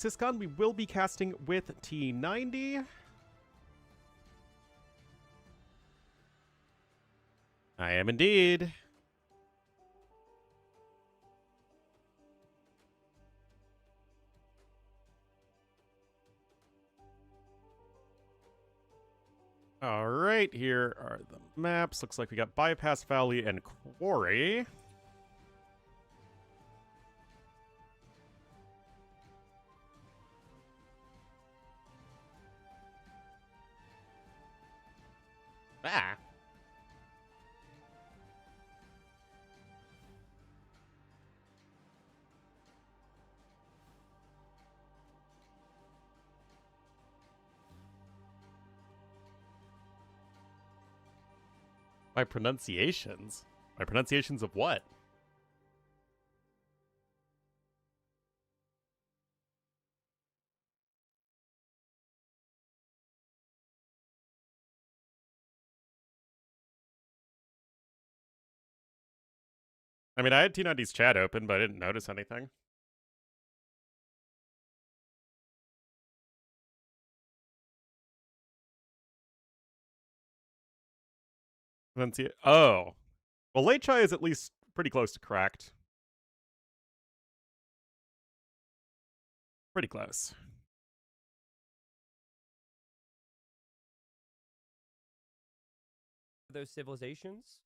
Syscon, we will be casting with T90. I am indeed. All right, here are the maps. Looks like we got Bypass Valley and Quarry. Ah. My pronunciations? My pronunciations of what? I mean, I had T90's chat open, but I didn't notice anything. Oh. Well, Late Chai is at least pretty close to correct. Pretty close. Those civilizations,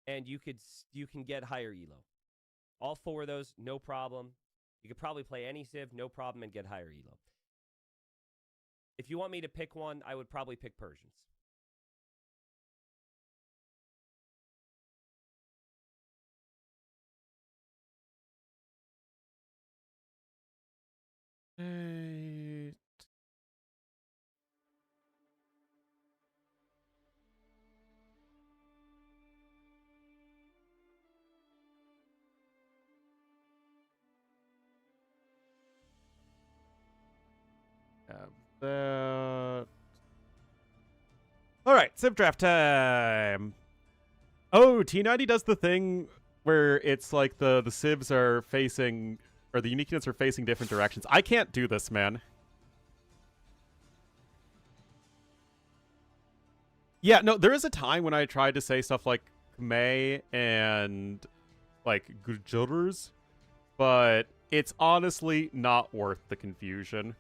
and you can get higher elo. All four of those, no problem. You could probably play any civ, no problem, and get higher elo. If you want me to pick one, I would probably pick Persians. Have that. All right, Civ draft time. Oh, T90 does the thing where it's like the civs are facing, or the unique units are facing different directions. I can't do this, man. Yeah, no, there is a time when I tried to say stuff like Khmer and like Gujurus, but it's honestly not worth the confusion.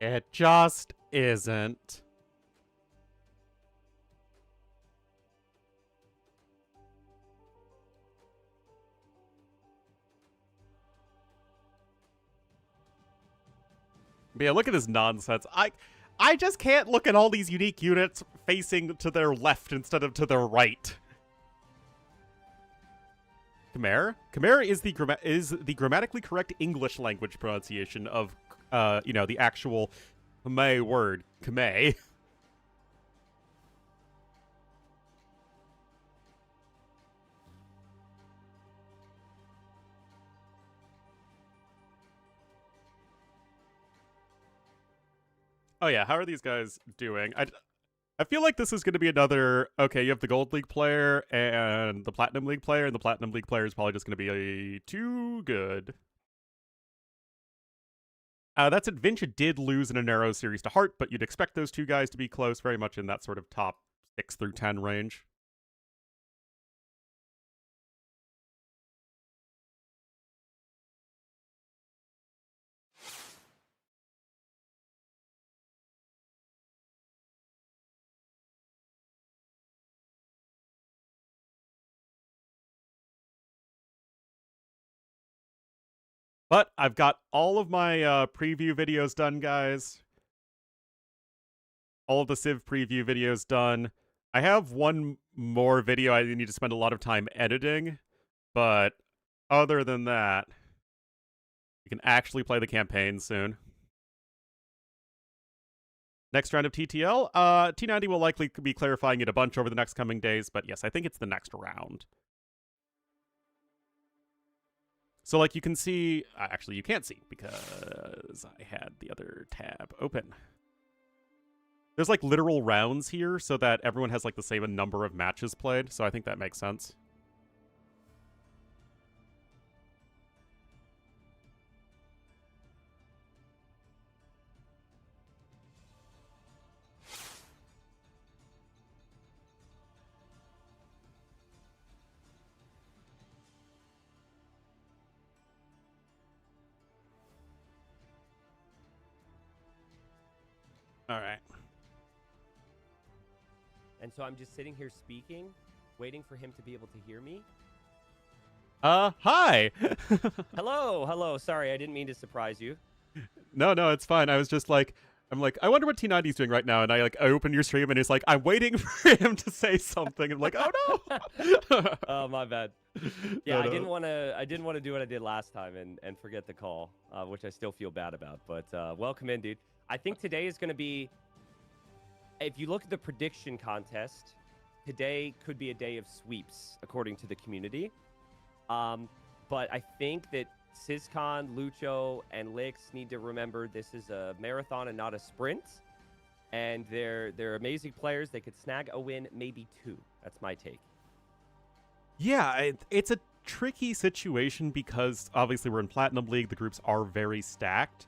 It just isn't. But yeah, look at this nonsense. I just can't look at all these unique units facing to their left instead of to their right. Khmer? Khmer is the grammatically correct English language pronunciation of the actual Khmer word, Khmer. Oh yeah, how are these guys doing? I feel like this is going to be another, okay, you have the Gold League player and the Platinum League player, and the Platinum League player is probably just going to be too good. That said, Vincha did lose in a narrow series to Hart, but you'd expect those two guys to be close, very much in that sort of top 6 through 10 range. But I've got all of my preview videos done, guys. All of the Civ preview videos done. I have one more video I need to spend a lot of time editing, but other than that, we can actually play the campaign soon. Next round of TTL, T90 will likely be clarifying it a bunch over the next coming days, but yes, I think it's the next round. So, like, you can see... actually, you can't see, because I had the other tab open. There's like literal rounds here so that everyone has like the same number of matches played, so I think that makes sense. All right. And so I'm just sitting here speaking, waiting for him to be able to hear me. Hi. Hello. Sorry, I didn't mean to surprise you. No, it's fine. I was just like, I'm like, I wonder what T90's doing right now, and I open your stream, and it's like, I'm waiting for him to say something. I'm like, oh no. Oh, my bad. Yeah, No. I didn't want to do what I did last time and forget the call, which I still feel bad about. But welcome in, dude. I think today is going to be, if you look at the prediction contest, today could be a day of sweeps according to the community. But I think that Syscon, Lucho, and Lix need to remember this is a marathon and not a sprint. And they're amazing players. They could snag a win, maybe 2. That's my take. Yeah, it's a tricky situation because obviously we're in Platinum League. The groups are very stacked.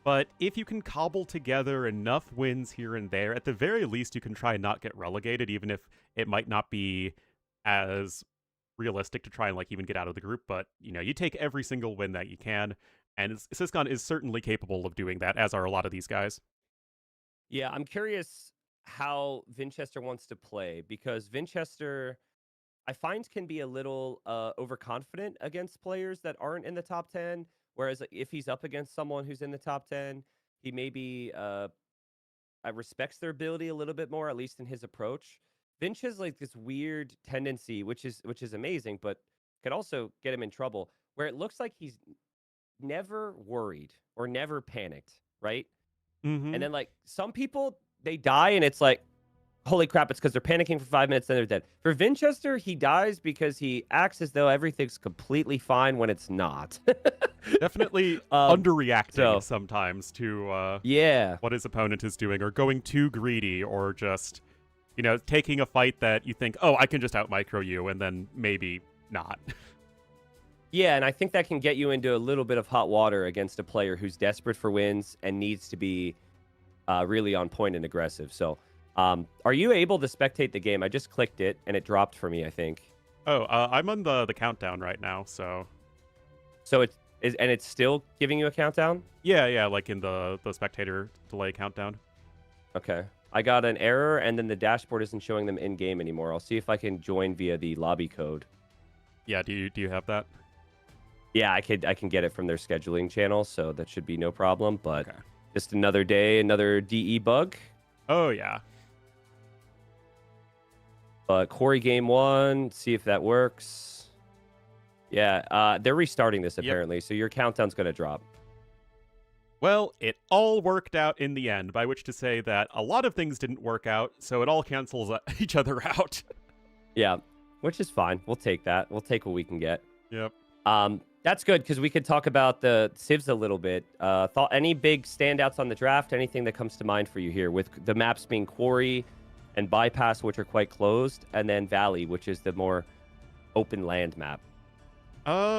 But if you can cobble together enough wins here and there, at the very least you can try and not get relegated, even if it might not be as realistic to try and even get out of the group. But you take every single win that you can, and Syscon is certainly capable of doing that, as are a lot of these guys. Yeah, I'm curious how Vinchester wants to play, because Vinchester, I find, can be a little overconfident against players that aren't in the top 10. Whereas if he's up against someone who's in the top 10, he maybe respects their ability a little bit more, at least in his approach. Vinch has this weird tendency, which is amazing, but could also get him in trouble, where it looks like he's never worried or never panicked, right? Mm-hmm. And then some people, they die and it's like, holy crap, it's because they're panicking for 5 minutes, then they're dead. For Vinchester, he dies because he acts as though everything's completely fine when it's not. Definitely underreacting sometimes to what his opponent is doing, or going too greedy, or just taking a fight that you think, oh, I can just out micro you, and then maybe not. Yeah, and I think that can get you into a little bit of hot water against a player who's desperate for wins and needs to be really on point and aggressive. So are you able to spectate the game? I just clicked it and it dropped for me, I think. Oh, I'm on the countdown right now, so it's still giving you a countdown? Yeah, like in the spectator delay countdown. Okay. I got an error, and then the dashboard isn't showing them in game anymore. I'll see if I can join via the lobby code. Yeah, do you have that? Yeah, I can get it from their scheduling channel, so that should be no problem. But just another day, another DE bug. Oh yeah. But Corey game 1, see if that works. Yeah, they're restarting this apparently, so your countdown's going to drop. Well, it all worked out in the end, by which to say that a lot of things didn't work out, so it all cancels each other out. Yeah, which is fine. We'll take that. We'll take what we can get. Yep. That's good, because we could talk about the civs a little bit. Any big standouts on the draft? Anything that comes to mind for you here, with the maps being Quarry and Bypass, which are quite closed, and then Valley, which is the more open land map?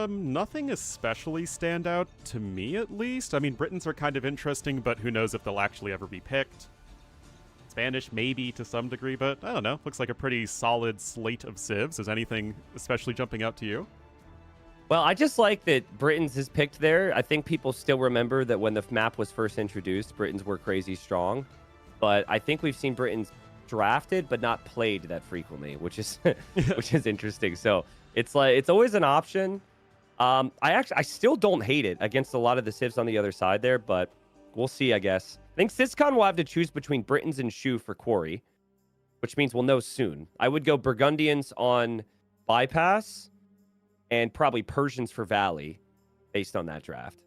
Nothing especially stand out to me, at least. I mean, Britons are kind of interesting, but who knows if they'll actually ever be picked. Spanish, maybe, to some degree, but I don't know. Looks like a pretty solid slate of civs. Is anything especially jumping out to you? Well, I just like that Britons is picked there. I think people still remember that when the map was first introduced, Britons were crazy strong. But I think we've seen Britons drafted, but not played that frequently, which is which is interesting. So it's always an option. I still don't hate it against a lot of the civs on the other side there, but we'll see, I guess. I think Syscon will have to choose between Britons and Shu for Quarry, which means we'll know soon. I would go Burgundians on Bypass and probably Persians for Valley based on that draft.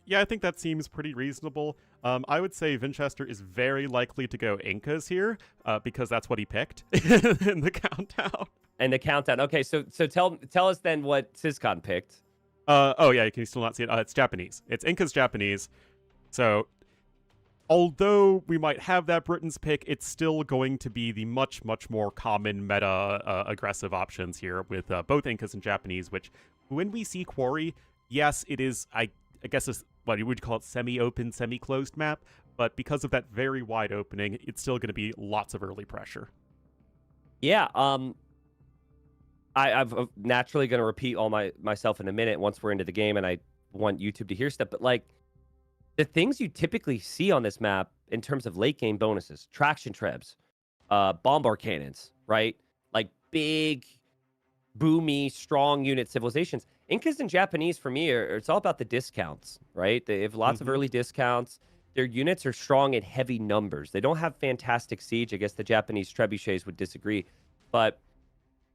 Yeah, I think that seems pretty reasonable. I would say Vinchester is very likely to go Incas here, because that's what he picked in the countdown. And the countdown. Okay, so tell us then what Syscon picked. Oh yeah, can you still not see it? It's Japanese. It's Incas Japanese. So although we might have that Britain's pick, it's still going to be the much, much more common meta aggressive options here with both Incas and Japanese, which when we see Quarry, yes, it is, I guess, what you would call it, semi-open, semi-closed map, but because of that very wide opening, it's still going to be lots of early pressure. Yeah, I'm naturally going to repeat all myself in a minute once we're into the game, and I want YouTube to hear stuff, but like, the things you typically see on this map in terms of late game bonuses, traction trebs, bombard cannons, right? Like big, boomy, strong unit civilizations. Incas and Japanese, for me, it's all about the discounts, right? They have lots of early discounts. Their units are strong in heavy numbers. They don't have fantastic siege. I guess the Japanese trebuchets would disagree. But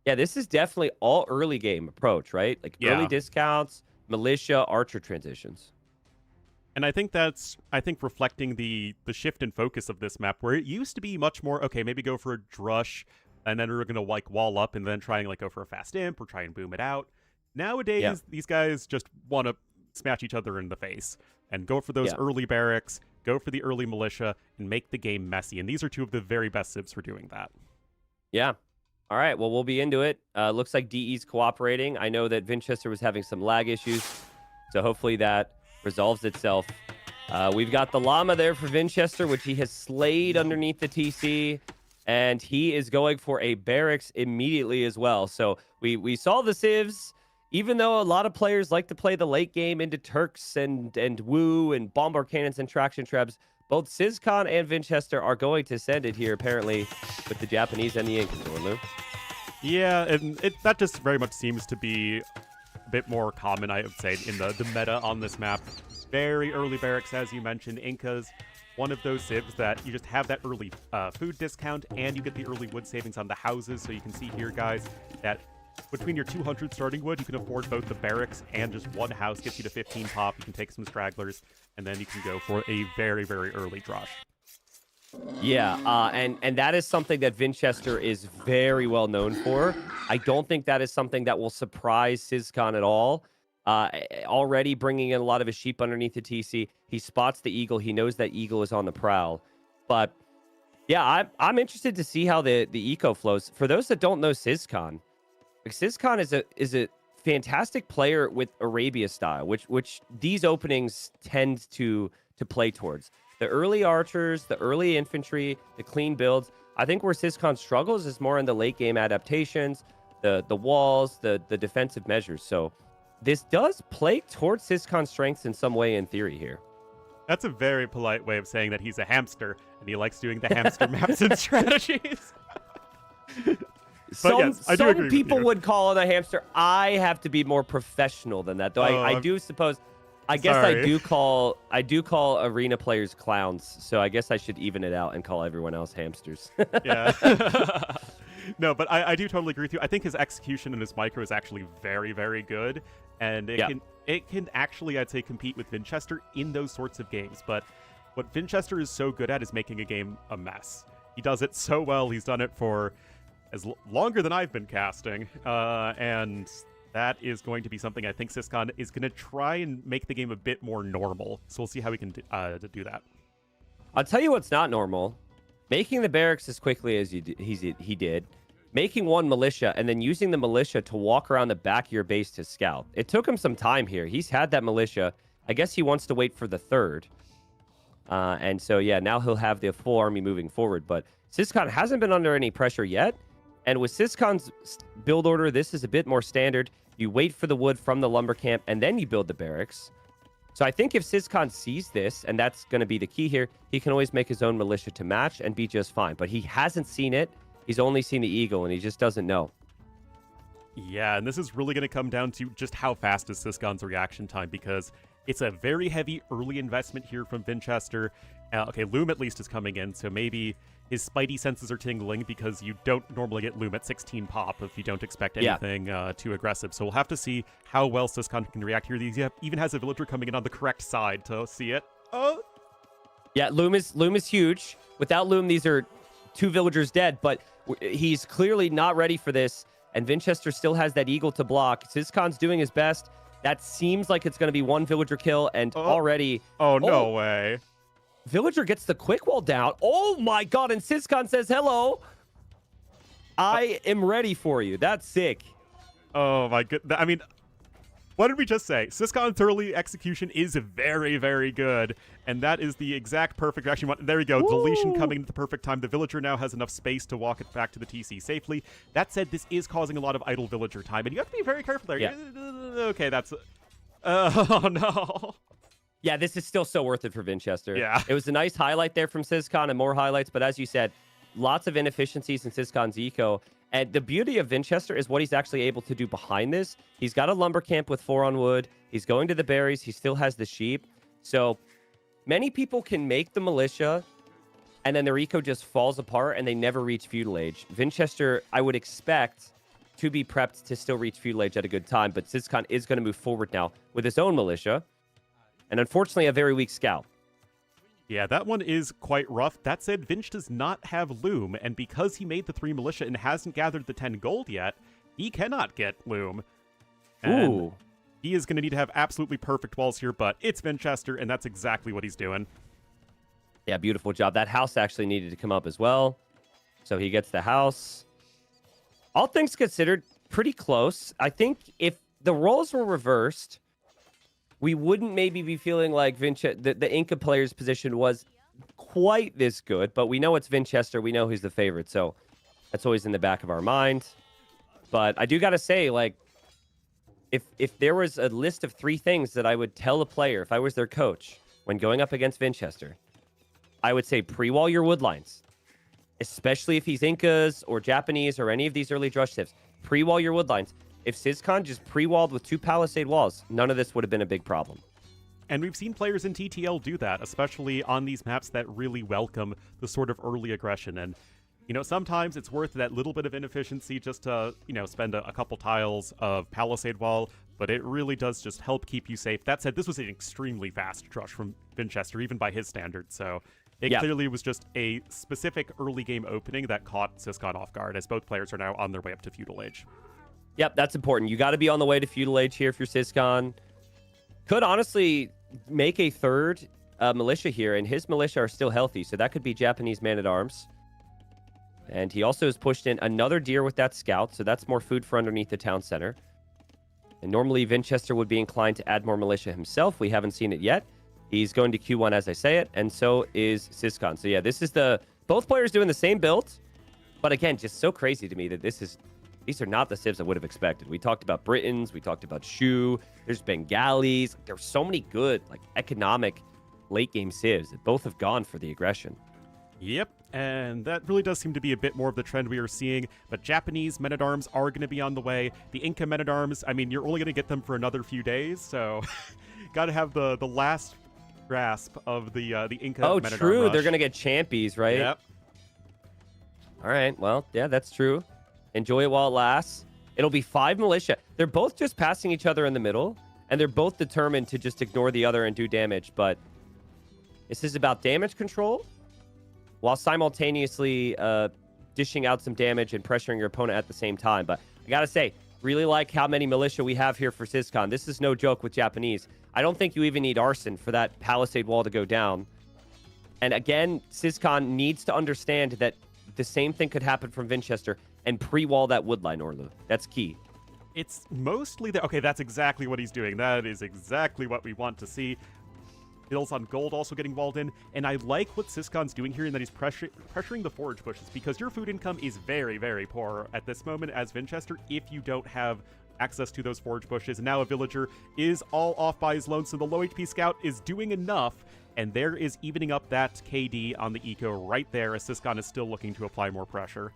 yeah, this is definitely all early game approach, right? Like early discounts, militia, archer transitions. And I think that's, reflecting the shift in focus of this map, where it used to be much more, okay, maybe go for a drush, and then we're going to, like, wall up and then try and, like, go for a fast imp or try and boom it out. Nowadays, these guys just want to smash each other in the face and go for those early barracks, go for the early militia, and make the game messy. And these are two of the very best civs for doing that. Yeah. All right, well, we'll be into it. Looks like DE's cooperating. I know that Vinchester was having some lag issues, so hopefully that resolves itself. We've got the llama there for Vinchester, which he has slayed underneath the TC, and he is going for a barracks immediately as well. So we saw the civs, even though a lot of players like to play the late game into Turks and Woo and bombard cannons and traction trebs. Both Sizcon and Vinchester are going to send it here, apparently, with the Japanese and the Incas, Ornlu. Yeah, and that just very much seems to be bit more common, I would say, in the meta on this map. Very early barracks, as you mentioned. Incas, one of those civs that you just have that early food discount, and you get the early wood savings on the houses. So you can see here, guys, that between your 200 starting wood, you can afford both the barracks and just one house gets you to 15 pop. You can take some stragglers, and then you can go for a very, very early drosh. Yeah, and that is something that Vinchester is very well known for. I don't think that is something that will surprise Sizcon at all. Already bringing in a lot of his sheep underneath the TC. He spots the eagle. He knows that eagle is on the prowl. But yeah, I'm interested to see how the eco flows. For those that don't know Sizcon, like Sizcon is a fantastic player with Arabia style, which these openings tend to play towards. The early archers, the early infantry, the clean builds. I think where Sizcon struggles is more in the late game adaptations, the walls, the defensive measures. So this does play towards Sizcon's strengths in some way in theory here. That's a very polite way of saying that he's a hamster and he likes doing the hamster maps and strategies. Some people would call it a hamster. I have to be more professional than that, though. I do suppose. I guess I do call arena players clowns, so I guess I should even it out and call everyone else hamsters. Yeah. No, but I do totally agree with you. I think his execution and his micro is actually very, very good, and it can actually, I'd say, compete with Vinchester in those sorts of games. But what Vinchester is so good at is making a game a mess. He does it so well. He's done it for longer than I've been casting, and that is going to be something I think Sizcon is going to try and make the game a bit more normal. So we'll see how we can do that. I'll tell you what's not normal. Making the barracks as quickly as he did. Making one militia and then using the militia to walk around the back of your base to scout. It took him some time here. He's had that militia. I guess he wants to wait for the third. And so, yeah, now he'll have the full army moving forward. But Sizcon hasn't been under any pressure yet. And with Sizcon's build order, this is a bit more standard. You wait for the wood from the lumber camp, and then you build the barracks. So I think if Sizcon sees this, and that's going to be the key here, he can always make his own militia to match and be just fine. But he hasn't seen it. He's only seen the eagle, and he just doesn't know. Yeah, and this is really going to come down to just how fast is Sizcon's reaction time, because it's a very heavy early investment here from Vinchester. Okay, Loom at least is coming in, so maybe his spidey senses are tingling because you don't normally get Loom at 16 pop if you don't expect anything too aggressive. So we'll have to see how well Sizcon can react here. He even has a villager coming in on the correct side to see it. Oh! Yeah, Loom is huge. Without Loom, these are 2 villagers dead, but he's clearly not ready for this, and Vinchester still has that eagle to block. Sizcon's doing his best. That seems like it's going to be 1 villager kill, and already... Oh, no way. Villager gets the quick wall down. Oh my god, and Syscon says hello. I am ready for you. That's sick. Oh my god. I mean, what did we just say? Syscon's early execution is very, very good. And that is the exact perfect action. There we go. Woo! Deletion coming at the perfect time. The villager now has enough space to walk it back to the TC safely. That said, this is causing a lot of idle villager time. And you have to be very careful there. Yeah. Okay, that's... oh no. Yeah, this is still so worth it for Vinchester. Yeah. It was a nice highlight there from Syscon and more highlights. But as you said, lots of inefficiencies in Syscon's eco. And the beauty of Vinchester is what he's actually able to do behind this. He's got a lumber camp with 4 on wood. He's going to the berries. He still has the sheep. So many people can make the militia, and then their eco just falls apart, and they never reach feudal age. Vinchester, I would expect to be prepped to still reach feudal age at a good time, but Syscon is going to move forward now with his own militia, and unfortunately a very weak scout. Yeah, that one is quite rough. That said, Vinch does not have Loom, and because he made the 3 militia and hasn't gathered the 10 gold yet, he cannot get Loom. And Ooh. he is going to need to have absolutely perfect walls here, but it's Vinchester, and that's exactly what he's doing. Yeah, beautiful job. That house actually needed to come up as well. So he gets the house. All things considered, pretty close. I think if the roles were reversed, we wouldn't maybe be feeling like the Inca player's position was quite this good, but we know it's Vinchester. We know he's the favorite, so that's always in the back of our mind. But I do got to say, like, if there was a list of 3 things that I would tell a player if I was their coach when going up against Vinchester, I would say pre-wall your wood lines, especially if he's Incas or Japanese or any of these early drush tips. Pre-wall your wood lines. If Syscon just pre-walled with 2 palisade walls, none of this would have been a big problem. And we've seen players in TTL do that, especially on these maps that really welcome the sort of early aggression. And, you know, sometimes it's worth that little bit of inefficiency just to, you know, spend a couple tiles of palisade wall, but it really does just help keep you safe. That said, this was an extremely fast drush from Vinchester, even by his standards, so it clearly was just a specific early game opening that caught Syscon off guard, as both players are now on their way up to feudal age. Yep, that's important. You got to be on the way to feudal age here if you're Syscon. Could honestly make a 3rd militia here, and his militia are still healthy, so that could be Japanese man-at-arms. And he also has pushed in another deer with that scout, so that's more food for underneath the town center. And normally Vinchester would be inclined to add more militia himself. We haven't seen it yet. He's going to Q1 as I say it, and so is Syscon. So yeah, this is both players doing the same build, but again, just so crazy to me that these are not the civs I would have expected. We talked about Britons, we talked about Shu, there's Bengalis. There's so many good, like, economic late game civs that both have gone for the aggression. Yep, and that really does seem to be a bit more of the trend we are seeing, but Japanese men-at-arms are going to be on the way. The Inca men-at-arms, I mean, you're only going to get them for another few days, so got to have the last grasp of the Inca men-at-arm rush. Oh, true, they're going to get champies, right? Yep. All right, well, yeah, that's true. Enjoy it while it lasts. It'll be 5 militia. They're both just passing each other in the middle, and they're both determined to just ignore the other and do damage, but this is about damage control while simultaneously dishing out some damage and pressuring your opponent at the same time. But I gotta say, really like how many militia we have here for Syscon. This is no joke with Japanese. I don't think you even need arson for that palisade wall to go down. And again, Syscon needs to understand that the same thing could happen from Vinchester and pre-wall that woodline, Ornlu. That's key. It's mostly okay, that's exactly what he's doing. That is exactly what we want to see. Hills on gold also getting walled in, and I like what Syscon's doing here in that he's pressuring the forage bushes, because your food income is very, very poor at this moment as Vinchester if you don't have access to those forage bushes. And now a villager is all off by his lonesome. The low HP scout is doing enough, and there is evening up that KD on the eco right there as Syscon is still looking to apply more pressure.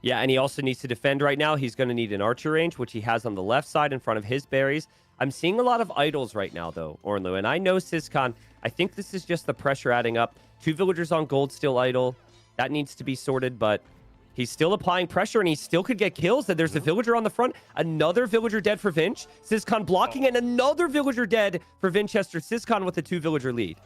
Yeah, and he also needs to defend right now. He's going to need an archer range, which he has on the left side in front of his berries. I'm seeing a lot of idols right now, though, Ornlu, and I know Syscon, I think this is just the pressure adding up. 2 villagers on gold still idle. That needs to be sorted, but he's still applying pressure, and he still could get kills. And there's a villager on the front. Another villager dead for Vinch. Syscon blocking, and another villager dead for Vinchester. Syscon with a 2-villager lead.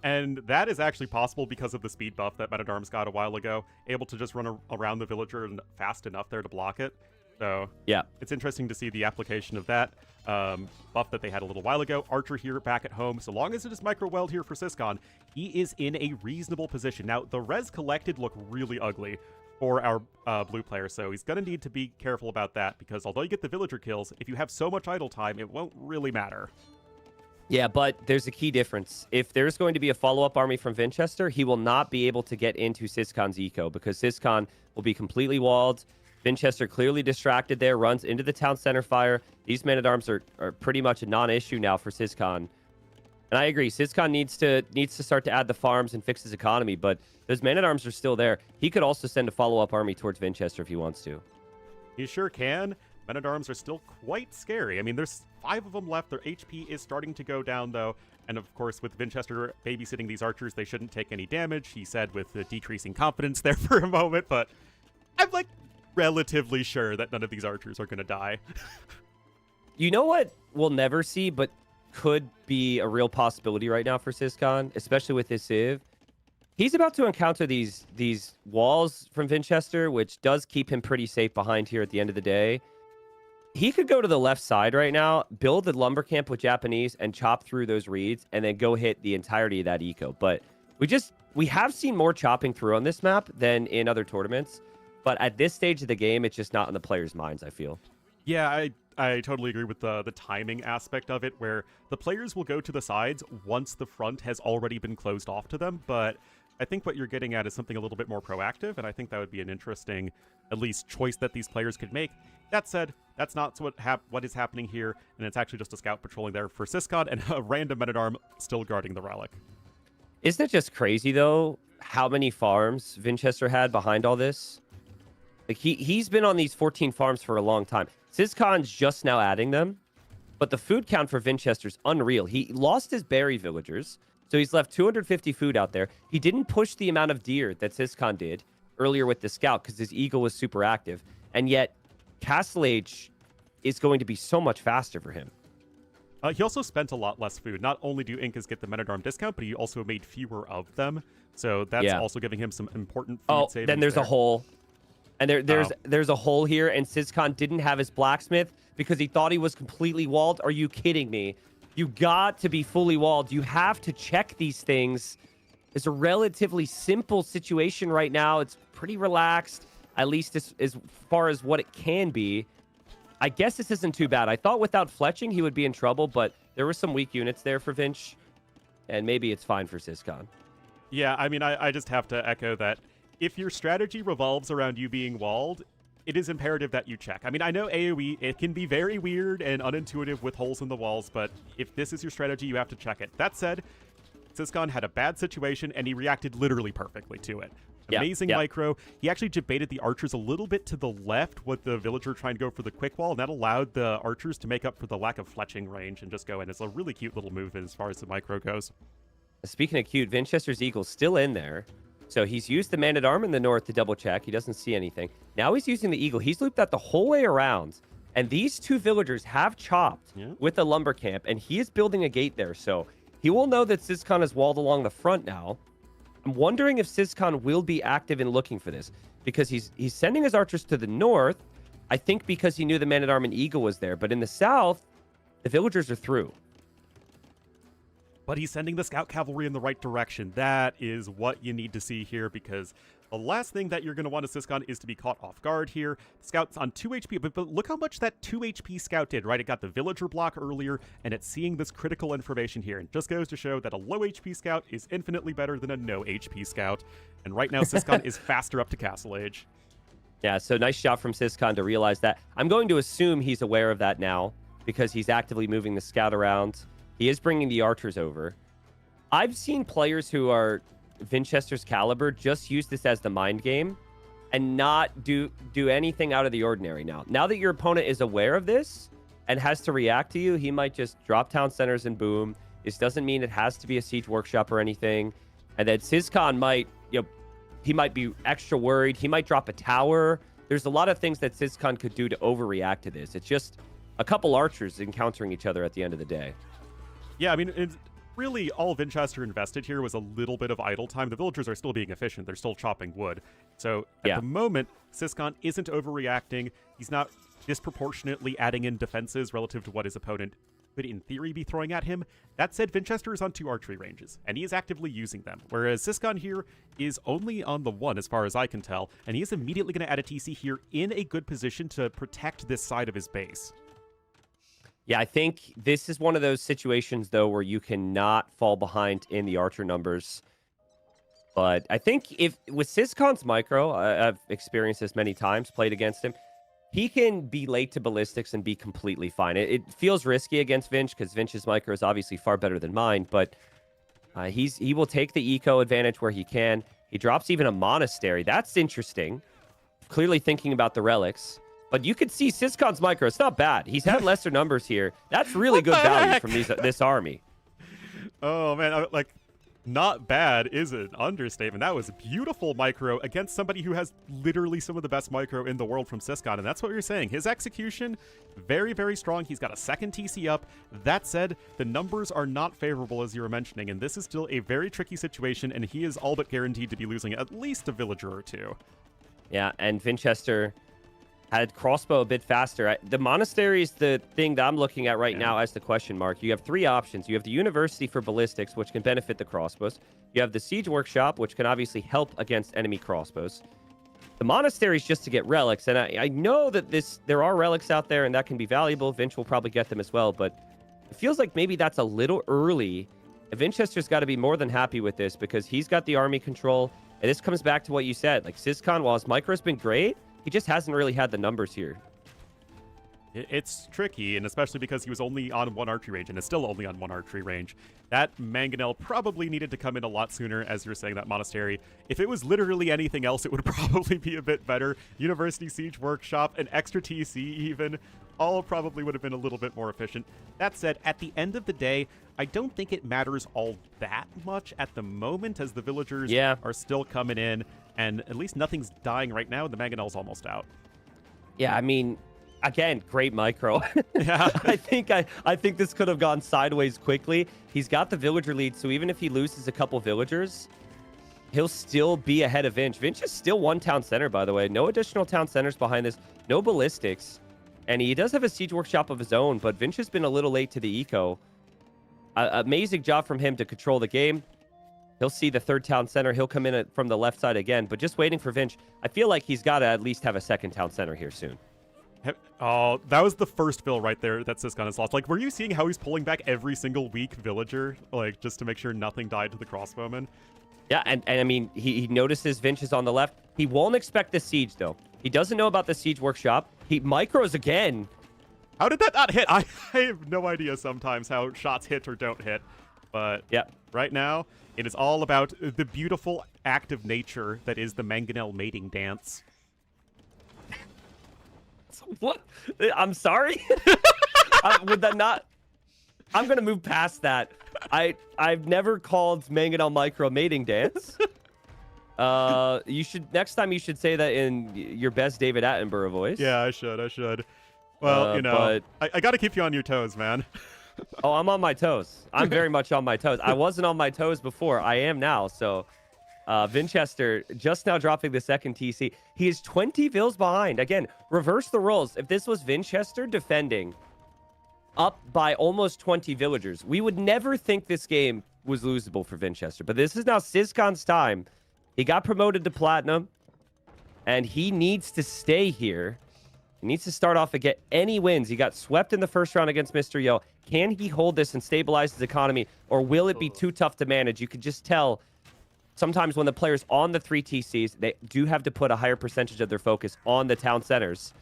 And that is actually possible because of the speed buff that Men-at-Arms got a while ago, able to just run around the villager fast enough there to block it. So Yeah. it's interesting to see the application of that buff that they had a little while ago. Archer here back at home. So long as it is micro weld here for Syscon, he is in a reasonable position. Now, the res collected look really ugly for our blue player, so he's going to need to be careful about that, because although you get the villager kills, if you have so much idle time, it won't really matter. Yeah, but there's a key difference. If there's going to be a follow-up army from Vinchester, he will not be able to get into Syscon's eco, because Syscon will be completely walled. Vinchester clearly distracted there, runs into the town center fire. These men-at-arms are pretty much a non-issue now for Syscon. And I agree, Syscon needs to start to add the farms and fix his economy, but those men-at-arms are still there. He could also send a follow-up army towards Vinchester if he wants to. He sure can. Men-at-arms are still quite scary. I mean, there's 5 of them left. Their HP is starting to go down, though. And of course, with Vinchester babysitting these archers, they shouldn't take any damage, he said, with the decreasing confidence there for a moment. But I'm, like, relatively sure that none of these archers are going to die. You know what we'll never see, but could be a real possibility right now for Syscon, especially with his Civ? He's about to encounter these walls from Vinchester, which does keep him pretty safe behind here at the end of the day. He could go to the left side right now, build the lumber camp with Japanese, and chop through those reeds, and then go hit the entirety of that eco. But we have seen more chopping through on this map than in other tournaments. But at this stage of the game, it's just not in the players' minds, I feel. Yeah, I totally agree with the timing aspect of it, where the players will go to the sides once the front has already been closed off to them. But I think what you're getting at is something a little bit more proactive, and I think that would be an interesting, at least, choice that these players could make. That said, that's not what is happening here, and it's actually just a scout patrolling there for Syscon and a random men-at-arm still guarding the relic. Isn't it just crazy, though, how many farms Vinchester had behind all this? Like, he's been on these 14 farms for a long time. Syscon's just now adding them, but the food count for Vinchester's unreal. He lost his berry villagers, so he's left 250 food out there. He didn't push the amount of deer that Syscon did earlier with the scout because his eagle was super active, and yet Castle Age is going to be so much faster for him. He also spent a lot less food. Not only do Incas get the men-at-arm discount, but he also made fewer of them, so that's also giving him some important food savings. Then there's there. a hole. And there's a hole here, and Syscon didn't have his blacksmith because he thought he was completely walled. Are you kidding me? You got to be fully walled. You have to check these things. It's a relatively simple situation right now. It's pretty relaxed, at least as far as what it can be. I guess this isn't too bad. I thought without fletching, he would be in trouble, but there were some weak units there for Vinch, and maybe it's fine for Syscon. Yeah, I mean, I just have to echo that. If your strategy revolves around you being walled, it is imperative that you check. I mean, I know AoE, it can be very weird and unintuitive with holes in the walls, but if this is your strategy, you have to check it. That said, Syscon had a bad situation, and he reacted literally perfectly to it. Amazing micro. He actually debated the archers a little bit to the left with the villager trying to go for the quick wall, and that allowed the archers to make up for the lack of fletching range and just go in. It's a really cute little move as far as the micro goes. Speaking of cute, Vinchester's eagle's still in there. So he's used the man-at-arm in the north to double check. He doesn't see anything. Now he's using the eagle. He's looped that the whole way around. And these two villagers have chopped with the lumber camp, and he is building a gate there. So he will know that Syscon is walled along the front now. I'm wondering if Syscon will be active in looking for this, because he's sending his archers to the north, I think because he knew the man-at-arm and eagle was there. But in the south, the villagers are through. But he's sending the scout cavalry in the right direction. That is what you need to see here, because the last thing that you're going to want to Syscon is to be caught off guard here. Scout's on 2 HP, but look how much that 2 HP scout did, right? It got the villager block earlier, and it's seeing this critical information here. And just goes to show that a low HP scout is infinitely better than a no HP scout. And right now, Syscon is faster up to Castle Age. Yeah, so nice shot from Syscon to realize that. I'm going to assume he's aware of that now, because he's actively moving the scout around. He is bringing the archers over. I've seen players who are Vinchester's caliber just use this as the mind game and not do anything out of the ordinary now. Now that your opponent is aware of this and has to react to you, he might just drop town centers and boom. This doesn't mean it has to be a siege workshop or anything. And then Syscon might, he might be extra worried. He might drop a tower. There's a lot of things that Syscon could do to overreact to this. It's just a couple archers encountering each other at the end of the day. Yeah, I mean, it's really all Vinchester invested here was a little bit of idle time. The villagers are still being efficient. They're still chopping wood. So at the moment, Syscon isn't overreacting. He's not disproportionately adding in defenses relative to what his opponent could in theory be throwing at him. That said, Vinchester is on 2 archery ranges, and he is actively using them, whereas Syscon here is only on the 1 as far as I can tell, and he is immediately going to add a TC here in a good position to protect this side of his base. Yeah, I think this is one of those situations, though, where you cannot fall behind in the archer numbers. But I think if with Syscon's micro, I've experienced this many times, played against him, he can be late to ballistics and be completely fine. It feels risky against Vinch because Vinch's micro is obviously far better than mine, but he will take the eco advantage where he can. He drops even a monastery. That's interesting. Clearly thinking about the relics. But you could see Syscon's micro. It's not bad. He's had lesser numbers here. That's really good value from this army. Oh, man. Not bad is an understatement. That was a beautiful micro against somebody who has literally some of the best micro in the world from Syscon, and that's what you're saying. His execution, very, very strong. He's got a second TC up. That said, the numbers are not favorable, as you were mentioning, and this is still a very tricky situation, and he is all but guaranteed to be losing at least a villager or 2. Yeah, and Vinchester had crossbow a bit faster. The monastery is the thing that I'm looking at right now as the question mark. You have 3 options. You have the university for ballistics, which can benefit the crossbows. You have the siege workshop, which can obviously help against enemy crossbows. The monastery is just to get relics, and I know that there are relics out there, and that can be valuable. Vinch will probably get them as well, but it feels like maybe that's a little early. Vinchester's got to be more than happy with this because he's got the army control, and this comes back to what you said. Like, Syscon, while his micro's been great, he just hasn't really had the numbers here. It's tricky, and especially because he was only on 1 archery range, and is still only on 1 archery range. That Mangonel probably needed to come in a lot sooner, as you're saying, that monastery. If it was literally anything else, it would probably be a bit better. University Siege Workshop, an extra TC even, all probably would have been a little bit more efficient. That said, at the end of the day, I don't think it matters all that much at the moment, as the villagers are still coming in, and at least nothing's dying right now. The Mangonel's almost out. Yeah, I mean, again, great micro. Yeah. I think this could have gone sideways quickly. He's got the villager lead, so even if he loses a couple villagers, he'll still be ahead of Vinch. Vinch is still 1 town center, by the way. No additional town centers behind this. No ballistics. And he does have a siege workshop of his own, but Vinch has been a little late to the eco. Amazing job from him to control the game. He'll see the 3rd town center. He'll come in from the left side again, but just waiting for Vinch. I feel like he's got to at least have a 2nd town center here soon. Oh, that was the first fill right there that Syscon has lost. Like, were you seeing how he's pulling back every single weak villager, like, just to make sure nothing died to the crossbowmen? Yeah, and I mean, he notices Vinch is on the left. He won't expect the siege, though. He doesn't know about the siege workshop. He micros again. How did that not hit? I have no idea sometimes how shots hit or don't hit. But right now, it is all about the beautiful act of nature that is the Mangonel mating dance. What? I'm sorry? Would that not... I'm going to move past that. I've never called Mangonel micro mating dance. Next time you should say that in your best David Attenborough voice. Yeah, I should. Well, you know, I got to keep you on your toes, man. Oh, I'm on my toes. I'm very much on my toes. I wasn't on my toes before. I am now. So, Vinchester just now dropping the 2nd TC. He is 20 vills behind. Again, reverse the roles. If this was Vinchester defending up by almost 20 villagers, we would never think this game was losable for Vinchester. But this is now Syscon's time. He got promoted to Platinum, and he needs to stay here. He needs to start off and get any wins. He got swept in the first round against Mr. Yo. Can he hold this and stabilize his economy, or will it be too tough to manage? You could just tell sometimes when the player's on the 3 TCs, they do have to put a higher percentage of their focus on the town centers.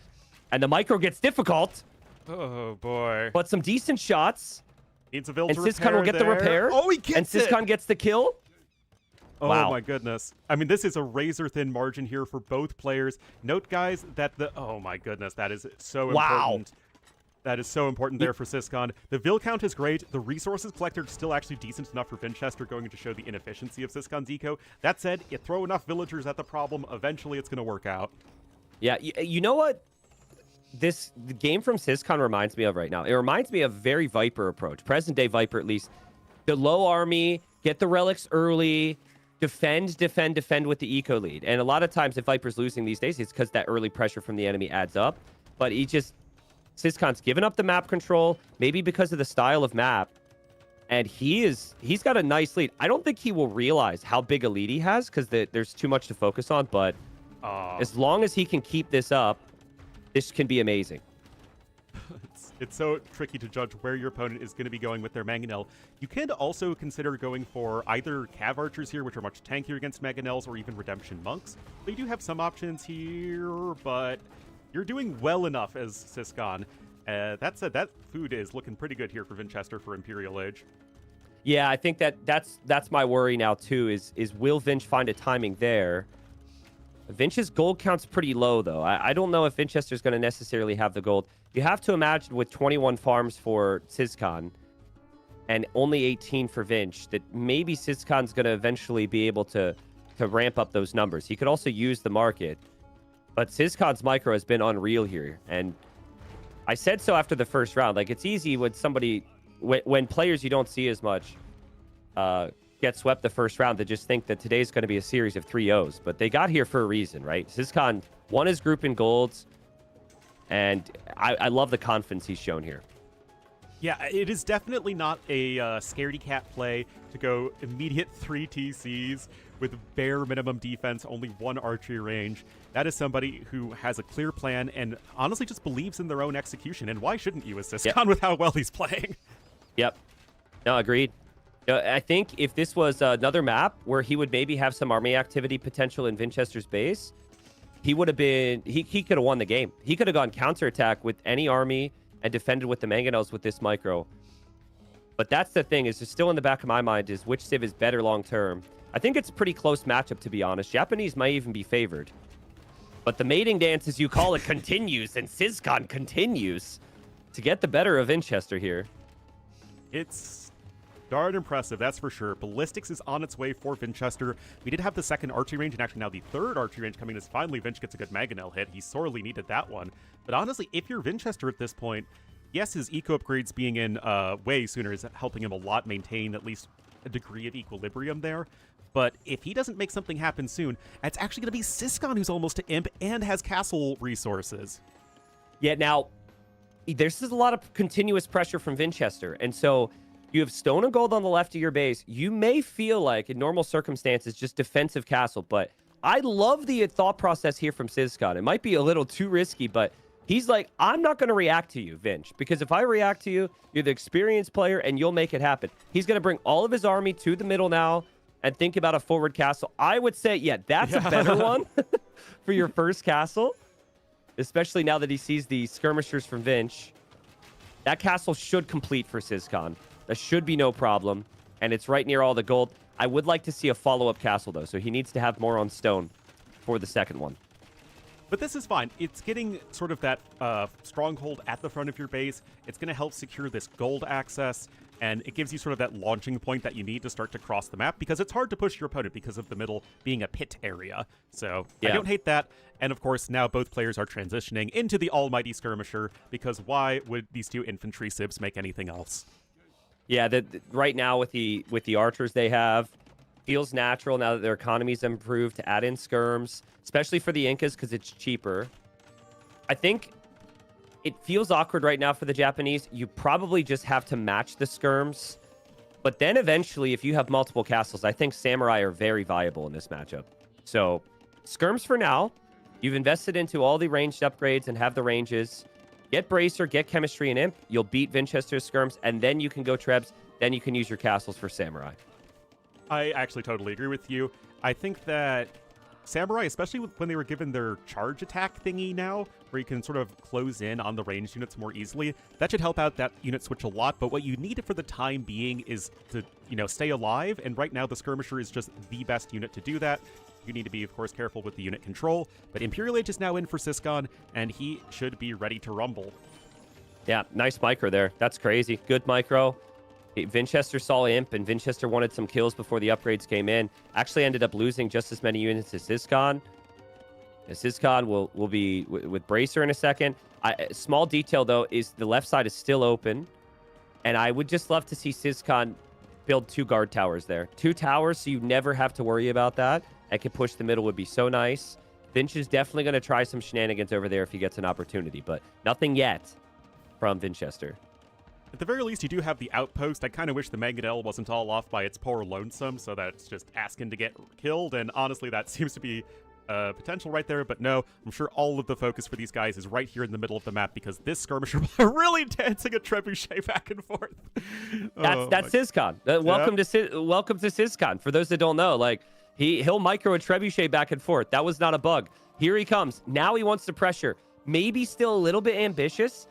And the micro gets difficult. Oh, boy. But some decent shots. Needs a villager and Syscon will get the repair. Oh, he gets it. And Syscon gets the kill. Oh, wow. My goodness. I mean, this is a razor-thin margin here for both players. Note, guys, that oh, my goodness, that is so important. That is so important there for Syscon. The Vill count is great. The resources collector is still actually decent enough for Vinchester, going to show the inefficiency of Syscon's eco. That said, you throw enough villagers at the problem, eventually it's going to work out. Yeah, you know what the game from Syscon reminds me of right now? It reminds me of very Viper approach. Present-day Viper, at least. The low army, get the relics early, defend with the eco lead. And a lot of times if Viper's losing these days, it's because that early pressure from the enemy adds up. but Syscon's given up the map control, maybe because of the style of map, and he's got a nice lead. I don't think he will realize how big a lead he has because there's too much to focus on, but as long as he can keep this up, this can be amazing. It's so tricky to judge where your opponent is going to be going with their Mangonel. You can also consider going for either Cav Archers here, which are much tankier against Mangonels, or even Redemption Monks. They do have some options here, but you're doing well enough as Syscon. That said, that food is looking pretty good here for Vinchester for Imperial Age. Yeah, I think that's my worry now too, is will Vinch find a timing there? Vinch's gold count's pretty low, though. I don't know if Vinchester's going to necessarily have the gold. You have to imagine with 21 farms for Syscon and only 18 for Vinch, that maybe Syscon's going to eventually be able to ramp up those numbers. He could also use the market. But Syscon's micro has been unreal here. And I said so after the first round. Like, it's easy when players you don't see as much get swept the first round to just think that today's going to be a series of 3-0s, but they got here for a reason, right? Syscon won his group in golds, and I love the confidence he's shown here. Yeah, it is definitely not a scaredy cat play to go immediate 3 TCs with bare minimum defense, only 1 archery range. That is somebody who has a clear plan and honestly just believes in their own execution, and why shouldn't you as Syscon with how well he's playing? Yep. No, agreed. I think if this was another map where he would maybe have some army activity potential in Vinchester's base, he would have been... He could have won the game. He could have gone counterattack with any army and defended with the Mangonels with this micro. But that's the thing, is just still in the back of my mind is which Civ is better long-term. I think it's a pretty close matchup, to be honest. Japanese might even be favored. But the mating dance, as you call it, continues, and Syscon continues to get the better of Vinchester here. It's darn impressive, that's for sure. Ballistics is on its way for Vinchester. We did have the second archery range, and actually now the third archery range coming as finally Vinch gets a good Mangonel hit. He sorely needed that one. But honestly, if you're Vinchester at this point, yes, his eco upgrades being in way sooner is helping him a lot maintain at least a degree of equilibrium there. But if he doesn't make something happen soon, it's actually going to be Syscon who's almost to Imp and has castle resources. Yeah, now, there's a lot of continuous pressure from Vinchester, and so you have stone and gold on the left of your base. You may feel like, in normal circumstances, just defensive castle, but I love the thought process here from Syscon. It might be a little too risky, but he's like, I'm not going to react to you, Vinch, because if I react to you, you're the experienced player, and you'll make it happen. He's going to bring all of his army to the middle now and think about a forward castle. I would say, yeah, that's a better one for your first castle, especially now that he sees the skirmishers from Vinch. That castle should complete for Syscon. That should be no problem, and it's right near all the gold. I would like to see a follow-up castle, though, so he needs to have more on stone for the second one. But this is fine. It's getting sort of that stronghold at the front of your base. It's going to help secure this gold access, and it gives you sort of that launching point that you need to start to cross the map, because it's hard to push your opponent because of the middle being a pit area. So yeah. I don't hate that. And of course, now both players are transitioning into the almighty skirmisher, because why would these two infantry civs make anything else? Yeah, right now with the archers they have, feels natural now that their economy's improved to add in skirms, especially for the Incas because it's cheaper. I think it feels awkward right now for the Japanese. You probably just have to match the skirms. But then eventually, if you have multiple castles, I think samurai are very viable in this matchup. So skirms for now. You've invested into all the ranged upgrades and have the ranges. Get Bracer, get Chemistry and Imp. You'll beat Vinchester's skirms, and then you can go Trebs. Then you can use your castles for samurai. I actually totally agree with you. I think that samurai, especially when they were given their charge attack thingy now, where you can sort of close in on the ranged units more easily, that should help out that unit switch a lot. But what you need for the time being is to, stay alive. And right now, the skirmisher is just the best unit to do that. You need to be, of course, careful with the unit control. But Imperial Age is now in for Syscon, and he should be ready to rumble. Yeah, nice micro there. That's crazy. Good micro. Vinchester saw Imp, and Vinchester wanted some kills before the upgrades came in. Actually ended up losing just as many units as Syscon. Syscon will be with Bracer in a second. Small detail, though, is the left side is still open. And I would just love to see Syscon build 2 guard towers there. 2 towers, so you never have to worry about that. And can push the middle would be so nice. Vinch is definitely going to try some shenanigans over there if he gets an opportunity, but nothing yet from Vinchester. At the very least, you do have the outpost. I kind of wish the Mangonel wasn't all off by its poor lonesome, so that it's just asking to get killed, and honestly, that seems to be potential right there, but no, I'm sure all of the focus for these guys is right here in the middle of the map because this skirmisher really dancing a trebuchet back and forth. That's Sizcon. Welcome to Sizcon. For those that don't know, like he'll micro a trebuchet back and forth. That was not a bug. Here he comes. Now he wants to pressure. Maybe still a little bit ambitious.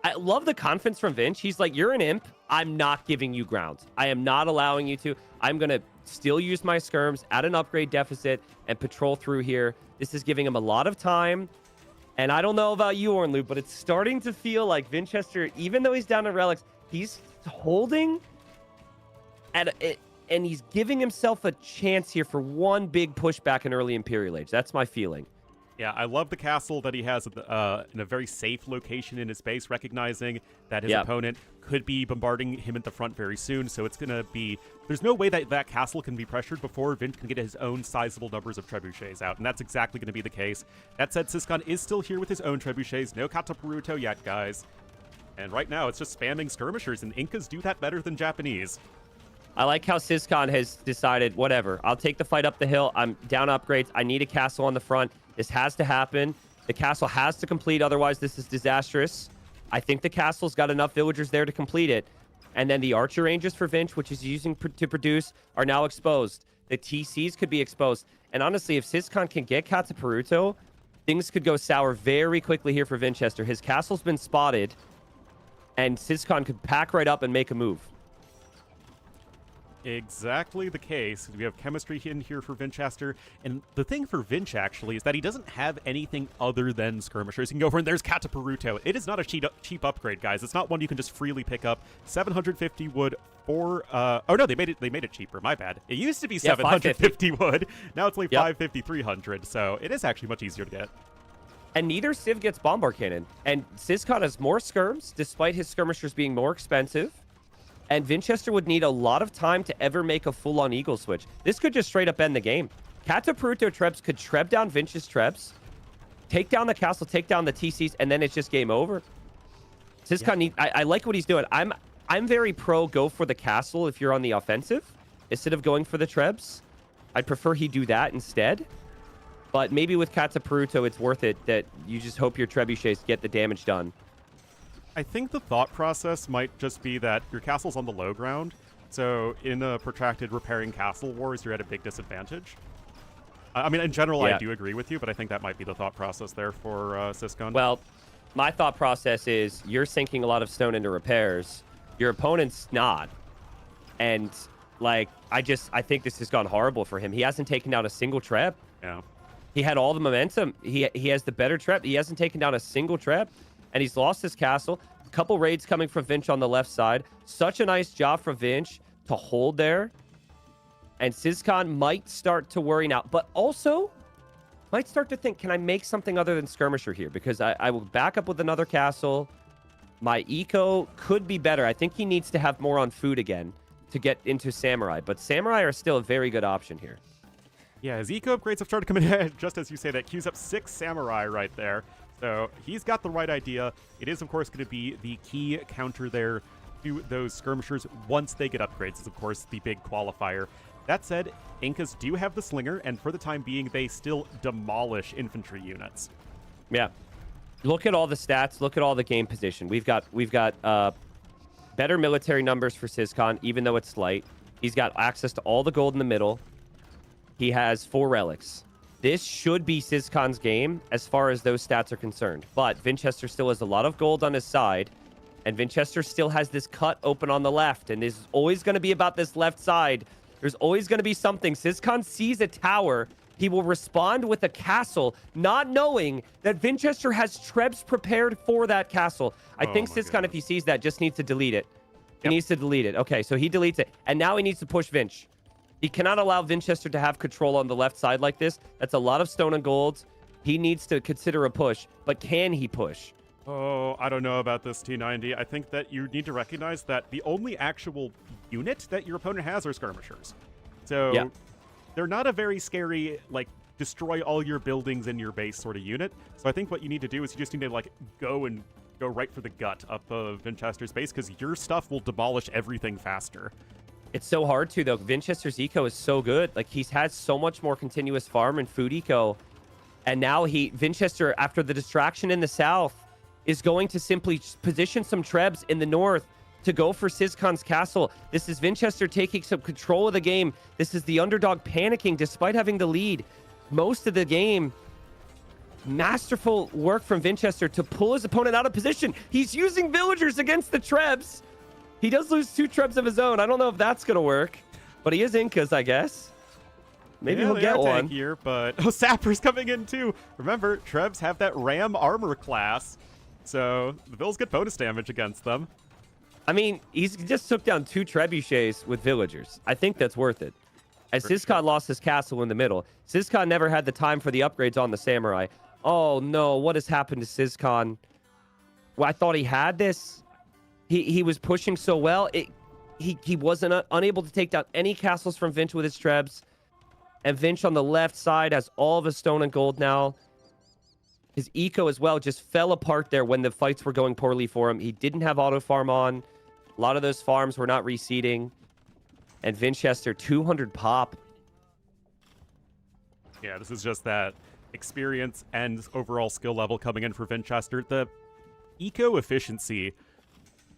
I love the confidence from Vinch. He's like, you're an imp. I'm not giving you ground. I am not allowing you to. I'm going to still use my skirms at an upgrade deficit and patrol through here. This is giving him a lot of time. And I don't know about you, Ornlu, but it's starting to feel like Vinchester, even though he's down to relics, he's holding and he's giving himself a chance here for one big pushback in early Imperial Age. That's my feeling. Yeah, I love the castle that he has in a very safe location in his base, recognizing that his opponent could be bombarding him at the front very soon. So it's going to be... There's no way that that castle can be pressured before Vinch can get his own sizable numbers of trebuchets out, and that's exactly going to be the case. That said, Sizcon is still here with his own trebuchets. No Kataparuto yet, guys. And right now, it's just spamming skirmishers, and Incas do that better than Japanese. I like how Sizcon has decided, whatever, I'll take the fight up the hill. I'm down upgrades. I need a castle on the front. This has to happen. The castle has to complete, otherwise this is disastrous. I think the castle's got enough villagers there to complete it. And then the archer ranges for Vinch, which he's using to produce, are now exposed. The TCs could be exposed. And honestly, if Sizcon can get Kataparuto, things could go sour very quickly here for Vinchester. His castle's been spotted, and Sizcon could pack right up and make a move. Exactly the case. We have chemistry in here for Vinchester, and the thing for Vinch, actually, is that he doesn't have anything other than skirmishers. You can go over and there's Kataparuto. It is not a cheap upgrade, guys. It's not one you can just freely pick up. 750 wood for... oh, no, they made it cheaper. My bad. It used to be 750 wood. Now it's only 550, 300, so it is actually much easier to get. And neither Civ gets Bombard Cannon. And Sizcon has more skirms, despite his skirmishers being more expensive. And Vinchester would need a lot of time to ever make a full-on Eagle switch. This could just straight up end the game. Kataparuto Trebs could treb down Vinch's Trebs, take down the castle, take down the TCs, and then it's just game over. Sizcon, I like what he's doing. I'm very pro go for the castle if you're on the offensive, instead of going for the Trebs. I'd prefer he do that instead. But maybe with Kataparuto, it's worth it that you just hope your trebuchets get the damage done. I think the thought process might just be that your castle's on the low ground, so in a protracted repairing castle wars, you're at a big disadvantage. I mean, in general, I do agree with you, but I think that might be the thought process there for Sizcon. Well, my thought process is you're sinking a lot of stone into repairs. Your opponent's not. And, like, I think this has gone horrible for him. He hasn't taken down a single trap. Yeah. He had all the momentum. He has the better trap. He hasn't taken down a single trap. And he's lost his castle. A couple raids coming from Vinch on the left side. Such a nice job from Vinch to hold there. And Sizcon might start to worry now. But also, might start to think, can I make something other than Skirmisher here? Because I will back up with another castle. My eco could be better. I think he needs to have more on food again to get into Samurai. But Samurai are still a very good option here. Yeah, his eco upgrades have started coming in, just as you say, that queues up 6 Samurai right there. So he's got the right idea. It is, of course, going to be the key counter there to those skirmishers once they get upgrades. Is, of course, the big qualifier. That said, Incas do have the Slinger, and for the time being, they still demolish infantry units. Yeah. Look at all the stats. Look at all the game position. We've got better military numbers for Sizcon, even though it's slight. He's got access to all the gold in the middle. He has 4 relics. This should be Sizcon's game as far as those stats are concerned. But Vinchester still has a lot of gold on his side. And Vinchester still has this cut open on the left. And this is always going to be about this left side. There's always going to be something. Sizcon sees a tower. He will respond with a castle, not knowing that Vinchester has Trebs prepared for that castle. I think Sizcon, if he sees that, just needs to delete it. He needs to delete it. Okay, so he deletes it. And now he needs to push Vinch. He cannot allow Vinchester to have control on the left side like this. That's a lot of stone and gold. He needs to consider a push, but can he push? Oh, I don't know about this, T90. I think that you need to recognize that the only actual unit that your opponent has are skirmishers. So they're not a very scary, like, destroy all your buildings in your base sort of unit. So I think what you need to do is you just need to like go right for the gut up of Vinchester's base, because your stuff will demolish everything faster. It's so hard to, though. Vinchester's eco is so good. Like, he's had so much more continuous farm and food eco. And now Vinchester, after the distraction in the south, is going to simply position some trebs in the north to go for Sizcon's castle. This is Vinchester taking some control of the game. This is the underdog panicking despite having the lead most of the game. Masterful work from Vinchester to pull his opponent out of position. He's using villagers against the trebs. He does lose 2 trebs of his own. I don't know if that's going to work, but he is Incas, I guess. Maybe he'll get one here, but Sapper's coming in too. Remember, trebs have that ram armor class, so the Vills get bonus damage against them. I mean, he's just took down 2 trebuchets with villagers. I think that's worth it. As Sizcon lost his castle in the middle. Sizcon never had the time for the upgrades on the samurai. Oh no, what has happened to Sizcon? Well, I thought he had this. He was pushing so well. He wasn't unable to take down any castles from Vinch with his trebs. And Vinch on the left side has all of his stone and gold now. His eco as well just fell apart there when the fights were going poorly for him. He didn't have auto farm on. A lot of those farms were not reseeding. And Vinchester, 200 pop. Yeah, this is just that experience and overall skill level coming in for Vinchester. The eco efficiency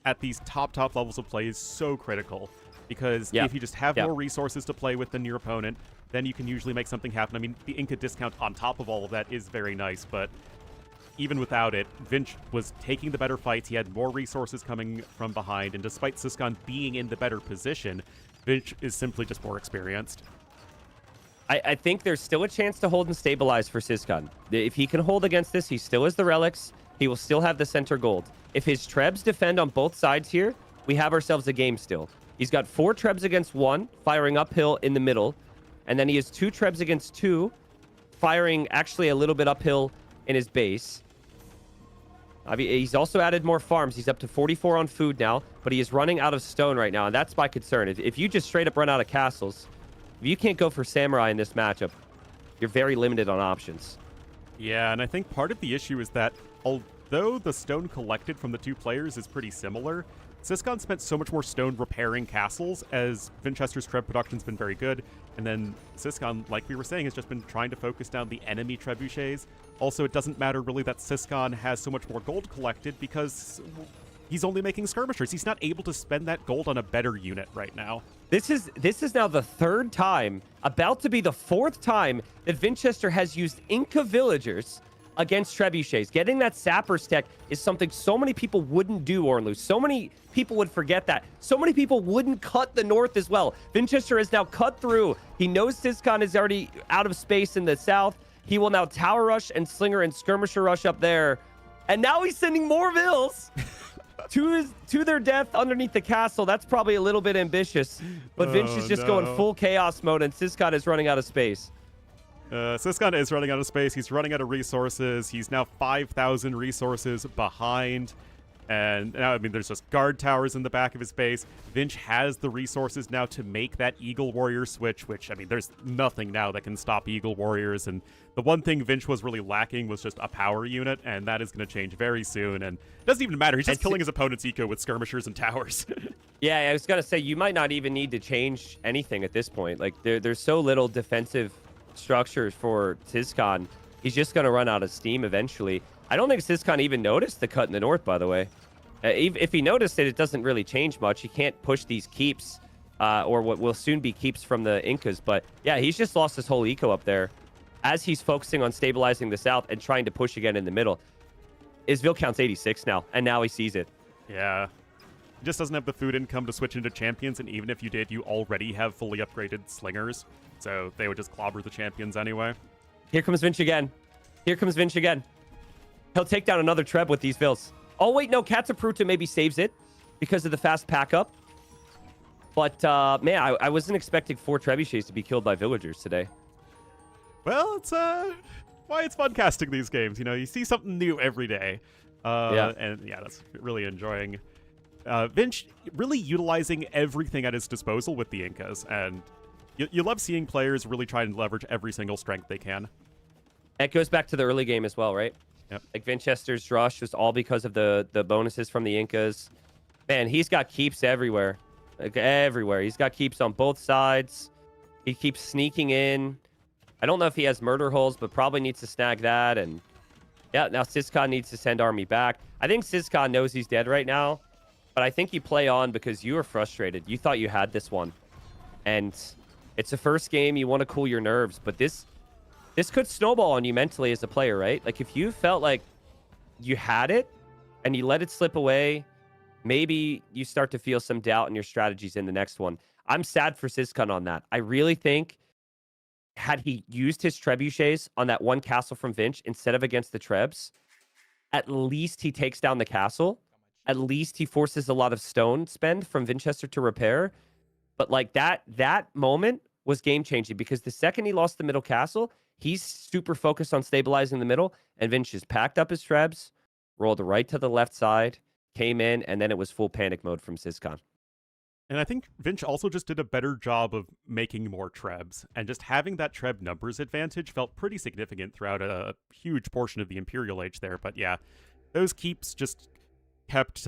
at these top levels of play is so critical, because if you just have more resources to play with than your opponent, then you can usually make something happen. I mean, the Inca discount on top of all of that is very nice, but even without it, Vinch was taking the better fights. He had more resources coming from behind, and despite Sizcon being in the better position, Vinch is simply just more experienced. I think there's still a chance to hold and stabilize for Sizcon. If he can hold against this, he still has the relics. He will still have the center gold. If his trebs defend on both sides here, we have ourselves a game still. He's got 4 trebs against 1, firing uphill in the middle. And then he has 2 trebs against 2, firing actually a little bit uphill in his base. I mean, he's also added more farms. He's up to 44 on food now, but he is running out of stone right now, and that's my concern. If you just straight up run out of castles, if you can't go for samurai in this matchup, you're very limited on options. Yeah, and I think part of the issue is that although the stone collected from the 2 players is pretty similar, Sizcon spent so much more stone repairing castles, as Vinchester's treb production's been very good, and then Sizcon, like we were saying, has just been trying to focus down the enemy trebuchets. Also, it doesn't matter really that Sizcon has so much more gold collected, because he's only making skirmishers. He's not able to spend that gold on a better unit right now. This is now the 3rd time, about to be the 4th time, that Vinchester has used Inca villagers against trebuchets. Getting that Sapper's tech is something so many people wouldn't do, Ornlu. So many people would forget that. So many people wouldn't cut the north as well. Vinchester has now cut through. He knows Sizcon is already out of space in the south. He will now tower rush and slinger and skirmisher rush up there. And now he's sending more vills to their death underneath the castle. That's probably a little bit ambitious. But Vinch is just going full chaos mode, and Sizcon is running out of space. Sizcon is running out of space. He's running out of resources. He's now 5,000 resources behind. And now, I mean, there's just guard towers in the back of his base. Vinch has the resources now to make that Eagle Warrior switch, which, I mean, there's nothing now that can stop Eagle Warriors. And the one thing Vinch was really lacking was just a power unit, and that is going to change very soon. And it doesn't even matter. He's just killing his opponent's eco with skirmishers and towers. Yeah, I was going to say, you might not even need to change anything at this point. Like, there's so little defensive structures for Sizcon. He's just going to run out of steam eventually. I don't think Sizcon even noticed the cut in the north, by the way. If he noticed it, it doesn't really change much. He can't push these keeps, or what will soon be keeps from the Incas. But yeah, he's just lost his whole eco up there as he's focusing on stabilizing the south and trying to push again in the middle. His Vil count's 86 now, and now he sees it. Yeah. He just doesn't have the food income to switch into champions, and even if you did, you already have fully upgraded slingers. So they would just clobber the champions anyway. Here comes Vinch again. Here comes Vinch again. He'll take down another Treb with these Vils. Oh, wait, no. Katapruta maybe saves it because of the fast pack-up. But, man, I wasn't expecting 4 trebuchets to be killed by villagers today. Well, it's why it's fun casting these games. You know, you see something new every day. And, yeah, that's really enjoying. Vinch really utilizing everything at his disposal with the Incas. And You love seeing players really try and leverage every single strength they can. It goes back to the early game as well, right? Yep. Like Vinchester's rush was all because of the bonuses from the Incas. Man, he's got keeps everywhere. Like everywhere. He's got keeps on both sides. He keeps sneaking in. I don't know if he has murder holes, but probably needs to snag that. And yeah, now Syscon needs to send army back. I think Syscon knows he's dead right now, but I think you play on because you were frustrated. You thought you had this one. And it's the first game. You want to cool your nerves, but this could snowball on you mentally as a player, right? Like if you felt like you had it and you let it slip away, maybe you start to feel some doubt in your strategies in the next one. I'm sad for Syscon on that. I really think had he used his trebuchets on that one castle from Vinch instead of against the Trebs, at least he takes down the castle. At least he forces a lot of stone spend from Vinchester to repair. But like that moment was game changing because the second he lost the middle castle, he's super focused on stabilizing the middle, and Vinch just packed up his Trebs, rolled right to the left side, came in, and then it was full panic mode from Syscon. And I think Vinch also just did a better job of making more Trebs, and just having that Treb numbers advantage felt pretty significant throughout a huge portion of the Imperial Age there. But yeah, those keeps just kept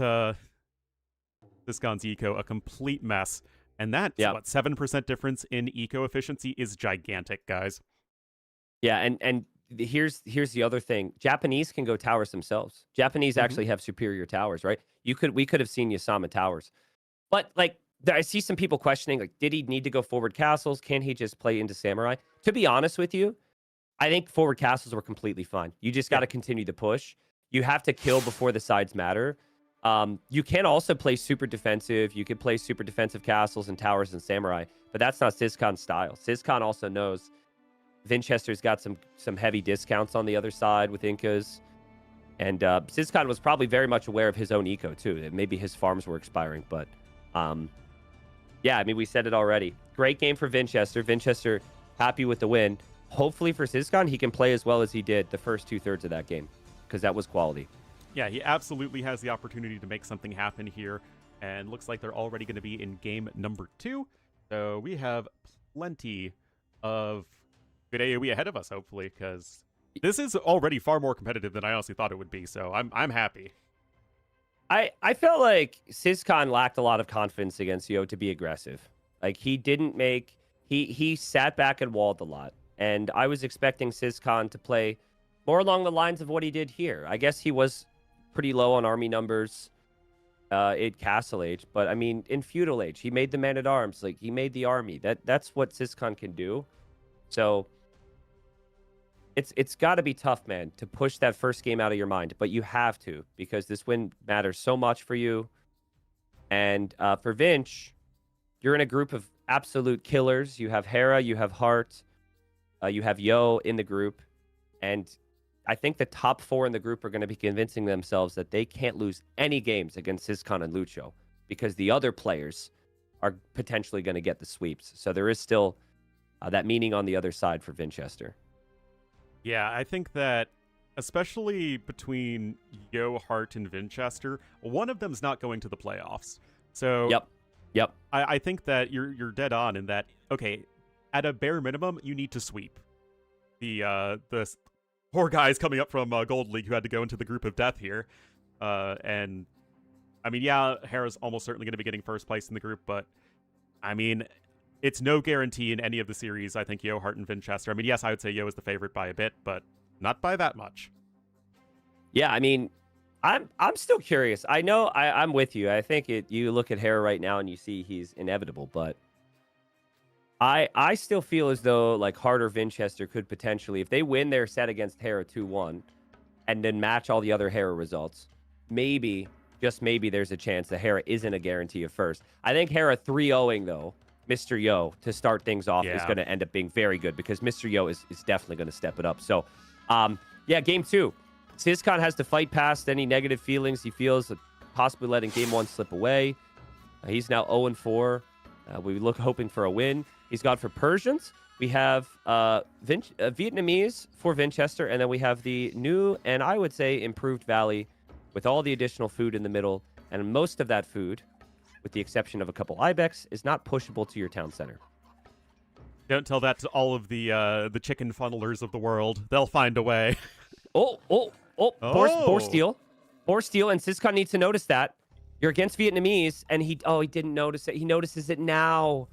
Syscon's eco a complete mess. And that's, what, 7% difference in eco efficiency is gigantic, guys. Yeah, and here's the other thing. Japanese can go towers themselves. Japanese actually have superior towers, right? We could have seen Yasama towers. But, like, I see some people questioning, like, did he need to go forward castles? Can he just play into samurai? To be honest with you, I think forward castles were completely fine. You just got to continue to push. You have to kill before the sides matter. You can also play super defensive. You can play super defensive castles and towers and samurai, but that's not Syscon's style. Syscon also knows Vinchester's got some heavy discounts on the other side with Incas. And Syscon was probably very much aware of his own eco, too. That maybe his farms were expiring, but... yeah, I mean, we said it already. Great game for Vinchester. Vinchester happy with the win. Hopefully for Syscon, he can play as well as he did the first 2/3 of that game, because that was quality. Yeah, he absolutely has the opportunity to make something happen here, and looks like they're already going to be in game number 2. So we have plenty of good AoE ahead of us, hopefully, because this is already far more competitive than I honestly thought it would be, so I'm happy. I felt like Syscon lacked a lot of confidence against Yo to be aggressive. Like, he didn't make... He sat back and walled a lot. And I was expecting Syscon to play more along the lines of what he did here. I guess he was pretty low on army numbers in Castle Age. But, I mean, in Feudal Age, he made the Man-at-Arms. Like, he made the army. That's what Syscon can do. So... It's got to be tough, man, to push that first game out of your mind. But you have to, because this win matters so much for you. And for Vinch, you're in a group of absolute killers. You have Hera, you have Hart, you have Yo in the group. And I think the top 4 in the group are going to be convincing themselves that they can't lose any games against Syscon and Lucho, because the other players are potentially going to get the sweeps. So there is still that meaning on the other side for Vinchester. Yeah, I think that, especially between Yo, Hart, and Vinchester, one of them's not going to the playoffs. So Yep. I think that you're dead on in that, okay, at a bare minimum, you need to sweep. The poor guys coming up from Gold League who had to go into the group of death here. And, I mean, yeah, Hera's almost certainly going to be getting first place in the group, but, I mean... It's no guarantee in any of the series, I think, Yo, Hart, and Vinchester. I mean, yes, I would say Yo is the favorite by a bit, but not by that much. Yeah, I mean, I'm still curious. I know I'm with you. I think you look at Hera right now and you see he's inevitable, but I still feel as though like Hart or Vinchester could potentially, if they win their set against Hera 2-1 and then match all the other Hera results, maybe, just maybe there's a chance that Hera isn't a guarantee of first. I think Hera 3-0ing, though, Mr. Yo to start things off is going to end up being very good, because Mr. Yo is definitely going to step it up. So, yeah, game 2. Syscon has to fight past any negative feelings he feels, possibly letting game 1 slip away. He's now 0-4. We look hoping for a win. He's gone for Persians. We have Vietnamese for Vinchester, and then we have the new and I would say improved Valley with all the additional food in the middle, and most of that food, with the exception of a couple Ibex, is not pushable to your town center. Don't tell that to all of the chicken funnelers of the world. They'll find a way. Oh, boar Oh. steal. Boar steal, and Syscon needs to notice that. You're against Vietnamese, and he didn't notice it. He notices it now.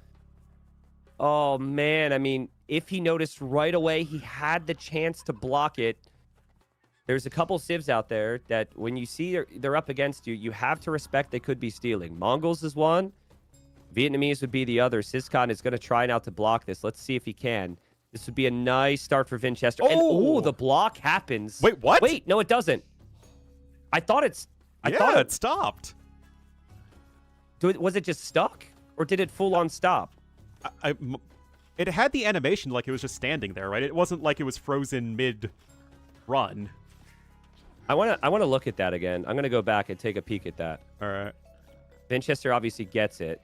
Oh, man. I mean, if he noticed right away, he had the chance to block it. There's a couple civs out there that when you see they're up against you, you have to respect they could be stealing. Mongols is one. Vietnamese would be the other. Syscon is going to try now to block this. Let's see if he can. This would be a nice start for Vinchester. Oh! And, the block happens. Wait, what? Wait, no, it doesn't. I thought it stopped. Was it just stuck? Or did it full on stop? It had the animation like it was just standing there, right? It wasn't like it was frozen mid-run. I want to look at that again. I'm going to go back and take a peek at that. All right. Vinchester obviously gets it.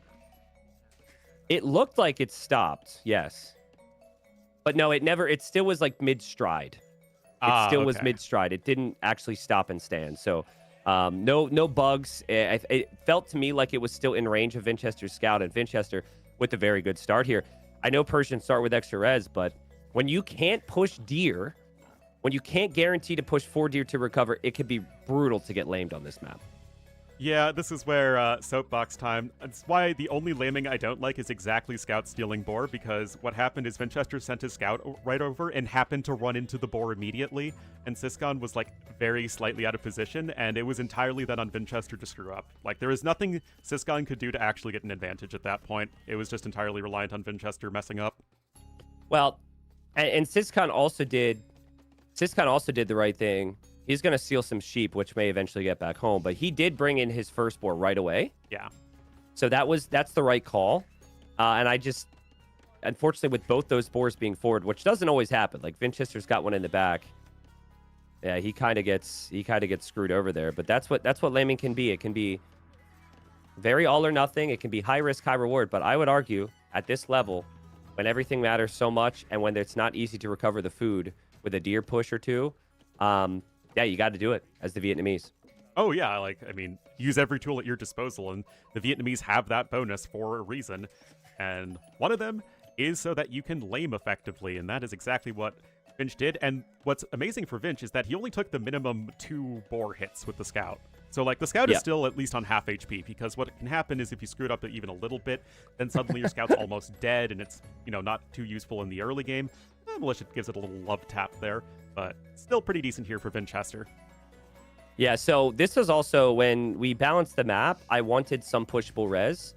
It looked like it stopped, yes. But no, it still was like mid-stride. It still was mid-stride. It didn't actually stop and stand. So no bugs. It felt to me like it was still in range of Vinchester's scout, and Vinchester with a very good start here. I know Persians start with extra res, but when you can't push deer, when you can't guarantee to push 4 deer to recover, it could be brutal to get lamed on this map. Yeah, this is where soapbox time. It's why the only laming I don't like is exactly Scout stealing boar, because what happened is Vinchester sent his scout right over and happened to run into the boar immediately, and Syscon was like very slightly out of position, and it was entirely then on Vinchester to screw up. Like, there was nothing Syscon could do to actually get an advantage at that point. It was just entirely reliant on Vinchester messing up. Well, and Syscon also did the right thing. He's going to steal some sheep, which may eventually get back home. But he did bring in his first boar right away. Yeah. So that's the right call. And unfortunately, with both those boars being forward, which doesn't always happen. Like, Vinchester's got one in the back. Yeah, he kind of gets screwed over there. But that's what laming can be. It can be very all or nothing. It can be high risk, high reward. But I would argue at this level, when everything matters so much and when it's not easy to recover the food with a deer push or two, yeah, you got to do it as the Vietnamese. Oh, yeah. Use every tool at your disposal, and the Vietnamese have that bonus for a reason. And one of them is so that you can lame effectively, and that is exactly what Vinch did. And what's amazing for Vinch is that he only took the minimum 2 boar hits with the Scout. So, the Scout is still at least on half HP, because what can happen is if you screw it up even a little bit, then suddenly your Scout's almost dead, and it's, not too useful in the early game. Militia gives it a little love tap there, but still pretty decent here for Vinchester. Yeah, so this was also when we balanced the map, I wanted some pushable res,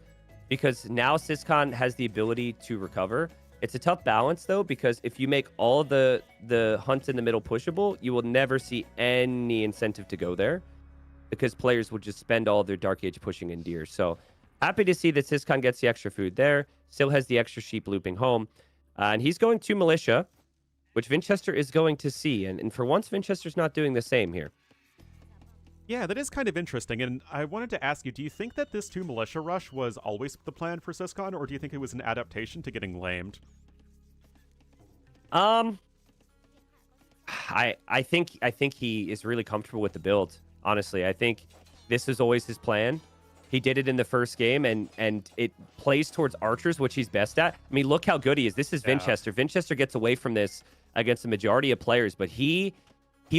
because now Syscon has the ability to recover. It's a tough balance, though, because if you make all the hunts in the middle pushable, you will never see any incentive to go there, because players will just spend all their Dark Age pushing in deer. So happy to see that Syscon gets the extra food there, still has the extra sheep looping home. And he's going to militia, which Vinchester is going to see. And for once, Vinchester's not doing the same here. Yeah, that is kind of interesting. And I wanted to ask you, do you think that this 2 militia rush was always the plan for Syscon, or do you think it was an adaptation to getting lamed? I think he is really comfortable with the build. Honestly, I think this is always his plan. He did it in the first game, and it plays towards archers, which he's best at. I mean, look how good he is. This is Vinchester. Vinchester gets away from this against the majority of players, but he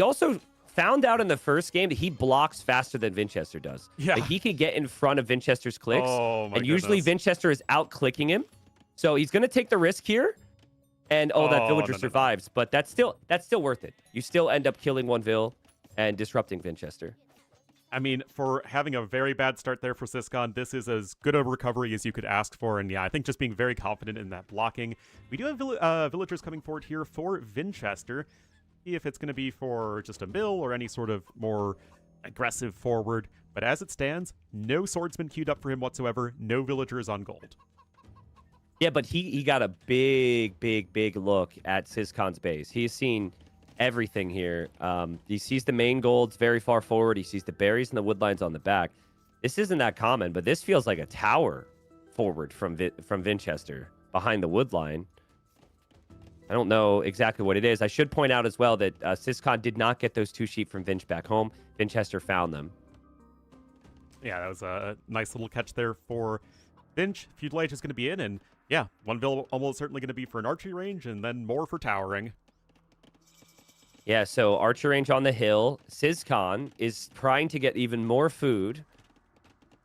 also found out in the first game that he blocks faster than Vinchester does. Yeah. Like, he can get in front of Vinchester's clicks, and usually Vinchester is out-clicking him. So he's going to take the risk here, and that villager survives. But that's still worth it. You still end up killing one Vil and disrupting Vinchester. I mean, for having a very bad start there for Syscon, this is as good a recovery as you could ask for. And yeah, I think just being very confident in that blocking. We do have villagers coming forward here for Vinchester. See if it's going to be for just a mill or any sort of more aggressive forward. But as it stands, no swordsman queued up for him whatsoever. No villagers on gold. Yeah, but he got a big look at Syscon's base. He's seen everything here. He sees the main golds very far forward. He sees the berries and the woodlines on the back. This isn't that common, but this feels like a tower forward from Vinchester behind the woodline. I don't know exactly what it is. I should point out as well that Syscon did not get those 2 sheep from Vinch back home. Vinchester found them. Yeah, that was a nice little catch there for Vinch. Feudal Age is going to be in, and Yeah, one bill almost certainly going to be for an archery range, and then more for towering. Yeah, so archer range on the hill. Sizcon is trying to get even more food.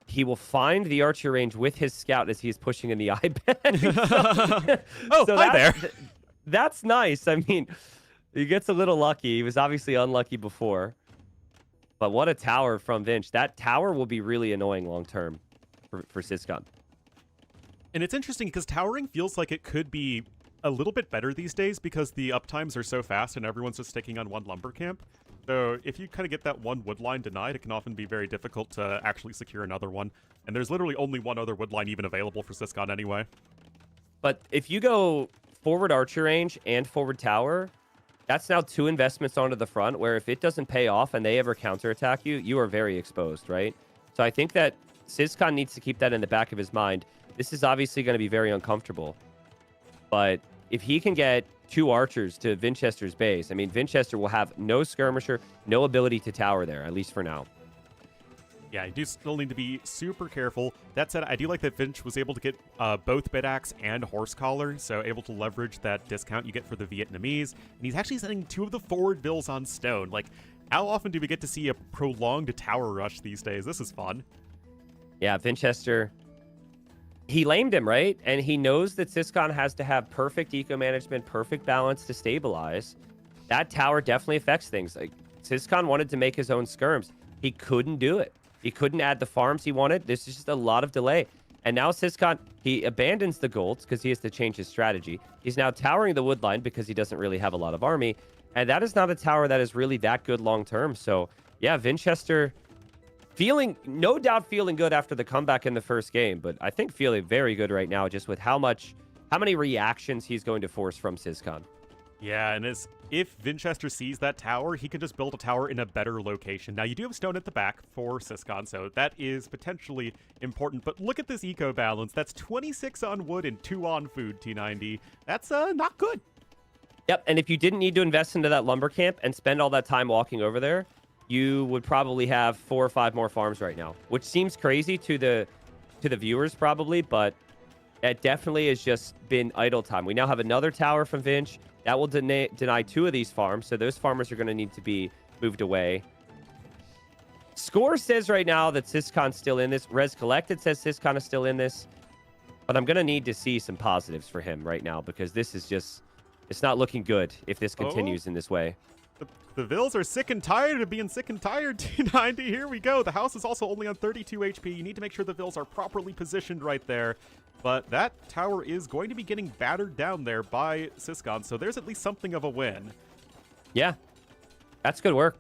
He will find the archer range with his scout as he is pushing in the eye bag. Hi there. That's nice. I mean, he gets a little lucky. He was obviously unlucky before. But what a tower from Vinch. That tower will be really annoying long term for Sizcon. And it's interesting because towering feels like it could be a little bit better these days because the uptimes are so fast and everyone's just sticking on one lumber camp. So if you kind of get that one wood line denied, it can often be very difficult to actually secure another one. And there's literally only one other wood line even available for Sizcon anyway. But if you go forward archer range and forward tower, that's now 2 investments onto the front, where if it doesn't pay off and they ever counterattack you, you are very exposed, right? So I think that Sizcon needs to keep that in the back of his mind. This is obviously going to be very uncomfortable. But if he can get 2 archers to Vinchester's base, I mean, Vinchester will have no skirmisher, no ability to tower there, at least for now. Yeah, you do still need to be super careful. That said, I do like that Vinch was able to get both Bidaxe and Horse Collar, so able to leverage that discount you get for the Vietnamese. And he's actually sending 2 of the forward bills on stone. Like, how often do we get to see a prolonged tower rush these days? This is fun. Yeah, Vinchester, he lamed him, right? And he knows that Sizcon has to have perfect eco management, perfect balance to stabilize. That tower definitely affects things. Like, Sizcon wanted to make his own skirms. He couldn't do it. He couldn't add the farms he wanted. There's just a lot of delay. And now Sizcon, he abandons the golds because he has to change his strategy. He's now towering the wood line because he doesn't really have a lot of army. And that is not a tower that is really that good long term. So, yeah, Vinchester no doubt feeling good after the comeback in the first game. But I think feeling very good right now just with how many reactions he's going to force from Sizcon. Yeah, and if Vinchester sees that tower, he can just build a tower in a better location. Now, you do have stone at the back for Sizcon, so that is potentially important. But look at this eco balance. That's 26 on wood and 2 on food, T90. That's not good. Yep, and if you didn't need to invest into that lumber camp and spend all that time walking over there, you would probably have 4 or 5 more farms right now, which seems crazy to the viewers probably, but it definitely has just been idle time. We now have another tower from Vinch. That will deny 2 of these farms, so those farmers are going to need to be moved away. Score says right now that Sizcon's still in this. Res Collected says Sizcon is still in this. But I'm going to need to see some positives for him right now because this is just... It's not looking good if this continues in this way. The Vills are sick and tired of being sick and tired, T90. Here we go. The house is also only on 32 HP. You need to make sure the Vills are properly positioned right there. But that tower is going to be getting battered down there by Sizcon, so there's at least something of a win. Yeah, that's good work.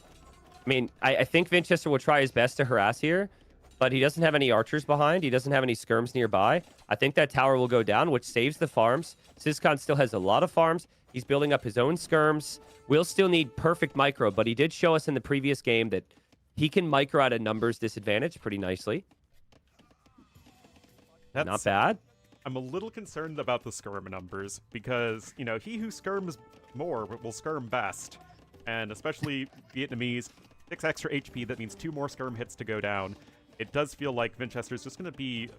I mean, I think Vinchester will try his best to harass here, but he doesn't have any archers behind. He doesn't have any skirms nearby. I think that tower will go down, which saves the farms. Sizcon still has a lot of farms. He's building up his own skirms. We'll still need perfect micro, but he did show us in the previous game that he can micro at a numbers disadvantage pretty nicely. That's not bad. I'm a little concerned about the skirm numbers because, you know, he who skirms more will skirm best. And especially Vietnamese, 6 extra HP, that means 2 more skirm hits to go down. It does feel like Vinchester's just going to be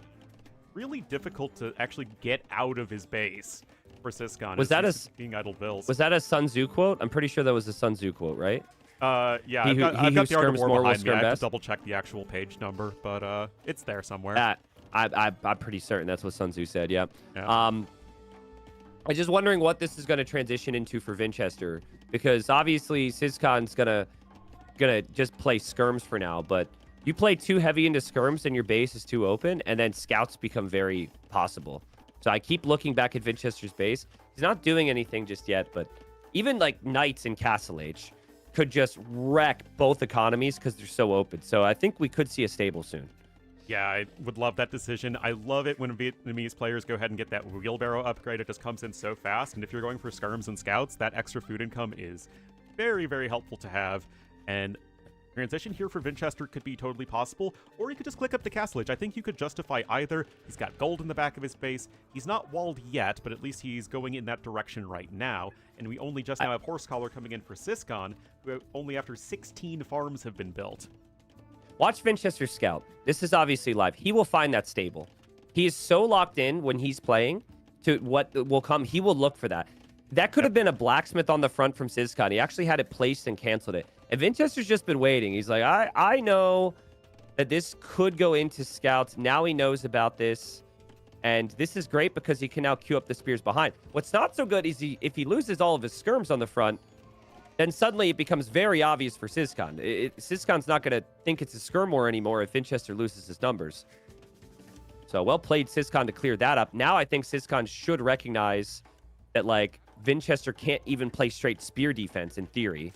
really difficult to actually get out of his base for Sizcon. Was that being idle bills? Was that a Sun Tzu quote? I'm pretty sure that was a Sun Tzu quote, right? Yeah, I've got the Art of War behind me. I have to double check the actual page number, but it's there somewhere. I'm pretty certain that's what Sun Tzu said, yeah. I'm just wondering what this is going to transition into for Vinchester, because obviously Sizcon's gonna just play skirms for now, but you play too heavy into skirms and your base is too open, and then scouts become very possible. So I keep looking back at Vinchester's base. He's not doing anything just yet, but even like Knights in Castle Age could just wreck both economies because they're so open. So I think we could see a stable soon. Yeah, I would love that decision. I love it when Vietnamese players go ahead and get that wheelbarrow upgrade. It just comes in so fast. And if you're going for skirms and scouts, that extra food income is very, very helpful to have. And transition here for Vinchester could be totally possible. Or you could just click up the Castle Age. I think you could justify either. He's got gold in the back of his base. He's not walled yet, but at least he's going in that direction right now. And we only just now have Horse Collar coming in for Sizcon, who only after 16 farms have been built. Watch Vinchester scout. This is obviously live. He will find that stable. He is so locked in when he's playing to what will come, he will look for that. That could have been a blacksmith on the front from Sizcon. He actually had it placed and canceled it. And Vinchester's just been waiting. He's like, I know that this could go into scouts. Now he knows about this. And this is great because he can now queue up the spears behind. What's not so good is if he loses all of his skirms on the front, then suddenly it becomes very obvious for Sizcon. Sizcon's not going to think it's a skirm war anymore if Vinchester loses his numbers. So well played, Sizcon, to clear that up. Now I think Sizcon should recognize that, like, Vinchester can't even play straight spear defense in theory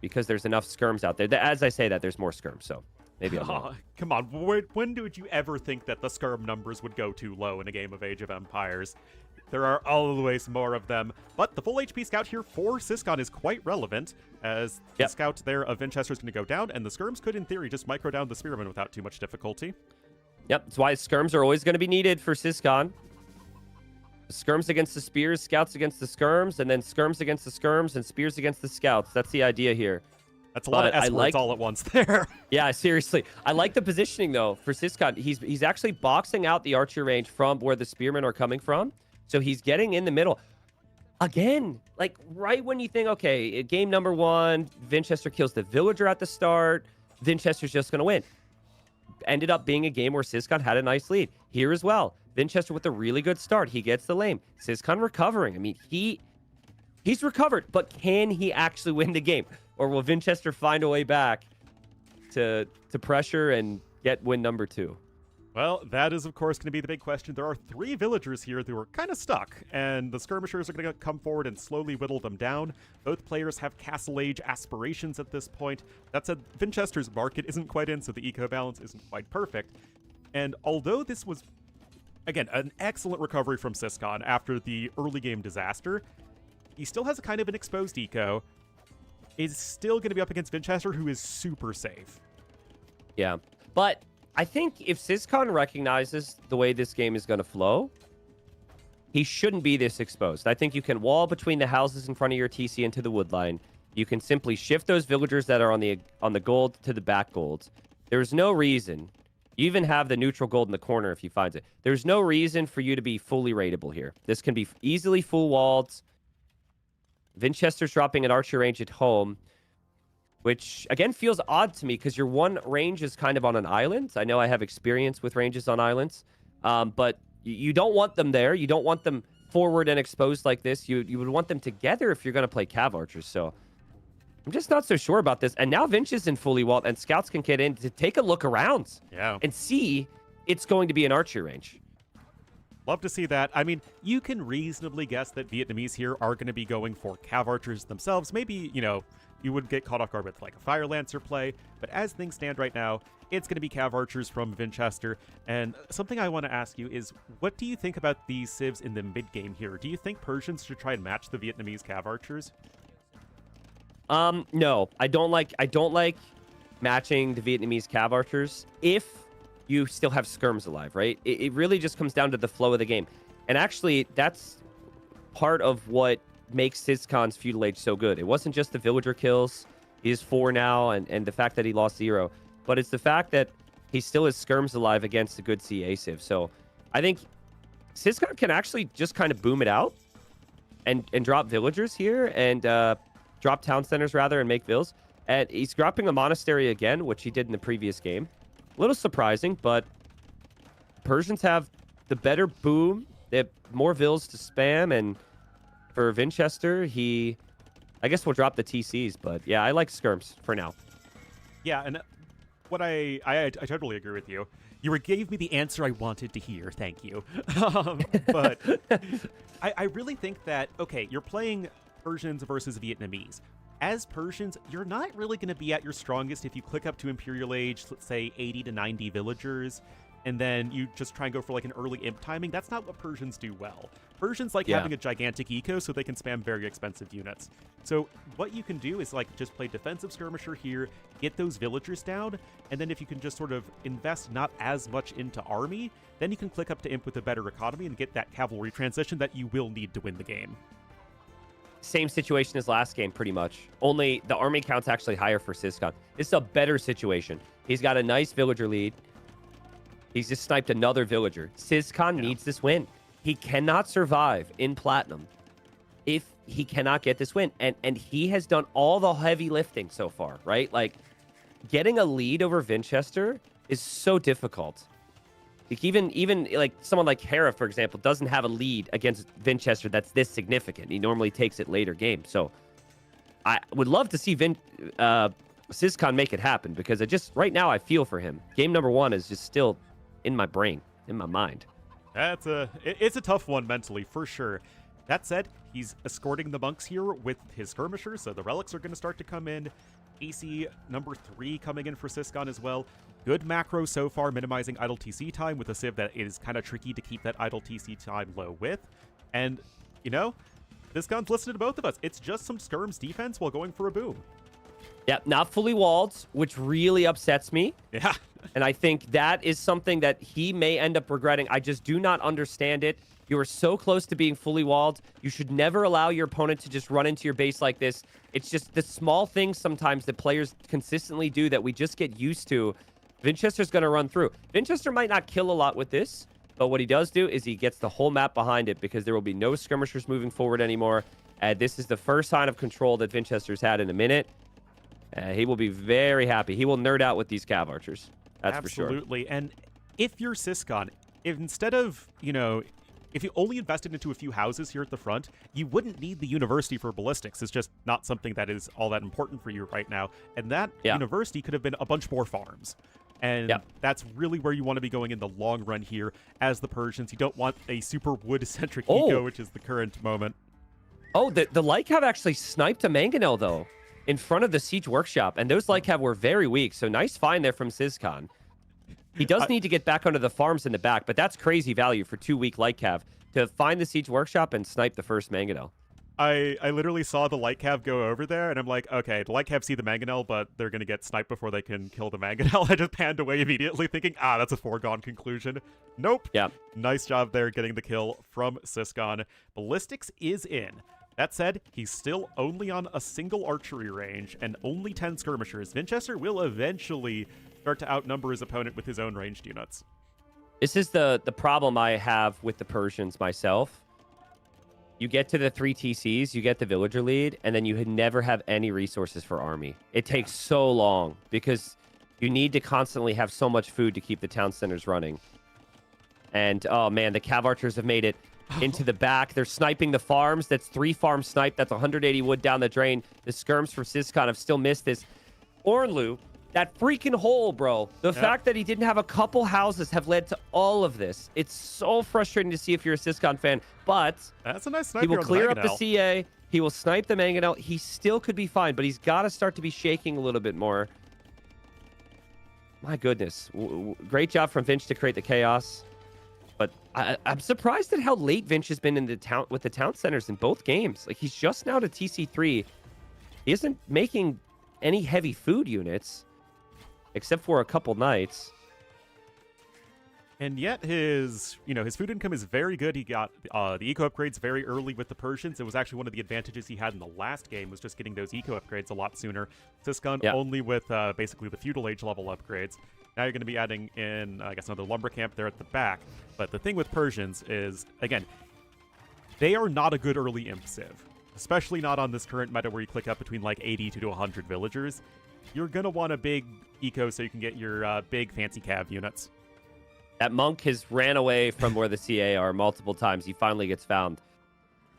because there's enough skirms out there. As I say that, there's more skirms, so maybe I'm wrong. Come on, when did you ever think that the skirm numbers would go too low in a game of Age of Empires? There are always more of them, but the full HP scout here for Sizcon is quite relevant, as the scout there of Vinchester is going to go down, and the skirms could, in theory, just micro down the spearmen without too much difficulty. Yep, that's why skirms are always going to be needed for Sizcon. Skirms against the spears, scouts against the skirms, and then skirms against the skirms, and spears against the scouts. That's the idea here. That's a lot of S-words all at once there. Yeah, seriously. I like the positioning, though, for Sizcon. He's actually boxing out the archer range from where the spearmen are coming from. So he's getting in the middle. Again, like right when you think, okay, game number 1, Vinchester kills the villager at the start, Vinchester's just going to win. Ended up being a game where Sizcon had a nice lead. Here as well, Vinchester with a really good start. He gets the lane. Sizcon recovering. I mean, he's recovered, but can he actually win the game? Or will Vinchester find a way back to pressure and get win number 2? Well, that is, of course, going to be the big question. There are 3 villagers here who are kind of stuck, and the skirmishers are going to come forward and slowly whittle them down. Both players have Castle Age aspirations at this point. That said, Vinchester's market isn't quite in, so the eco balance isn't quite perfect. And although this was, again, an excellent recovery from Sizcon after the early game disaster, he still has a kind of an exposed eco, is still going to be up against Vinchester, who is super safe. Yeah, but I think if Sizcon recognizes the way this game is going to flow, he shouldn't be this exposed. I think you can wall between the houses in front of your TC into the wood line. You can simply shift those villagers that are on the gold to the back gold. There's no reason. You even have the neutral gold in the corner if he finds it. There's no reason for you to be fully raidable here. This can be easily full walled. Vinchester's dropping an archer range at home, which, again, feels odd to me because your one range is kind of on an island. I know I have experience with ranges on islands, but you don't want them there. You don't want them forward and exposed like this. You would want them together if you're going to play cav archers. So I'm just not so sure about this. And now Vinch is in fully walled, and scouts can get in to take a look around and see it's going to be an archer range. Love to see that. I mean, you can reasonably guess that Vietnamese here are going to be going for cav archers themselves. Maybe, you would get caught off guard with like a Fire Lancer play, but as things stand right now, it's going to be cav archers from Vinchester. And something I want to ask you is, what do you think about these civs in the mid game here? Do you think Persians should try and match the Vietnamese cav archers? No, I don't like matching the Vietnamese cav archers if you still have skirms alive, right? It really just comes down to the flow of the game. And actually, that's part of what makes Sizcon's Feudal Age so good. It wasn't just the villager kills. He is 4 now, and the fact that he lost 0. But it's the fact that he still has skirms alive against a good CA civ. So I think Sizcon can actually just kind of boom it out and drop villagers here and drop town centers, rather, and make vills. And he's dropping a monastery again, which he did in the previous game. A little surprising, but Persians have the better boom. They have more vills to spam, and for Vinchester, I guess we'll drop the TCs, but yeah, I like skirms for now. Yeah, and what I totally agree with you. You gave me the answer I wanted to hear. Thank you. But I really think that, okay, you're playing Persians versus Vietnamese. As Persians, you're not really going to be at your strongest if you click up to Imperial Age, let's say 80 to 90 villagers, and then you just try and go for like an early imp timing. That's not what Persians do well. Persians like having a gigantic eco so they can spam very expensive units. So what you can do is like just play defensive skirmisher here, get those villagers down, and then if you can just sort of invest not as much into army, then you can click up to imp with a better economy and get that cavalry transition that you will need to win the game. Same situation as last game, pretty much. Only the army count's actually higher for Sizcon. This is a better situation. He's got a nice villager lead. He's just sniped another villager. Sizcon needs this win. he cannot survive in Platinum if he cannot get this win. And he has done all the heavy lifting so far, right? Like, getting a lead over Vinchester is so difficult. Like even like someone like Hera, for example, doesn't have a lead against Vinchester that's this significant. He normally takes it later game. So I would love to see Syscon make it happen, because right now I feel for him. Game number 1 is just still in my brain, in my mind. It's a tough one mentally, for sure. That said, he's escorting the monks here with his skirmishers, so the relics are going to start to come in. AC number 3 coming in for Syscon as well. Good macro so far, minimizing idle TC time with a Civ that is kind of tricky to keep that idle TC time low with. And, Syscon's listening to both of us. It's just some skirms defense while going for a boom. Yeah, not fully walled, which really upsets me. Yeah. And I think that is something that he may end up regretting. I just do not understand it. You are so close to being fully walled. You should never allow your opponent to just run into your base like this. It's just the small things sometimes that players consistently do that we just get used to. Vinchester's going to run through. Vinchester might not kill a lot with this, but what he does do is he gets the whole map behind it, because there will be no skirmishers moving forward anymore. This is the first sign of control that Vinchester's had in a minute. He will be very happy. He will nerd out with these Cav Archers. That's for sure. Absolutely. And if you're Syscon, if instead of, if you only invested into a few houses here at the front, you wouldn't need the university for ballistics. It's just not something that is all that important for you right now. And that university could have been a bunch more farms. And that's really where you want to be going in the long run here as the Persians. You don't want a super wood-centric eco, which is the current moment. Oh, the Light Cav actually sniped a Mangonel, though, in front of the Siege Workshop. And those Light Cav were very weak, so nice find there from Syscon. He does need to get back onto the farms in the back, but that's crazy value for 2 weak Light Cav to find the Siege Workshop and snipe the first Mangonel. I literally saw the Light Cav go over there, and I'm like, okay, the Light Cav see the Mangonel, but they're going to get sniped before they can kill the Mangonel. I just panned away immediately thinking, that's a foregone conclusion. Nope. Yeah. Nice job there getting the kill from Syscon. Ballistics is in. That said, he's still only on a single archery range and only 10 skirmishers. Vinchester will eventually start to outnumber his opponent with his own ranged units. This is the problem I have with the Persians myself. You get to the 3 TCs, you get the villager lead, and then you never have any resources for army. It takes so long because you need to constantly have so much food to keep the town centers running. And, oh man, the Cav Archers have made it into the back. They're sniping the farms. That's 3 farms sniped. That's 180 wood down the drain. The skirms for Syscon have still missed this. Ornlu, that freaking hole, bro. The fact that he didn't have a couple houses have led to all of this. It's so frustrating to see if you're a Syscon fan, but that's a nice sniper. He will clear up the CA. He will snipe the Mangonel. He still could be fine, but he's got to start to be shaking a little bit more. My goodness. Great job from Vinch to create the chaos. But I'm surprised at how late Vinch has been in the town with the town centers in both games. Like, he's just now to TC3. He isn't making any heavy food units, except for a couple nights. And yet his food income is very good. He got the eco upgrades very early with the Persians. It was actually one of the advantages he had in the last game, was just getting those eco upgrades a lot sooner. Syscon only with basically the feudal age level upgrades. Now you're going to be adding in, I guess, another lumber camp there at the back. But the thing with Persians is, again, they are not a good early imp civ. Especially not on this current meta where you click up between like 80 to 100 villagers. You're going to want a big eco so you can get your big fancy cav units. That monk has ran away from where the CA are multiple times. He finally gets found.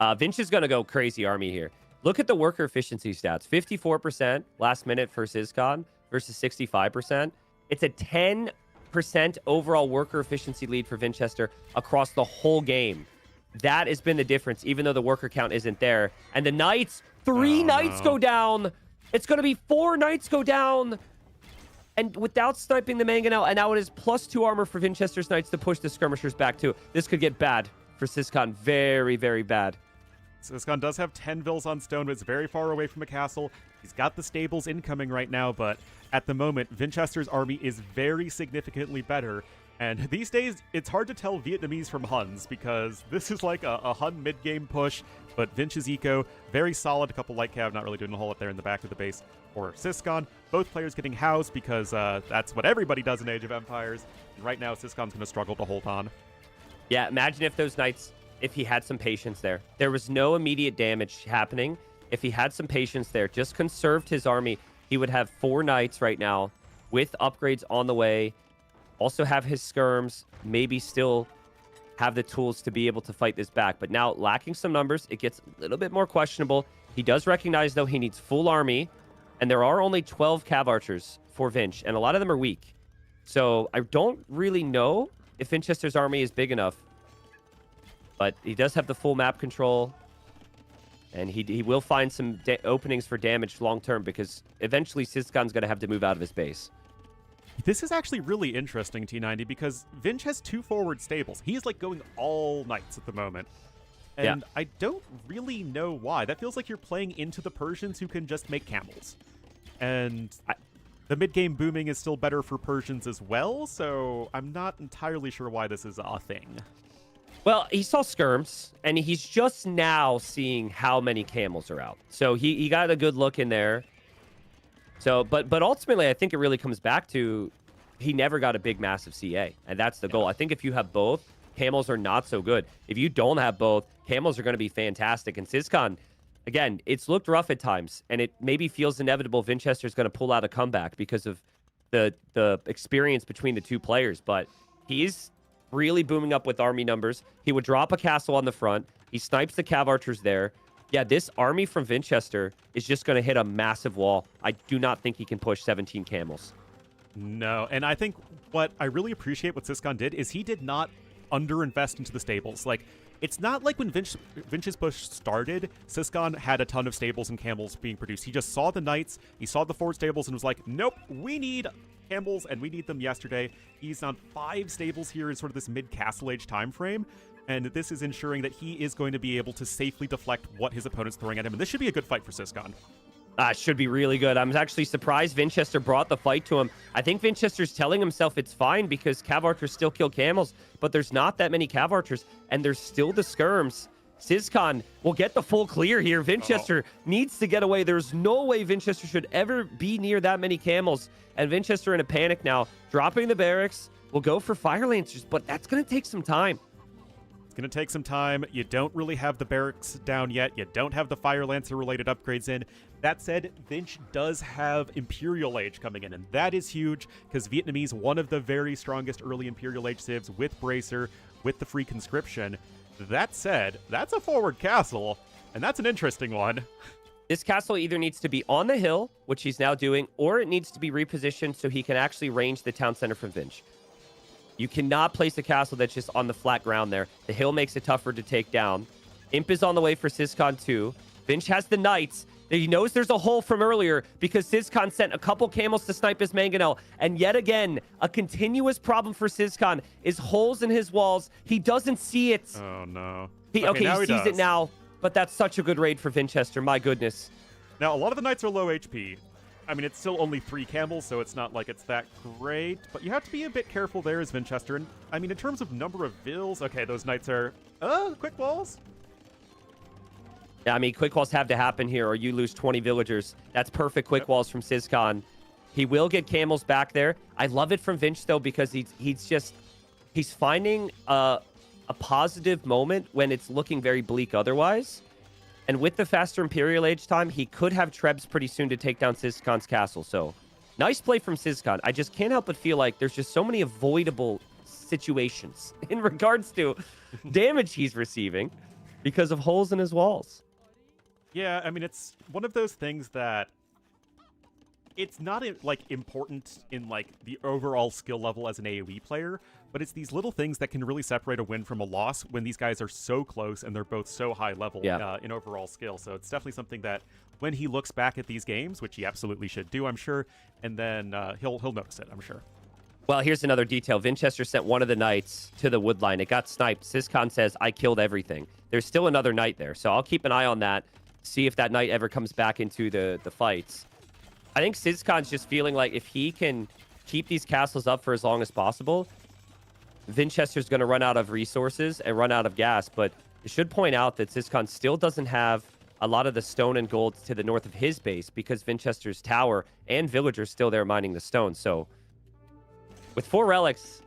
Vinch is going to go crazy army here. Look at the worker efficiency stats. 54% last minute for Syscon versus 65%. It's a 10% overall worker efficiency lead for Vinchester across the whole game. That has been the difference, even though the worker count isn't there. And the knights, 3 knights go down. It's going to be 4 knights go down. And without sniping the Mangonel, and now it is +2 armor for Vinchester's knights to push the skirmishers back too. This could get bad for Syscon. Very, very bad. Syscon does have 10 vills on stone, but it's very far away from a castle. He's got the stables incoming right now, but at the moment, Vinchester's army is very significantly better. And these days, it's hard to tell Vietnamese from Huns, because this is like a Hun mid-game push, but Vinch's eco, very solid. A couple light cav not really doing a whole lot there in the back of the base for Syscon. Both players getting housed, because that's what everybody does in Age of Empires. And right now, Syscon's going to struggle to hold on. Yeah, imagine if those knights if he had some patience there. There was no immediate damage happening. If he had some patience there, just conserved his army, he would have 4 knights right now with upgrades on the way. Also have his skirms, maybe still have the tools to be able to fight this back. But now, lacking some numbers, it gets a little bit more questionable. He does recognize, though, he needs full army, and there are only 12 cav archers for Vinch, and a lot of them are weak. So I don't really know if Vinchester's army is big enough, but he does have the full map control, and he will find some openings for damage long-term, because eventually Siskan's going to have to move out of his base. This is actually really interesting, T90, because Vinch has 2 forward stables. He's like going all knights at the moment. And I don't really know why. That feels like you're playing into the Persians who can just make camels. And the mid-game booming is still better for Persians as well, so I'm not entirely sure why this is a thing. Well, he saw skirms, and he's just now seeing how many camels are out. So he got a good look in there. So, but ultimately, I think it really comes back to he never got a big, massive CA, and that's the goal. I think if you have both, camels are not so good. If you don't have both, camels are going to be fantastic. And Siskan, again, it's looked rough at times, and it maybe feels inevitable Vinchester's going to pull out a comeback because of the experience between the 2 players. But he's really booming up with army numbers. He would drop a castle on the front. He snipes the cav archers there. Yeah, this army from Vinchester is just going to hit a massive wall. I do not think he can push 17 camels. No, and I think what I really appreciate what Siskan did is he did not underinvest into the stables. Like, it's not like when Vinch's push started, Siskan had a ton of stables and camels being produced. He just saw the knights, he saw the forward stables, and was like, nope, we need camels, and we need them yesterday. He's on 5 stables here in sort of this mid-Castle Age time frame. And this is ensuring that he is going to be able to safely deflect what his opponent's throwing at him. And this should be a good fight for Siskan. Should be really good. I'm actually surprised Vinchester brought the fight to him. I think Vinchester's telling himself it's fine because cav archers still kill camels, but there's not that many cav archers, and there's still the skirms. Siskan will get the full clear here. Vinchester needs to get away. There's no way Vinchester should ever be near that many camels. And Vinchester in a panic now, dropping the barracks, will go for fire lancers, but that's going to take some time. Going to take some time. You don't really have the barracks down yet. You don't have the Fire Lancer related upgrades in. That said, Vinch does have Imperial Age coming in, and that is huge because Vietnamese, one of the very strongest early Imperial Age civs with Bracer, with the free conscription. That said, that's a forward castle, and that's an interesting one. This castle either needs to be on the hill, which he's now doing, or it needs to be repositioned so he can actually range the town center from Vinch. You cannot place a castle that's just on the flat ground there. The hill makes it tougher to take down. Imp is on the way for Siskan too. Vinch has the knights. He knows there's a hole from earlier because Siskan sent a couple camels to snipe his mangonel. And yet again, a continuous problem for Siskan is holes in his walls. He doesn't see it. Oh, no. He sees it now, but that's such a good raid for Vinchester. My goodness. Now, a lot of the knights are low HP. I mean, it's still only 3 camels, so it's not like it's that great, but you have to be a bit careful there as Vinchester. And I mean, in terms of number of vills, okay, those knights are, quick walls. Yeah, I mean, quick walls have to happen here or you lose 20 villagers. That's perfect quick walls from Siskan. He will get camels back there. I love it from Vinch, though, because he's finding a positive moment when it's looking very bleak otherwise. And with the faster Imperial Age time, he could have Trebs pretty soon to take down Siskan's castle. So, nice play from Siskan. I just can't help but feel like there's just so many avoidable situations in regards to damage he's receiving because of holes in his walls. Yeah, I mean, it's one of those things that it's not like important in like the overall skill level as an AoE player, but it's these little things that can really separate a win from a loss when these guys are so close and they're both so high level in overall skill. So it's definitely something that when he looks back at these games, which he absolutely should do, I'm sure, and then he'll notice it, I'm sure. Well, here's another detail. Vinchester sent one of the knights to the wood line. It got sniped. Siskan says, I killed everything. There's still another knight there, so I'll keep an eye on that, see if that knight ever comes back into the fights. I think Siskan's just feeling like if he can keep these castles up for as long as possible, Vinchester's going to run out of resources and run out of gas. But I should point out that Siskan still doesn't have a lot of the stone and gold to the north of his base because Vinchester's tower and villagers still there mining the stone. So with 4 relics,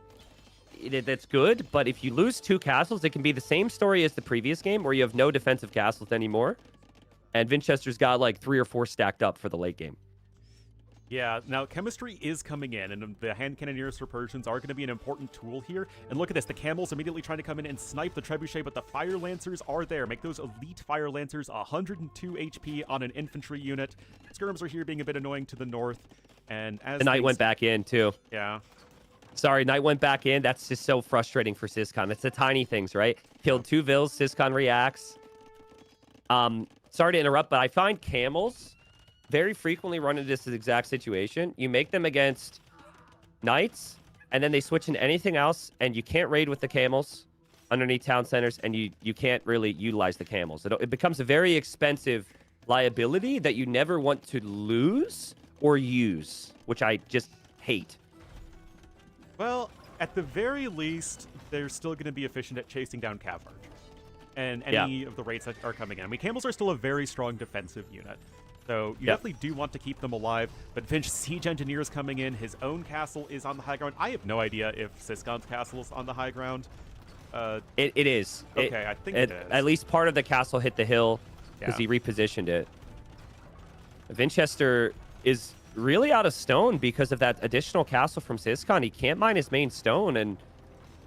that's good, but if you lose 2 castles, it can be the same story as the previous game where you have no defensive castles anymore, and Vinchester's got like 3 or 4 stacked up for the late game. Yeah, now chemistry is coming in, and the hand cannoneers for Persians are going to be an important tool here. And look at this, the camels immediately trying to come in and snipe the trebuchet, but the fire lancers are there. Make those elite fire lancers 102 HP on an infantry unit. Skirms are here being a bit annoying to the north, and as the knight went back in too. Yeah. Sorry, knight went back in. That's just so frustrating for Syscon. It's the tiny things, right? Killed 2 Vils, Syscon reacts. Sorry to interrupt, but I find camels very frequently run into this exact situation. You make them against knights, and then they switch into anything else, and you can't raid with the camels underneath town centers, and you can't really utilize the camels. It becomes a very expensive liability that you never want to lose or use, which I just hate. Well, at the very least, they're still going to be efficient at chasing down cav archers and any of the raids that are coming in. I mean, camels are still a very strong defensive unit. So you definitely do want to keep them alive, but Vinch Siege Engineer is coming in. His own castle is on the high ground. I have no idea if Syscon's castle is on the high ground. It is. Okay, I think it is. At least part of the castle hit the hill because he repositioned it. Vinchester is really out of stone because of that additional castle from Syscon. He can't mine his main stone, and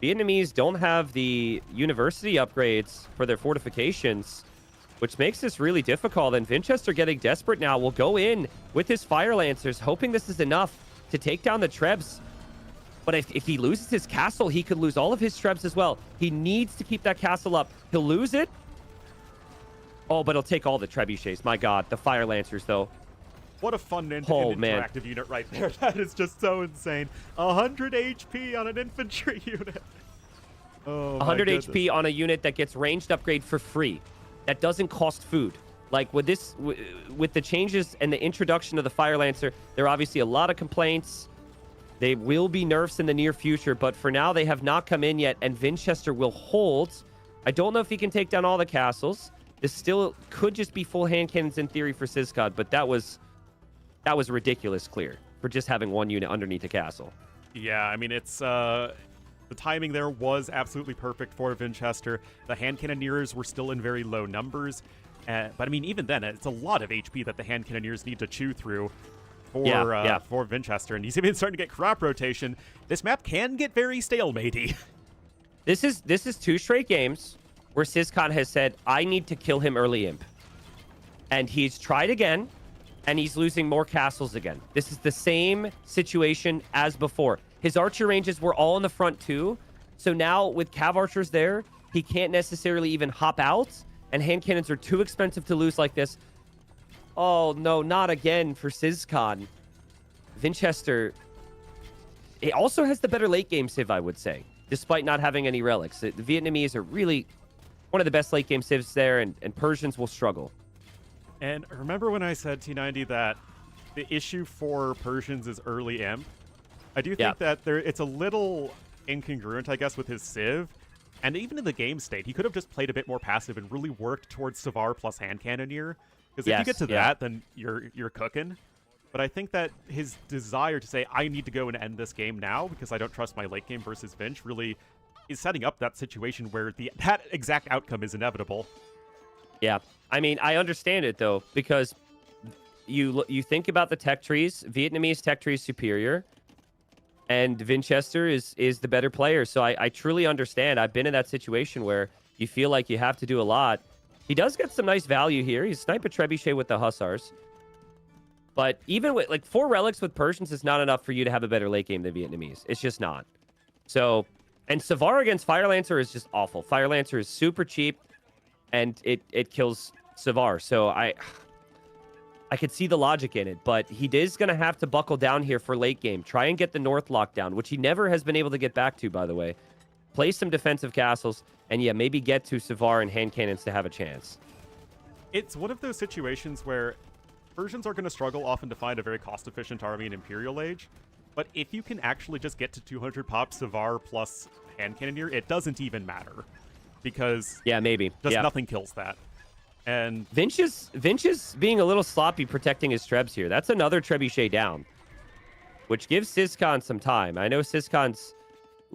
Vietnamese don't have the university upgrades for their fortifications, which makes this really difficult. And Vinchester getting desperate now will go in with his Fire Lancers, hoping this is enough to take down the Trebs. But if he loses his castle, he could lose all of his Trebs as well. He needs to keep that castle up. He'll lose it. Oh, but he'll take all the trebuchets. My God, the Fire Lancers, though. What a fun interactive unit right there. That is just so insane. 100 HP on an infantry unit. Oh, 100 HP on a unit that gets ranged upgrade for free. That doesn't cost food. Like with this, with the changes and the introduction of the Fire Lancer, there are obviously a lot of complaints. They will be nerfs in the near future, but for now they have not come in yet, and Vinchester will hold. I don't know if he can take down all the castles. This still could just be full hand cannons in theory for Syscon, but that was ridiculous clear for just having one unit underneath a castle. Yeah, I mean, it's the timing there was absolutely perfect for Vinchester. The hand cannoneers were still in very low numbers, but I mean, even then, it's a lot of HP that the hand cannoneers need to chew through for Vinchester, and he's even starting to get crop rotation. This map can get very stalematey. This is 2 straight games where Syscon has said, I need to kill him early imp. And he's tried again, and he's losing more castles again. This is the same situation as before. His archer ranges were all in the front too. So now with cav archers there, he can't necessarily even hop out, and hand cannons are too expensive to lose like this. Oh no, not again for Syscon. Vinchester, it also has the better late game civ, I would say, despite not having any relics. The Vietnamese are really one of the best late game civs there, and Persians will struggle. And remember when I said, T90, that the issue for Persians is early imp? I do think that it's a little incongruent, I guess, with his civ. And even in the game state, he could have just played a bit more passive and really worked towards Savar plus hand cannoneer. Because if you get to that, then you're cooking. But I think that his desire to say, I need to go and end this game now because I don't trust my late game versus Vinch, really is setting up that situation where that exact outcome is inevitable. Yeah. I mean, I understand it, though, because you think about the tech trees. Vietnamese tech tree is superior, and Vinchester is the better player. So I truly understand. I've been in that situation where you feel like you have to do a lot. He does get some nice value here. He's snipe a trebuchet with the hussars. But even with, like, 4 relics with Persians is not enough for you to have a better late game than Vietnamese. It's just not. So, and Savar against Fire Lancer is just awful. Fire Lancer is super cheap, and it kills Savar. So I could see the logic in it, but he is going to have to buckle down here for late game. Try and get the north lockdown, which he never has been able to get back to, by the way. Play some defensive castles, and yeah, maybe get to Savar and hand cannons to have a chance. It's one of those situations where Persians are going to struggle often to find a very cost-efficient army in Imperial Age, but if you can actually just get to 200 pop Savar plus hand cannoneer, it doesn't even matter, because nothing kills that. And Vinch is being a little sloppy protecting his Trebs here. That's another trebuchet down, which gives Syscon some time. I know Syscon's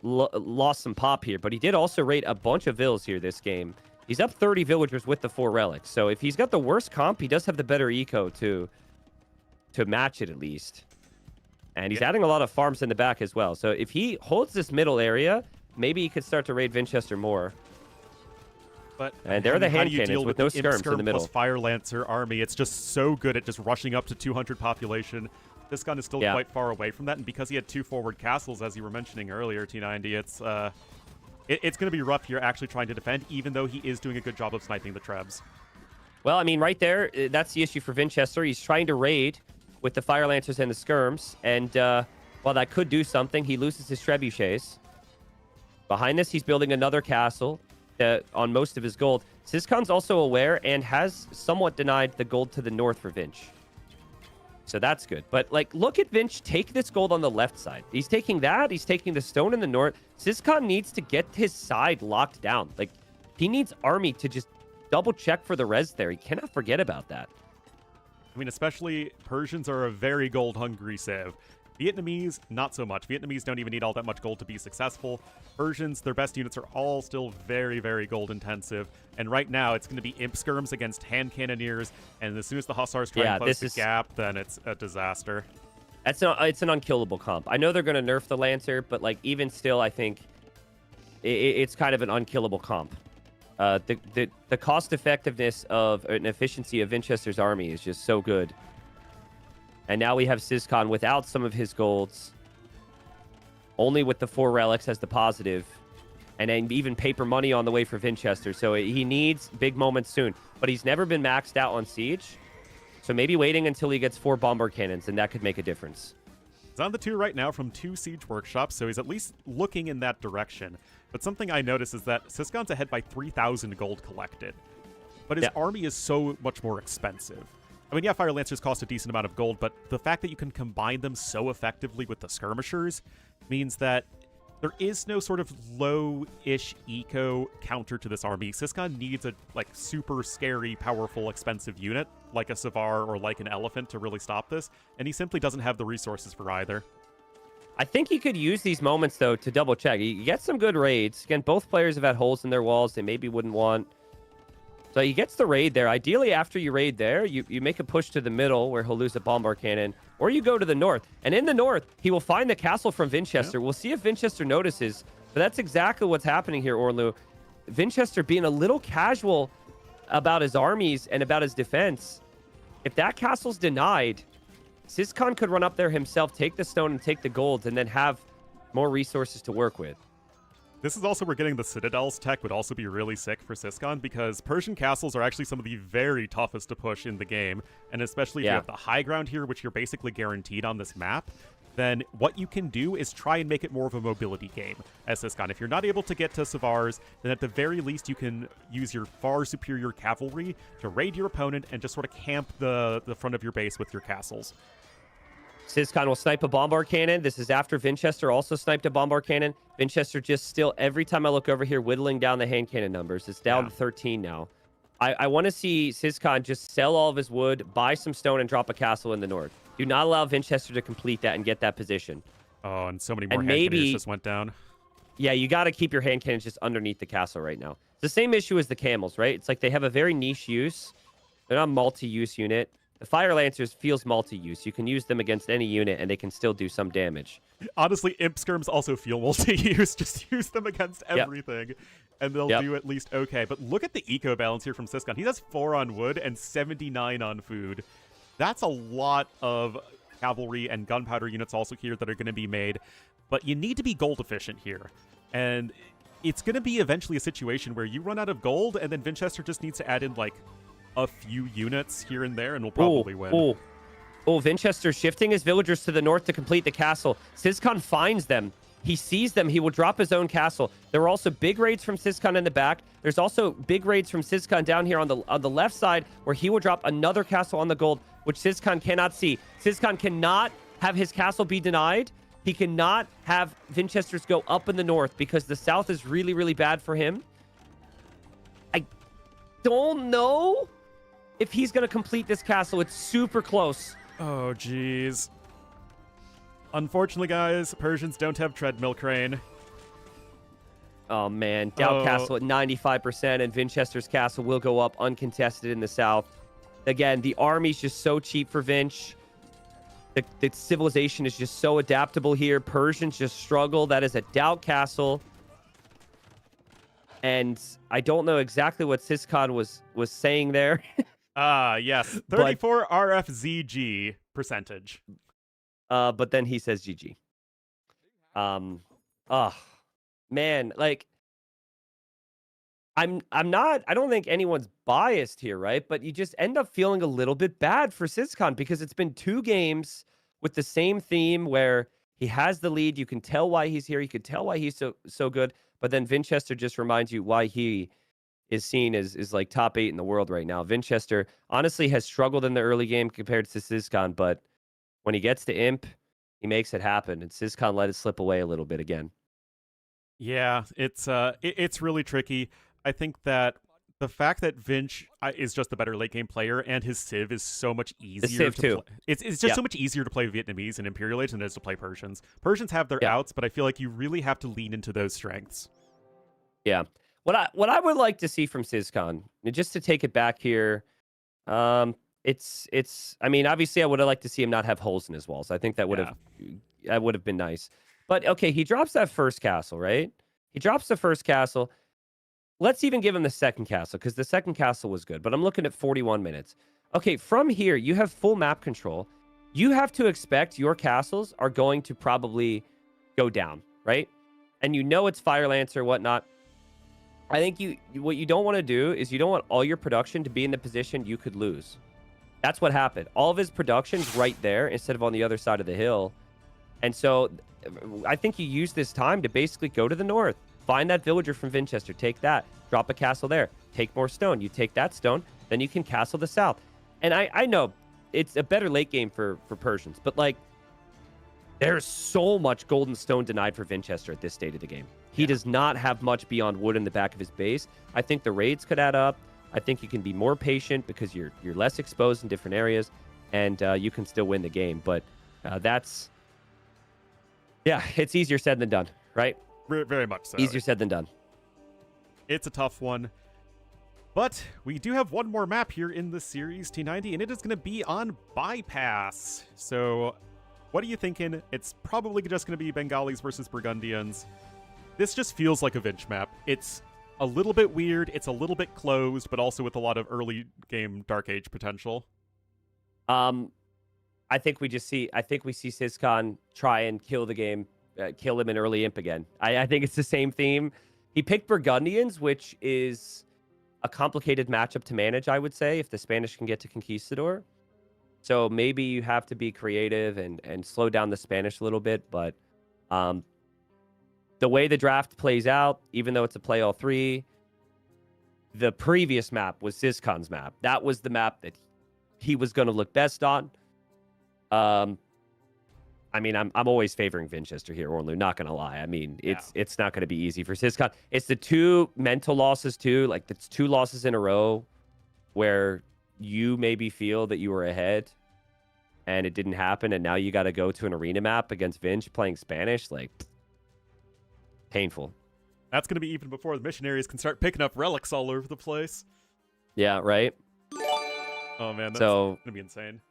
lost some pop here, but he did also raid a bunch of vills here this game. He's up 30 villagers with the 4 relics. So if he's got the worst comp, he does have the better eco to match it at least. And he's adding a lot of farms in the back as well. So if he holds this middle area, maybe he could start to raid Winchester more. But and there are the hand cannons with no skirms skirms in the middle. Plus Fire Lancer army. It's just so good at just rushing up to 200 population. This gun is still quite far away from that, and because he had 2 forward castles, as you were mentioning earlier, T90, it's going to be rough here actually trying to defend, even though he is doing a good job of sniping the trebs. Well, I mean, right there, that's the issue for Winchester. He's trying to raid with the Fire Lancers and the skirms, and while that could do something, he loses his trebuchets. Behind this, he's building another castle on most of his gold. Syscon's also aware and has somewhat denied the gold to the north for Vinch. So that's good. But, like, look at Vinch take this gold on the left side. He's taking that. He's taking the stone in the north. Syscon needs to get his side locked down. Like, he needs army to just double check for the res there. He cannot forget about that. I mean, especially Persians are a very gold-hungry civ. Vietnamese, not so much. Vietnamese don't even need all that much gold to be successful. Persians, their best units are all still very, very gold-intensive. And right now, it's going to be Imp Skirms against Hand Cannoneers. And as soon as the Hussars try and close the gap, then it's a disaster. It's an unkillable comp. I know they're going to nerf the Lancer, but like even still, I think it's kind of an unkillable comp. The cost-effectiveness of an efficiency of Winchester's army is just so good. And now we have Syscon without some of his golds. Only with the 4 relics as the positive. And then even paper money on the way for Winchester. So he needs big moments soon. But he's never been maxed out on Siege. So maybe waiting until he gets 4 bomber cannons, and that could make a difference. He's on the 2 right now from 2 Siege Workshops, so he's at least looking in that direction. But something I notice is that Syscon's ahead by 3,000 gold collected. But his army is so much more expensive. I mean, yeah, Fire Lancers cost a decent amount of gold, but the fact that you can combine them so effectively with the Skirmishers means that there is no sort of low-ish eco counter to this army. Syscon needs a super scary, powerful, expensive unit, like a Savar or like an Elephant to really stop this, and he simply doesn't have the resources for either. I think he could use these moments, though, to double-check. He gets some good raids. Again, both players have had holes in their walls they maybe wouldn't want. So he gets the raid there. Ideally, after you raid there, you make a push to the middle where he'll lose a bombard cannon, or you go to the north. And in the north, he will find the castle from Winchester. We'll see if Winchester notices, but that's exactly what's happening here, Ornlu. Winchester being a little casual about his armies and about his defense. If that castle's denied, Syscon could run up there himself, take the stone and take the golds, and then have more resources to work with. This is also where getting the Citadels tech would also be really sick for Syscon, because Persian castles are actually some of the very toughest to push in the game, and especially if you have the high ground here, which you're basically guaranteed on this map, then what you can do is try and make it more of a mobility game as Syscon. If you're not able to get to Savars, then at the very least you can use your far superior cavalry to raid your opponent and just sort of camp the front of your base with your castles. Syscon will snipe a bombard cannon. This is after Winchester also sniped a bombard cannon. Winchester just still, every time I look over here, whittling down the hand cannon numbers. It's down to 13 now. I want to see Syscon just sell all of his wood, buy some stone, and drop a castle in the north. Do not allow Winchester to complete that and get that position. Oh, and so many more hand cannons just went down. Yeah, you got to keep your hand cannons just underneath the castle right now. It's the same issue as the camels, right? It's like they have a very niche use. They're not a multi-use unit. The Fire Lancers feels multi-use. You can use them against any unit, and they can still do some damage. Honestly, Imp Skirms also feel multi-use. Just use them against everything, and they'll do at least okay. But look at the eco balance here from Syscon. He has 4 on wood and 79 on food. That's a lot of cavalry and gunpowder units also here that are going to be made. But you need to be gold efficient here. And it's going to be eventually a situation where you run out of gold, and then Winchester just needs to add in, a few units here and there, and we'll probably win. Oh, Winchester shifting his villagers to the north to complete the castle. Syscon finds them. He sees them. He will drop his own castle. There are also big raids from Syscon in the back. There's also big raids from Syscon down here on the left side, where he will drop another castle on the gold, which Syscon cannot see. Syscon cannot have his castle be denied. He cannot have Winchesters go up in the north because the south is really, really bad for him. I don't know if he's going to complete this castle. It's super close. Oh, jeez. Unfortunately, guys, Persians don't have Treadmill Crane. Oh, man. Doubt Castle at 95%, and Vinchester's Castle will go up uncontested in the south. Again, the army's just so cheap for Vinch. The civilization is just so adaptable here. Persians just struggle. That is a Doubt Castle. And I don't know exactly what Syscon was saying there. Yes. 34 RFZG percentage. But then he says GG. Man, like, I don't think anyone's biased here, right? But you just end up feeling a little bit bad for Syscon because it's been 2 games with the same theme where he has the lead. You can tell why he's here. You can tell why he's so good. But then Vinchester just reminds you why he is seen as like top 8 in the world right now. Vinchester honestly has struggled in the early game compared to Syscon, but when he gets to Imp, he makes it happen. And Syscon let it slip away a little bit again. Yeah, it's really tricky. I think that the fact that Vinch is just the better late game player and his Civ is so much easier to play. It's just so much easier to play Vietnamese and Imperial Age than it is to play Persians. Persians have their outs, but I feel like you really have to lean into those strengths. Yeah. What I would like to see from Syscon, just to take it back here, it's I mean, obviously I would have liked to see him not have holes in his walls. I think that would have been nice. But okay, he drops that first castle, right? He drops the first castle. Let's even give him the second castle, because the second castle was good. But I'm looking at 41 minutes. Okay, from here, you have full map control. You have to expect your castles are going to probably go down, right? And you know it's Fire Lance or whatnot. I think what you don't want to do is you don't want all your production to be in the position you could lose. That's what happened. All of his production's right there instead of on the other side of the hill. And so I think you use this time to basically go to the north. Find that villager from Vinchester. Take that. Drop a castle there. Take more stone. You take that stone. Then you can castle the south. And I know it's a better late game for Persians. But, like, there's so much golden stone denied for Vinchester at this state of the game. He does not have much beyond wood in the back of his base. I think the raids could add up. I think you can be more patient because you're less exposed in different areas. And you can still win the game. But that's... Yeah, it's easier said than done, right? Very much so. Easier said than done. It's a tough one. But we do have one more map here in the series, T90, and it is going to be on Bypass. So what are you thinking? It's probably just going to be Bengalis versus Burgundians. This just feels like a Vinch map. It's a little bit weird. It's a little bit closed, but also with a lot of early game Dark Age potential. I think we see Syscon try and kill the game, kill him in early imp again. I think it's the same theme. He picked Burgundians, which is a complicated matchup to manage, I would say, if the Spanish can get to Conquistador. So maybe you have to be creative and slow down the Spanish a little bit. But the way the draft plays out, even though it's a play all 3, the previous map was Syscon's map. That was the map that he was going to look best on. I mean, I'm always favoring Vinchester here, Ornlu, not gonna lie. I mean, it's not gonna be easy for Syscon. It's the 2 mental losses too, like it's 2 losses in a row where you maybe feel that you were ahead and it didn't happen, and now you got to go to an arena map against Vinch playing Spanish, like painful. That's gonna be even before the missionaries can start picking up relics all over the place. Yeah, right. Oh man, that's gonna be insane.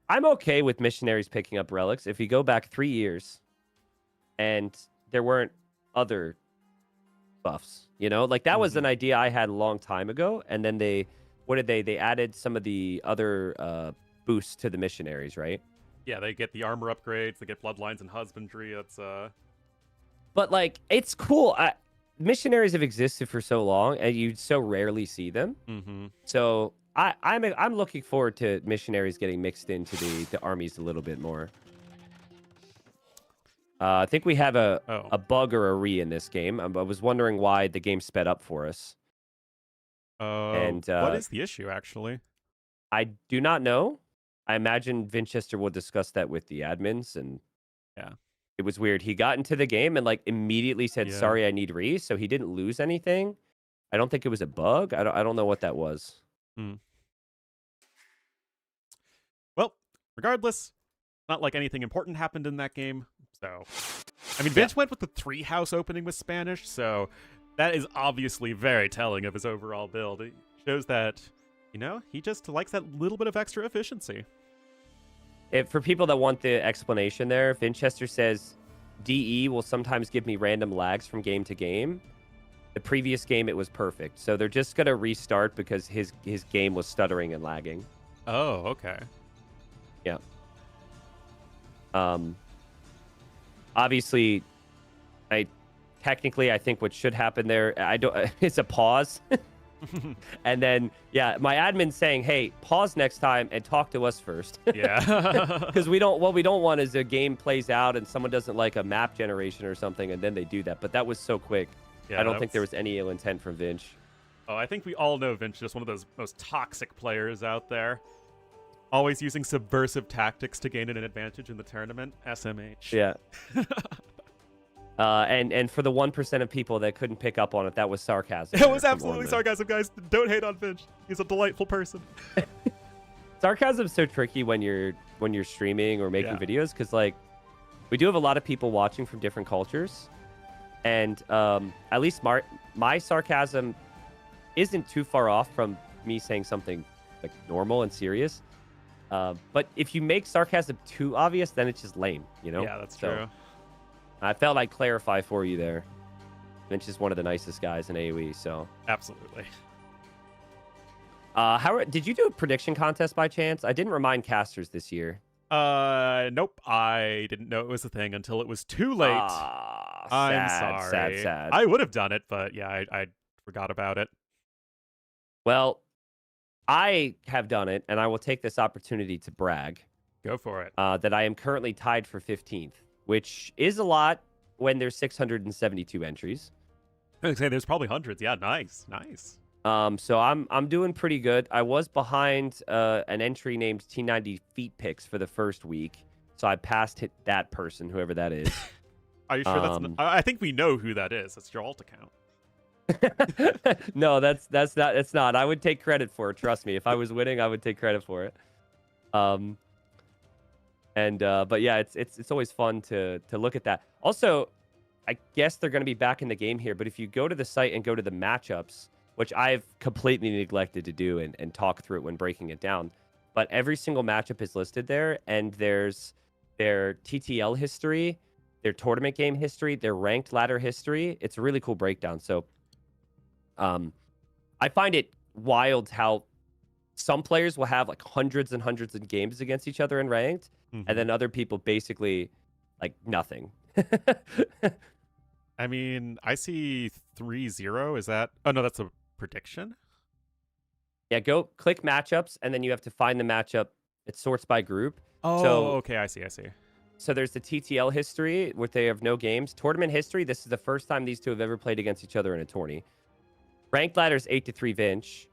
I'm okay with missionaries picking up relics if you go back 3 years and there weren't other buffs, you know? Like, that was an idea I had a long time ago, and then they added some of the other boosts to the missionaries, right? Yeah, they get the armor upgrades, they get bloodlines and husbandry. That's But, like, it's cool. Missionaries have existed for so long, and you so rarely see them. Mm-hmm. So I'm looking forward to missionaries getting mixed into the armies a little bit more. I think we have a bug or a re in this game. I was wondering why the game sped up for us. What is the issue, actually? I do not know. I imagine Vinchester will discuss that with the admins, and yeah, it was weird. He got into the game and like immediately said, "Sorry, I need re," so he didn't lose anything. I don't think it was a bug. I don't know what that was. Well, regardless, not like anything important happened in that game, so I mean, Vince went with the 3-house opening with Spanish, so that is obviously very telling of his overall build. It shows that, he just likes that little bit of extra efficiency. For people that want the explanation there, Vinchester says DE will sometimes give me random lags from game to game. The previous game, it was perfect. So they're just going to restart because his game was stuttering and lagging. Oh, okay. Yeah. Obviously, I think what should happen there, it's a pause. And then, my admin's saying, hey, pause next time and talk to us first. Yeah. Because what we don't want is a game plays out and someone doesn't like a map generation or something, and then they do that. But that was so quick. Yeah, I don't think there was any ill intent from Vinch. Oh, I think we all know Vinch is just one of those most toxic players out there. Always using subversive tactics to gain an advantage in the tournament. SMH. Yeah. And for the 1% of people that couldn't pick up on it, that was sarcasm. It was absolutely sarcasm, guys. Don't hate on Vinch. He's a delightful person. Sarcasm's so tricky when you're streaming or making videos, because we do have a lot of people watching from different cultures, and at least my sarcasm isn't too far off from me saying something normal and serious. But if you make sarcasm too obvious, then it's just lame, Yeah, that's true. I felt I'd clarify for you there. Vinch is one of the nicest guys in AoE, so. Absolutely. Did you do a prediction contest by chance? I didn't remind casters this year. Nope. I didn't know it was a thing until it was too late. I'm sorry. Sad. I would have done it, but I forgot about it. Well, I have done it, and I will take this opportunity to brag. Go for it. That I am currently tied for 15th, which is a lot when there's 672 entries. I was gonna say there's probably hundreds. Yeah, nice. So I'm doing pretty good. I was behind an entry named T90 Feet Picks for the first week, so I passed that person, whoever that is. Are you sure that's? I think we know who that is. That's your alt account. No, that's not. It's not. I would take credit for it. Trust me. If I was winning, I would take credit for it. But yeah, it's always fun to look at that. Also, I guess they're going to be back in the game here. But if you go to the site and go to the matchups, which I've completely neglected to do and talk through it when breaking it down, but every single matchup is listed there, and there's their TTL history, their tournament game history, their ranked ladder history. It's a really cool breakdown. So I find it wild how some players will have hundreds and hundreds of games against each other in ranked, and then other people basically nothing. I mean, I see 3-0. Is that? Oh no, that's a prediction. Yeah, go click matchups, and then you have to find the matchup. It sorts by group. Oh, okay, I see. So there's the TTL history, where they have no games. Tournament history, this is the first time these two have ever played against each other in a tourney. Ranked ladder's 8-3 Vinch.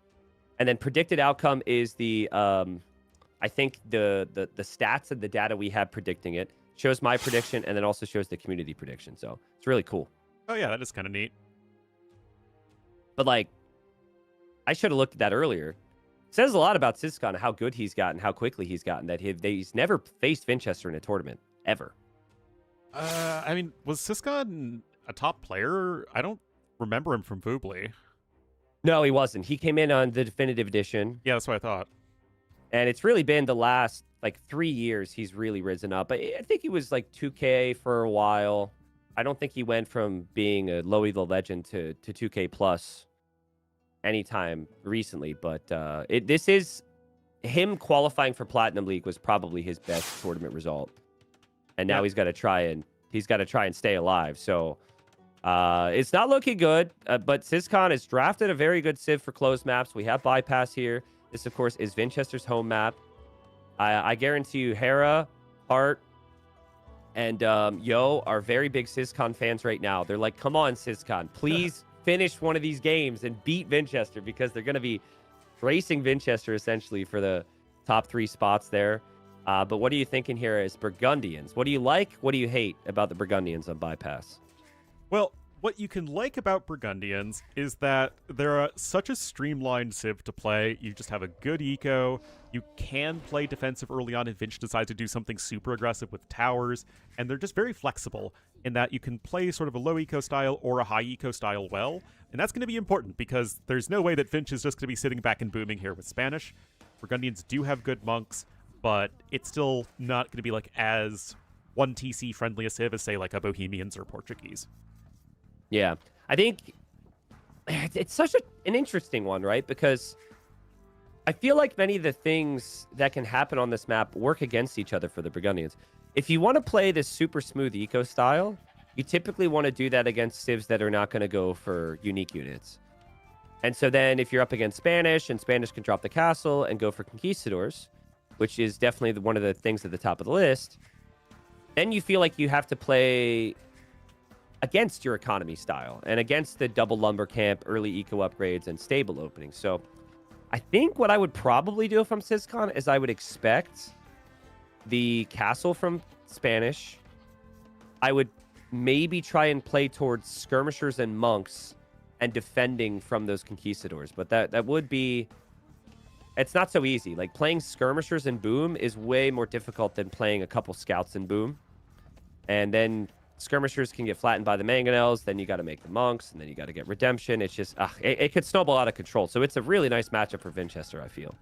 And then predicted outcome is the, I think the stats and the data we have predicting it. Shows my prediction, and then also shows the community prediction. So it's really cool. Oh yeah, that is kind of neat. But I should have looked at that earlier. It says a lot about Siscon, how good he's gotten, how quickly he's gotten, that he's never faced Vinchester in a tournament, ever. I mean, was Siscon a top player? I don't remember him from Voobly. No, he wasn't. He came in on the Definitive Edition. Yeah, that's what I thought. And it's really been the last 3 years he's really risen up. I think he was 2K for a while. I don't think he went from being a low elo legend to 2K plus anytime recently. But this is him qualifying for Platinum League was probably his best tournament result. And now he's got to try and stay alive. So it's not looking good. But Siscon has drafted a very good Civ for closed maps. We have Bypass here. This, of course, is Vinchester's home map. I guarantee you Hera, Hart, and Yo are very big Siscon fans right now. They're like, come on, Siscon, please finish one of these games and beat Vinchester, because they're going to be racing Vinchester essentially for the top 3 spots there. But what are you thinking here as Burgundians? What do you like? What do you hate about the Burgundians on Bypass? Well, what you can like about Burgundians is that they're such a streamlined civ to play. You just have a good eco. You can play defensive early on if Vinch decides to do something super aggressive with towers, and they're just very flexible in that you can play sort of a low eco style or a high eco style well, and that's going to be important because there's no way that Vinch is just going to be sitting back and booming here with Spanish. Burgundians do have good monks, but it's still not going to be like as 1TC friendly a civ as, say, like a Bohemians or Portuguese. Yeah, I think it's such an interesting one, right? Because I feel like many of the things that can happen on this map work against each other for the Burgundians. If you want to play this super smooth eco style, you typically want to do that against civs that are not going to go for unique units. And so then if you're up against Spanish, and Spanish can drop the castle and go for conquistadors, which is definitely one of the things at the top of the list, then you feel like you have to play against your economy style and against the double lumber camp, early eco upgrades, and stable openings. So I think what I would probably do if I'm SysCon is I would expect the castle from Spanish. I would maybe try and play towards skirmishers and monks and defending from those conquistadors. But that would be... It's not so easy. Like, playing skirmishers and boom is way more difficult than playing a couple scouts and boom. And then skirmishers can get flattened by the mangonels, then you got to make the monks, and then you got to get redemption. It's just, it could snowball out of control. So it's a really nice matchup for Winchester, I feel.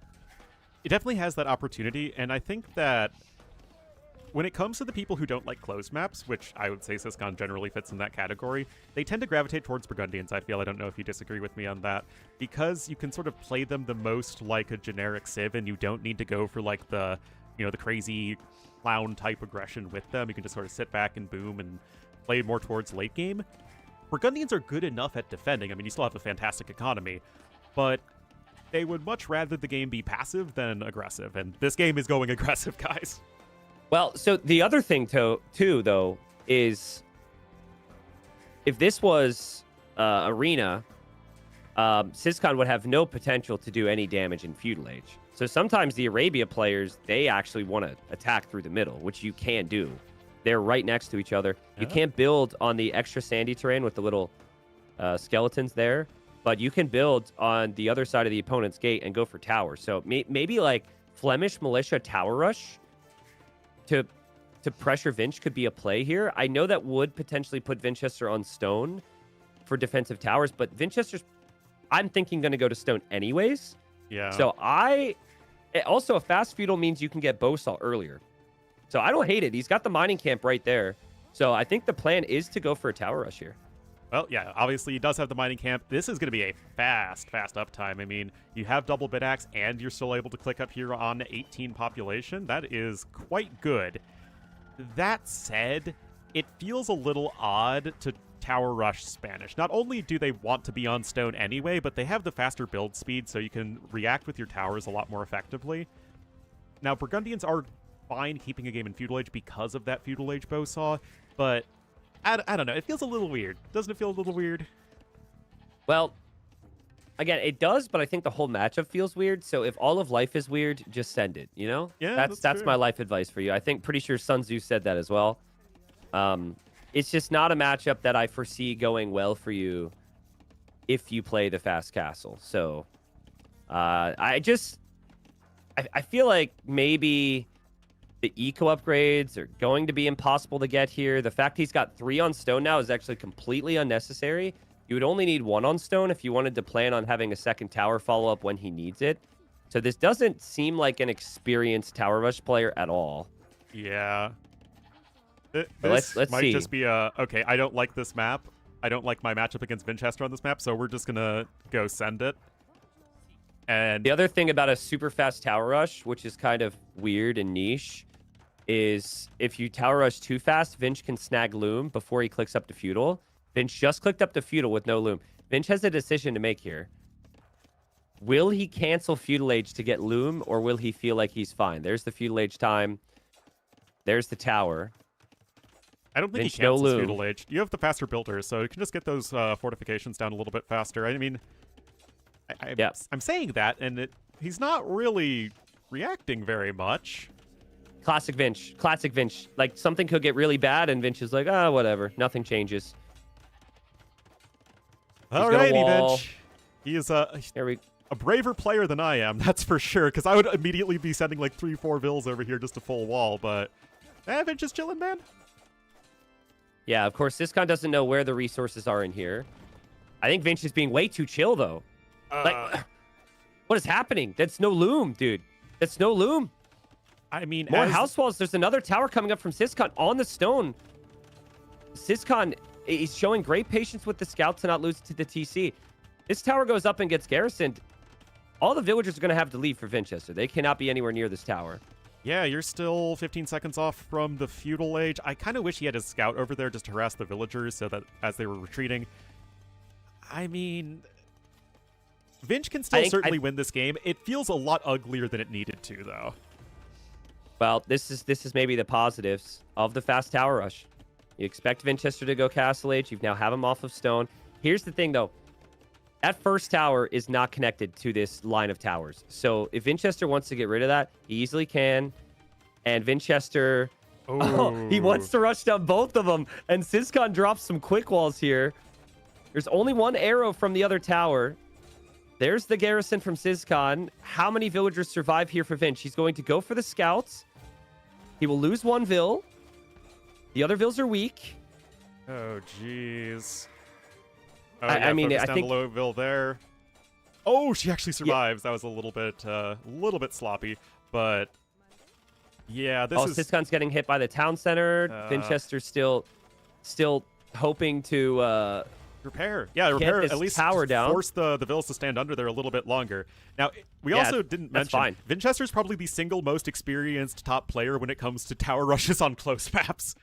It definitely has that opportunity, and I think that when it comes to the people who don't like closed maps, which I would say SysCon generally fits in that category, they tend to gravitate towards Burgundians, I feel. I don't know if you disagree with me on that, because you can sort of play them the most like a generic civ, and you don't need to go for like the, you know, the crazy clown type aggression with them. You can just sort of sit back and boom and play more towards late game. Burgundians are good enough at defending. I mean, you still have a fantastic economy, but they would much rather the game be passive than aggressive, and this game is going aggressive, guys. Well, so the other thing, too, though, is if this was Arena, SysCon would have no potential to do any damage in Feudal Age. So sometimes the Arabia players, they actually want to attack through the middle, which you can do. They're right next to each other. You can't build on the extra sandy terrain with the little skeletons there, but you can build on the other side of the opponent's gate and go for towers. So maybe like Flemish Militia Tower Rush to pressure Vinch could be a play here. I know that would potentially put Winchester on stone for defensive towers, but Winchester's, I'm thinking, going to go to stone anyways. Yeah. So also a fast feudal means you can get Bowsaw earlier. So I don't hate it. He's got the mining camp right there. So I think the plan is to go for a tower rush here. Well, yeah, obviously he does have the mining camp. This is going to be a fast uptime. I mean, you have double bit axe and you're still able to click up here on 18 population. That is quite good. That said, it feels a little odd to tower rush Spanish. Not only do they want to be on stone anyway, but they have the faster build speed, so you can react with your towers a lot more effectively. Now, Burgundians are fine keeping a game in Feudal Age because of that Feudal Age bowsaw, but I don't know. It feels a little weird. Doesn't it feel a little weird? Well, again, it does, but I think the whole matchup feels weird. So if all of life is weird, just send it, you know? Yeah, that's my life advice for you. I think pretty sure Sun Tzu said that as well. It's just not a matchup that I foresee going well for you if you play the fast castle. So I feel like maybe the eco upgrades are going to be impossible to get here. The fact he's got 3 on stone now is actually completely unnecessary. You would only need 1 on stone if you wanted to plan on having a second tower follow up when he needs it. So this doesn't seem like an experienced tower rush player at all. Yeah. Let's might see. just be okay, I don't like this map. I don't like my matchup against Winchester on this map, so we're just going to go send it. And the other thing about a super fast tower rush, which is kind of weird and niche, is if you tower rush too fast, Vinch can snag Loom before he clicks up to Feudal. Vinch just clicked up to Feudal with no Loom. Vinch has a decision to make here. Will he cancel Feudal Age to get Loom, or will he feel like he's fine? There's the Feudal Age time. There's the tower. I don't think Vinch, he cancels no Loom. Feudal Age. You have the faster builders, so you can just get those fortifications down a little bit faster. I mean, I'm saying that, and he's not really reacting very much. Classic Vinch. Classic Vinch. Like, something could get really bad, and Vinch is like, whatever. Nothing changes. Alrighty, wall. Vinch. He is Here we a braver player than I am, that's for sure, because I would immediately be sending like 3-4 vills over here just to full wall, but Vinch is chilling, man. Yeah, of course, Syscon doesn't know where the resources are in here. I think Vinch is being way too chill, though. Like, what is happening? That's no loom, dude. That's no loom. I mean, More house walls. There's another tower coming up from Syscon on the stone. Syscon is showing great patience with the scout to not lose to the TC. This tower goes up and gets garrisoned. All the villagers are going to have to leave for Vinchester. They cannot be anywhere near this tower. Yeah, you're still 15 seconds off from the feudal age. I kind of wish he had his scout over there just to harass the villagers so that as they were retreating. I mean, Vinch can still certainly win this game. It feels a lot uglier than it needed to, though. Well, this is maybe the positives of the fast tower rush. You expect Vinchester to go Castle Age. You now have him off of stone. Here's the thing, though. That first tower is not connected to this line of towers. So if Vinchester wants to get rid of that, he easily can. And Vinchester... Oh, he wants to rush down both of them. And Syscon drops some quick walls here. There's only one arrow from the other tower. There's the garrison from Syscon. How many villagers survive here for Vinch? He's going to go for the scouts. He will lose one vill. The other vills are weak. Oh, jeez. Oh, I mean, I down think the low vill there. Oh, she actually survives. That was a little bit sloppy, but yeah, this is. Syscon's getting hit by the town center. Vinchester's still hoping to repair. Yeah, repair at least power down. Force the vills to stand under there a little bit longer. Now, we also didn't mention Vinchester's probably the single most experienced top player when it comes to tower rushes on close maps.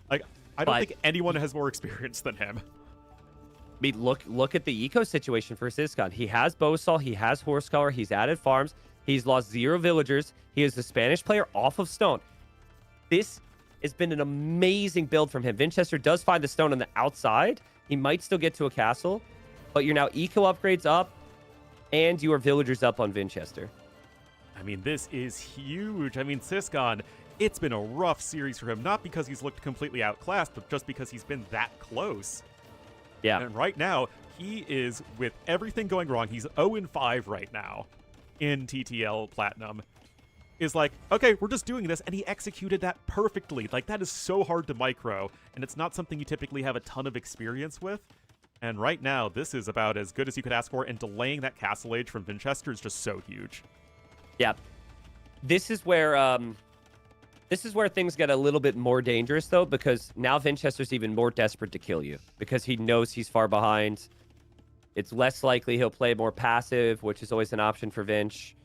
Like, I don't think anyone has more experience than him. I mean, look at the eco situation for Syscon. He has Bowsaw, he has Horsecollar, he's added farms, he's lost 0 villagers, he is a Spanish player off of stone. This has been an amazing build from him. Vinchester does find the stone on the outside. He might still get to a castle, but you're now eco upgrades up, and your villagers up on Vinchester. I mean, this is huge. I mean, Syscon, it's been a rough series for him, not because he's looked completely outclassed, but just because he's been that close. Yeah. And right now, he is, with everything going wrong, he's 0-5 right now in TTL Platinum. Is like, okay, we're just doing this, and he executed that perfectly. Like, that is so hard to micro, and it's not something you typically have a ton of experience with. And right now, this is about as good as you could ask for, and delaying that Castle Age from Vinchester is just so huge. Yeah. This is where things get a little bit more dangerous, though, because now Vinchester's even more desperate to kill you because he knows he's far behind. It's less likely he'll play more passive, which is always an option for Vinch.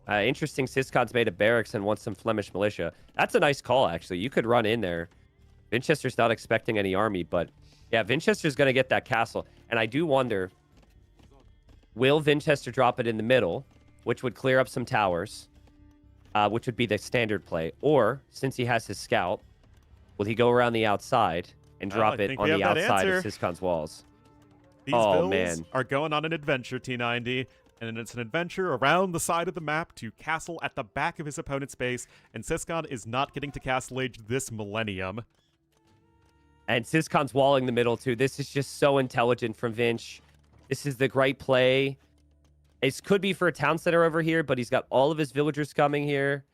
Interesting, Syscon's made a barracks and wants some Flemish militia. That's a nice call, actually. You could run in there. Vinchester's not expecting any army, but yeah, Vinchester's going to get that castle. And I do wonder, will Vinchester drop it in the middle, which would clear up some towers? Which would be the standard play. Or, since he has his scout, will he go around the outside and drop it on the outside of Syscon's walls? These vills are going on an adventure, T90, and it's an adventure around the side of the map to castle at the back of his opponent's base, and Syscon is not getting to Castle Age this millennium. And Syscon's walling the middle, too. This is just so intelligent from Vinch. This is the great play. It could be for a town center over here, but he's got all of his villagers coming here.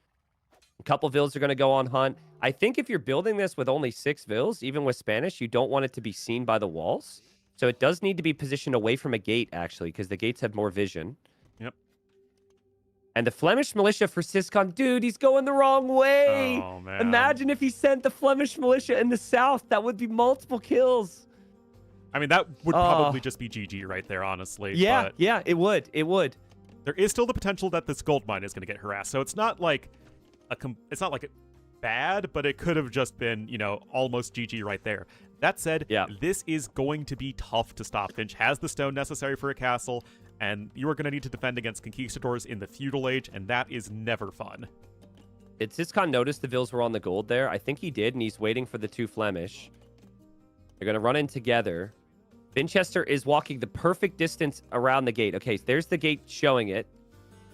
A couple vills are going to go on hunt. I think if you're building this with only 6 vills, even with Spanish, you don't want it to be seen by the walls. So it does need to be positioned away from a gate, actually, because the gates have more vision. Yep. And the Flemish militia for Syscon, dude, he's going the wrong way. Oh, man. Imagine if he sent the Flemish militia in the south. That would be multiple kills. I mean, that would probably just be GG right there, honestly. Yeah, but yeah, it would. It would. There is still the potential that this gold mine is going to get harassed. So it's not like bad, but it could have just been, almost GG right there. That said, this is going to be tough to stop. Vinch has the stone necessary for a castle, and you are going to need to defend against conquistadors in the feudal age, and that is never fun. Did Syscon notice the vills were on the gold there? I think he did, and he's waiting for the 2 Flemish. They're going to run in together. Vinchester is walking the perfect distance around the gate. Okay, so there's the gate showing it.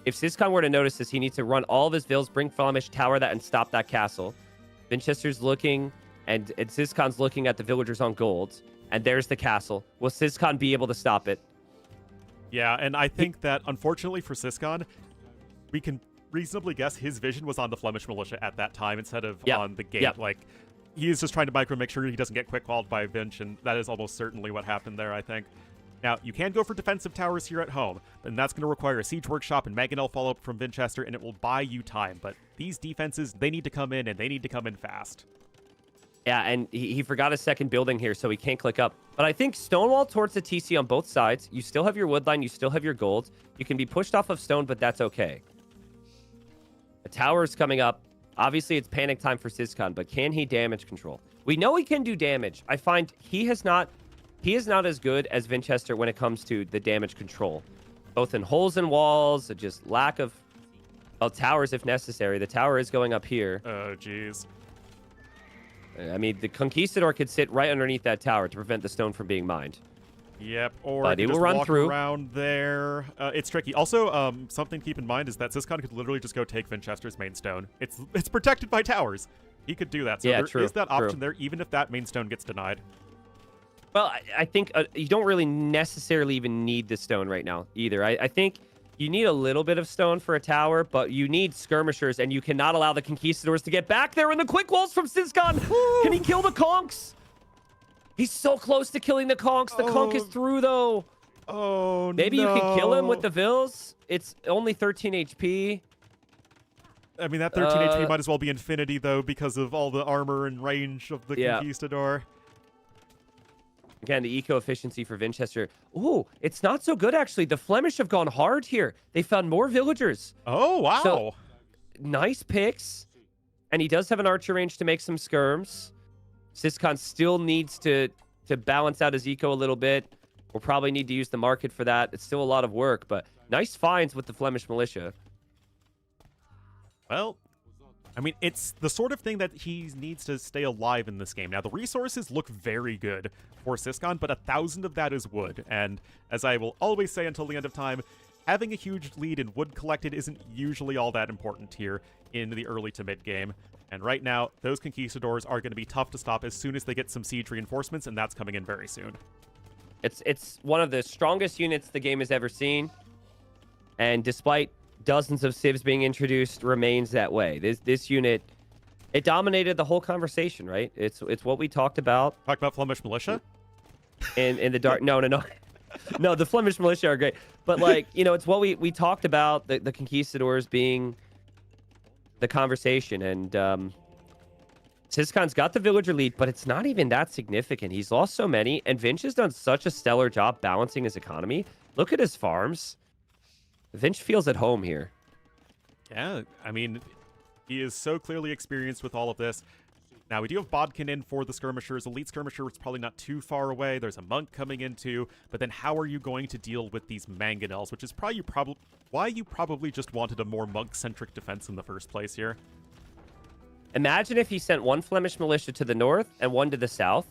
If Syscon were to notice this, he needs to run all of his vills, bring Flemish, tower that, and stop that castle. Vinchester's looking, and Syscon's looking at the villagers on gold. And there's the castle. Will Syscon be able to stop it? Yeah, and I think that, unfortunately for Syscon, we can reasonably guess his vision was on the Flemish militia at that time instead of on the gate. Like, he is just trying to micro make sure he doesn't get quick-walled by Vinch, and that is almost certainly what happened there, I think. Now, you can go for defensive towers here at home, and that's going to require a siege workshop and mangonel follow-up from Vinchester, and it will buy you time. But these defenses, they need to come in, and they need to come in fast. Yeah, and he forgot a second building here, so he can't click up. But I think Stonewall towards the TC on both sides. You still have your wood line. You still have your gold. You can be pushed off of stone, but that's okay. A tower is coming up. Obviously, it's panic time for Syscon, but can he damage control? We know he can do damage. I find he is not as good as Vinchester when it comes to the damage control. Both in holes in walls, just lack of towers if necessary. The tower is going up here. Oh, jeez. I mean, the Conquistador could sit right underneath that tower to prevent the stone from being mined. Yep, or but he will just run walk through around there. It's tricky. Also, something to keep in mind is that Syscon could literally just go take Vinchester's main stone. It's protected by towers. He could do that. So yeah, there is that option there, even if that main stone gets denied. Well, I think you don't really necessarily even need the stone right now either. I think you need a little bit of stone for a tower, but you need skirmishers, and you cannot allow the Conquistadors to get back there in the quick walls from Syscon. Can he kill the conks? He's so close to killing the conks. The conk is through, though. Oh, Maybe you can kill him with the Vils. It's only 13 HP. I mean, that 13 HP might as well be infinity, though, because of all the armor and range of the Conquistador. Again, the eco-efficiency for Vinchester. Ooh, it's not so good, actually. The Flemish have gone hard here. They found more villagers. Oh, wow. So, nice picks. And he does have an archer range to make some skirms. Syscon still needs to balance out his eco a little bit. We'll probably need to use the market for that. It's still a lot of work, but nice finds with the Flemish militia. Well, I mean, it's the sort of thing that he needs to stay alive in this game. Now, the resources look very good for Syscon, but 1,000 of that is wood. And as I will always say until the end of time, having a huge lead in wood collected isn't usually all that important here in the early to mid game. And right now, those Conquistadors are going to be tough to stop as soon as they get some siege reinforcements, and that's coming in very soon. It's one of the strongest units the game has ever seen. And despite dozens of civs being introduced, remains that way. This unit, it dominated the whole conversation, right? It's what we talked about. Talk about Flemish militia? In the dark. No. No, the Flemish militia are great. But, like, you know, it's what we talked about, the Conquistadors being the conversation. And Syscon's got the villager lead, but it's not even that significant. He's lost so many, and Vinch has done such a stellar job balancing his economy. Look at his farms. Vinch feels at home here. Yeah, I mean, he is so clearly experienced with all of this. Now, we do have Bodkin in for the skirmishers. Elite skirmisher is probably not too far away. There's a monk coming in too. But then how are you going to deal with these mangonels, which is probably why you probably just wanted a more monk-centric defense in the first place here. Imagine if he sent one Flemish militia to the north and one to the south.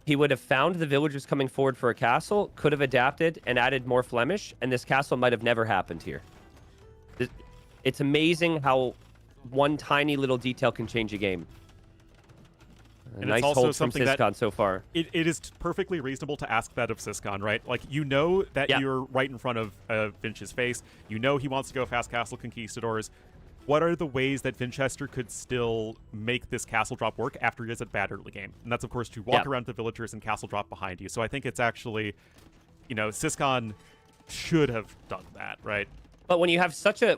He would have found the villagers coming forward for a castle, could have adapted and added more Flemish, and this castle might have never happened here. It's amazing how one tiny little detail can change a game. And nice it's also hold from something that Syscon so far. It is perfectly reasonable to ask that of Syscon, right? Like, you know that you're right in front of Vinch's face. You know he wants to go fast castle conquistadors. What are the ways that Vinchester could still make this castle drop work after he has a bad early game? And that's, of course, to walk around the villagers and castle drop behind you. So I think it's actually, you know, Syscon should have done that, right? But when you have such a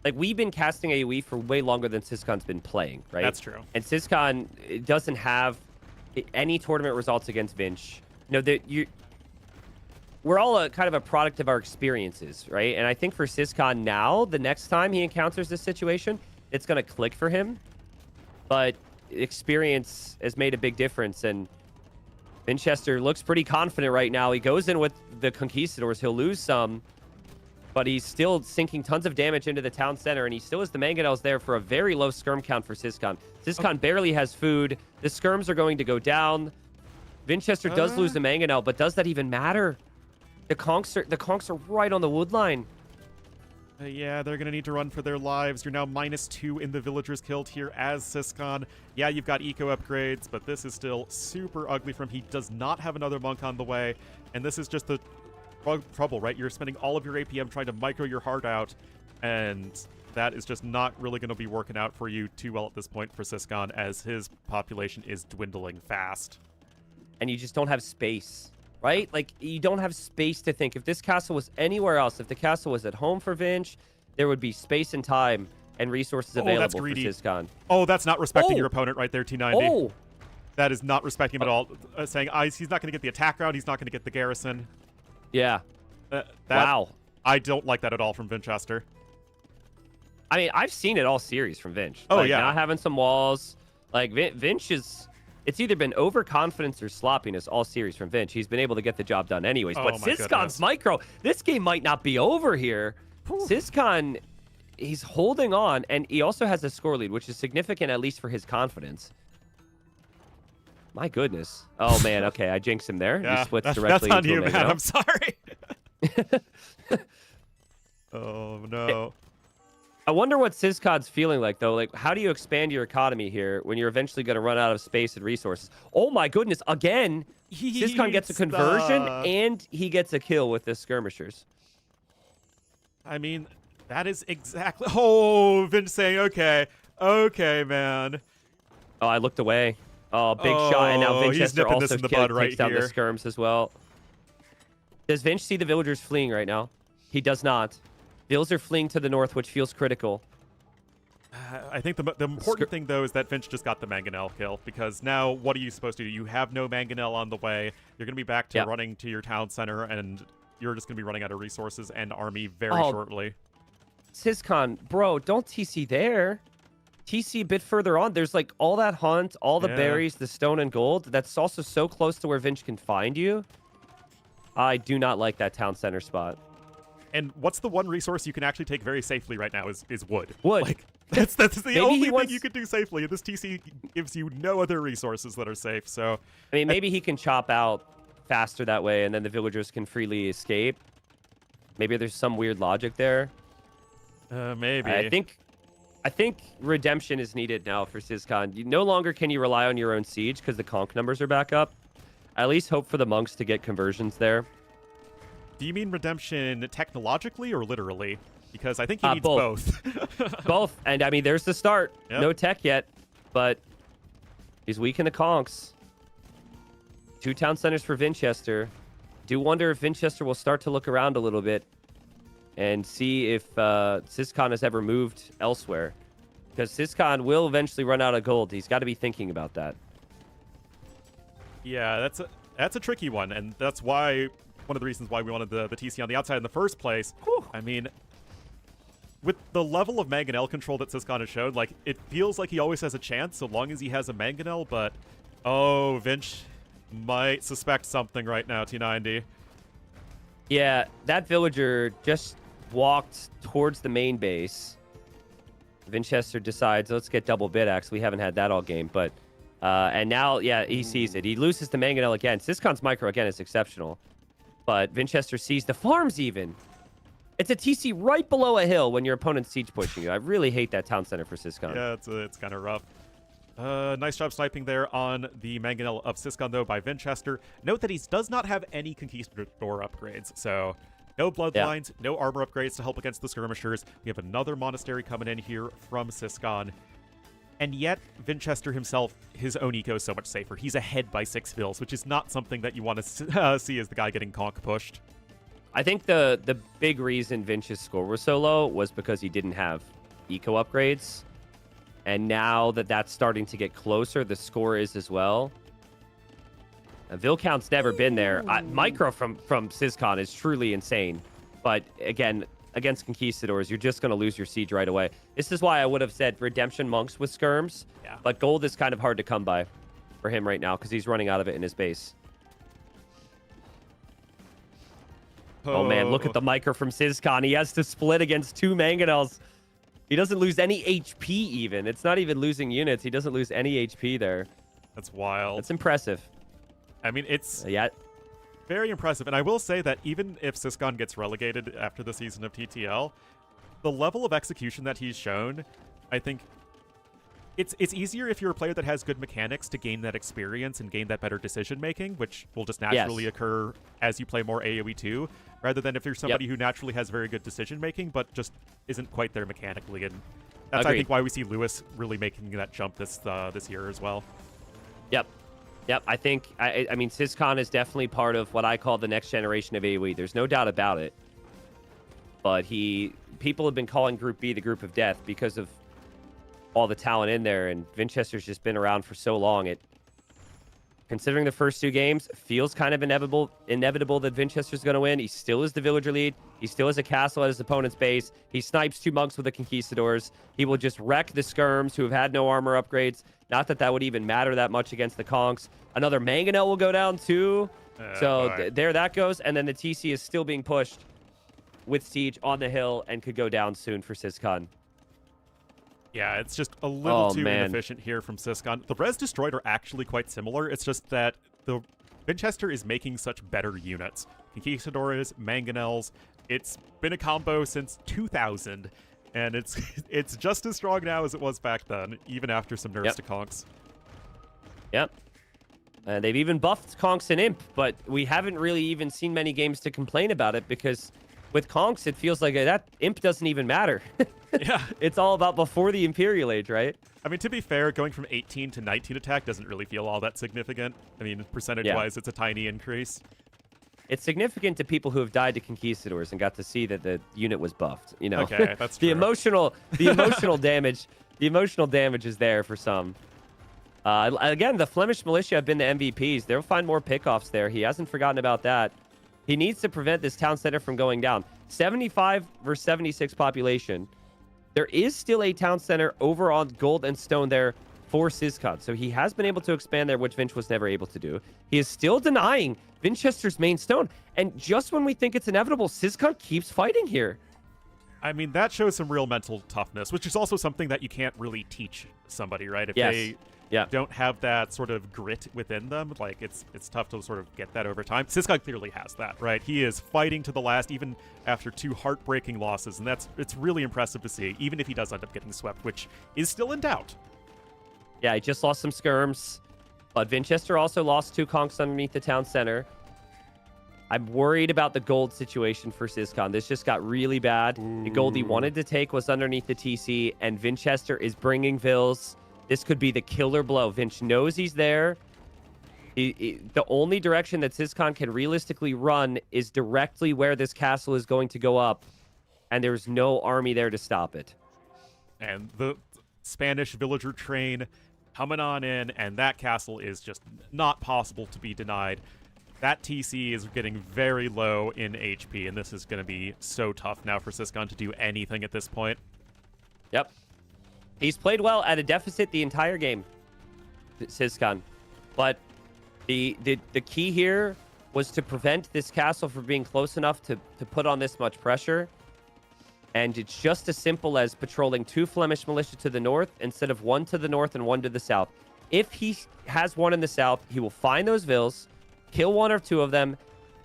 like, we've been casting AoE for way longer than Syscon's been playing, right? That's true. And Syscon doesn't have any tournament results against Vinch. You know, we're all kind of a product of our experiences, right? And I think for Syscon now, the next time he encounters this situation, it's going to click for him. But experience has made a big difference, and Vinchester looks pretty confident right now. He goes in with the Conquistadors. He'll lose some, but he's still sinking tons of damage into the town center, and he still has the mangonels there for a very low skirm count for Syscon. Syscon barely has food. The skirms are going to go down. Vinchester does lose the mangonel, but does that even matter? The conks are right on the wood line. Yeah, they're going to need to run for their lives. You're now -2 in the villagers killed here as Syscon. Yeah, you've got eco upgrades, but this is still super ugly from him. He does not have another monk on the way, and this is just the trouble, right? You're spending all of your APM trying to micro your heart out, and that is just not really going to be working out for you too well at this point for Syscon, as his population is dwindling fast. And you just don't have space, right? Like, you don't have space to think. If this castle was anywhere else, if the castle was at home for Vinch, there would be space and time and resources available for Syscon. Oh, that's not respecting your opponent right there, T90. Oh! That is not respecting him at all. Saying he's not going to get the attack route, he's not going to get the garrison. Yeah. Wow. I don't like that at all from Vinchester. I mean, I've seen it all series from Vinch. Oh, like, yeah. Not having some walls. Like, Vinch is... It's either been overconfidence or sloppiness all series from Vinch. He's been able to get the job done anyways. But Syscon's micro, this game might not be over here. Syscon, he's holding on, and he also has a score lead, which is significant, at least for his confidence. My goodness. Oh, man. Okay, I jinxed him there. Yeah, he splits directly that's on into you, a man. I'm sorry. Oh, no. I wonder what Syscon's feeling like, though. Like, how do you expand your economy here when you're eventually going to run out of space and resources? Oh, my goodness. Again, Syscon gets a conversion, and he gets a kill with the skirmishers. I mean, that is exactly... Oh, Vince saying, okay, man. Oh, I looked away. Oh, big shot, and now Vinchester also takes down the skirms as well. Does Vinch see the villagers fleeing right now? He does not. Vills are fleeing to the north, which feels critical. I think the important thing, though, is that Vinch just got the Mangonel kill, because now what are you supposed to do? You have no Mangonel on the way. You're going to be back to running to your town center, and you're just going to be running out of resources and army very shortly. Syscon, bro, don't TC there. TC a bit further on. There's like all that hunt, all the berries, the stone and gold. That's also so close to where Vinch can find you. I do not like that town center spot. And what's the one resource you can actually take very safely right now is wood. Wood. Like, that's the only thing you can do safely. And this TC gives you no other resources that are safe. So I mean, maybe he can chop out faster that way, and then the villagers can freely escape. Maybe there's some weird logic there. Maybe. I think redemption is needed now for Syscon. No longer can you rely on your own siege because the conch numbers are back up. At least hope for the monks to get conversions there. Do you mean redemption technologically or literally? Because I think he needs both. Both. And I mean, there's the start. Yep. No tech yet, but he's weak in the conchs. 2 town centers for Vinchester. Do wonder if Vinchester will start to look around a little bit and see if Syscon has ever moved elsewhere. Because Syscon will eventually run out of gold. He's got to be thinking about that. Yeah, that's a tricky one, and that's why one of the reasons why we wanted the TC on the outside in the first place. Whew. I mean, with the level of Mangonel control that Syscon has shown, like, it feels like he always has a chance so long as he has a Mangonel, but Vinch might suspect something right now, T90. Yeah, that villager just walked towards the main base. Vinchester decides, let's get double bid axe. We haven't had that all game, but and now, yeah, he sees it. He loses the Mangonel again. Syscon's micro again is exceptional, but Vinchester sees the farms even. It's a TC right below a hill when your opponent's siege pushing you. I really hate that town center for Syscon. Yeah, it's kind of rough. Nice job sniping there on the Mangonel of Syscon, though, by Vinchester. Note that he does not have any Conquistador upgrades, so no bloodlines, no armor upgrades to help against the skirmishers. We have another monastery coming in here from Syscon. And yet, Vinchester himself, his own eco is so much safer. He's ahead by 6 fills, which is not something that you want to see as the guy getting conch pushed. I think the big reason Vinch's score was so low was because he didn't have eco upgrades. And now that that's starting to get closer, the score is as well. Vill count's never been there. Micro from Syscon is truly insane. But again, against Conquistadors, you're just going to lose your siege right away. This is why I would have said Redemption Monks with skirms. Yeah. But gold is kind of hard to come by for him right now because he's running out of it in his base. Oh, man, look at the micro from Syscon. He has to split against 2 Mangonels. He doesn't lose any HP even. It's not even losing units. He doesn't lose any HP there. That's wild. That's impressive. I mean, it's very impressive. And I will say that even if Syscon gets relegated after the season of TTL, the level of execution that he's shown, I think it's easier if you're a player that has good mechanics to gain that experience and gain that better decision making, which will just naturally occur as you play more AoE 2, rather than if you're somebody who naturally has very good decision making but just isn't quite there mechanically. And that's I think why we see Lewis really making that jump this year as well. Yep. I think I mean Syscon is definitely part of what I call the next generation of AoE. There's no doubt about it. But people have been calling Group B the group of death because of all the talent in there, and Vinchester's just been around for so long. Considering the first 2 games, feels kind of inevitable that Vinchester's going to win. He still is the villager lead. He still has a castle at his opponent's base. He snipes 2 monks with the conquistadors. He will just wreck the skirms who have had no armor upgrades. Not that would even matter that much against the conks. Another mangonel will go down too. There that goes. And then the TC is still being pushed with Siege on the hill and could go down soon for Syscon. Yeah, it's just a little too inefficient here from Syscon. The Res Destroyed are actually quite similar. It's just that the Vinchester is making such better units. Conquistadores, Mangonels. It's been a combo since 2000, and it's just as strong now as it was back then, even after some nerfs to Conks. Yep. They've even buffed Conks and Imp, but we haven't really even seen many games to complain about it because with Conks, it feels like that Imp doesn't even matter. Yeah. It's all about before the Imperial Age, right? I mean, to be fair, going from 18 to 19 attack doesn't really feel all that significant. I mean, percentage-wise, it's a tiny increase. It's significant to people who have died to conquistadors and got to see that the unit was buffed. You know, okay, that's true. the emotional damage, the emotional damage is there for some. Again, the Flemish militia have been the MVPs. They'll find more pickoffs there. He hasn't forgotten about that. He needs to prevent this town center from going down. 75 versus 76 population. There is still a town center over on gold and stone there for Syscon. So he has been able to expand there, which Vinch was never able to do. He is still denying Vinchester's main stone. And just when we think it's inevitable, Syscon keeps fighting here. I mean, that shows some real mental toughness, which is also something that you can't really teach somebody, right? If they don't have that sort of grit within them, like it's tough to sort of get that over time. Syscon clearly has that, right? He is fighting to the last, even after 2 heartbreaking losses, and it's really impressive to see, even if he does end up getting swept, which is still in doubt. Yeah, he just lost some skirms, but Vinchester also lost 2 conks underneath the town center. I'm worried about the gold situation for Syscon. This just got really bad. The gold he wanted to take was underneath the TC, and Vinchester is bringing Vils. This could be the killer blow. Vinch knows he's there. The only direction that Syscon can realistically run is directly where this castle is going to go up, and there's no army there to stop it. And the Spanish villager train coming on in, and that castle is just not possible to be denied. That TC is getting very low in HP, and this is going to be so tough now for Syscon to do anything at this point. Yep. He's played well at a deficit the entire game, Syscon. But the key here was to prevent this castle from being close enough to put on this much pressure. And it's just as simple as patrolling 2 Flemish militia to the north instead of 1 to the north and 1 to the south. If he has 1 in the south, he will find those Vils, kill 1 or 2 of them.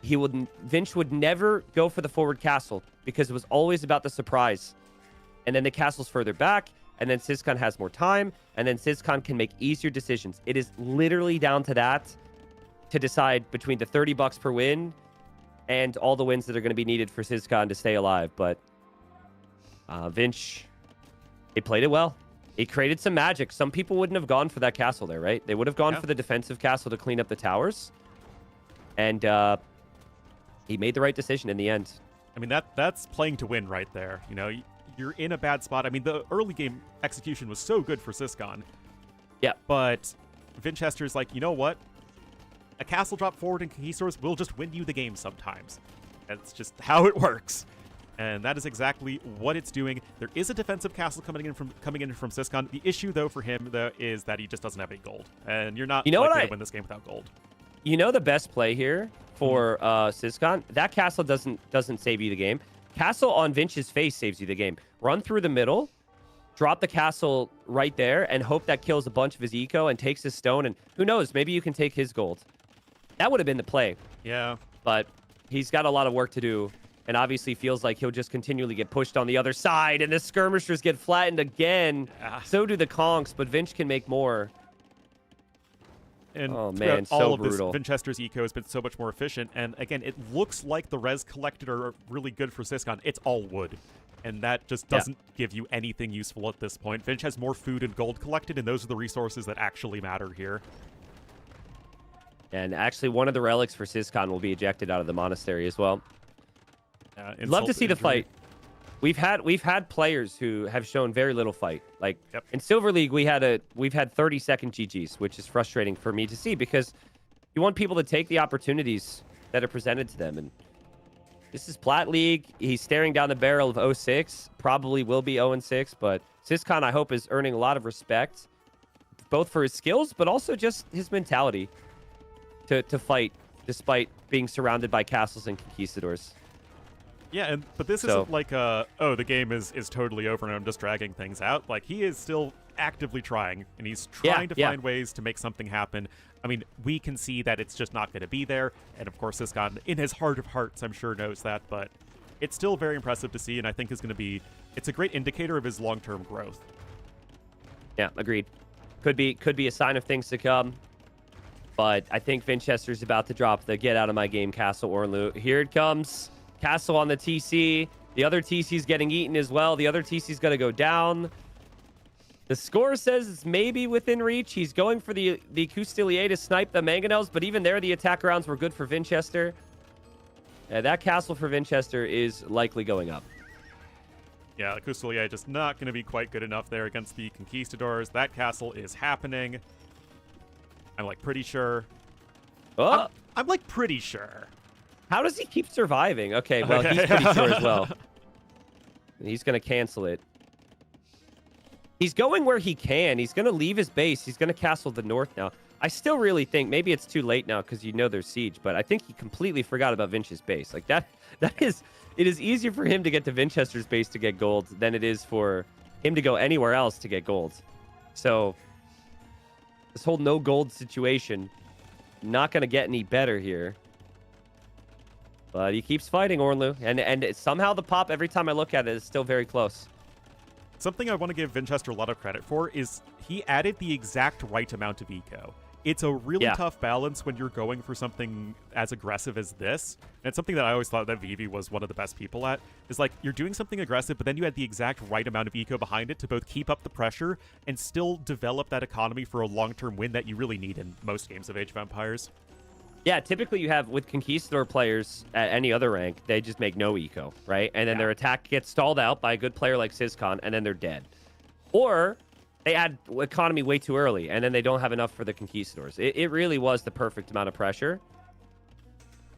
Vinch would never go for the forward castle because it was always about the surprise. And then the castle's further back, and then Syscon has more time, and then Syscon can make easier decisions. It is literally down to that to decide between the $30 per win and all the wins that are going to be needed for Syscon to stay alive. But Vinch, he played it well. He created some magic. Some people wouldn't have gone for that castle there, right? They would have gone for the defensive castle to clean up the towers. And he made the right decision in the end. I mean, that's playing to win right there. You know, you're in a bad spot. I mean, the early game execution was so good for Syscon. Yeah. But Vinchester's like, you know what? A castle drop forward in Conquistadors will just win you the game sometimes. That's just how it works. And that is exactly what it's doing. There is a defensive castle coming in from Syscon. The issue, though, for him, though, is that he just doesn't have any gold. And you're not likely to win this game without gold. You know the best play here for Syscon? That castle doesn't save you the game. Castle on Vinch's face saves you the game. Run through the middle, drop the castle right there, and hope that kills a bunch of his eco and takes his stone. And who knows, maybe you can take his gold. That would have been the play. Yeah. But he's got a lot of work to do. and obviously feels like he'll just continually get pushed on the other side, and the skirmishers get flattened again. Yeah. So do the conks, but Vinch can make more. And Oh, throughout man, all so of brutal. this, Vinchester's eco has been so much more efficient. And again, it looks like the res collected are really good for Syscon. It's all wood. And that just doesn't give you anything useful at this point. Vinch has more food and gold collected, and those are the resources that actually matter here. And actually, one of the relics for Syscon will be ejected out of the monastery as well. Love to see the fight. We've had players who have shown very little fight. Like in Silver League, we've had 30-second GGs, which is frustrating for me to see because you want people to take the opportunities that are presented to them. And this is Plat League. He's staring down the barrel of 06. Probably will be 0-6, but Syscon, I hope, is earning a lot of respect, both for his skills, but also just his mentality to fight despite being surrounded by castles and conquistadors. Yeah, but this isn't like the game is totally over and I'm just dragging things out. Like, he is still actively trying, and he's trying to find ways to make something happen. I mean, we can see that it's just not going to be there, and of course Syscon, in his heart of hearts, I'm sure knows that, but it's still very impressive to see, and I think it's a great indicator of his long-term growth. Yeah, agreed. Could be a sign of things to come. But I think Vinchester's about to drop the get out of my game Castle Ornlu. Here it comes. Castle on the TC. The other TC's getting eaten as well. The other TC's going to go down. The score says it's maybe within reach. He's going for the Custilier to snipe the Mangonels, but even there, the attack rounds were good for Vinchester. That castle for Vinchester is likely going up. Yeah, the Custilier just not going to be quite good enough there against the Conquistadors. That castle is happening. I'm, like, pretty sure. Oh. I'm like, pretty sure. How does he keep surviving? Okay, well, he's pretty sure as well. He's going to cancel it. He's going where he can. He's going to leave his base. He's going to castle the north now. I still really think maybe it's too late now because you know there's siege, but I think he completely forgot about Vinch's base. Like it is easier for him to get to Vinchester's base to get gold than it is for him to go anywhere else to get gold. So this whole no gold situation, not going to get any better here. But he keeps fighting, Ornlu. And somehow the pop, every time I look at it, is still very close. Something I want to give Vinchester a lot of credit for is he added the exact right amount of eco. It's a really tough balance when you're going for something as aggressive as this. And it's something that I always thought that Vivi was one of the best people at. Is like, you're doing something aggressive, but then you add the exact right amount of eco behind it to both keep up the pressure and still develop that economy for a long-term win that you really need in most games of Age of Empires. Yeah, typically you have, with Conquistador players at any other rank, they just make no eco, right? And then their attack gets stalled out by a good player like Syscon, and then they're dead. Or they add economy way too early, and then they don't have enough for the Conquistadors. It really was the perfect amount of pressure.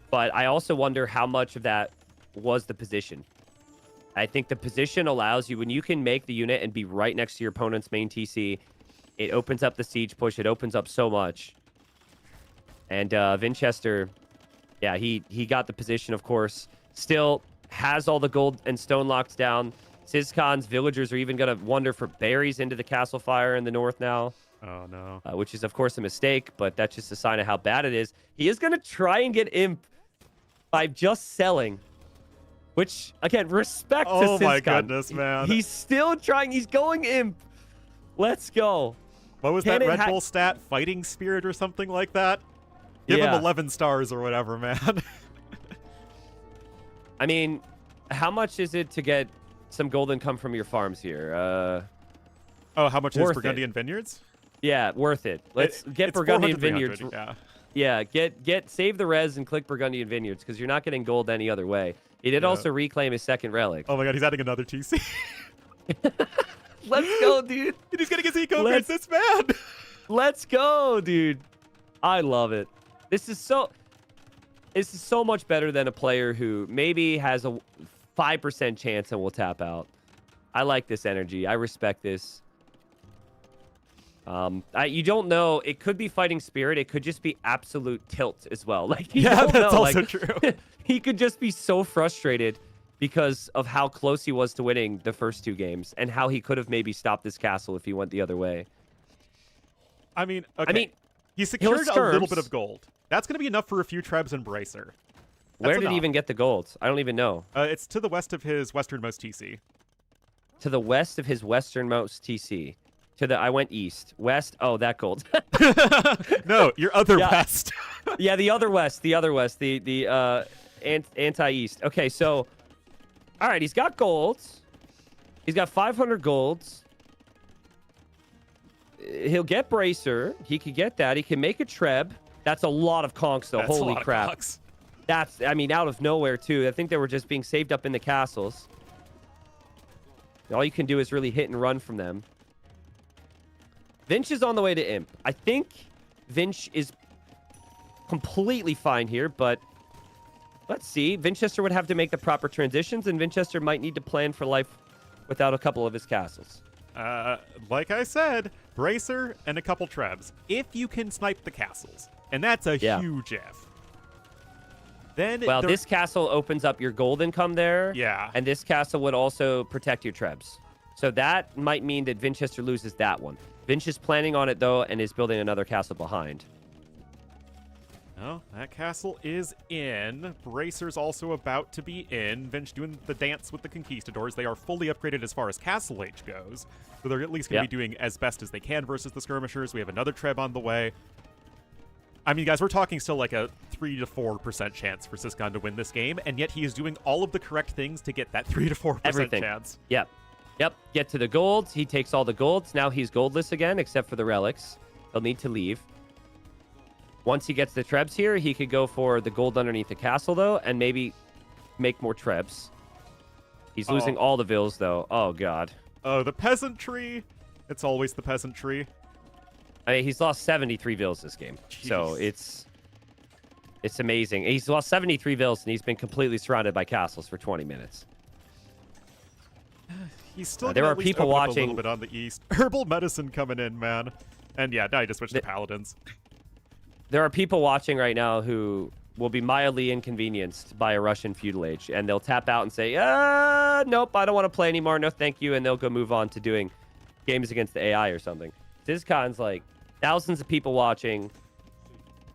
But I also wonder how much of that was the position. I think the position allows you, when you can make the unit and be right next to your opponent's main TC, it opens up the siege push. It opens up so much. And Vinchester, yeah, he got the position, of course. Still has all the gold and stone locked down. Syscon's villagers are even going to wander for berries into the castle fire in the north now. Oh, no. Which is, of course, a mistake, but that's just a sign of how bad it is. He is going to try and get imp by just selling. Which, again, respect to Syscon. Oh, my goodness, man. He's still trying. He's going imp. Let's go. What was that Red Bull stat? Fighting spirit or something like that? Give him 11 stars or whatever, man. I mean, how much is it to get some gold income from your farms here? How much is Burgundian Vineyards? Yeah, worth it. Let's get Burgundian Vineyards. Yeah, save the res and click Burgundian Vineyards because you're not getting gold any other way. He did also reclaim his second relic. Oh my god, he's adding another TC. Let's go, dude. He's getting his eco upgrades, this man. Let's go, dude. I love it. This is so much better than a player who maybe has a 5% chance and will tap out. I like this energy. I respect this. You don't know. It could be fighting spirit. It could just be absolute tilt as well. Like, that's also true. He could just be so frustrated because of how close he was to winning the first two games and how he could have maybe stopped this castle if he went the other way. I mean, he secured a little bit of gold. That's going to be enough for a few Trebs and Bracer. Where did he enough. even get the gold? I don't even know. It's to the west of his westernmost TC. To the west of his westernmost TC. I went east. West. Oh, that gold. No, your other Yeah. west. Yeah, the other west. The anti-east. Okay, so, all right, he's got golds. He's got 500 golds. He'll get Bracer. He could get that. He can make a Treb. That's a lot of conks, though. That's Holy a lot crap. Of conks. That's, I mean, out of nowhere, too. I think they were just being saved up in the castles. All you can do is really hit and run from them. Vinch is on the way to Imp. I think Vinch is completely fine here, but let's see. Vinchester would have to make the proper transitions, and Vinchester might need to plan for life without a couple of his castles. Like I said, Bracer and a couple Trebs, if you can snipe the castles. And that's a huge if. Then well, this castle opens up your gold income there. Yeah. And this castle would also protect your Trebs. So that might mean that Vinchester loses that one. Vinch is planning on it, though, and is building another castle behind. Oh, that castle is in. Bracer's also about to be in. Vinch doing the dance with the conquistadors. They are fully upgraded as far as castle age goes. So they're at least going to be doing as best as they can versus the skirmishers. We have another Treb on the way. I mean, guys, we're talking still like a 3 to 4% chance for Syscon to win this game, and yet he is doing all of the correct things to get that 3 to 4% chance. Yep. Yep. Get to the golds. He takes all the golds. Now he's goldless again, except for the relics. He'll need to leave. Once he gets the Trebs here, he could go for the gold underneath the castle, though, and maybe make more Trebs. He's losing all the vills, though. Oh, God. Oh, the peasantry. It's always the peasantry. I mean, he's lost 73 vills this game. Jeez. So it's amazing. He's lost 73 vills, and he's been completely surrounded by castles for 20 minutes. He's still there are at least people open up watching a little bit on the east. Herbal medicine coming in, man. And yeah, now I just switched to paladins. There are people watching right now who will be mildly inconvenienced by a Russian feudal age, and they'll tap out and say, nope, I don't want to play anymore. No, thank you. And they'll go move on to doing games against the AI or something. Syscon's like thousands of people watching,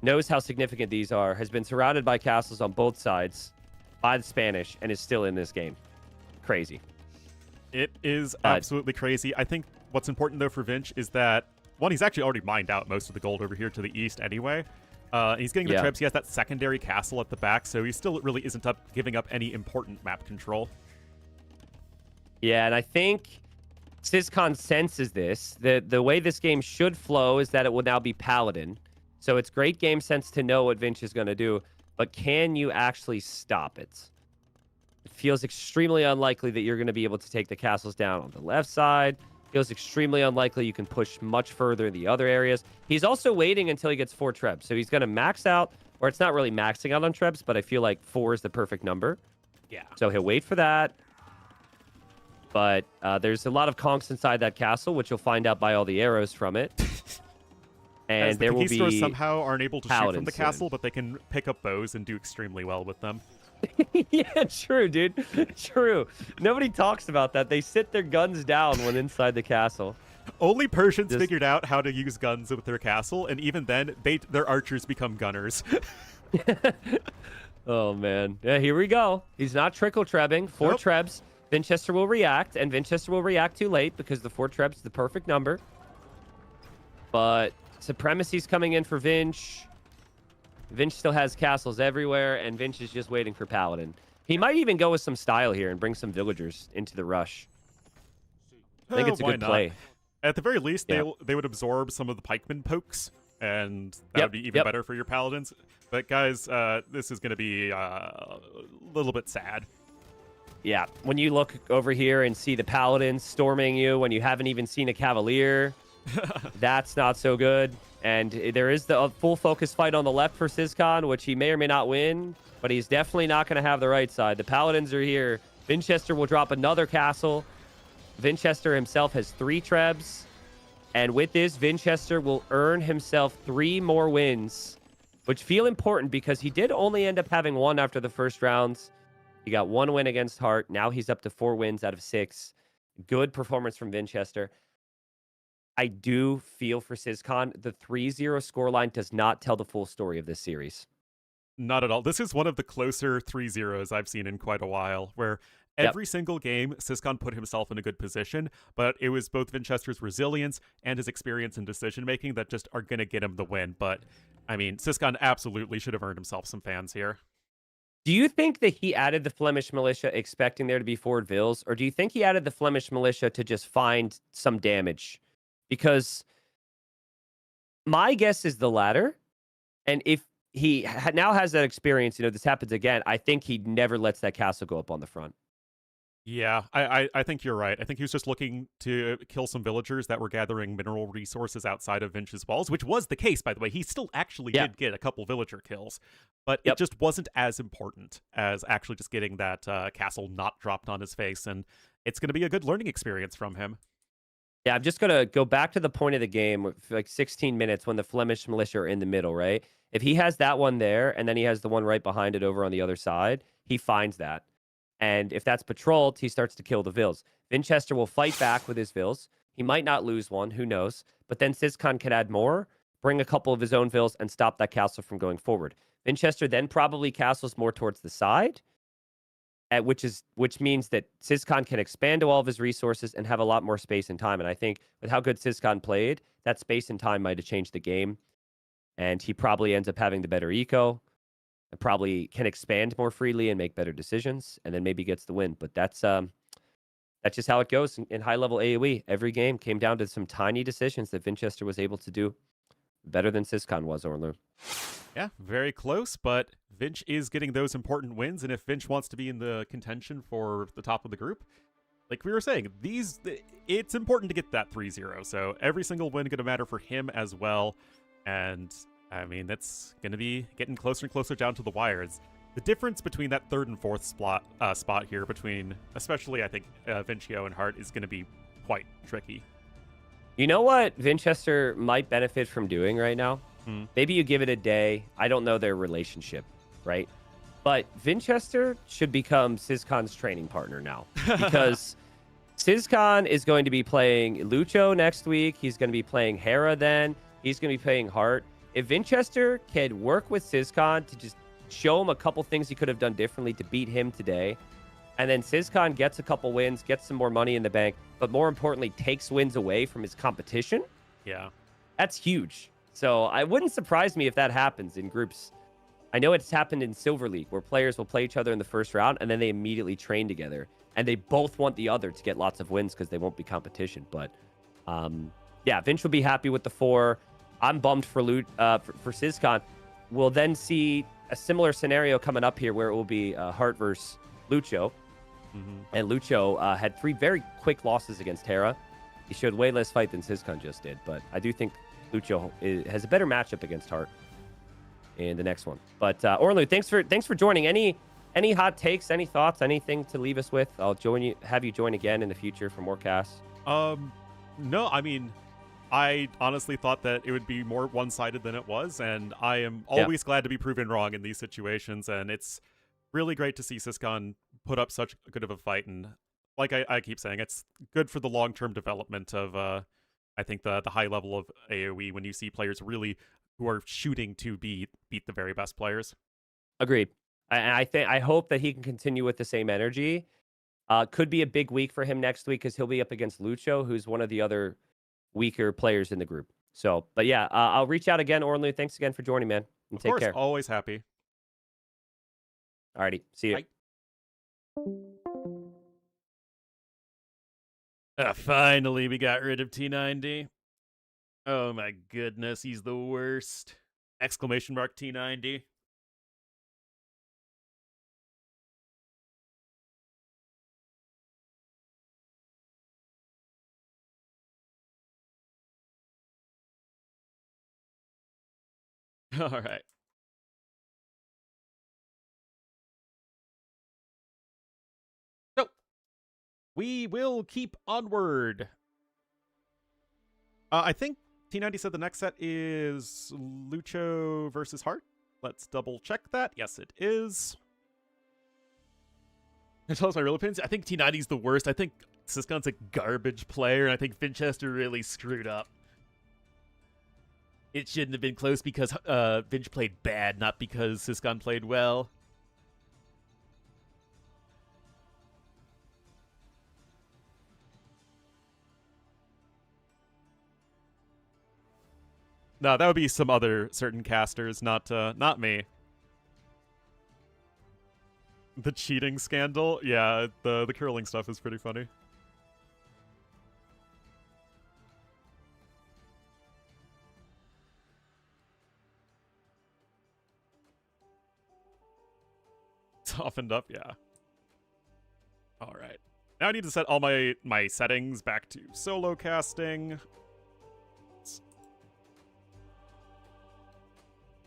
knows how significant these are, has been surrounded by castles on both sides by the Spanish, and is still in this game. Crazy. It is absolutely crazy. I think what's important, though, for Vinch is that, one, he's actually already mined out most of the gold over here to the east anyway. He's getting the Trebs. He has that secondary castle at the back, so he still really isn't giving up any important map control. Yeah, and I think Syscon senses this. The way this game should flow is that it will now be Paladin. So it's great game sense to know what Vinch is going to do, but can you actually stop it? It feels extremely unlikely that you're going to be able to take the castles down on the left side. Feels extremely unlikely you can push much further in the other areas. He's also waiting until he gets 4 Trebs. So he's going to max out, or it's not really maxing out on Trebs, but I feel like 4 is the perfect number. Yeah. So he'll wait for that. But there's a lot of conks inside that castle, which you'll find out by all the arrows from it. And As the there will be somehow aren't able to shoot from the soon. castle, but they can pick up bows and do extremely well with them. Yeah, true, dude. True. Nobody talks about that. They sit their guns down when inside the castle. Only Persians figured out how to use guns with their castle, and even then, their archers become gunners. Oh, man. Yeah, here we go. He's not trickle-trebbing. 4 Trebs. Vinchester will react, and Vinchester will react too late because the 4 Trebs is the perfect number. But Supremacy's coming in for Vinch. Vinch still has castles everywhere, and Vinch is just waiting for Paladin. He might even go with some style here and bring some villagers into the rush. I think it's a good play. At the very least, they would absorb some of the pikeman pokes, and that would be even better for your paladins. But guys, this is going to be a little bit sad. Yeah, when you look over here and see the paladins storming you when you haven't even seen a cavalier, that's not so good. And there is the full focus fight on the left for Syscon, which he may or may not win, but he's definitely not going to have the right side. The paladins are here. Vinchester will drop another castle. Vinchester himself has 3 Trebs. And with this, Vinchester will earn himself 3 more wins, which feel important because he did only end up having 1 after the first rounds. He got 1 win against Hart. Now he's up to 4 wins out of 6. Good performance from Vinchester. I do feel for Syscon. The 3-0 scoreline does not tell the full story of this series. Not at all. This is one of the closer 3-0s I've seen in quite a while, where Yep. every single game, Siscon put himself in a good position, but it was both Vinchester's resilience and his experience in decision-making that just are going to get him the win. But, I mean, Siscon absolutely should have earned himself some fans here. Do you think that he added the Flemish militia expecting there to be forward vills, or do you think he added the Flemish militia to just find some damage? Because my guess is the latter. And if he now has that experience, this happens again, I think he never lets that castle go up on the front. Yeah, I think you're right. I think he was just looking to kill some villagers that were gathering mineral resources outside of Vinch's walls, which was the case, by the way. He still actually Yeah. did get a couple villager kills, but Yep. it just wasn't as important as actually just getting that castle not dropped on his face, and it's going to be a good learning experience from him. Yeah, I'm just going to go back to the point of the game, for like 16 minutes when the Flemish militia are in the middle, right? If he has that one there and then he has the one right behind it over on the other side, he finds that. And if that's patrolled, he starts to kill the vills. Vinchester will fight back with his vills. He might not lose one, who knows? But then Siscon can add more, bring a couple of his own vills, and stop that castle from going forward. Vinchester then probably castles more towards the side, which means that Siscon can expand to all of his resources and have a lot more space and time. And I think with how good Siscon played, that space and time might have changed the game. And he probably ends up having the better eco, and probably can expand more freely and make better decisions, and then maybe gets the win. But that's just how it goes in high level AoE. Every game came down to some tiny decisions that Vinchester was able to do better than Siscon was, Ornlu. Yeah, very close, but Vinch is getting those important wins, and if Vinch wants to be in the contention for the top of the group, like we were saying, it's important to get that 3-0, so every single win going to matter for him as well, and I mean, that's going to be getting closer and closer down to the wires. The difference between that third and fourth spot here, between especially, I think, Vincio and Hart, is going to be quite tricky. You know what Vinchester might benefit from doing right now? Maybe you give it a day. I don't know their relationship, right? But Vinchester should become Siscon's training partner now, because Siscon is going to be playing Lucho next week. He's going to be playing Hera then. He's going to be playing Hart. If Vinchester can work with Siscon to just show him a couple things he could have done differently to beat him today, and then Siscon gets a couple wins, gets some more money in the bank, but more importantly, takes wins away from his competition, yeah, that's huge. So I wouldn't surprise me if that happens in groups. I know it's happened in Silver League, where players will play each other in the first round, and then they immediately train together, and they both want the other to get lots of wins because they won't be competition. But yeah, Vinch will be happy with the 4. I'm bummed for Siscon. We'll then see a similar scenario coming up here where it will be Hart versus Lucho. And Lucho had 3 very quick losses against Hera. He showed way less fight than Siscon just did, but I do think Lucho has a better matchup against Hart in the next one. But Ornlu, thanks for joining. Any hot takes, any thoughts, anything to leave us with? I'll have you join again in the future for more casts. No, I mean, I honestly thought that it would be more one-sided than it was, and I am always glad to be proven wrong in these situations, and it's really great to see Siscon put up such good of a fight, and like I keep saying, it's good for the long-term development of, I think, the high level of AoE when you see players really who are shooting to beat the very best players. Agreed. I hope that he can continue with the same energy. Could be a big week for him next week because he'll be up against Lucho, who's one of the other weaker players in the group. So, but yeah, I'll reach out again, Ornlu. Thanks again for joining, man. And take care. Always happy. Alrighty, see you. Finally, we got rid of T90. Oh my goodness, he's the worst! Exclamation mark T90. All right. So, we will keep onward. I think T90 said the next set is Lucho versus Hart. Let's double check that. Yes, it is. Tell us my real opinions. I think T90's the worst. I think Siscon's a garbage player, and I think Vinchester really screwed up. It shouldn't have been close because Vinge played bad, not because Siscon played well. No, that would be some other certain casters, not me. The cheating scandal? Yeah, the curling stuff is pretty funny. Softened up, yeah. Alright. Now I need to set all my settings back to solo casting.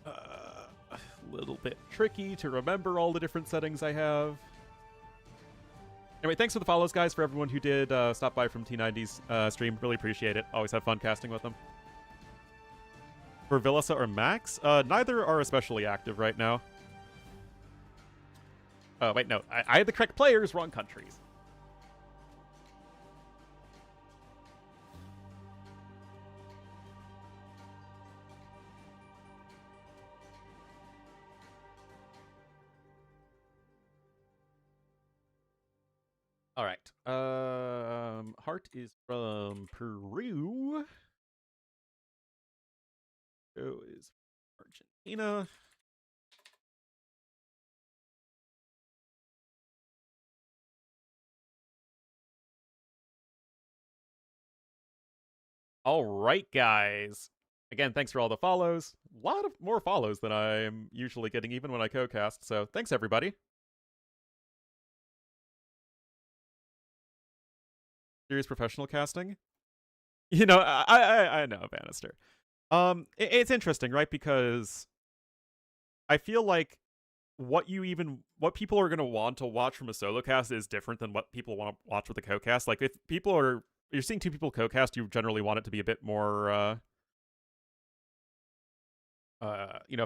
A little bit tricky to remember all the different settings I have. Anyway, thanks for the follows, guys, for everyone who did stop by from T90's stream. Really appreciate it. Always have fun casting with them. For Villasa or Max, neither are especially active right now. Oh, wait, no. I had the correct players, wrong countries. All right. Heart is from Peru. Joe is from Argentina. All right, guys. Again, thanks for all the follows. A lot of more follows than I'm usually getting, even when I co-cast. So thanks, everybody. Serious professional casting. You know, I know, Bannister. It's interesting, right? Because I feel like what people are gonna want to watch from a solo cast is different than what people want to watch with a co-cast. Like if you're seeing two people co-cast, you generally want it to be a bit more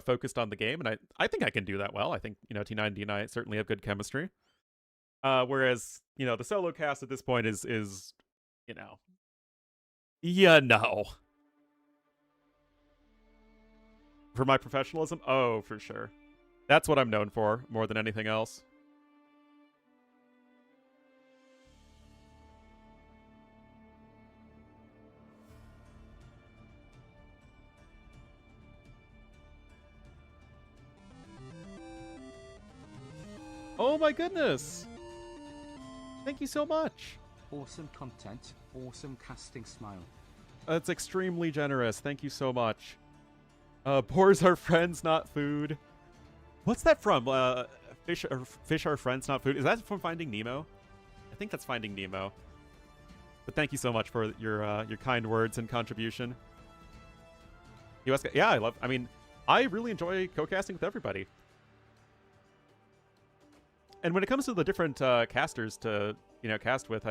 focused on the game, and I think I can do that well. I think, T90 and I certainly have good chemistry. Whereas, the solo cast at this point is no. For my professionalism? Oh, for sure. That's what I'm known for, more than anything else. Oh my goodness! Thank you so much! Awesome content, awesome casting smile. That's extremely generous. Thank you so much. Boars are friends, not food. What's that from? Fish are friends, not food. Is that from Finding Nemo? I think that's Finding Nemo. But thank you so much for your kind words and contribution. US, yeah, I really enjoy co-casting with everybody. And when it comes to the different casters to cast with,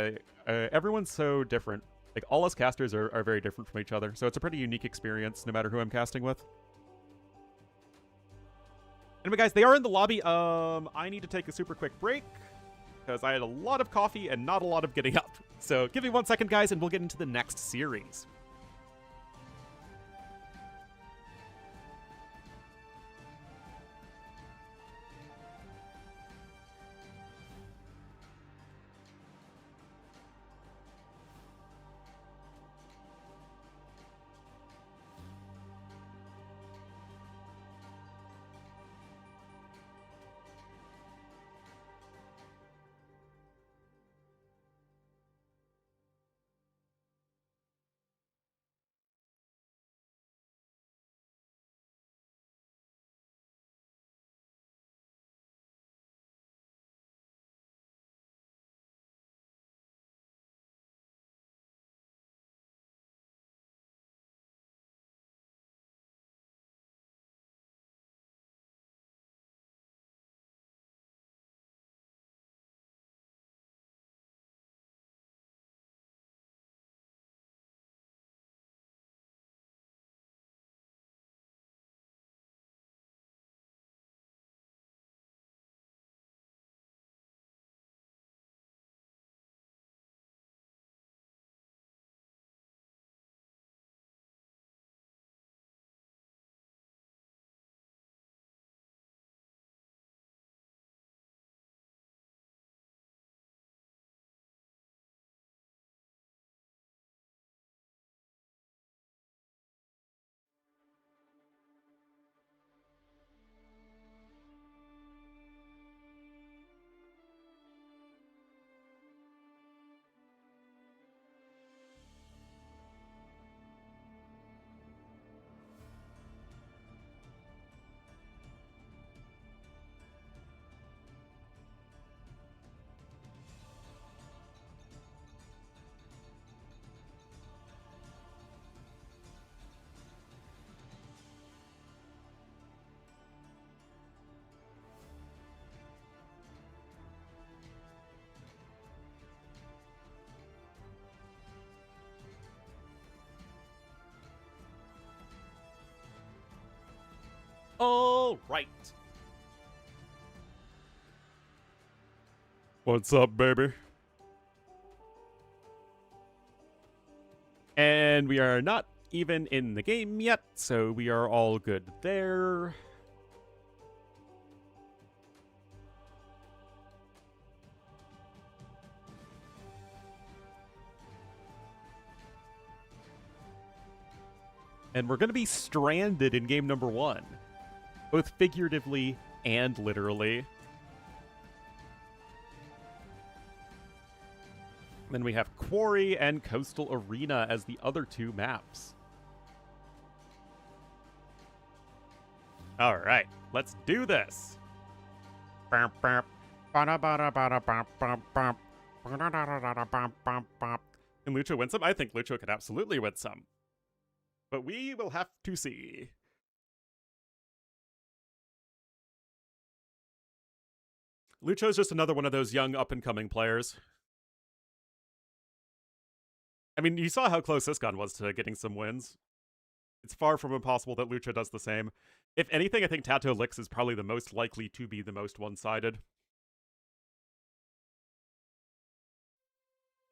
everyone's so different. Like all us casters are very different from each other, so it's a pretty unique experience no matter who I'm casting with. Anyway, guys, they are in the lobby. I need to take a super quick break because I had a lot of coffee and not a lot of getting up. So give me 1 second, guys, and we'll get into the next series. All right. What's up, baby? And we are not even in the game yet, so we are all good there. And we're going to be stranded in game number 1, both figuratively and literally. Then we have Quarry and Coastal Arena as the other 2 maps. All right, let's do this. Can Lucho win some? I think Lucho can absolutely win some. But we will have to see. Lucho's just another one of those young up-and-coming players. I mean, you saw how close this gun was to getting some wins. It's far from impossible that Lucho does the same. If anything, I think TaToH Licks is probably the most likely to be the most one-sided.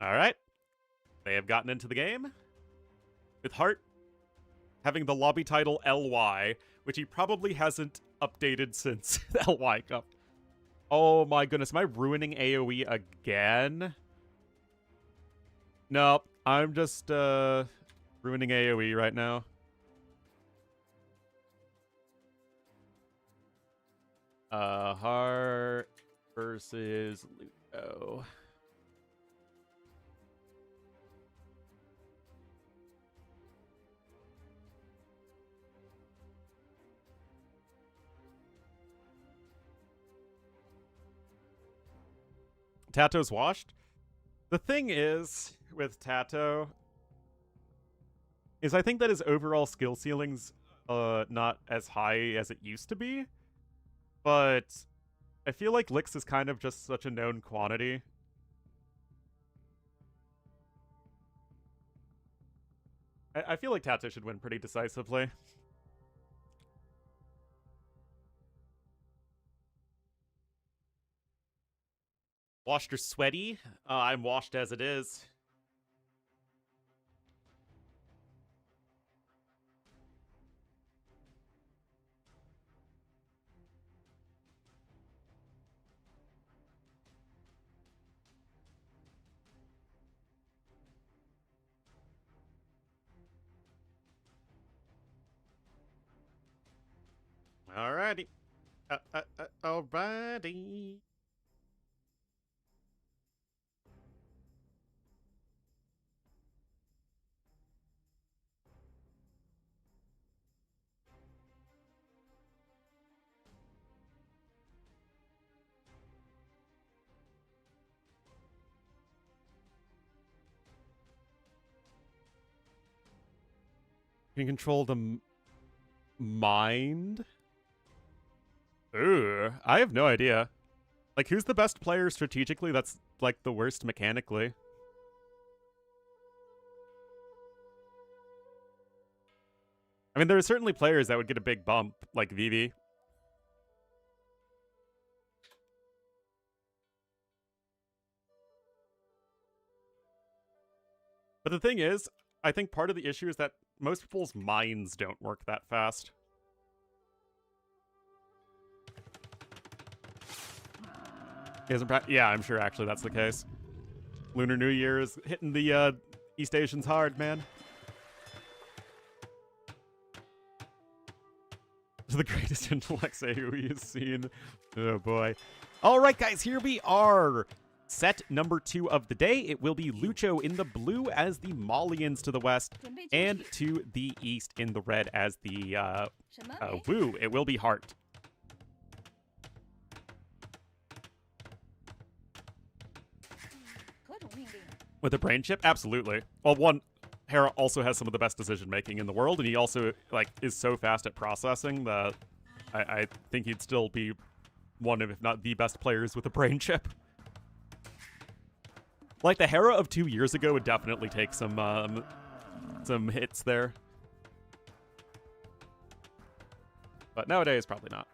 All right. They have gotten into the game. With Hart having the lobby title LY, which he probably hasn't updated since the LY Cup. Oh my goodness, am I ruining AoE again? Nope, I'm just ruining AoE right now. Hart versus Lucho. TaToH's washed. The thing is, with TaToH, is I think that his overall skill ceiling's not as high as it used to be. But I feel like Licks is kind of just such a known quantity. I feel like TaToH should win pretty decisively. Washed or sweaty? I'm washed as it is. Alrighty. Alrighty. Can control the mind? Ooh, I have no idea. Like, who's the best player strategically that's, like, the worst mechanically? I mean, there are certainly players that would get a big bump, like Vivi. But the thing is, I think part of the issue is that most people's minds don't work that fast. Yeah, I'm sure actually that's the case. Lunar New Year is hitting the East Asians hard, man. The greatest intellects AoE has seen. Oh boy. Alright guys, here we are. Set number 2 of the day. It will be Lucho in the blue as the Malians to the west, and to the east in the red as the Wu. It will be Hart. With a brain chip? Absolutely. Well, one, Hera also has some of the best decision-making in the world, and he also, like, is so fast at processing that I think he'd still be one of, if not the best players with a brain chip. Like, the Hera of 2 years ago would definitely take some hits there. But nowadays, probably not.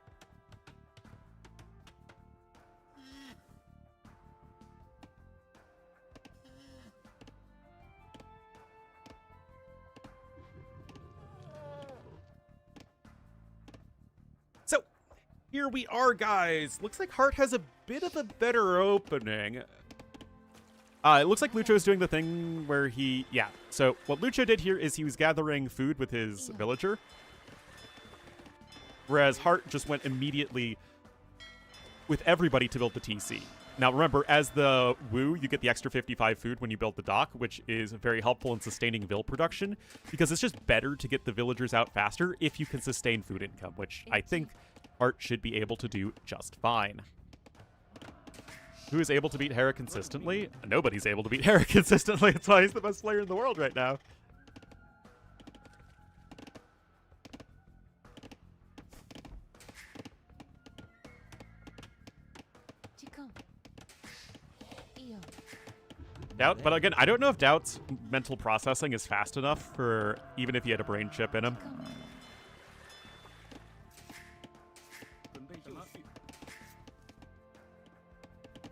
So, here we are, guys. Looks like Hart has a bit of a better opening. It looks like Lucho's doing the thing where he... Yeah, so what Lucho did here is he was gathering food with his villager. Whereas Hart just went immediately with everybody to build the TC. Now remember, as the Woo, you get the extra 55 food when you build the dock, which is very helpful in sustaining vill production, because it's just better to get the villagers out faster if you can sustain food income, which I think Hart should be able to do just fine. Who is able to beat Hera consistently? Nobody's able to beat Hera consistently. That's why he's the best player in the world right now. Doubt, but again, I don't know if Doubt's mental processing is fast enough for even if he had a brain chip in him.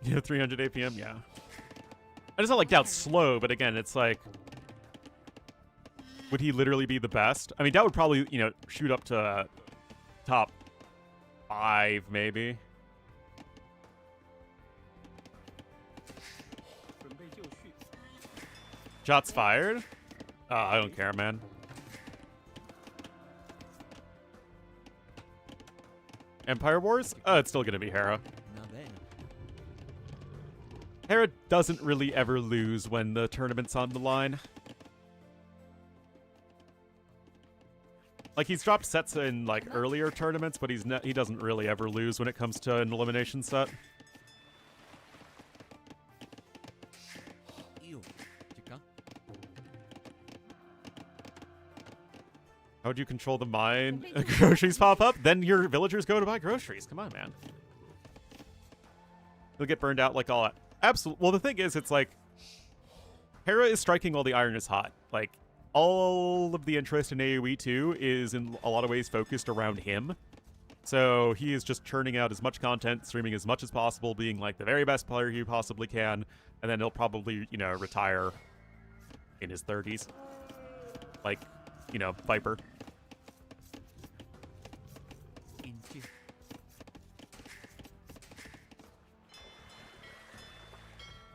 Yeah, 300 APM, yeah. I just not like Doubt's slow, but again, it's like, would he literally be the best? I mean, Doubt would probably, you know, shoot up to top 5, maybe. Shots fired? I don't care, man. Empire Wars? It's still gonna be Hera. Hera doesn't really ever lose when the tournament's on the line. Like, he's dropped sets in, like, earlier tournaments, but he doesn't really ever lose when it comes to an elimination set. How would you control the mine? Groceries pop up, then your villagers go to buy groceries. Come on, man. They'll get burned out like all that. Absolutely. Well, the thing is, it's like, Hera is striking while the iron is hot. Like, all of the interest in AoE 2 is in a lot of ways focused around him. So he is just churning out as much content, streaming as much as possible, being like the very best player he possibly can, and then he'll probably, you know, retire in his 30s. Like, you know, Viper.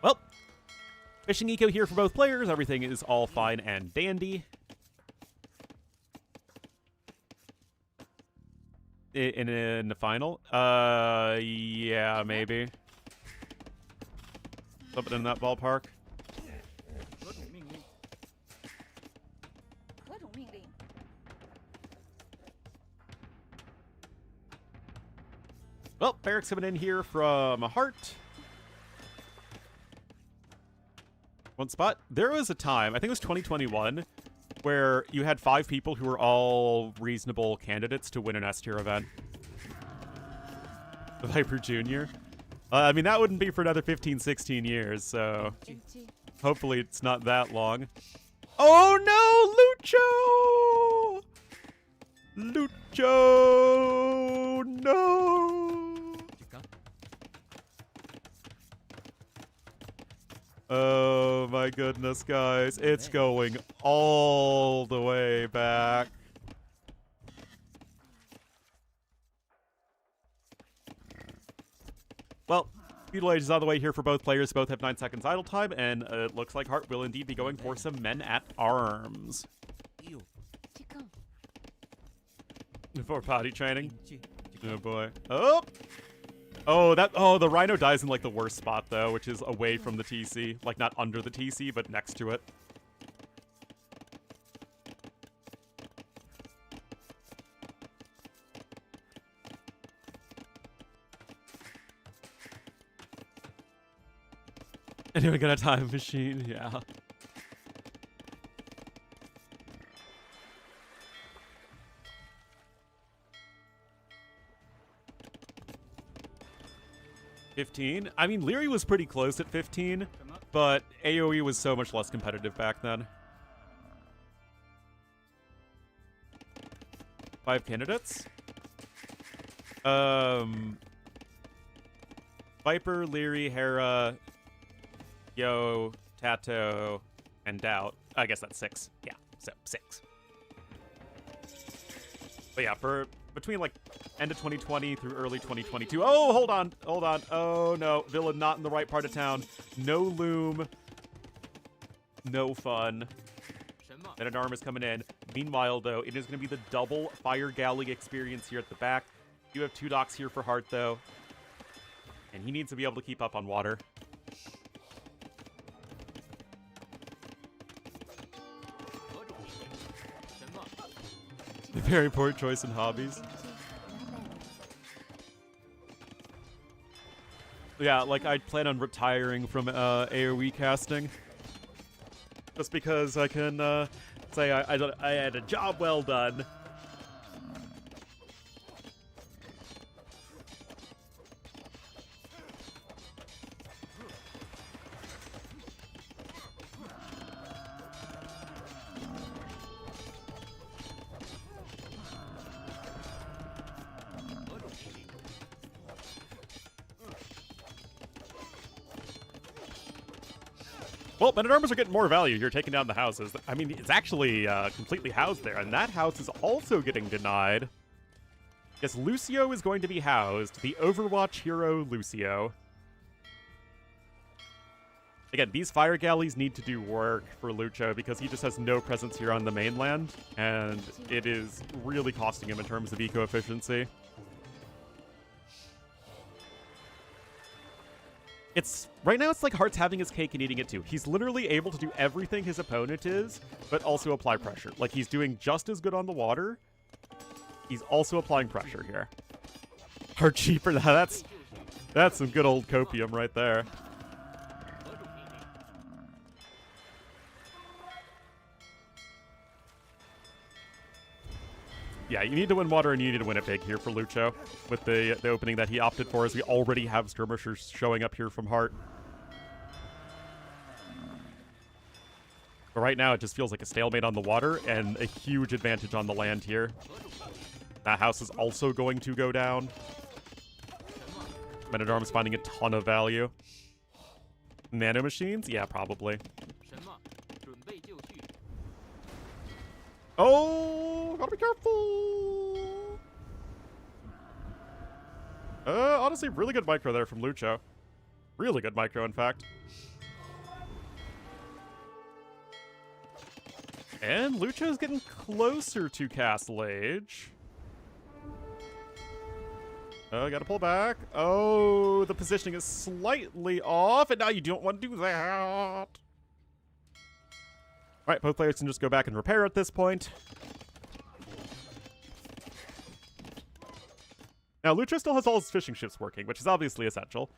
Well, fishing eco here for both players. Everything is all fine and dandy. In the final? Yeah, maybe. Something in that ballpark. Well, Barrick's coming in here from a Hart. One spot. There was a time, I think it was 2021, where you had 5 people who were all reasonable candidates to win an S-tier event. The Viper Jr. I mean, that wouldn't be for another 15, 16 years, so hopefully it's not that long. Oh no, Lucho! Lucho! No! Oh my goodness, guys. It's going all the way back. Well, Feudal Age is on the way here for both players. Both have 9 seconds idle time, and it looks like Hart will indeed be going for some men at arms. For potty training. Oh boy. Oh! Oh, the Rhino dies in, like, the worst spot, though, which is away from the TC. Like, not under the TC, but next to it. Anyone got a time machine? Yeah. I mean, Leary was pretty close at 15, but AoE was so much less competitive back then. 5 candidates? Viper, Leary, Hera, Yo, TaToH, and Doubt. I guess that's 6. Yeah, so 6. But yeah, for between like end of 2020 through early 2022. Oh, hold on. Oh no, villain not in the right part of town. No loom. No fun. Then an arm is coming in. Meanwhile, though, it is going to be the double fire galley experience here at the back. You have 2 docks here for Hart, though. And he needs to be able to keep up on water. Very poor choice in hobbies. Yeah, like I plan on retiring from AoE casting. Just because I can say I had a job well done. Well, Men-at-Arms are getting more value here, taking down the houses. I mean, it's actually completely housed there, and that house is also getting denied. Yes, Lucio is going to be housed. The Overwatch hero, Lucio. Again, these fire galleys need to do work for Lucio because he just has no presence here on the mainland, and it is really costing him in terms of eco-efficiency. Right now it's like Hart's having his cake and eating it too. He's literally able to do everything his opponent is, but also apply pressure. Like, he's doing just as good on the water. He's also applying pressure here. Hart cheaper. That's some good old copium right there. Yeah, you need to win water and you need to win it big here for Lucio with the opening that he opted for, as we already have skirmishers showing up here from Hart. But right now it just feels like a stalemate on the water and a huge advantage on the land here. That house is also going to go down. Men-at-Arms finding a ton of value. Nano machines? Yeah, probably. Oh, gotta be careful. Honestly, really good micro there from Lucio. Really good micro, in fact. And Lucio's getting closer to Castle Age. Gotta pull back. Oh, the positioning is slightly off, and now you don't want to do that. Alright, both players can just go back and repair at this point. Now, Lucio still has all his fishing ships working, which is obviously essential.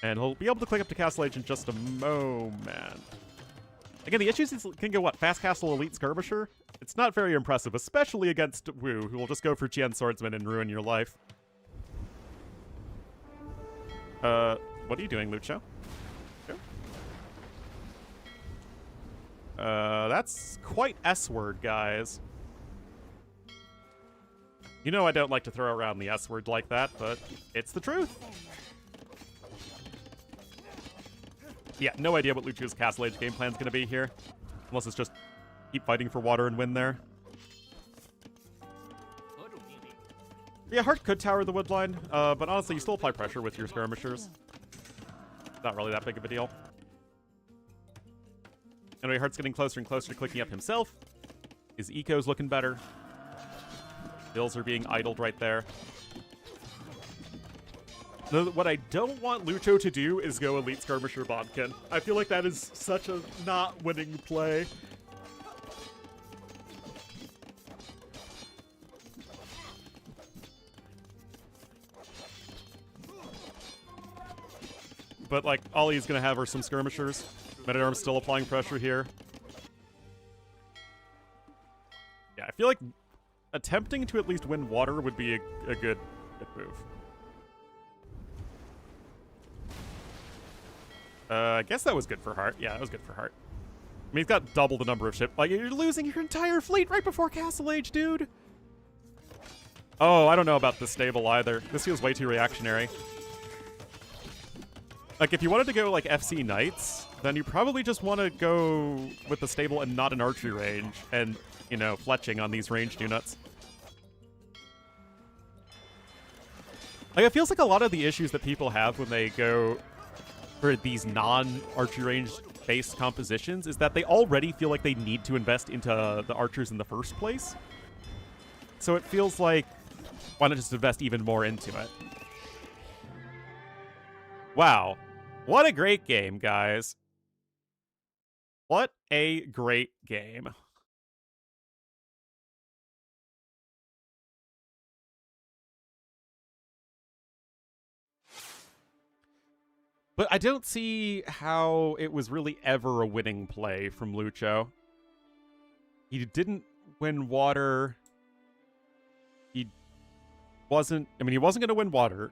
And he'll be able to click up to Castle Age in just a moment. Again, the issue is he can go, what, Fast Castle Elite Skirmisher? It's not very impressive, especially against Wu, who will just go for Qian Swordsman and ruin your life. What are you doing, Lucio? That's quite S-word, guys. You know I don't like to throw around the S-word like that, but it's the truth. Yeah, no idea what Lucio's Castle Age game plan's gonna be here. Unless it's just keep fighting for water and win there. Yeah, Hart could tower the woodline, but honestly, you still apply pressure with your skirmishers. Not really that big of a deal. Anyway, Hart's getting closer and closer to clicking up himself. His eco's looking better. Bills are being idled right there. What I don't want Lucio to do is go Elite Skirmisher Bodkin. I feel like that is such a not winning play. But, like, all he's going to have are some skirmishers. Men-at-Arms still applying pressure here. Yeah, I feel like attempting to at least win water would be a good move. I guess that was good for Hart. Yeah, that was good for Hart. I mean, he's got double the number of ships. Like, you're losing your entire fleet right before Castle Age, dude! Oh, I don't know about the stable either. This feels way too reactionary. Like, if you wanted to go, like, FC Knights, then you probably just want to go with the stable and not an archery range and, you know, fletching on these ranged units. Like, it feels like a lot of the issues that people have when they go for these non-archery range-based compositions is that they already feel like they need to invest into the archers in the first place. So it feels like, why not just invest even more into it? Wow. What a great game, guys. What a great game. But I don't see how it was really ever a winning play from Lucho. He didn't win water. He wasn't going to win water.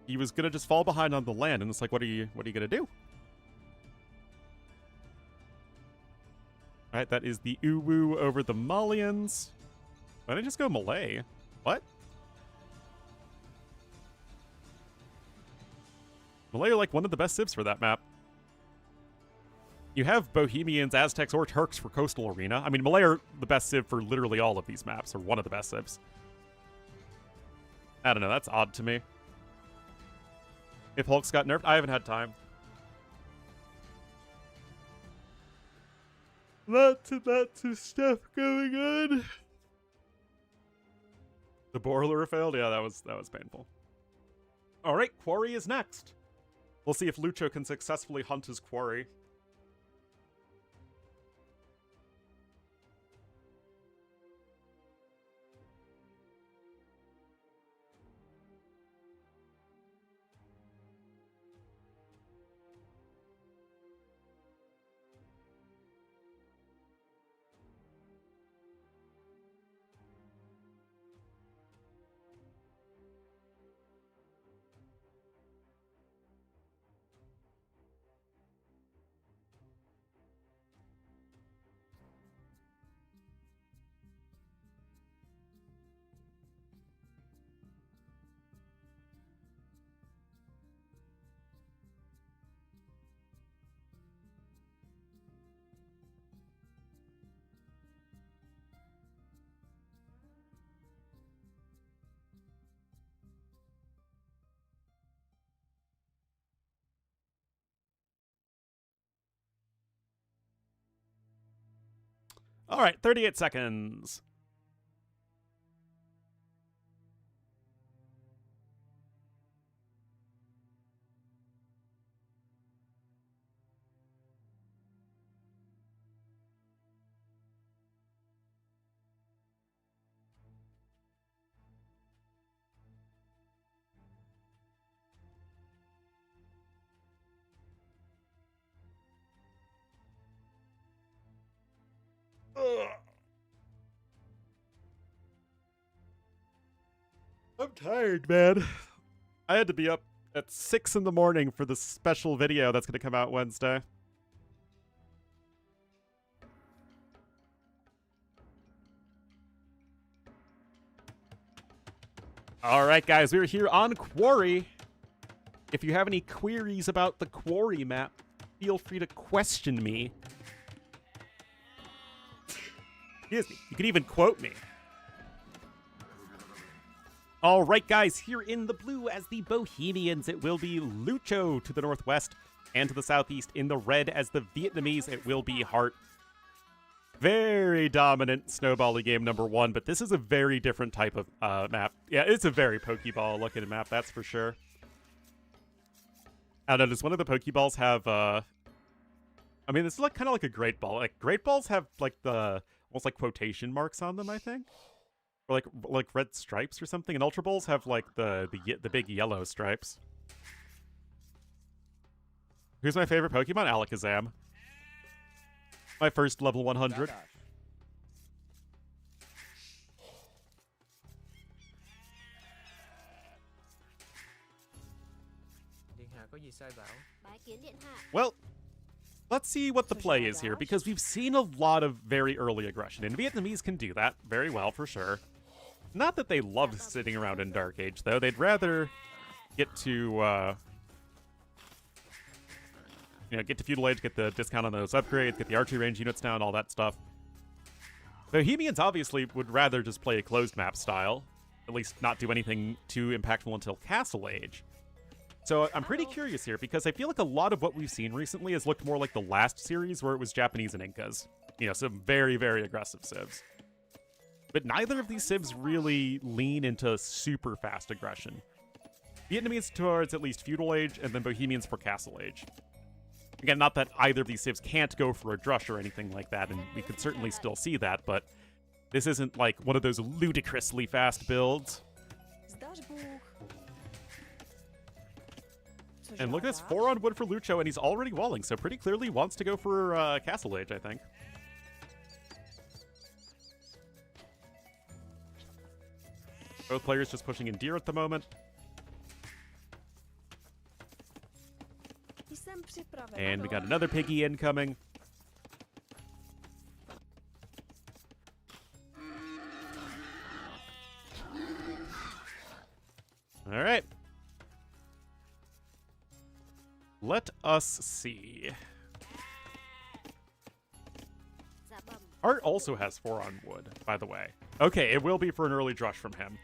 He was going to just fall behind on the land, and it's like, what are you going to do? All right, that is the Uwu over the Malians. Why didn't I just go Malay? What? Malay are like one of the best civs for that map. You have Bohemians, Aztecs, or Turks for Coastal Arena. I mean, Malay are the best civ for literally all of these maps, or one of the best civs. I don't know, that's odd to me. If Hulk's got nerfed, I haven't had time. Lots and lots of stuff going on. The boiler failed? Yeah, that was painful. Alright, Quarry is next. We'll see if Lucho can successfully hunt his quarry. All right, 38 seconds. Ugh. I'm tired, man. I had to be up at 6 in the morning for this special video that's going to come out Wednesday. All right, guys, we're here on Quarry. If you have any queries about the Quarry map, feel free to question me. Excuse me. You can even quote me. All right, guys, here in the blue as the Bohemians, it will be Lucho to the northwest and to the southeast. In the red as the Vietnamese, it will be Hart. Very dominant snowbally game number one, but this is a very different type of map. Yeah, it's a very Pokeball-looking map, that's for sure. I don't know, does one of the Pokeballs have, I mean, this is like kind of like a Great Ball. Like, Great Balls have, like, the, almost like quotation marks on them, I think. Or like red stripes or something, and Ultra Balls have like the big yellow stripes. Who's my favorite Pokemon? Alakazam. My first level 100. Well, let's see what the play is here, because we've seen a lot of very early aggression, and Vietnamese can do that very well for sure. Not that they love sitting around in Dark Age, though. They'd rather get to, get to Feudal Age, get the discount on those upgrades, get the archery range units down, all that stuff. Bohemians obviously would rather just play a closed map style, at least not do anything too impactful until Castle Age. So I'm pretty curious here, because I feel like a lot of what we've seen recently has looked more like the last series where it was Japanese and Incas. Some very, very aggressive civs. But neither of these civs really lean into super fast aggression. Vietnamese towards at least Feudal Age, and then Bohemians for Castle Age. Again, not that either of these civs can't go for a drush or anything like that, and we could certainly still see that, but this isn't like one of those ludicrously fast builds. And look at this, 4 on wood for Lucho, and he's already walling, so pretty clearly wants to go for Castle Age, I think. Both players just pushing in deer at the moment. And we got another piggy incoming. All right. Let us see. Art also has 4 on wood, by the way. Okay, it will be for an early drush from him.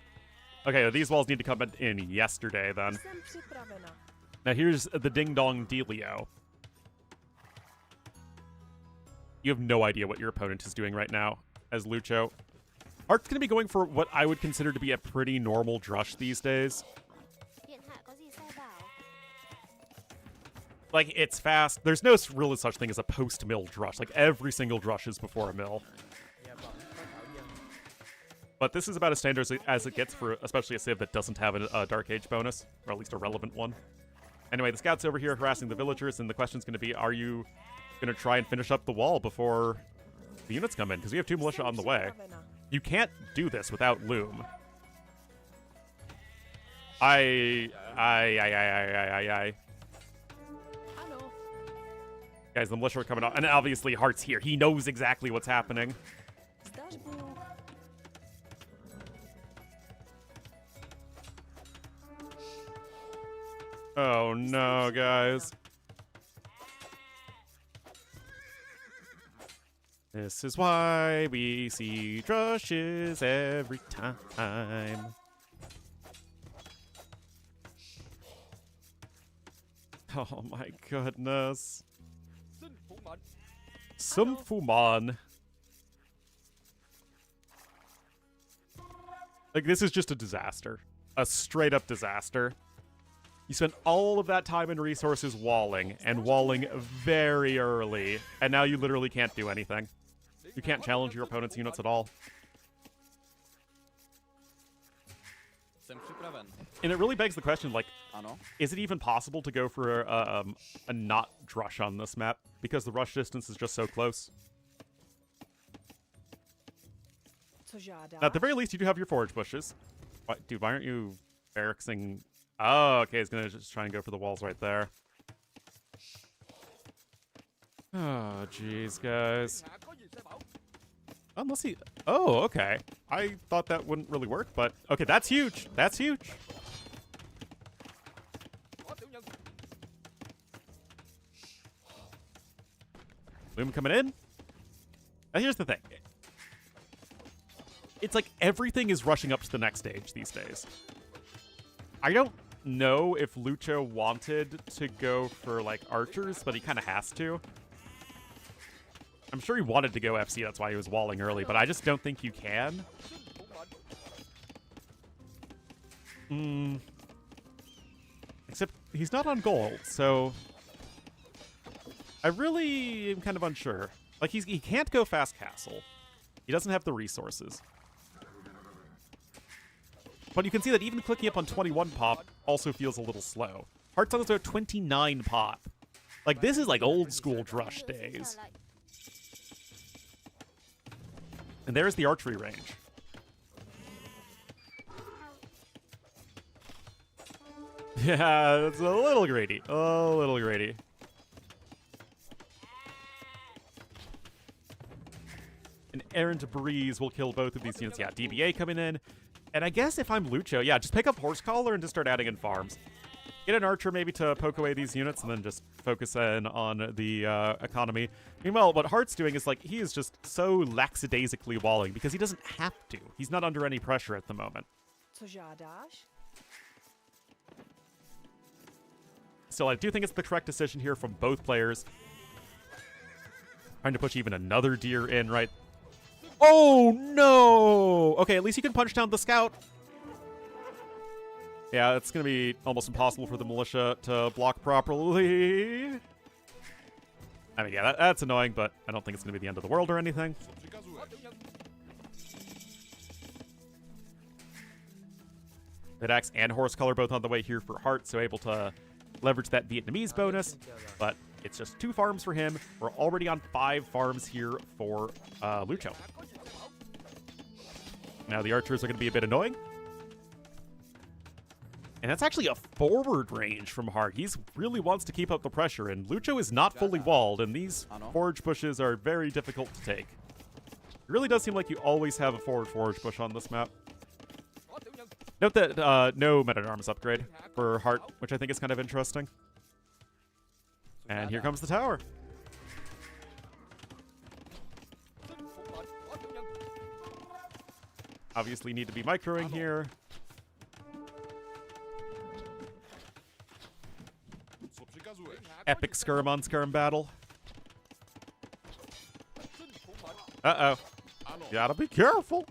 Okay, these walls need to come in yesterday, then. Now here's the ding-dong dealio. You have no idea what your opponent is doing right now as Lucho. Art's going to be going for what I would consider to be a pretty normal drush these days. Like, it's fast. There's no really such thing as a post-mill drush. Like, every single drush is before a mill. But this is about as standard as it gets for especially a civ that doesn't have a Dark Age bonus, or at least a relevant one. Anyway, the scout's over here harassing the villagers, and the question's going to be, are you going to try and finish up the wall before the units come in? Because we have 2 militia on the way. You can't do this without Loom. Guys, the militia are coming out, and obviously Hart's here. He knows exactly what's happening. Oh no, guys. This is why we see drushes every time. Oh my goodness. Sun Fuman. Like, this is just a disaster. A straight up disaster. You spent all of that time and resources walling, and walling very early, and now you literally can't do anything. You can't challenge your opponent's units at all. And it really begs the question, like, is it even possible to go for a not drush on this map? Because the rush distance is just so close. At the very least, you do have your forage bushes. Dude, why aren't you barracksing? Oh, okay, he's gonna just try and go for the walls right there. Oh, jeez, guys. Unless he... Oh, okay. I thought that wouldn't really work, but... Okay, that's huge. That's huge. Loom coming in. Now, here's the thing. It's like everything is rushing up to the next stage these days. I don't know if Lucho wanted to go for, like, archers, but he kind of has to. I'm sure he wanted to go FC, that's why he was walling early, but I just don't think you can. Except he's not on gold, so I really am kind of unsure. Like, he can't go fast castle. He doesn't have the resources. But you can see that even clicking up on 21 pop also feels a little slow. Hearts on about 29 pop. Like, this is like old school drush days. And there's the archery range. Yeah, it's a little greedy. A little greedy. An errant breeze will kill both of these units. Yeah, DBA coming in. And I guess if I'm Lucho, yeah, just pick up Horse Collar and just start adding in farms. Get an archer maybe to poke away these units and then just focus in on the economy. Meanwhile, what Hart's doing is, like, he is just so lackadaisically walling because he doesn't have to. He's not under any pressure at the moment. Co žádáš? Still, I do think it's the correct decision here from both players. Trying to push even another deer in, right? Oh, no! Okay, at least you can punch down the scout. Yeah, it's going to be almost impossible for the militia to block properly. I mean, yeah, that's annoying, but I don't think it's going to be the end of the world or anything. Pitax and Horse Color both on the way here for Hart, so able to leverage that Vietnamese bonus, but it's just 2 farms for him. We're already on 5 farms here for Lucho. Now the archers are going to be a bit annoying. And that's actually a forward range from Hart. He really wants to keep up the pressure, and Lucho is not fully walled, and these forage bushes are very difficult to take. It really does seem like you always have a forward forage bush on this map. Note that no Men-at-Arms upgrade for Hart, which I think is kind of interesting. And here comes the tower. Obviously need to be microing here. Epic skirm on skirm battle. Uh-oh. Gotta be careful.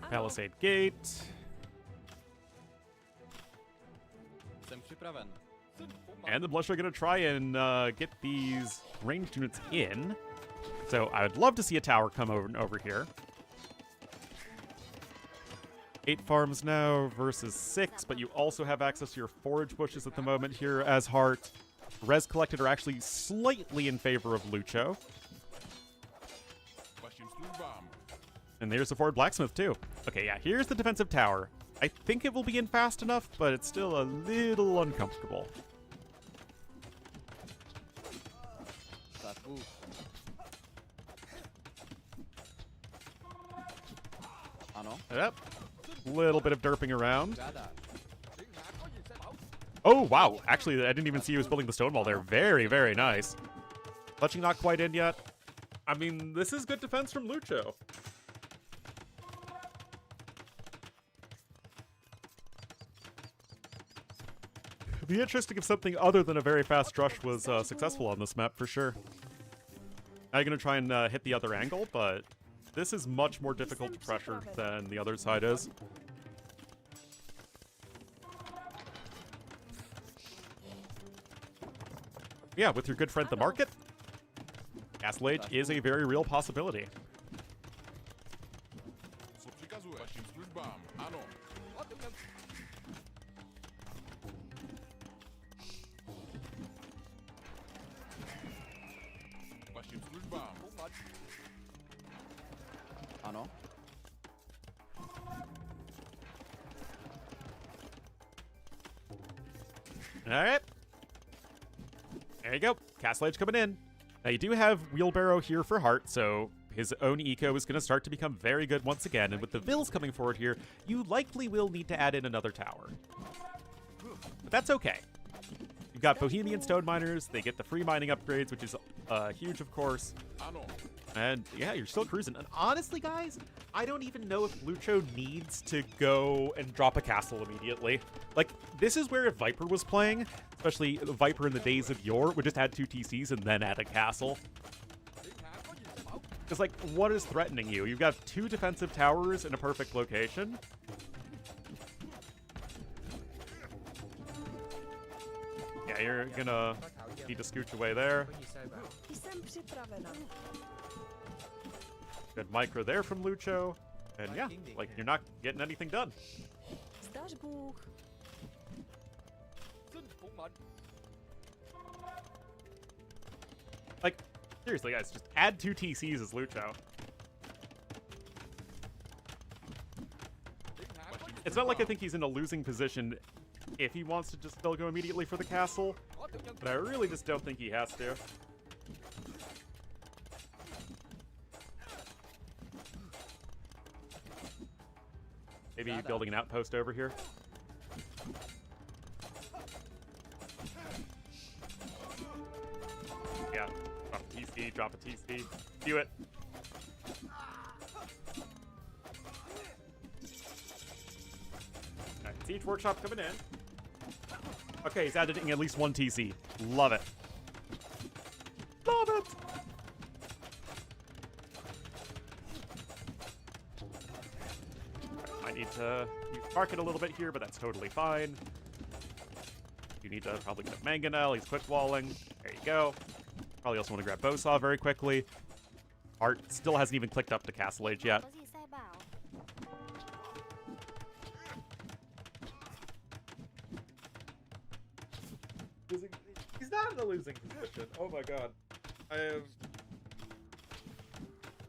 Palisade Gate. And the militia are going to try and get these ranged units in. So I would love to see a tower come over here. 8 farms now versus 6, but you also have access to your forage bushes at the moment here as Hart. Res collected are actually slightly in favor of Lucho. And there's the forward blacksmith too. Okay, yeah, here's the defensive tower. I think it will be in fast enough, but it's still a little uncomfortable. Yep. Little bit of derping around. Oh, wow. Actually, I didn't even see he was building the stone wall there. Very, very nice. Fletching not quite in yet. I mean, this is good defense from Lucho. It'd be interesting if something other than a very fast rush was successful on this map, for sure. Now you're going to try and hit the other angle, but this is much more difficult to pressure than the other side is. Yeah, with your good friend the market, Castle Age is a very real possibility. Alright. There you go. Castle Age coming in. Now you do have Wheelbarrow here for Hart, so his own eco is going to start to become very good once again. And with the Vills coming forward here, you likely will need to add in another tower. But that's okay. You've got Bohemian Stone Miners. They get the free mining upgrades, which is huge, of course. And yeah, you're still cruising. And honestly, guys, I don't even know if Lucho needs to go and drop a castle immediately. Like, this is where if Viper was playing, especially Viper in the days of yore, would just add 2 TCs and then add a castle. Because, like, what is threatening you? You've got 2 defensive towers in a perfect location. Yeah, you're gonna need to scooch away there. Good micro there from Lucho. And yeah, like, you're not getting anything done. Like, seriously, guys, just add 2 TCs as Lucho. It's not like I think he's in a losing position if he wants to just still go immediately for the castle, but I really just don't think he has to. Maybe building an outpost over here. Yeah, drop a TC, drop a TC. Do it. Alright, Siege Workshop coming in. Okay, he's adding at least one TC. Love it. Love it! I need to use Market a little bit here, but that's totally fine. You need to probably get a Mangonel. He's quick walling. There you go. Probably also want to grab Bowsaw very quickly. Art still hasn't even clicked up to Castle Age yet. He's not in a losing position. Oh my god. I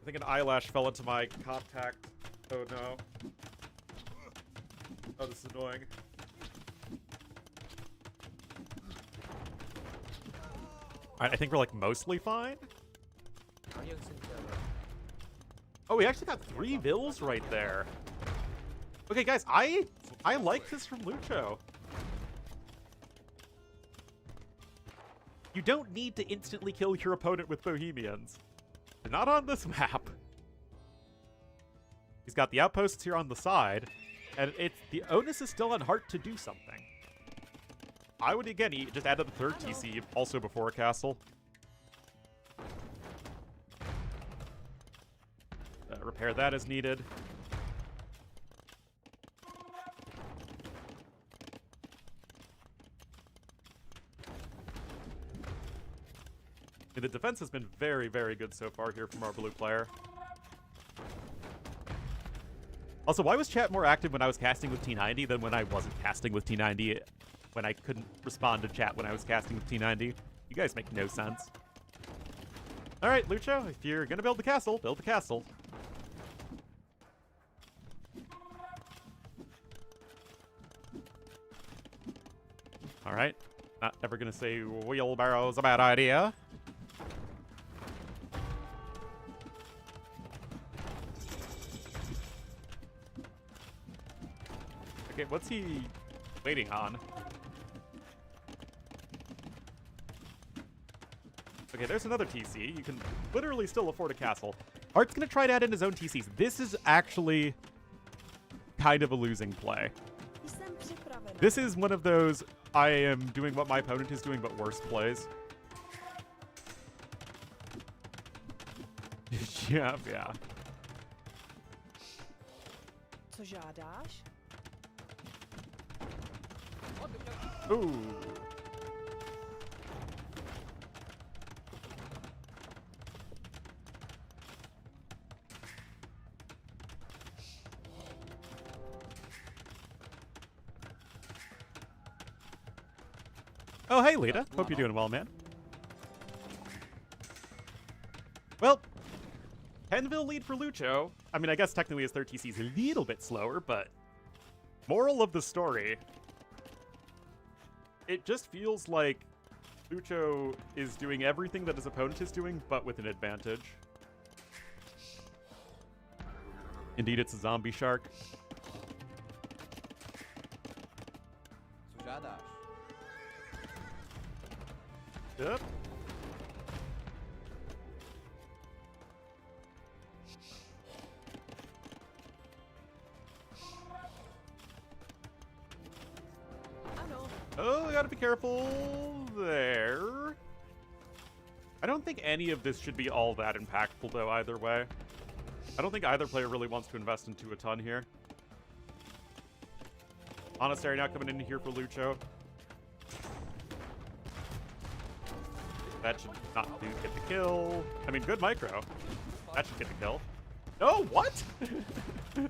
think an eyelash fell into my contact. Oh no. Oh, this is annoying. Alright, I think we're like mostly fine. Oh, we actually got 3 Vills right there. Okay, guys, I like this from Lucho. You don't need to instantly kill your opponent with Bohemians. They're not on this map. He's got the outposts here on the side, and the onus is still on Hart to do something. I would, again, he just added the 3rd TC also before a castle. Repair that as needed. The defense has been very, very good so far here from our blue player. Also, why was chat more active when I was casting with T90 than when I wasn't casting with T90? When I couldn't respond to chat when I was casting with T90? You guys make no sense. Alright, Lucho, if you're gonna build the castle, build the castle. Alright. Not ever gonna say wheelbarrow's a bad idea. Okay, what's he waiting on? Okay, there's another TC. You can literally still afford a castle. Art's gonna try to add in his own TCs. This is actually kind of a losing play. This is one of those I am doing what my opponent is doing but worse plays. Yeah. Co žádáš? Ooh. Oh, hey, Lita. Hope you're doing well, man. Well, 10-Ville lead for Lucho. I mean, I guess technically his 3rd TC is a little bit slower, but moral of the story, it just feels like Lucho is doing everything that his opponent is doing, but with an advantage. Indeed, it's a zombie shark. Yep. Oh, I gotta be careful there. I don't think any of this should be all that impactful, though, either way. I don't think either player really wants to invest into a ton here. Monastery now coming in here for Lucho. That should not get the kill. I mean, good micro. That should get the kill. No, what?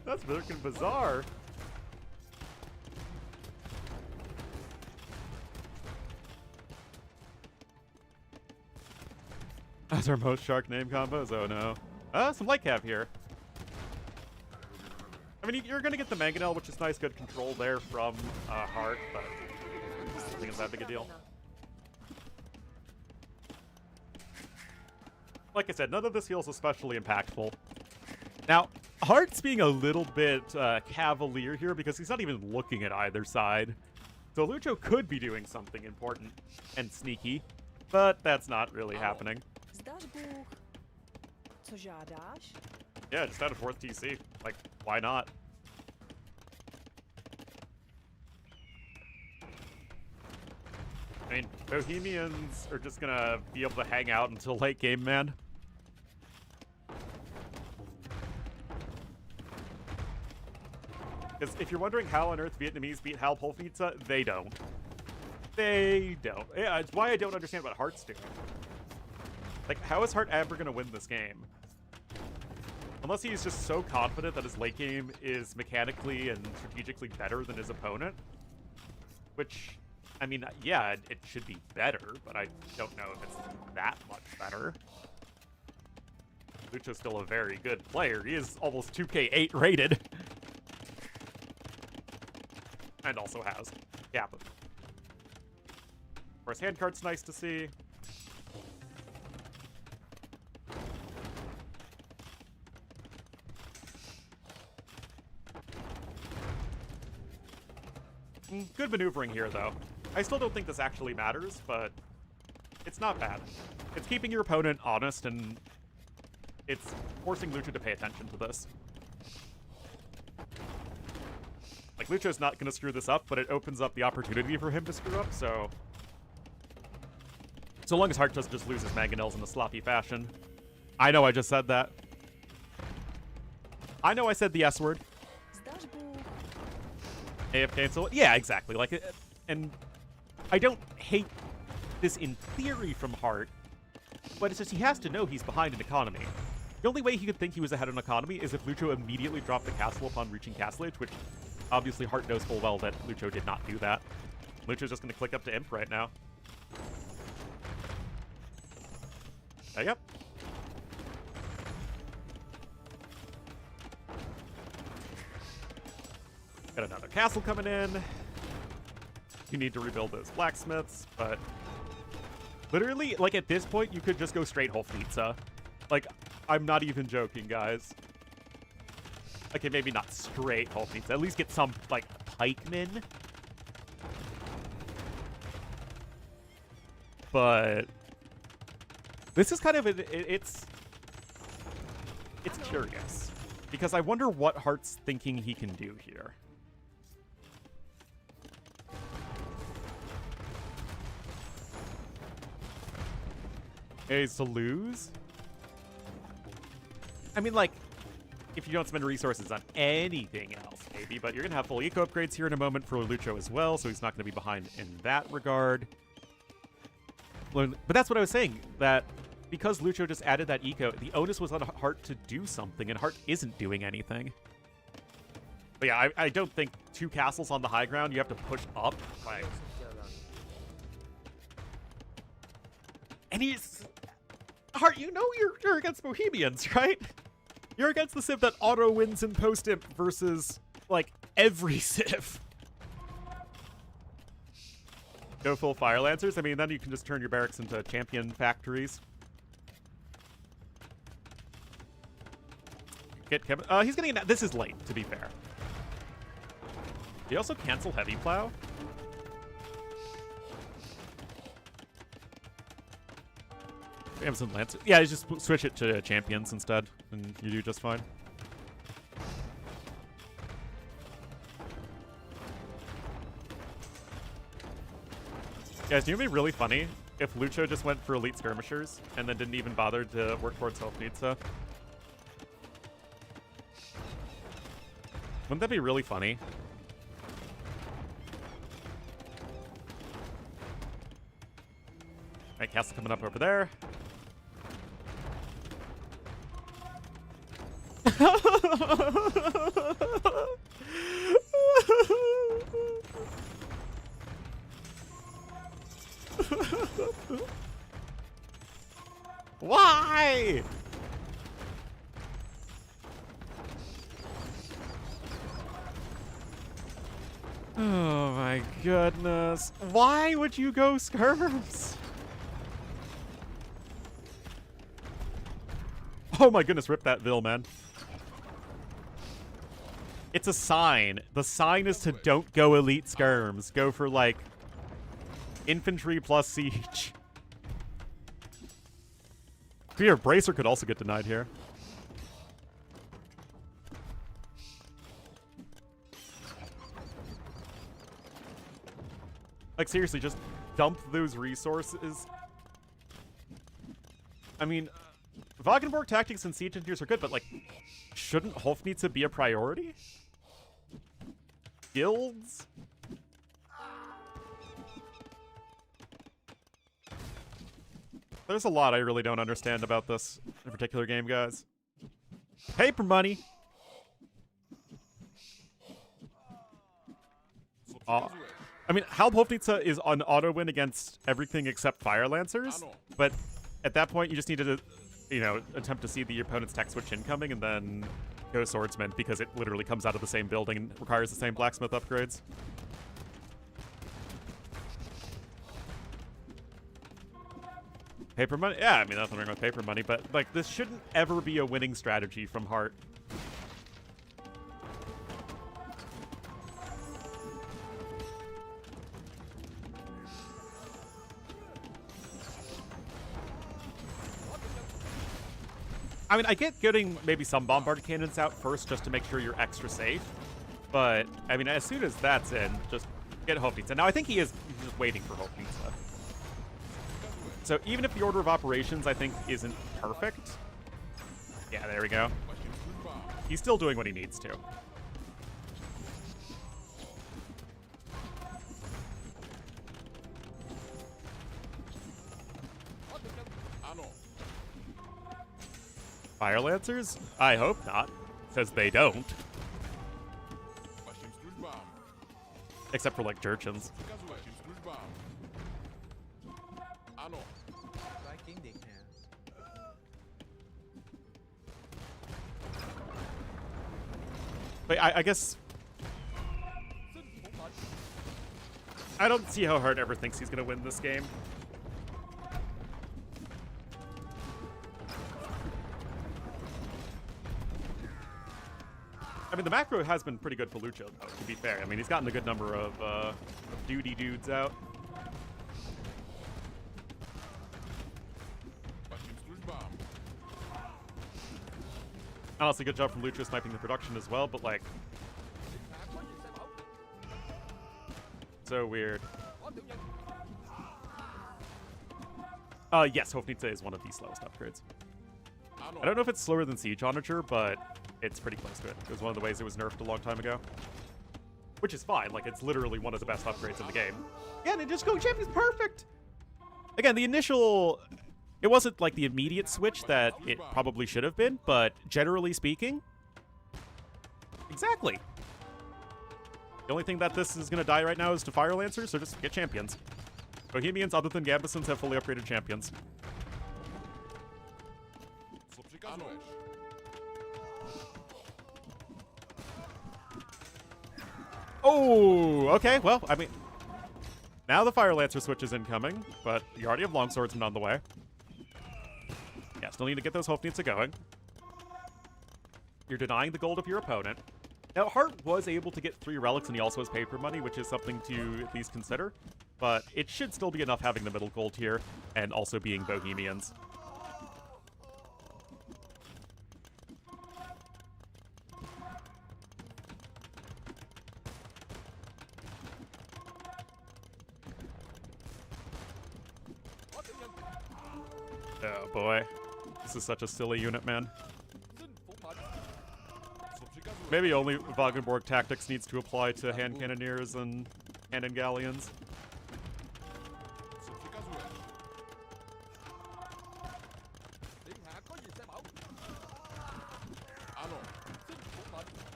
That's freaking bizarre. That's our most shark name combos. Oh no. Some light cav here. I mean, you're gonna get the Mangonel, which is nice, good control there from Hart, but I don't think it's that big a deal. Like I said, none of this feels especially impactful. Now, Hart's being a little bit cavalier here because he's not even looking at either side. So Lucho could be doing something important and sneaky, but that's not really happening. Zdasz Bůh, co žádáš? Yeah, just add a 4th TC. Like, why not? I mean, Bohemians are just gonna be able to hang out until late game, man. Because if you're wondering how on earth Vietnamese beat Hal Polfnitsa, they don't. They don't. Yeah, it's why I don't understand what Hart's doing. Like, how is Hart ever gonna win this game? Unless he's just so confident that his late game is mechanically and strategically better than his opponent. Which, I mean, yeah, it should be better, but I don't know if it's that much better. Lucho's still a very good player. He is almost 2K8 rated. And also has Kappa. Of course, hand card's nice to see. Good maneuvering here, though. I still don't think this actually matters, but it's not bad. It's keeping your opponent honest, and it's forcing Lucho to pay attention to this. Like, Lucho's not going to screw this up, but it opens up the opportunity for him to screw up, so... So long as Hart doesn't just lose his mangonels in a sloppy fashion. I know I just said that. I know I said the S word. Zdasz Bůh, AF cancel. Yeah, exactly. Like, and I don't hate this in theory from Hart, but it's just he has to know he's behind in economy. The only way he could think he was ahead in economy is if Lucho immediately dropped the castle upon reaching castle age, which obviously Hart knows full well that Lucho did not do that. Lucho's just going to click up to Imp right now. Yep. Got another castle coming in. You need to rebuild those blacksmiths, but literally, like, at this point, you could just go straight Hofnitsa. Like, I'm not even joking, guys. Okay, maybe not straight Hofnitsa. At least get some, like, pikemen. But this is kind of it's curious because I wonder what Hart's thinking he can do here. Is to lose? I mean, like, if you don't spend resources on anything else, maybe, but you're going to have full eco upgrades here in a moment for Lucho as well, so he's not going to be behind in that regard. But that's what I was saying, that because Lucho just added that eco, the onus was on Hart to do something, and Hart isn't doing anything. But yeah, I don't think 2 castles on the high ground, you have to push up. Like, and he's... Hart, you know you're against Bohemians, right? You're against the Civ that auto wins in post-imp versus, like, every Civ. Go full Fire Lancers? I mean, then you can just turn your barracks into champion factories. Get Kevin. He's getting... This is late, to be fair. Did he also cancel Heavy Plow? Amazon Lancer. Yeah, you just switch it to champions instead, and you do just fine. Guys, do you know what'd be really funny if Lucho just went for Elite Skirmishers and then didn't even bother to work towards Hofnitsa? Wouldn't that be really funny? Alright, castle coming up over there. Why? Oh my goodness. Why would you go skirms? Oh my goodness, rip that Vil, man. It's a sign. The sign is to don't go elite skirms. Go for, like, infantry plus siege. Fear Bracer could also get denied here. Like, seriously, just dump those resources. I mean, Wagenborg tactics and siege engineers are good, but, like, shouldn't Hofnitze be a priority? Guilds? There's a lot I really don't understand about this in particular game, guys. Paper money! I mean, Halb Hofnitze is on auto-win against everything except Fire Lancers, but at that point you just need to, you know, attempt to see the opponent's tech switch incoming and then go Swordsman because it literally comes out of the same building and requires the same blacksmith upgrades. Paper money? Yeah, I mean, nothing wrong with paper money, but, like, this shouldn't ever be a winning strategy from Heart. I mean, I get getting maybe some bombard cannons out first just to make sure you're extra safe. But, I mean, as soon as that's in, just get Hofnitze. Now, I think he's just waiting for Hofnitze. So even if the order of operations, I think, isn't perfect. Yeah, there we go. He's still doing what he needs to. Fire Lancers? I hope not, because they don't. Except for, like, Jurchens. But I guess... I don't see how Hart ever thinks he's going to win this game. I mean, the macro has been pretty good for Lucho, though, to be fair. I mean, he's gotten a good number of duty dudes out. Honestly, good job from Lucho sniping the production as well, but, like... So weird. Yes, Hofnitze is one of the slowest upgrades. I don't know if it's slower than Siege Onager, but it's pretty close to it. It was one of the ways it was nerfed a long time ago. Which is fine, like, it's literally one of the best upgrades in the game. Yeah, and just going champ is perfect! Again, the initial... It wasn't, like, the immediate switch that it probably should have been, but generally speaking... Exactly! The only thing that this is going to die right now is to Fire Lancers, so just get champions. Bohemians, other than Gambesons, have fully upgraded champions. Oh, okay, well, I mean... Now the Fire Lancer switch is incoming, but you already have Longswordsman on the way. Yeah, still need to get those Hofnitze going. You're denying the gold of your opponent. Now, Hart was able to get 3 relics, and he also has paper money, which is something to at least consider. But it should still be enough having the middle gold here, and also being Bohemians. Oh boy. This is such a silly unit, man. Maybe only Wagenborg tactics needs to apply to hand cannoneers and cannon galleons.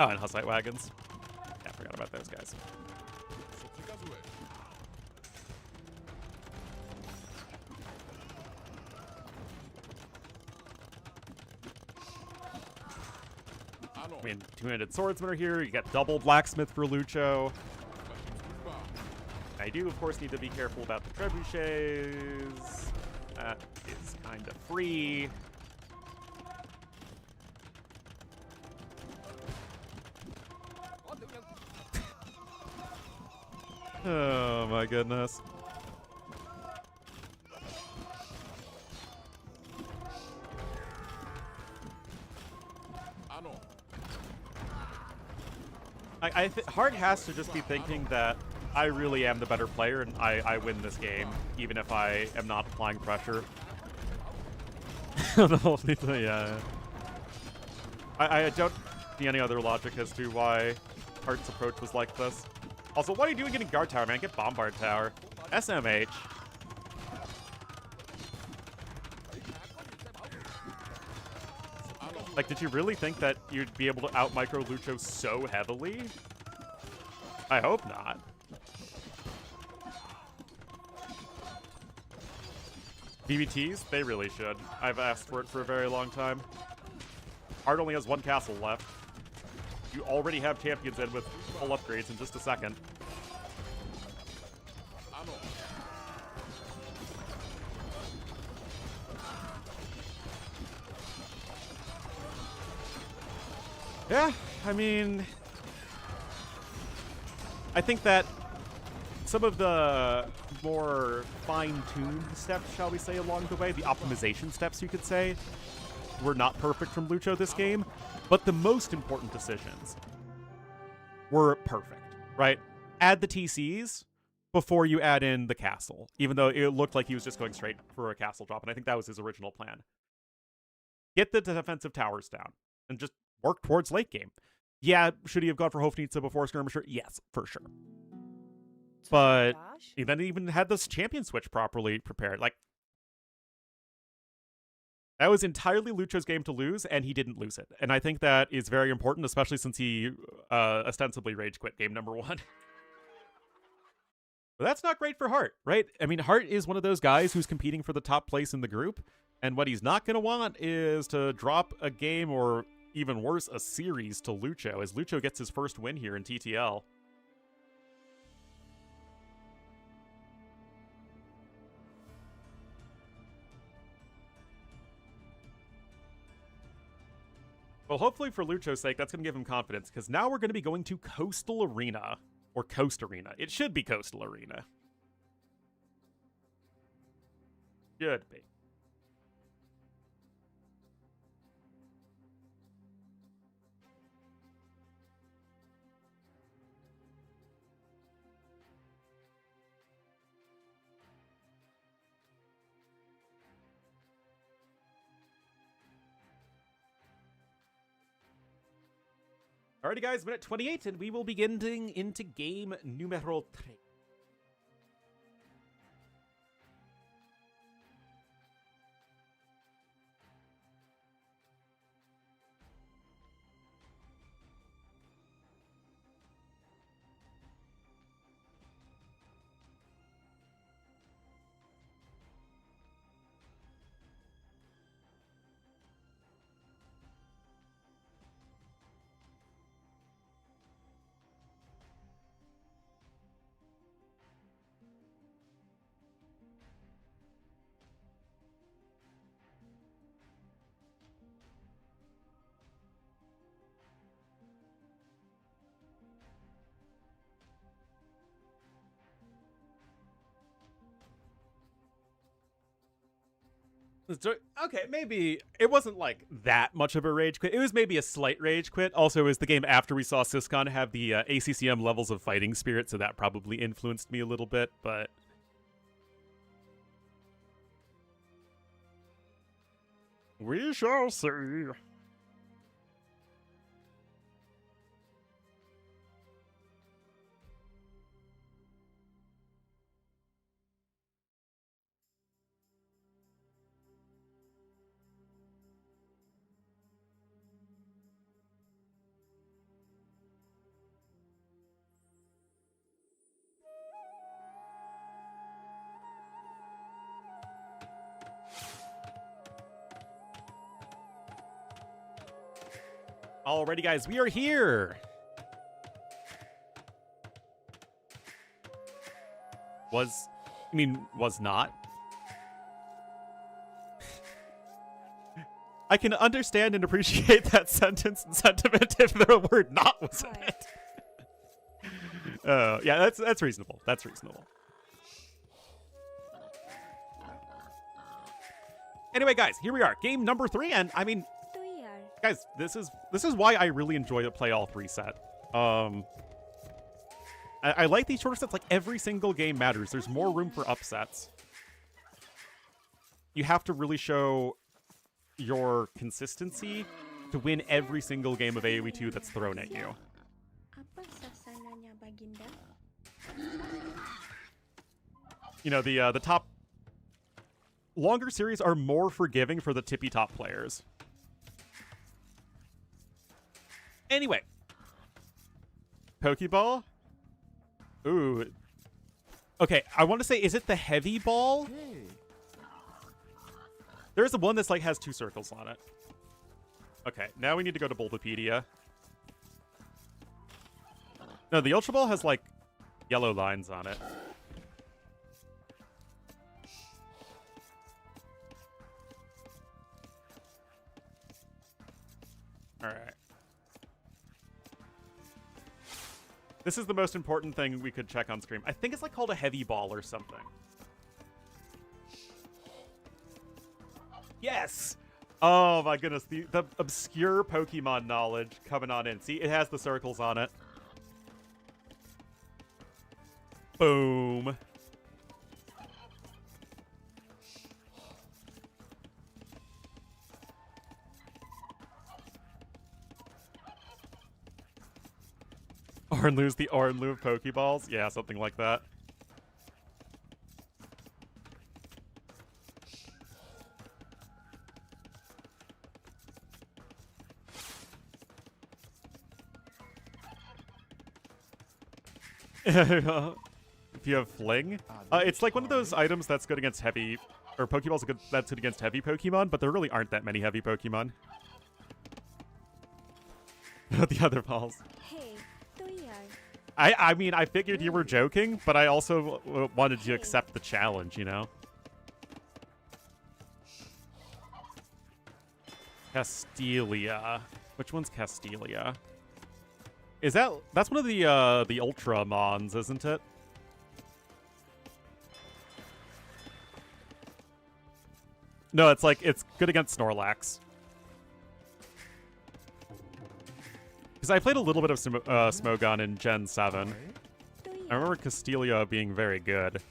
Oh, and Hussite wagons. Yeah, I forgot about those guys. I mean, two-handed swordsmen are here. You got double blacksmith for Lucho. I do, of course, need to be careful about the trebuchets. That is kind of free. Oh my goodness. Hart has to just be thinking that I really am the better player and I win this game, even if I am not applying pressure. The whole thing, yeah. I don't see any other logic as to why Hart's approach was like this. Also, what are you doing getting guard tower, man? Get bombard tower. SMH. Like, did you really think that you'd be able to out-micro Lucho so heavily? I hope not. BBTs? They really should. I've asked for it for a very long time. Hart only has one castle left. You already have champions in with full upgrades in just a second. Yeah, I mean, I think that some of the more fine-tuned steps, shall we say, along the way, the optimization steps, you could say, were not perfect from Lucho this game, but the most important decisions were perfect, right? Add the TCs before you add in the castle, even though it looked like he was just going straight for a castle drop, and I think that was his original plan. Get the defensive towers down, and just work towards late game. Yeah, should he have gone for Hofnitsa before Skirmisher? Yes, for sure. But he then even had this champion switch properly prepared. Like, that was entirely Lucho's game to lose, and he didn't lose it. And I think that is very important, especially since he ostensibly rage quit game number 1. But that's not great for Hart, right? I mean, Hart is one of those guys who's competing for the top place in the group, and what he's not going to want is to drop a game or, even worse, a series to Lucho, as Lucho gets his first win here in TTL. Well, hopefully for Lucho's sake, that's going to give him confidence, because now we're going to be going to Coastal Arena. Or Coast Arena. It should be Coastal Arena. Should be. Alrighty, guys, minute 28, and we will be getting into game numero 3. Okay, maybe it wasn't like that much of a rage quit. It was maybe a slight rage quit. Also, it was the game after we saw Syscon have the ACCM levels of fighting spirit, so that probably influenced me a little bit, but we shall see. Alrighty, guys, we are here. Was not. I can understand and appreciate that sentence and sentiment if the word not was in it. Yeah, that's reasonable. That's reasonable. Anyway, guys, here we are. Game number 3, and I mean, guys, this is why I really enjoy the play all 3 set. I like these shorter sets. Like, every single game matters. There's more room for upsets. You have to really show your consistency to win every single game of AoE 2 that's thrown at you. Apa sasananya Baginda? You know, the top longer series are more forgiving for the tippy top players. Anyway, Pokeball. Ooh. Okay, I want to say, is it the heavy ball? There's the one that's like has 2 circles on it. Okay, now we need to go to Bulbapedia. No, the Ultra Ball has like yellow lines on it. Alright. This is the most important thing we could check on screen. I think it's like called a heavy ball or something. Yes! Oh my goodness, the obscure Pokemon knowledge coming on in. See, it has the circles on it. Boom. Ornlu's the Ornlu of Pokeballs? Yeah, something like that. If you have Fling, it's like one of those items that's good against heavy, or Pokeballs that's good against heavy Pokemon, but there really aren't that many heavy Pokemon. The other balls. Hey, Toyai. I mean, I figured you were joking, but I also wanted you to accept the challenge, you know? Castelia. Which one's Castelia? That's one of the Ultramons, isn't it? No, it's good against Snorlax. Because I played a little bit of Smogon in Gen 7. I remember Castelia being very good.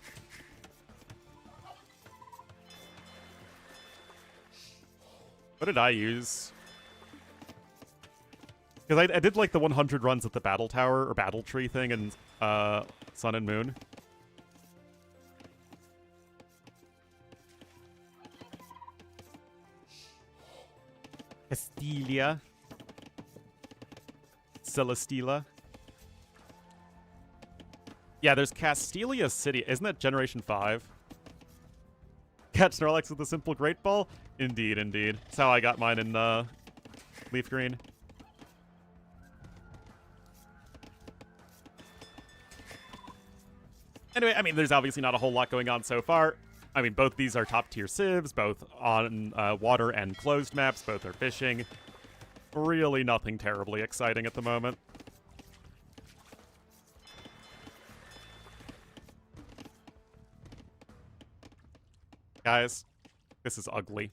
What did I use? Because I did like the 100 runs at the Battle Tower, or Battle Tree thing in Sun and Moon. Castelia. Celesteela. Yeah, there's Castelia City. Isn't that Generation 5? Catch Snorlax with a simple Great Ball? Indeed, indeed. That's how I got mine in Leaf Green. Anyway, I mean, there's obviously not a whole lot going on so far. I mean, both these are top-tier civs, both on water and closed maps, both are fishing. Really nothing terribly exciting at the moment. Guys, this is ugly.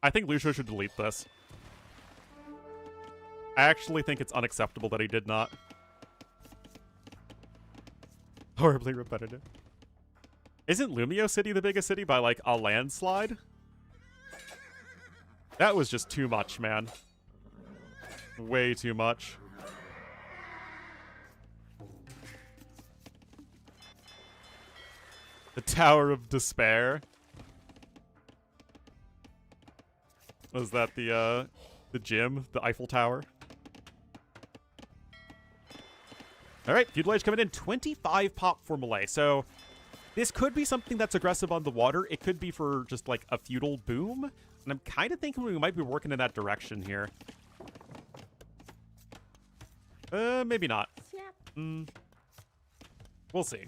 I think Lucio should delete this. I actually think it's unacceptable that he did not. Horribly repetitive. Isn't Lumio City the biggest city by, like, a landslide? That was just too much, man. Way too much. The Tower of Despair. Was that the gym? The Eiffel Tower? Alright, Feudal Age coming in. 25 pop for Melee. So, this could be something that's aggressive on the water. It could be for just, like, a Feudal Boom. And I'm kind of thinking we might be working in that direction here. Maybe not. We'll see.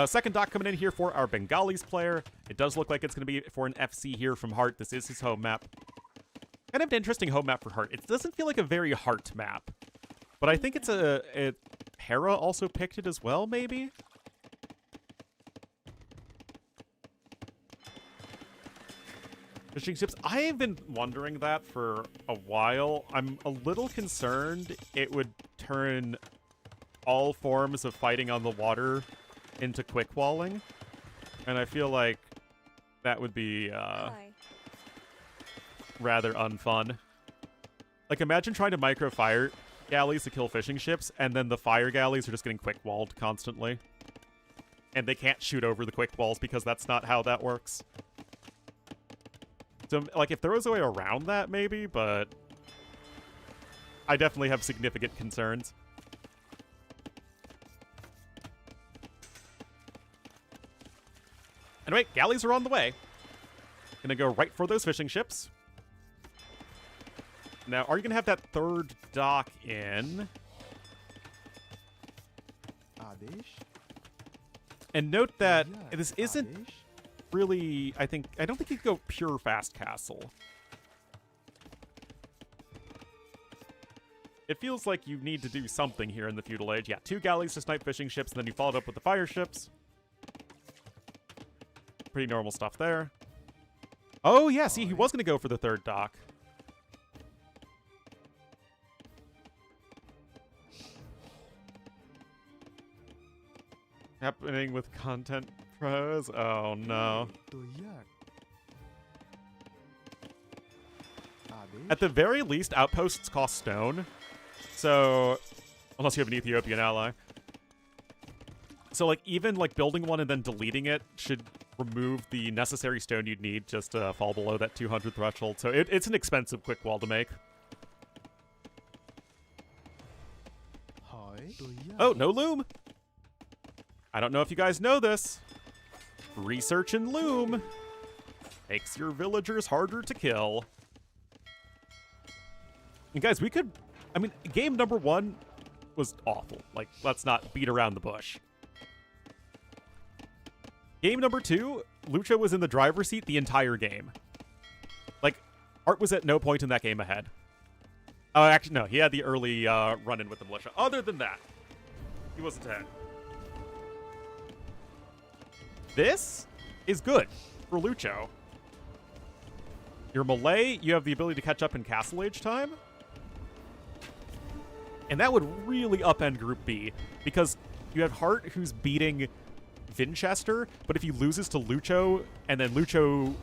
Second dock coming in here for our Bengalis player. It does look like it's going to be for an FC here from Heart. This is his home map. kind of an interesting home map for Heart. It doesn't feel like a very Heart map, but I think it's Hera also picked it as well, maybe? Fishing ships. I have been wondering that for a while. I'm a little concerned it would turn all forms of fighting on the water into quick walling. And I feel like that would be Hi. rather unfun. Like, imagine trying to micro fire galleys to kill fishing ships, and then the fire galleys are just getting quick walled constantly. And they can't shoot over the quick walls because that's not how that works. So, like, if there was a way around that, maybe, but I definitely have significant concerns. Anyway, galleys are on the way. Gonna go right for those fishing ships. Now, are you gonna have that third dock in? And note that this isn't really, I don't think you can go pure fast castle. It feels like you need to do something here in the feudal age. Yeah, 2 galleys to snipe fishing ships, and then you followed up with the fire ships. Pretty normal stuff there. Oh, yeah, see, he was going to go for the third dock. Happening with content pros? Oh, no. At the very least, outposts cost stone. So, unless you have an Ethiopian ally. So, like, even, like, building one and then deleting it should remove the necessary stone you'd need just to fall below that 200 threshold. So it's an expensive quick wall to make. Oh, no loom! I don't know if you guys know this. Research in loom makes your villagers harder to kill. And guys, we could... I mean, game number 1 was awful. Like, let's not beat around the bush. Game number 2, Lucho was in the driver's seat the entire game. Like, Art was at no point in that game ahead. Oh, actually, no. He had the early run-in with the militia. Other than that, he wasn't ahead. This is good for Lucho. Your Malay, you have the ability to catch up in Castle Age time. And that would really upend Group B, because you have Hart, who's beating Vinchester, but if he loses to Lucho, and then Lucho,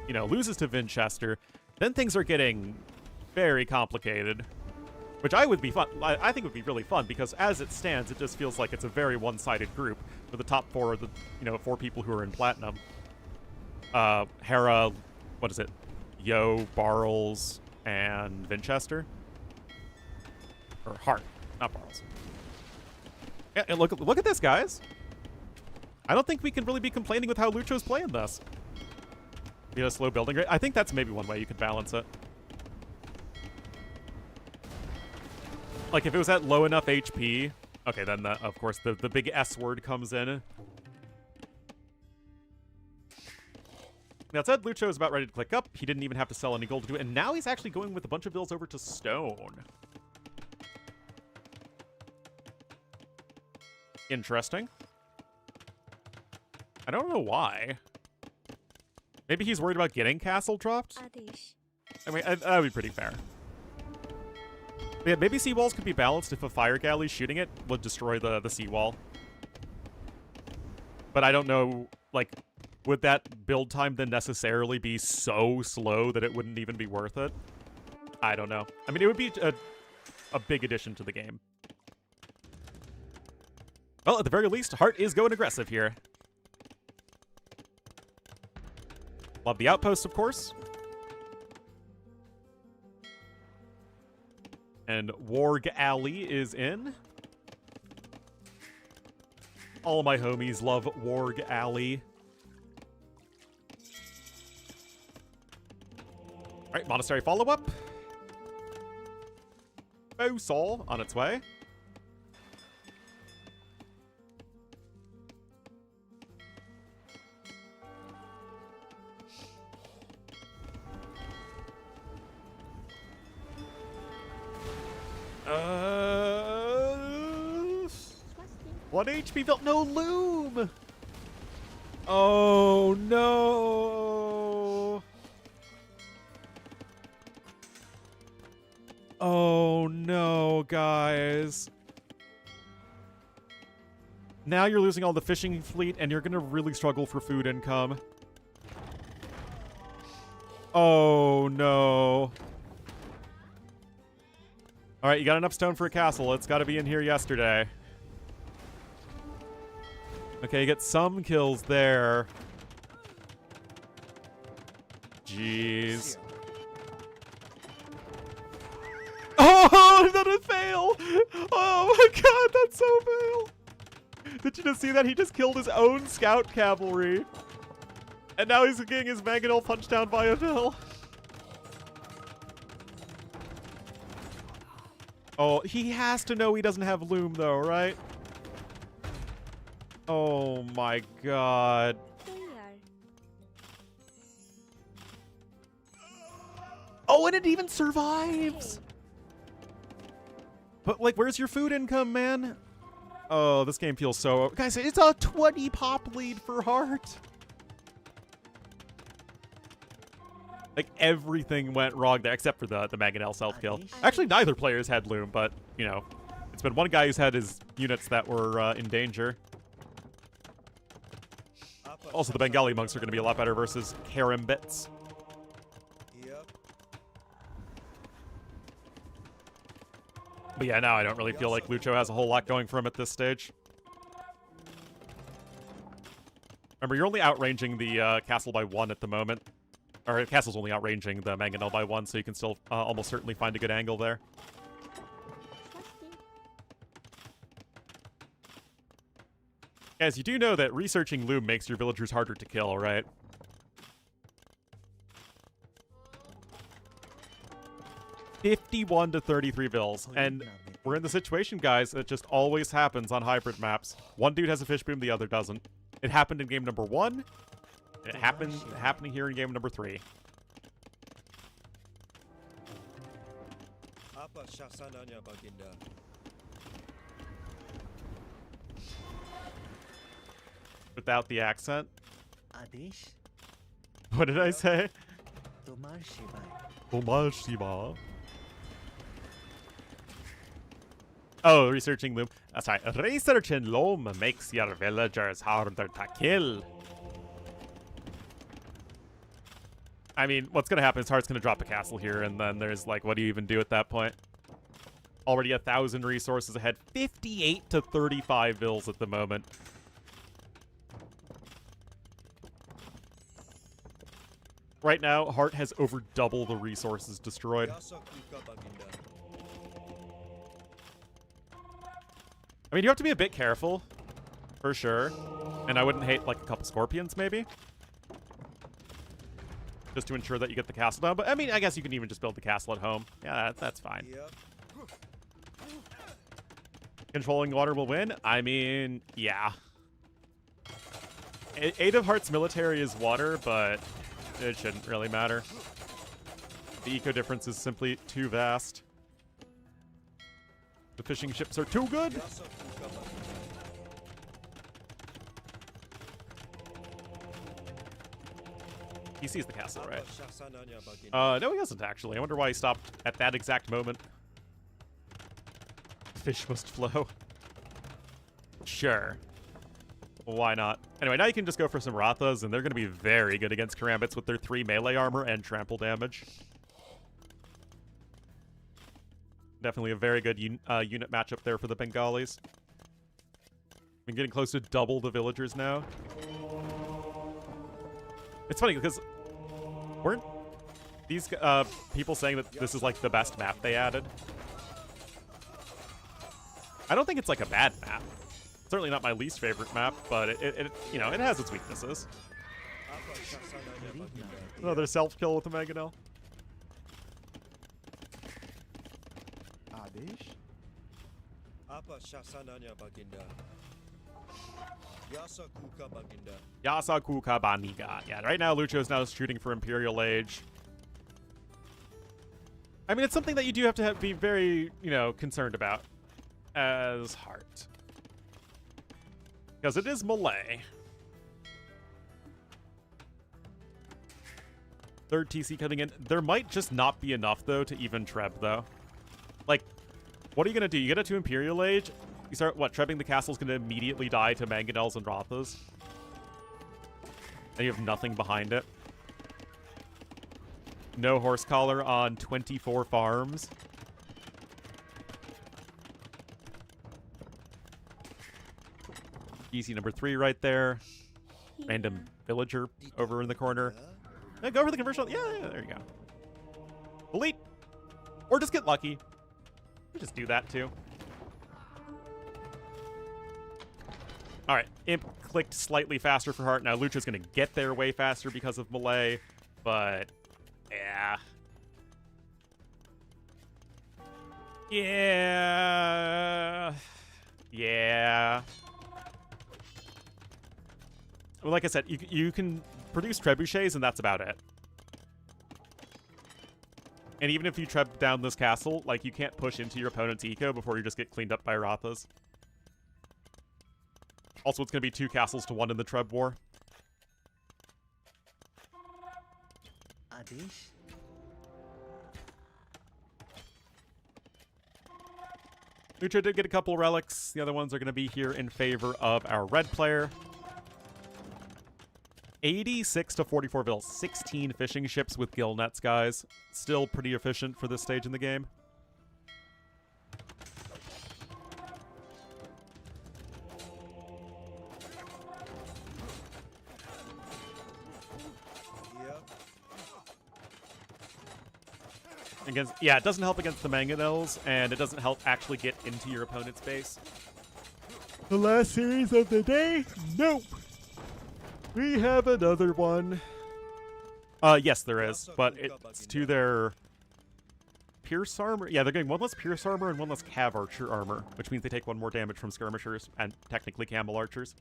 loses to Vinchester, then things are getting very complicated. Which I think would be really fun, because as it stands, it just feels like it's a very one-sided group, with the top 4 are the, 4 people who are in Platinum. Hera, what is it? Yo, Barles, and Vinchester? Or Hart, not Barles. Yeah, and look at this, guys. I don't think we can really be complaining with how Lucho's playing this. You know, slow building rate. I think that's maybe one way you could balance it. Like, if it was at low enough HP, okay, then, of course, the big S word comes in. That said, Lucho is about ready to click up. He didn't even have to sell any gold to do it, and now he's actually going with a bunch of bills over to stone. Interesting. I don't know why. Maybe he's worried about getting castle dropped? Adesh. I mean, that would be pretty fair. But yeah, maybe seawalls could be balanced if a fire galley shooting it would destroy the seawall. But I don't know, like, would that build time then necessarily be so slow that it wouldn't even be worth it? I don't know. I mean, it would be a big addition to the game. Well, at the very least, Hart is going aggressive here. Love the outposts, of course. And Warg Alley is in. All my homies love Warg Alley. Alright, Monastery follow-up. Bowsaw on its way. 1 HP built. No loom. Oh no. Oh no, guys. Now you're losing all the fishing fleet, and you're gonna really struggle for food income. Oh no. Alright, you got enough stone for a castle. It's gotta be in here yesterday. Okay, you get some kills there. Jeez. Oh, that a fail! Oh my god, that's so fail! Did you just see that? He just killed his own scout cavalry. And now he's getting his mangonel punched down by a Vil. Oh, he has to know he doesn't have loom though, right? Oh my god. Tuyar. Oh, and it even survives! But, like, where's your food income, man? Oh, this game feels so... Guys, it's a 20 pop lead for Heart! Like, everything went wrong there, except for the Mangonel self-kill. Actually, neither player's had loom, but, you know, it's been one guy who's had his units that were in danger. Also, the Bengali monks are going to be a lot better versus Karambits. But yeah, now I don't really feel like Lucho has a whole lot going for him at this stage. Remember, you're only outranging the castle by 1 at the moment. Or the castle's only outranging the Mangonel by 1, so you can still almost certainly find a good angle there. Guys, you do know that researching loom makes your villagers harder to kill, right? $51 to 33 Vils. And we're in the situation, guys, that just always happens on hybrid maps. One dude has a fish boom, the other doesn't. It happened in game number 1. And it happening here in game number 3. Without the accent. What did I say? Tomar Shiba. Oh, researching loom. Sorry, researching loom makes your villagers harder to kill. I mean, what's going to happen is Heart's going to drop a castle here, and then there's like, what do you even do at that point? Already 1,000 resources ahead. 58 to 35 Vils at the moment. Right now, Heart has over double the resources destroyed. I mean, you have to be a bit careful, for sure. And I wouldn't hate, like, a couple scorpions, maybe. Just to ensure that you get the castle down. But, I mean, I guess you can even just build the castle at home. Yeah, that's fine. Yep. Controlling water will win? I mean, yeah. 8 of Heart's military is water, but it shouldn't really matter. The eco difference is simply too vast. The fishing ships are too good. He sees the castle, right? No, he doesn't, actually. I wonder why he stopped at that exact moment. Fish must flow. Sure. Why not? Anyway, now you can just go for some Rathas, and they're going to be very good against Karambits with their 3 melee armor and trample damage. Definitely a very good unit matchup there for the Bengalis. Been getting close to double the villagers now. It's funny because weren't these people saying that this is like the best map they added? I don't think it's like a bad map. Certainly not my least favorite map, but it you know, it has its weaknesses. Another self-kill with the Mangonel. Yasa Kuka Baniga. Yeah, right now Lucho's now shooting for Imperial Age. I mean, it's something that you do have to be very, you know, concerned about as Heart. Because it is melee. Third TC coming in. There might just not be enough, though, to even Treb, though. Like, what are you going to do? You get it to Imperial Age, you start, what, Trebbing the castle's going to immediately die to Mangonels and Rothas. And you have nothing behind it. No horse collar on 24 farms. Easy number 3 right there. Random villager over in the corner. Yeah, go for the conversion. Yeah, there you go. Elite. Or just get lucky. We'll just do that too. Alright, Imp clicked slightly faster for Heart. Now Lucha's going to get there way faster because of melee, but yeah. Yeah. Well, like I said, you can produce trebuchets, and that's about it. And even if you treb down this castle, like, you can't push into your opponent's eco before you just get cleaned up by Rothas. Also, it's going to be 2 castles to 1 in the Treb War. Adish. Lucha did get a couple relics. The other ones are going to be here in favor of our red player. 86 to 44 vills. 16 fishing ships with gill nets, guys. Still pretty efficient for this stage in the game. Against, yeah, it doesn't help against the Mangonels, and it doesn't help actually get into your opponent's base. The last series of the day? Nope. We have another one. Yes, there is, but it's to their Pierce armor. Yeah, they're getting 1 less Pierce armor and 1 less Cav Archer armor, which means they take 1 more damage from skirmishers and technically Camel Archers.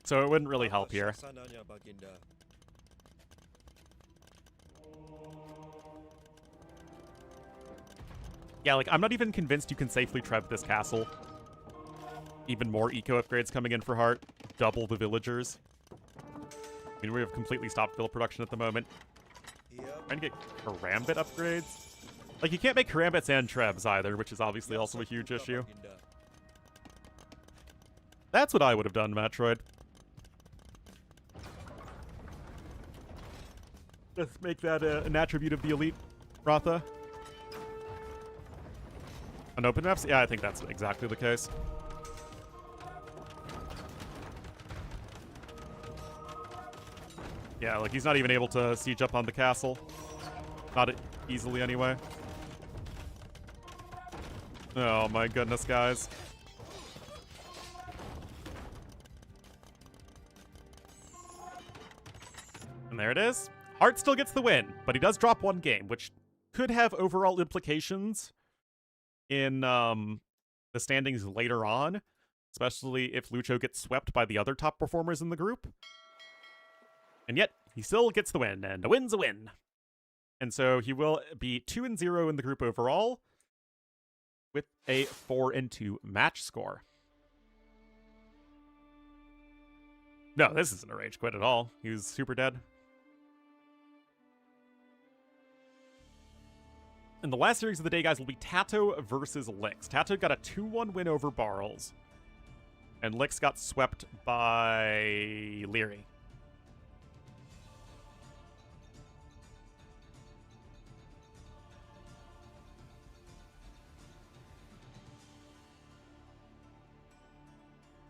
So it wouldn't really help here. Yeah, like, I'm not even convinced you can safely treb this castle. Even more eco upgrades coming in for Heart. Double the villagers. I mean, we have completely stopped vill production at the moment. Trying to get Karambit upgrades. Like, you can't make Karambits and Trebs either, which is obviously also a huge issue. That's what I would have done, Metroid. Let's make that an attribute of the elite, Ratha. On open maps? Yeah, I think that's exactly the case. Yeah, like, he's not even able to siege up on the castle. Not easily, anyway. Oh, my goodness, guys. And there it is. Hart still gets the win, but he does drop 1 game, which could have overall implications in the standings later on, especially if Lucho gets swept by the other top performers in the group. And yet, he still gets the win, and a win's a win. And so he will be 2-0 in the group overall, with a 4-2 match score. No, this isn't a rage quit at all. He was super dead. And the last series of the day, guys, will be TaToH versus Lix. TaToH got a 2-1 win over Barles. And Lix got swept by Leary.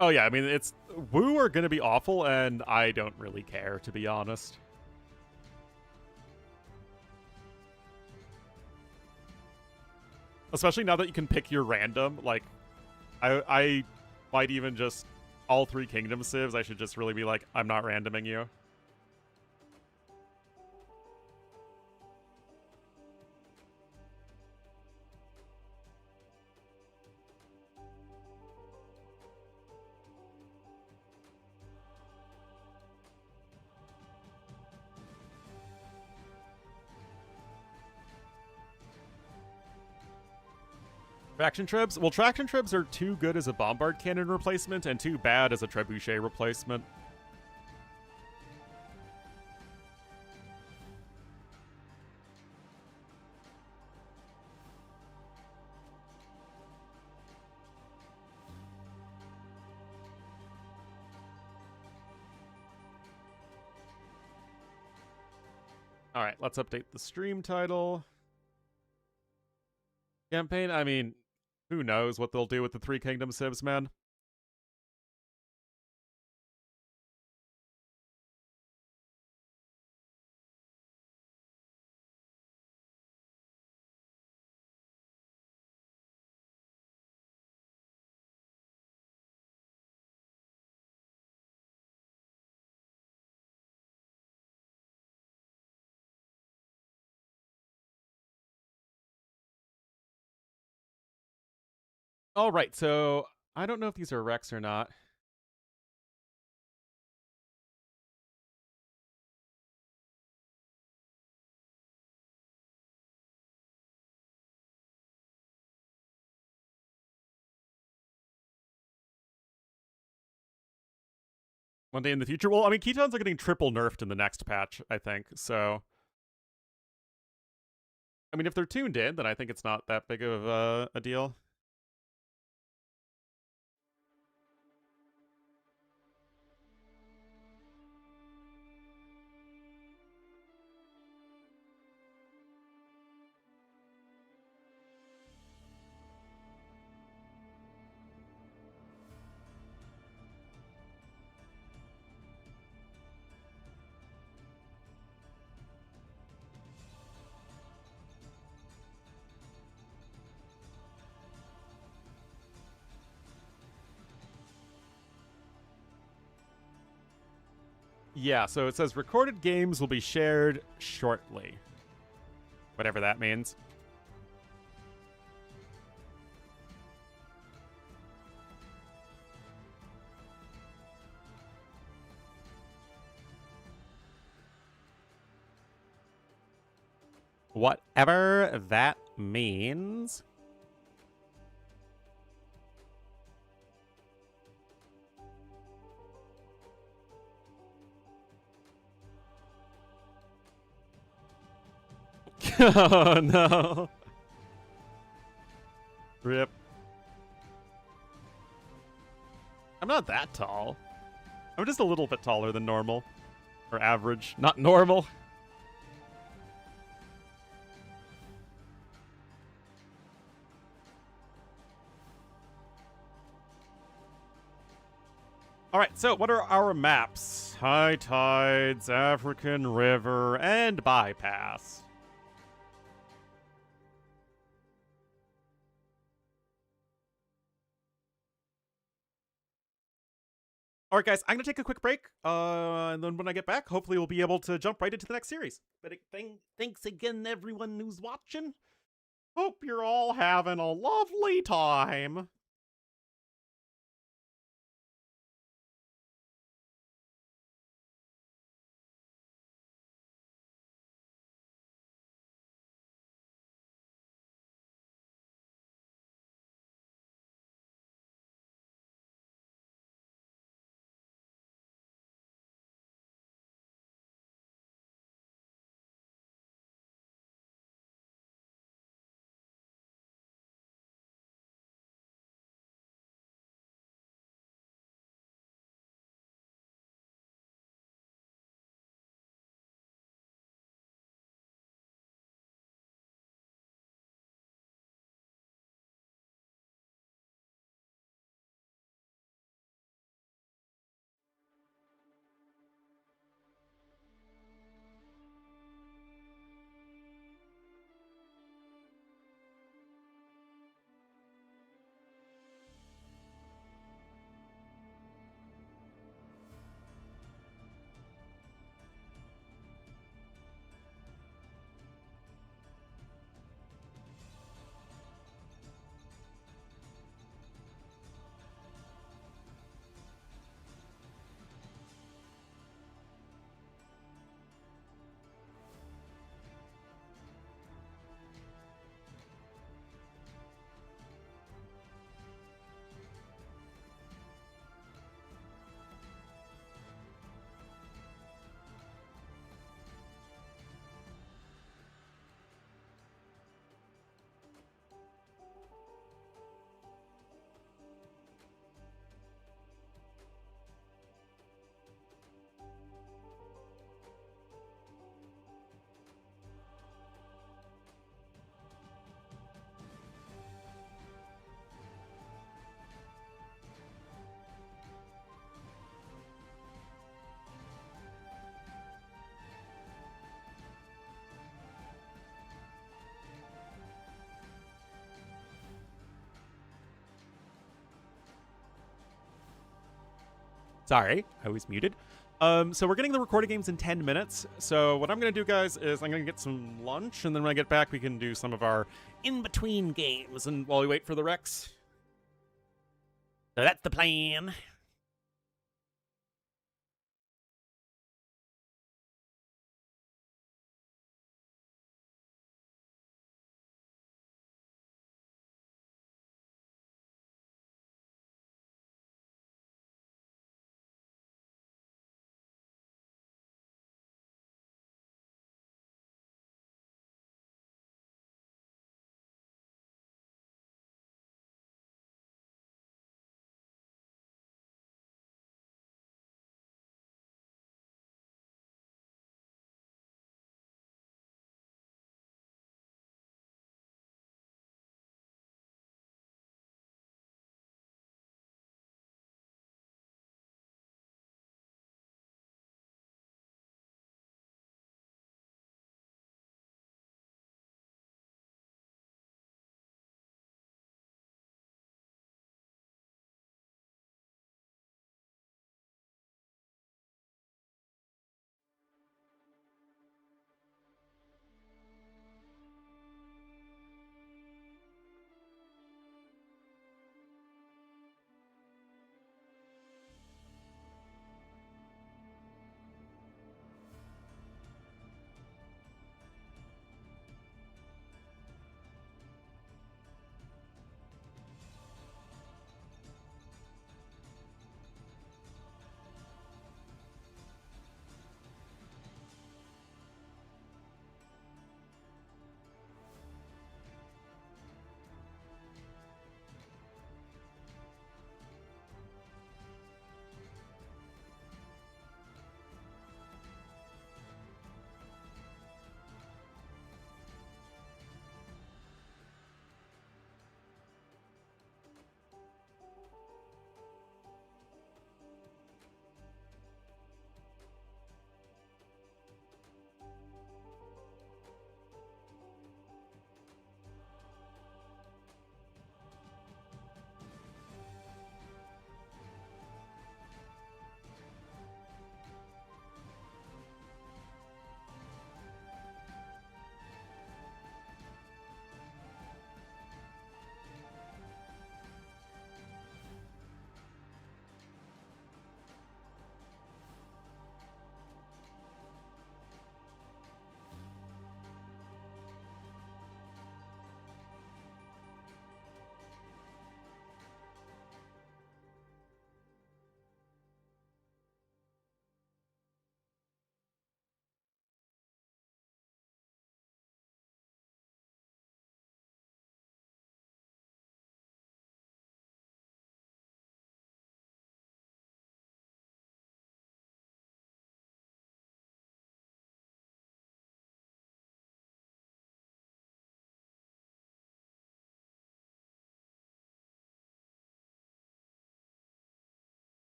Oh yeah, I mean, it's... Wu are gonna be awful, and I don't really care, to be honest. Especially now that you can pick your random, like, I might even just, all 3 Kingdom civs, I should just really be like, I'm not randoming you. Traction Trebs? Well, Traction Trebs are too good as a Bombard Cannon replacement and too bad as a Trebuchet replacement. All right, let's update the stream title. Campaign, I mean, who knows what they'll do with the Three Kingdoms civs, man. All right, so I don't know if these are Rex or not. One day in the future. Well, I mean, Ketons are getting triple nerfed in the next patch, I think. So, I mean, if they're tuned in, then I think it's not that big of a deal. Yeah, so it says recorded games will be shared shortly. Whatever that means. Whatever that means. Oh no. Rip. I'm not that tall. I'm just a little bit taller than normal. Or average. Not normal. Alright, so what are our maps? High Tides, African River, and Bypass. Alright, guys, I'm going to take a quick break, and then when I get back, hopefully we'll be able to jump right into the next series. But thanks again, everyone who's watching. Hope you're all having a lovely time. Sorry, I was muted. So we're getting the recorded games in 10 minutes. So what I'm going to do, guys, is I'm going to get some lunch, and then when I get back, we can do some of our in-between games, and while we wait for the Rex. So that's the plan.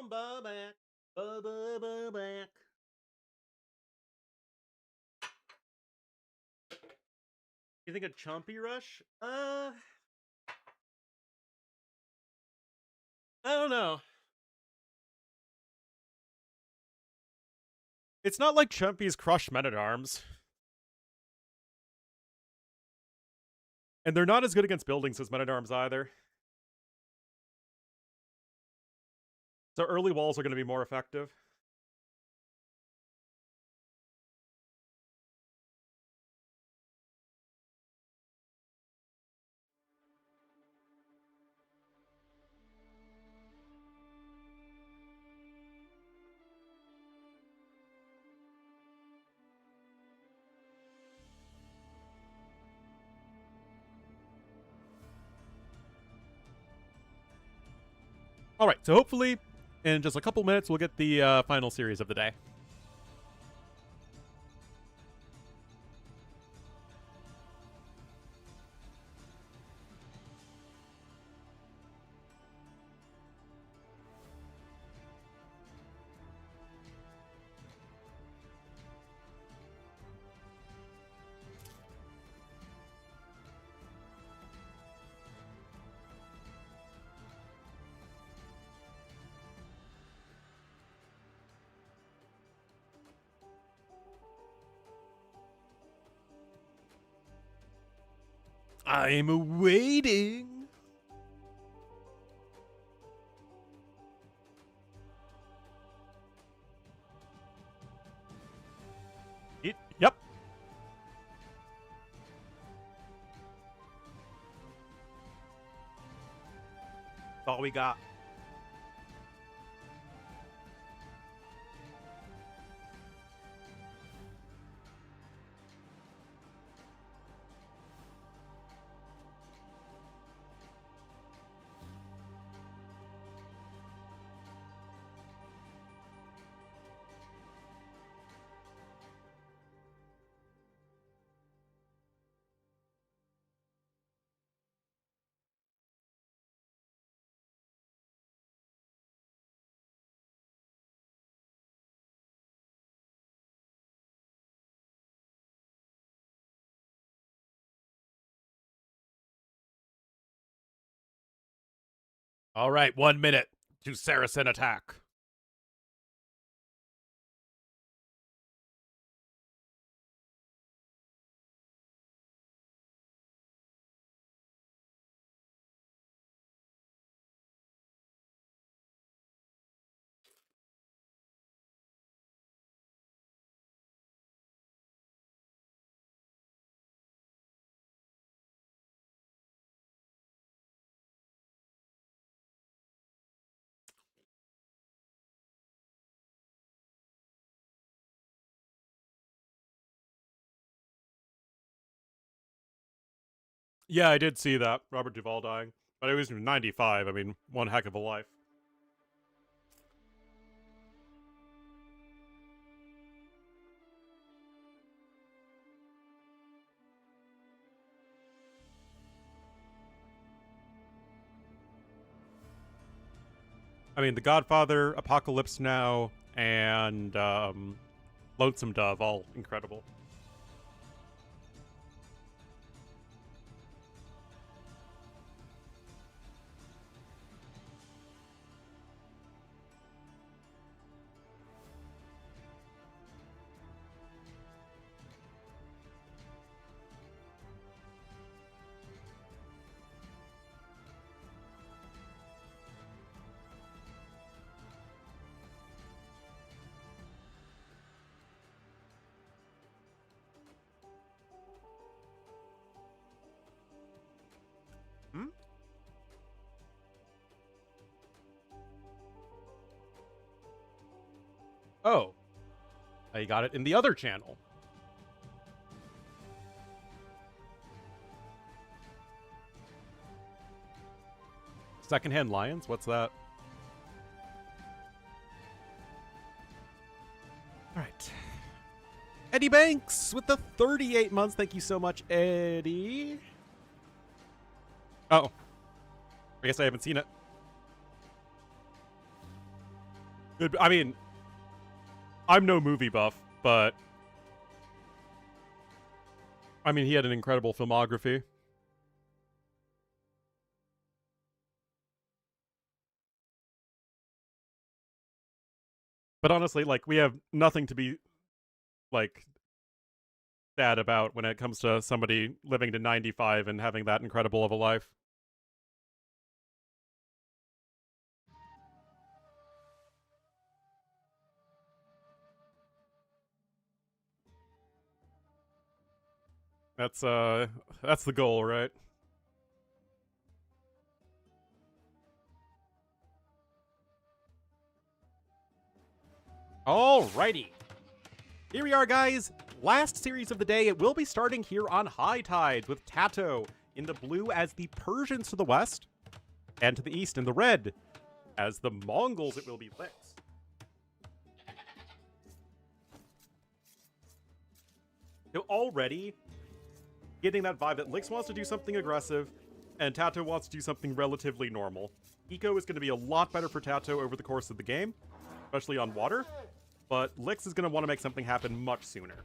back. Back. You think a Chompy Rush? I don't know. It's not like Chumpy's Crush Men-at-Arms. And they're not as good against buildings as Men-at-Arms either. So early walls are going to be more effective. All right, so hopefully in just a couple minutes we'll get the final series of the day. I'm waiting. Yep. That's all we got. All right, 1 minute to Saracen attack. Yeah, I did see that. Robert Duvall dying. But it was 95. I mean, one heck of a life. I mean, The Godfather, Apocalypse Now, and Lonesome Dove, all incredible. Hmm? Oh. I got it in the other channel. Secondhand Lions? What's that? All right. Eddie Banks with the 38 months. Thank you so much, Eddie. Oh. I guess I haven't seen it. I mean, I'm no movie buff, but I mean, he had an incredible filmography. But honestly, like, we have nothing to be, like, sad about when it comes to somebody living to 95 and having that incredible of a life. That's the goal, right? Alrighty. Here we are, guys. Last series of the day. It will be starting here on High Tides with TaToH in the blue as the Persians to the west, and to the east in the red as the Mongols. It will be Lix. So already getting that vibe that Lix wants to do something aggressive and TaToH wants to do something relatively normal. Eco is going to be a lot better for TaToH over the course of the game, especially on water, but Lix is going to want to make something happen much sooner.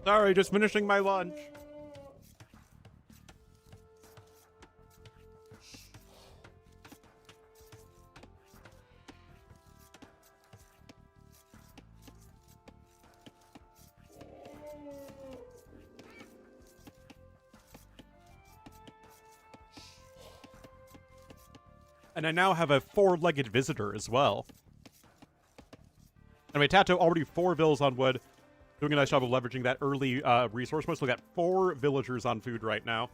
Sorry, just finishing my lunch. And I now have a 4-legged visitor as well. Anyway, TaToH already 4 villas on wood. Doing a nice job of leveraging that early resource. Most got 4 villagers on food right now.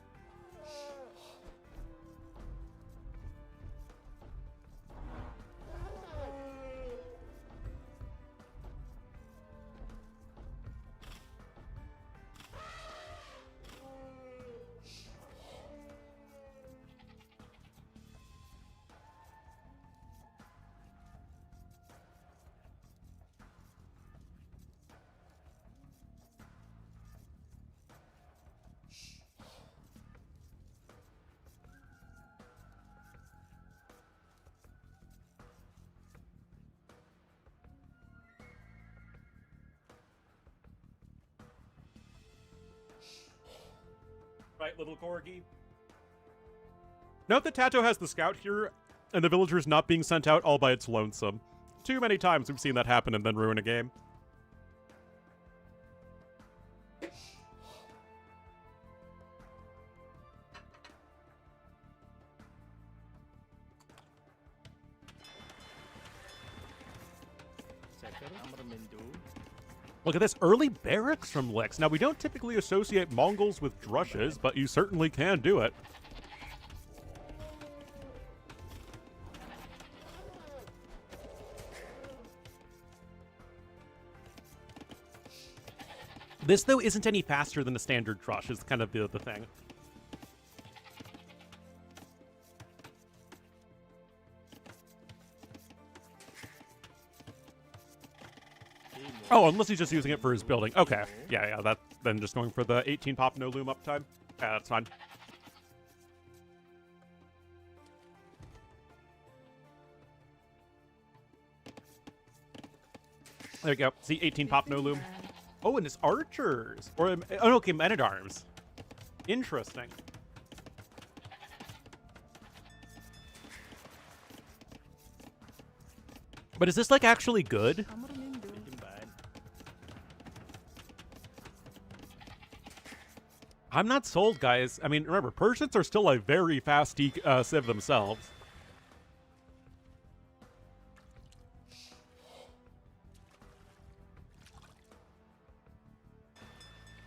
Right, little corgi? Note that TaToH has the scout here, and the villagers not being sent out all by its lonesome. Too many times we've seen that happen and then ruin a game. Look at this, early barracks from Lix. Now, we don't typically associate Mongols with drushes, but you certainly can do it. This, though, isn't any faster than a standard drush, is kind of the thing. Oh, unless he's just using it for his building. Okay. Yeah, that then just going for the 18 pop no loom uptime. Yeah, that's fine. There you go. See, 18 pop no loom. Oh, and it's archers. Or, oh, okay, men at arms. Interesting. But is this, like, actually good? I'm not sold, guys. I mean, remember, Persians are still a very fast civ themselves.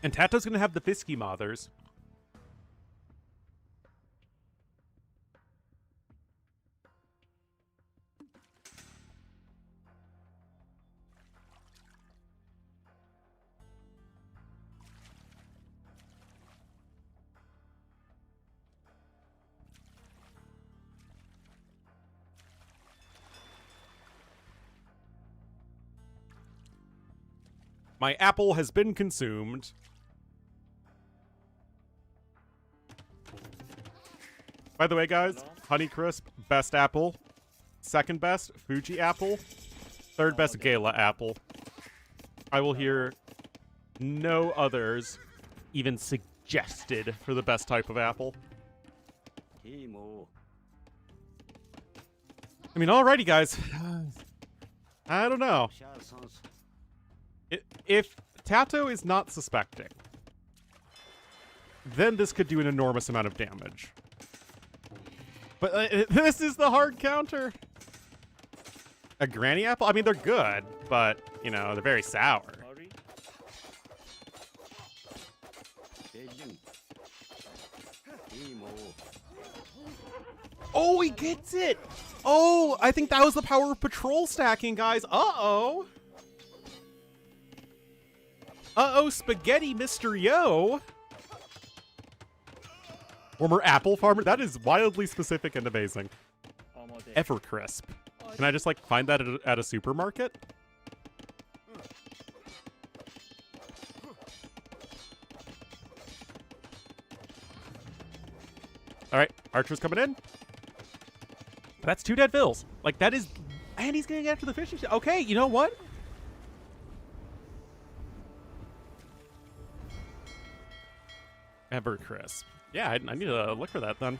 And TaToH's gonna have the Fisky Mothers. My apple has been consumed. By the way, guys, Honeycrisp, best apple. Second best, Fuji apple. Third best, Gala apple. I will hear no others even suggested for the best type of apple. I mean, alrighty, guys. I don't know. If TaToH is not suspecting, then this could do an enormous amount of damage. But this is the hard counter. A granny apple? I mean, they're good, but, you know, they're very sour. Oh, he gets it! Oh, I think that was the power of patrol stacking, guys. Uh-oh. Uh-oh, Spaghetti Mr. Yo. Former apple farmer? That is wildly specific and amazing. Evercrisp. Can I just, like, find that at a supermarket? Alright, Archer's coming in. That's 2 dead Vills. Like, that is... And he's going after the fishing... Okay, you know what? Evercrisp. Yeah, I need to look for that then.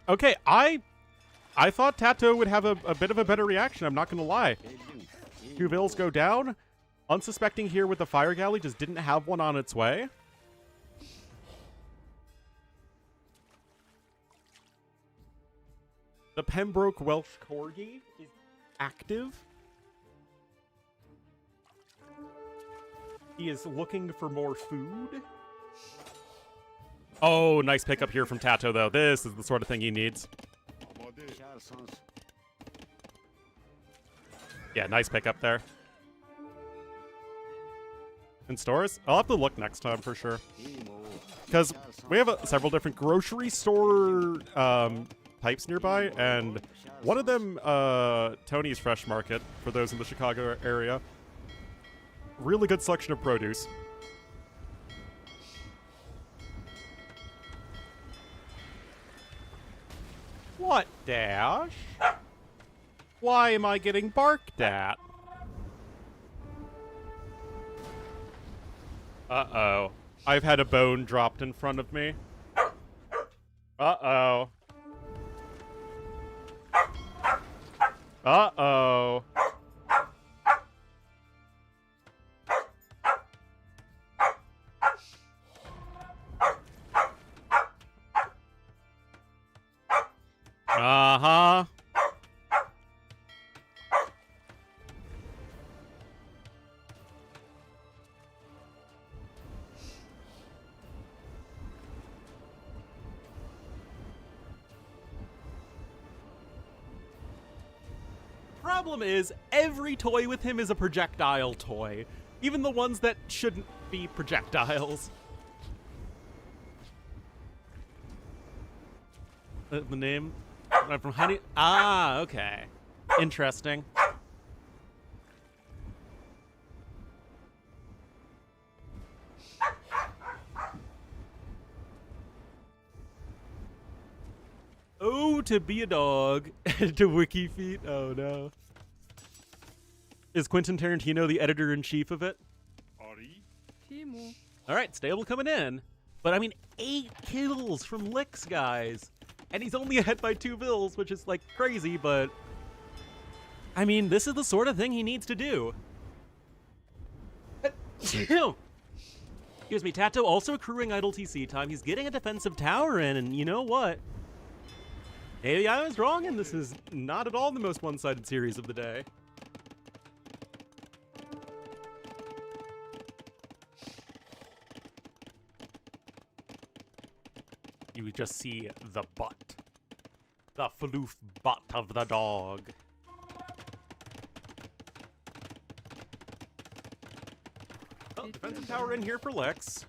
Okay, I thought TaToH would have a bit of a better reaction, I'm not gonna lie. 2 Vills go down. Unsuspecting here with the Fire Galley just didn't have one on its way. The Pembroke Welsh Corgi is active. He is looking for more food. Oh, nice pickup here from TaToH, though. This is the sort of thing he needs. Yeah, nice pickup there. In stores? I'll have to look next time for sure. Because we have several different grocery store types nearby, and one of them, Tony's Fresh Market, for those in the Chicago area. Really good selection of produce. What, Dash? Why am I getting barked at? Uh-oh. I've had a bone dropped in front of me. Uh-oh. Uh-oh. Uh-huh. Problem is, every toy with him is a projectile toy. Even the ones that shouldn't be projectiles. The name? From Honey? Ah, okay. Interesting. Oh, to be a dog. To Wiki Feet. Oh, no. Is Quentin Tarantino the editor-in-chief of it? All right, stable coming in. But, I mean, 8 kills from Licks, guys. And he's only ahead by 2 Vills, which is, like, crazy, but... I mean, this is the sort of thing he needs to do. Excuse me, TaToH also accruing idle TC time. He's getting a defensive tower in, and you know what? Maybe I was wrong, and this is not at all the most one-sided series of the day. You just see the butt. The floof butt of the dog. Oh, defensive tower in here for Lex.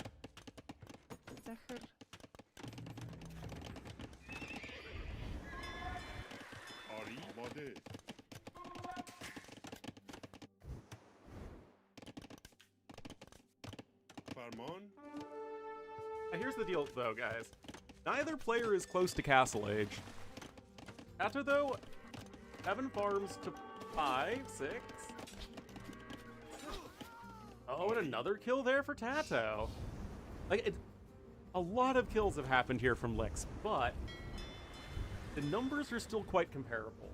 Here's the deal, though, guys. Neither player is close to Castle Age. TaToH, though, 7 farms to 5, 6. Oh, and another kill there for TaToH. Like, a lot of kills have happened here from Lix, but the numbers are still quite comparable.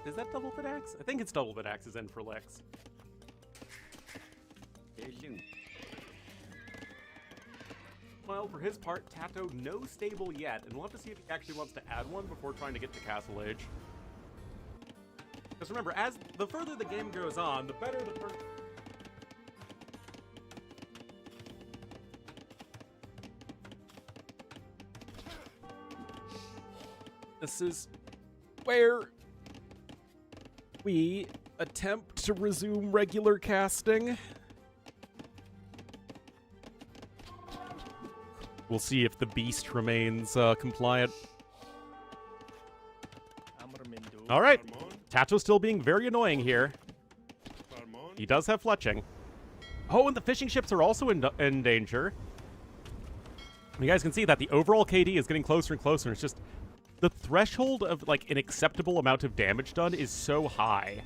Is that double bit axe? I think it's double bit axe is in for Lix. Well, for his part, TaToH no stable yet, and we'll have to see if he actually wants to add one before trying to get to Castle Age. Because remember, as the further the game goes on, the better the person. This is where we attempt to resume regular casting. We'll see if the beast remains compliant. All right. TaToH's still being very annoying here. He does have fletching. Oh, and the fishing ships are also in danger. You guys can see that the overall KD is getting closer and closer. It's just the threshold of like an acceptable amount of damage done is so high.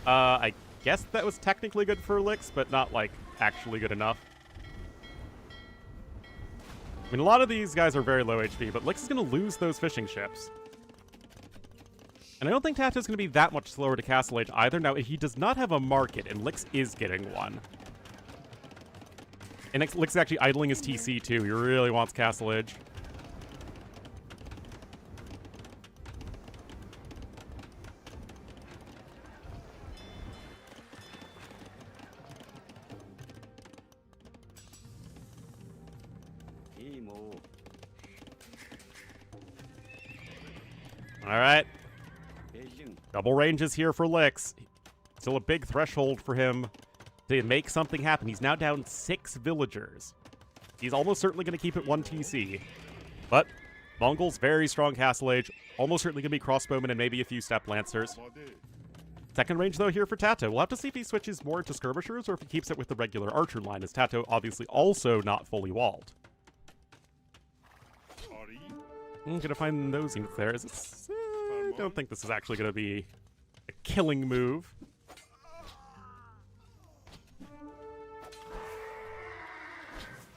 I guess that was technically good for Lix, but not like actually good enough. I mean, a lot of these guys are very low HP, but Lix is going to lose those fishing ships. And I don't think TaToH's going to be that much slower to Castle Age either. Now, he does not have a market, and Lix is getting one. And Lix is actually idling his TC, too. He really wants Castle Age. All right. Double ranges here for Lix. Still a big threshold for him to make something happen. He's now down 6 villagers. He's almost certainly going to keep it 1 TC. But Mongol's very strong Castle Age. Almost certainly going to be crossbowmen and maybe a few step lancers. Second range, though, here for TaToH. We'll have to see if he switches more to skirmishers or if he keeps it with the regular archer line, as TaToH obviously also not fully walled. I'm gonna find those units there. I don't think this is actually gonna be a killing move.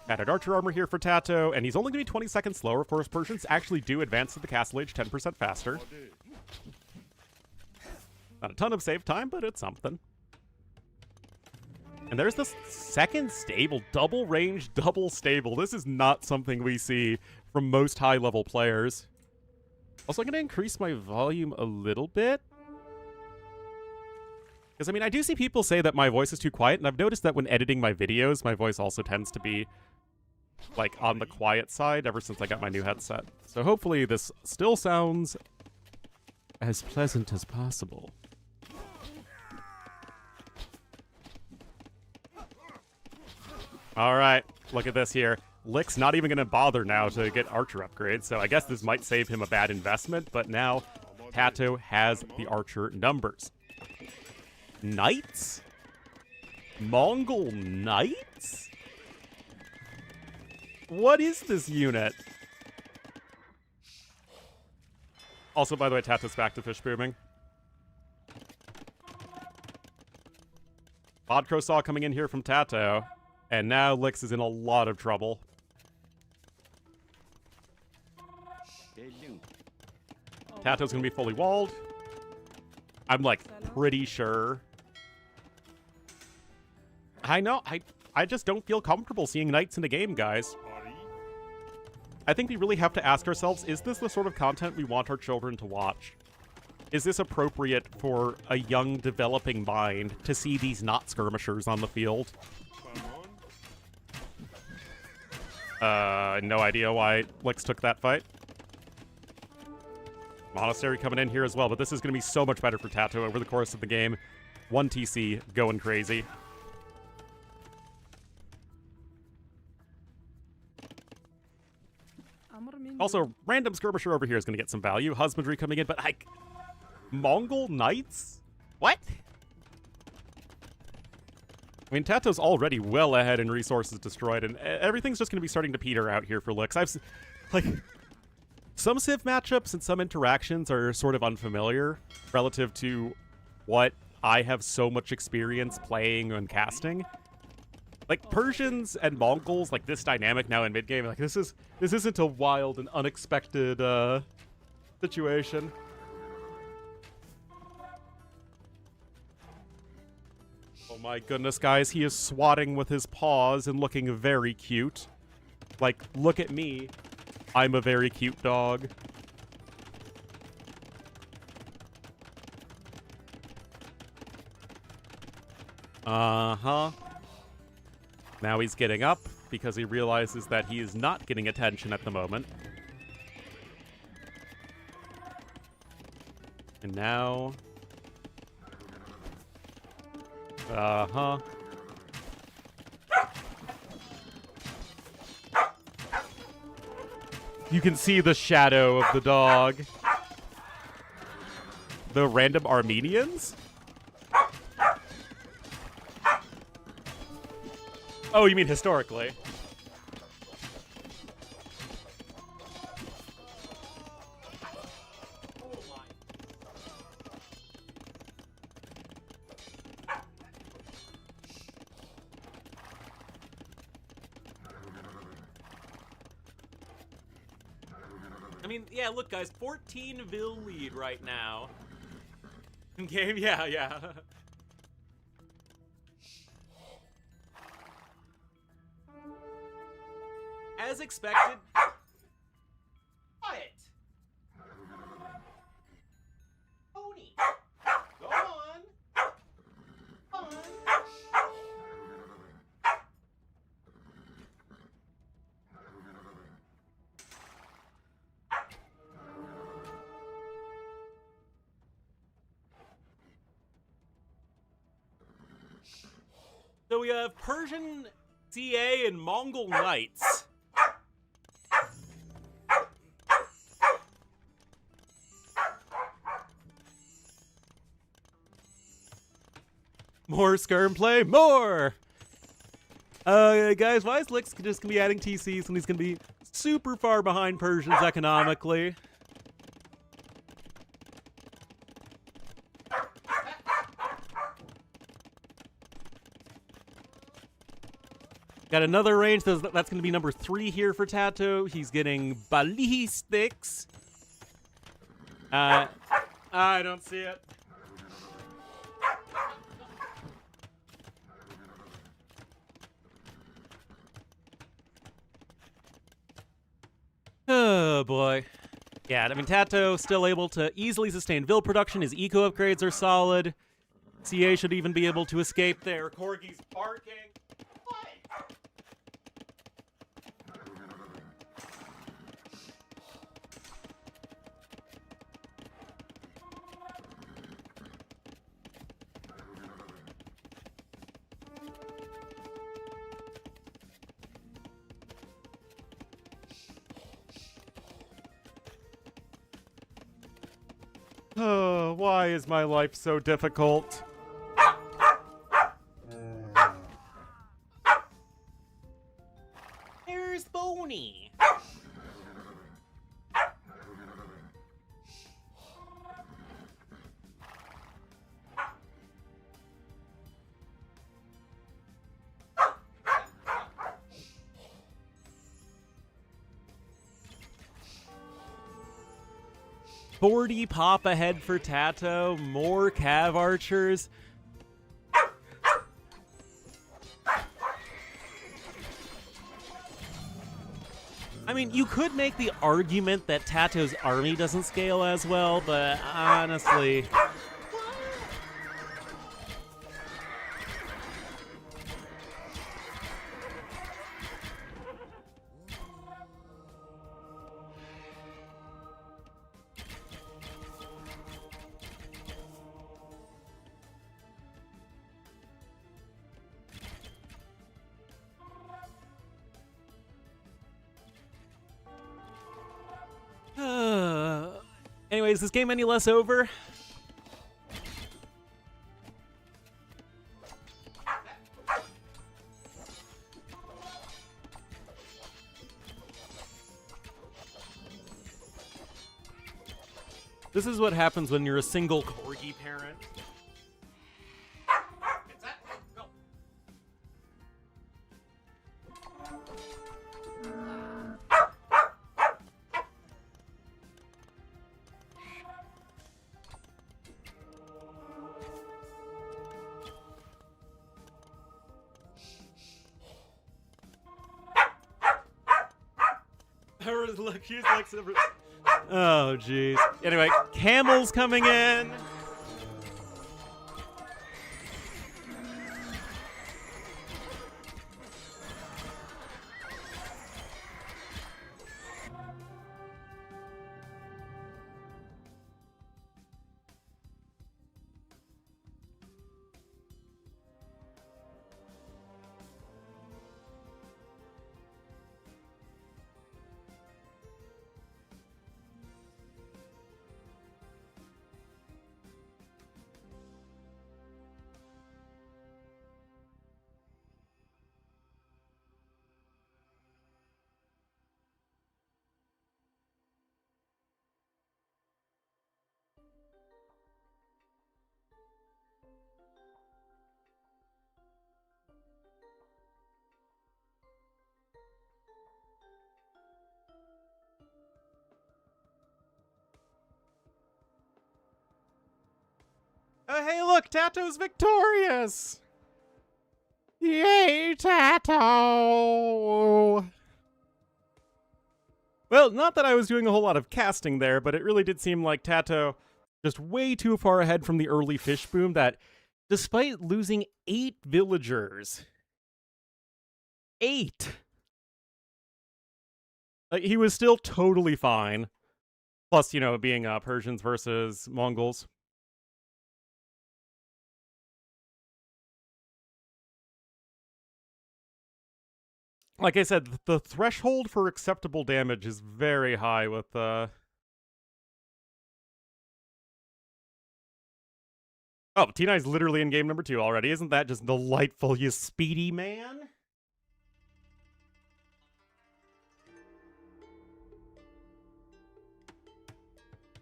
Added archer armor here for TaToH, and he's only gonna be 20 seconds slower. Forest Persians actually do advance to the Castle Age 10% faster. Not a ton of save time, but it's something. And there's this second stable, double range, double stable. This is not something we see from most high-level players. Also, I'm going to increase my volume a little bit. Because, I mean, I do see people say that my voice is too quiet, and I've noticed that when editing my videos, my voice also tends to be, like, on the quiet side ever since I got my new headset. So hopefully this still sounds as pleasant as possible. All right, look at this here. Lix not even going to bother now to get archer upgrades, so I guess this might save him a bad investment, but now TaToH has the archer numbers. Knights? Mongol Knights? What is this unit? Also, by the way, TaToH's back to fish booming. Vodcrow Saw coming in here from TaToH. And now Lix is in a lot of trouble. TaToH's gonna be fully walled. I'm like pretty sure. I know, I just don't feel comfortable seeing knights in the game, guys. I think we really have to ask ourselves, is this the sort of content we want our children to watch? Is this appropriate for a young developing mind to see these not skirmishers on the field? No idea why Lix took that fight. Monastery coming in here as well, but this is going to be so much better for TaToH over the course of the game. 1 TC, going crazy. Also, random skirmisher over here is going to get some value. Husbandry coming in, but like, Mongol knights? What? I mean, TaToH's already well ahead in resources destroyed, and everything's just going to be starting to peter out here for Lix. Like, some Civ matchups and some interactions are sort of unfamiliar relative to what I have so much experience playing and casting. Like, Persians and Mongols, like, this dynamic now in mid-game, like, this isn't a wild and unexpected, situation. Oh my goodness, guys, he is swatting with his paws and looking very cute. Like, look at me. I'm a very cute dog. Uh-huh. Now he's getting up because he realizes that he is not getting attention at the moment. And now... Uh-huh. You can see the shadow of the dog. The random Armenians? Oh, you mean historically? I mean, yeah, look, guys, 14 Vil lead right now. In game, yeah. As expected. Quiet. Pony. Go on. Come on. So we have Persian CA and Mongol Knights. More skirm play, more! Guys, why is Lix just gonna be adding TCs when he's gonna be super far behind Persians economically? Got another range, that's gonna be number 3 here for TaToH. He's getting ballistics. I don't see it. Oh boy. Yeah, I mean, TaToH still able to easily sustain Vil production. His eco upgrades are solid. CA should even be able to escape there. Corgi's barking. What? Oh, why is my life so difficult? There's Boney. $40 pop ahead for TaToH, more Cav archers. I mean, you could make the argument that TaToH's army doesn't scale as well, but honestly... Anyway, is this game any less over? This is what happens when you're a single corgi parent. Look, he's like super... Oh, jeez. Anyway, Camel's coming in. Oh, hey, look, TaToH's victorious! Yay, TaToH! Well, not that I was doing a whole lot of casting there, but it really did seem like TaToH just way too far ahead from the early fish boom that despite losing 8 villagers... 8! Like, he was still totally fine. Plus, you know, being Persians versus Mongols. Like I said, the threshold for acceptable damage is very high with Oh, T9's literally in game number 2 already. Isn't that just delightful, you speedy man?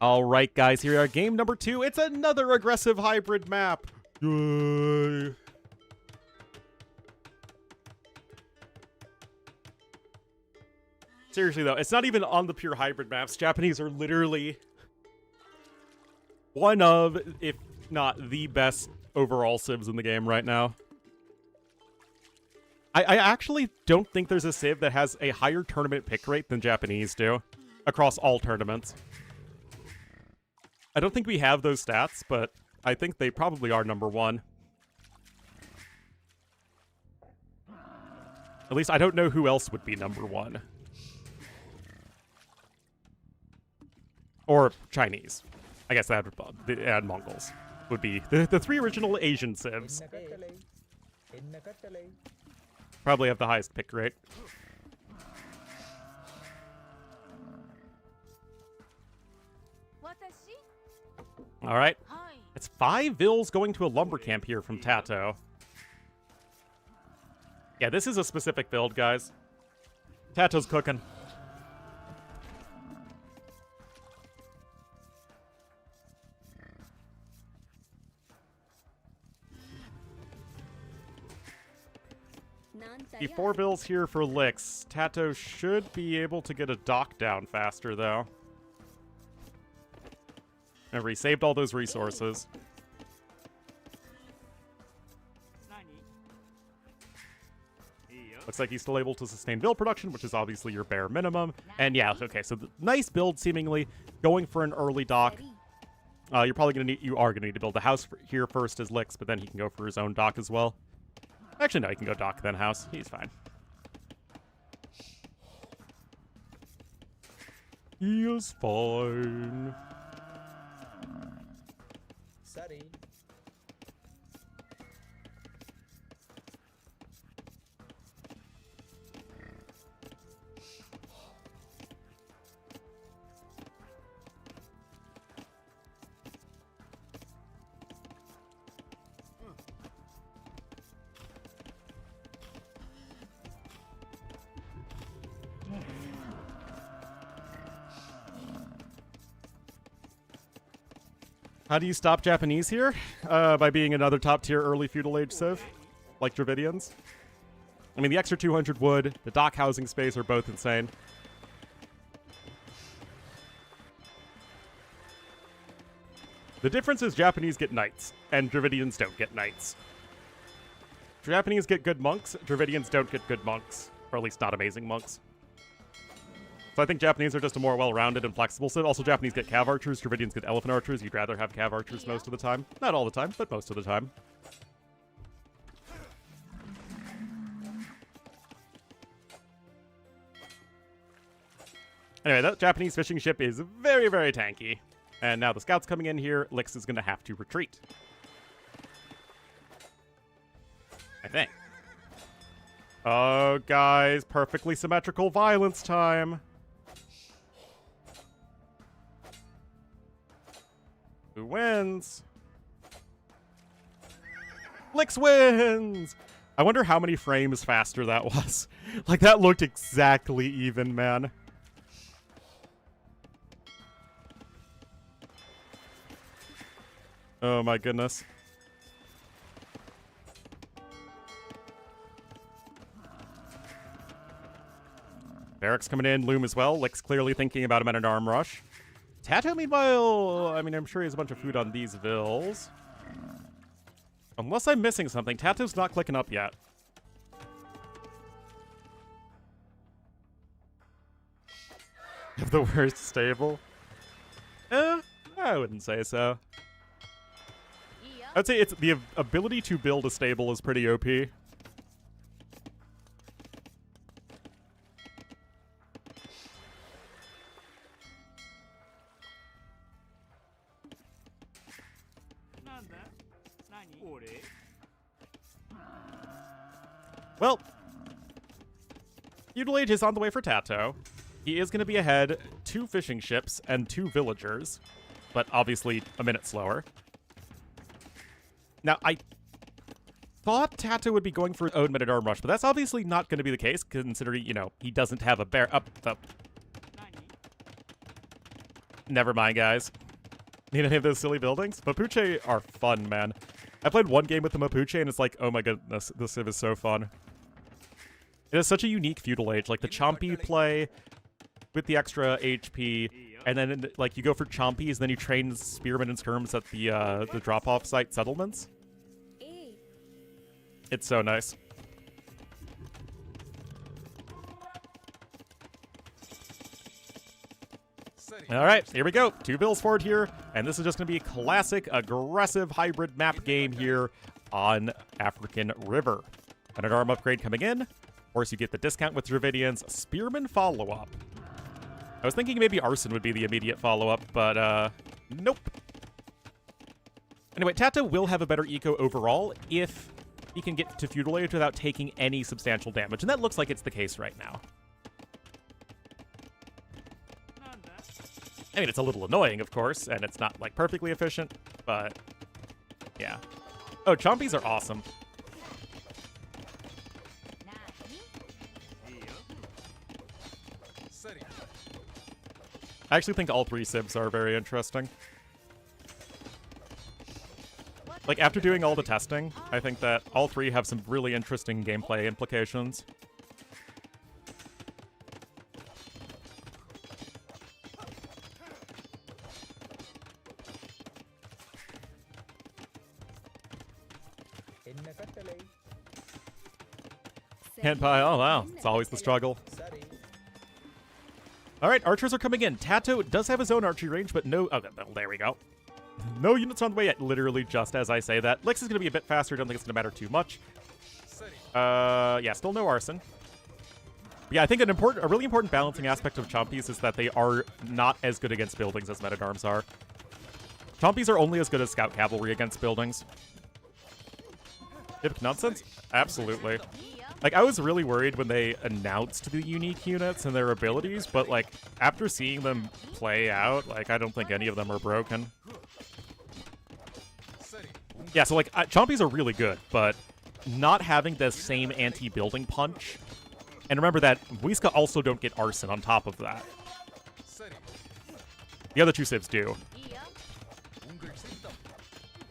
Alright, guys, here we are. Game number 2. It's another aggressive hybrid map. Yay. Seriously, though, it's not even on the pure hybrid maps. Japanese are literally one of, if not the best overall civs in the game right now. I actually don't think there's a civ that has a higher tournament pick rate than Japanese do across all tournaments. I don't think we have those stats, but I think they probably are number 1. At least I don't know who else would be number 1. Or Chinese. I guess that would add Mongols. Would be the 3 original Asian civs. Probably have the highest pick rate. Alright. It's 5 vills going to a lumber camp here from TaToH. Yeah, this is a specific build, guys. TaToH's cooking. The 4 bills here for licks. TaToH should be able to get a dock down faster, though. Remember, he saved all those resources. Looks like he's still able to sustain build production, which is obviously your bare minimum. And yeah, okay, so the nice build, seemingly going for an early dock. You are gonna need to build a house here first as licks, but then he can go for his own dock as well. Actually, no, he can go dock then house. He's fine. He is fine. Sorry. How do you stop Japanese here? By being another top-tier early feudal age civ, like Dravidians. I mean, the extra 200 wood, the dock housing space are both insane. The difference is Japanese get knights, and Dravidians don't get knights. Japanese get good monks, Dravidians don't get good monks. Or at least not amazing monks. So I think Japanese are just a more well-rounded and flexible civ. Also, Japanese get cav archers, Dravidians get elephant archers. You'd rather have cav archers most of the time. Not all the time, but most of the time. Anyway, that Japanese fishing ship is very, very tanky. And now the scouts coming in here, Lix is going to have to retreat. I think. Oh, guys, perfectly symmetrical violence time. Who wins? Lix wins! I wonder how many frames faster that was. Like, that looked exactly even, man. Oh my goodness. Barracks coming in, Loom as well. Lix clearly thinking about him at an arm rush. TaToH, meanwhile, I mean, I'm sure he has a bunch of food on these vills. Unless I'm missing something, TaToH's not clicking up yet. Have the worst stable? I wouldn't say so. I'd say it's the ability to build a stable is pretty OP. Well, feudal age is on the way for TaToH. He is going to be ahead 2 fishing ships and 2 villagers, but obviously a minute slower. Now, I thought TaToH would be going for Ode minute arm rush, but that's obviously not going to be the case, considering, you know, he doesn't have a bear up the... Never mind, guys. Need any of those silly buildings? Mapuche are fun, man. I played one game with the Mapuche, and it's like, oh my goodness, this civ is so fun. It is such a unique feudal age. Like, the Chompy play with the extra HP, and then, like, you go for Chompies, then you train Spearmen and Skirms at the drop-off site settlements. It's so nice. All right, here we go. 2 bills forward here, and this is just going to be a classic, aggressive hybrid map game here on African River. And an arm upgrade coming in. Of course, you get the discount with Dravidians. Spearman follow-up. I was thinking maybe Arson would be the immediate follow-up, but, nope. Anyway, TaToH will have a better eco overall if he can get to Feudal Age without taking any substantial damage, and that looks like it's the case right now. I mean, it's a little annoying, of course, and it's not, like, perfectly efficient, but yeah. Oh, Chompies are awesome. I actually think all 3 civs are very interesting. Like, after doing all the testing, I think that all 3 have some really interesting gameplay implications. Can't buy. Oh, wow. It's always the struggle. All right, archers are coming in. TaToH does have his own archery range, but no... Oh, there we go. No units on the way yet, literally just as I say that. Lix is going to be a bit faster. Don't think it's going to matter too much. Yeah, still no arson. But yeah, I think a really important balancing aspect of Chompies is that they are not as good against buildings as men-at-arms are. Chompies are only as good as scout cavalry against buildings. Hip nonsense? Absolutely. Like, I was really worried when they announced the unique units and their abilities, but, like, after seeing them play out, like, I don't think any of them are broken. Yeah, so, like, Chompies are really good, but not having the same anti-building punch. And remember that Muisca also don't get arson on top of that. The other 2 civs do.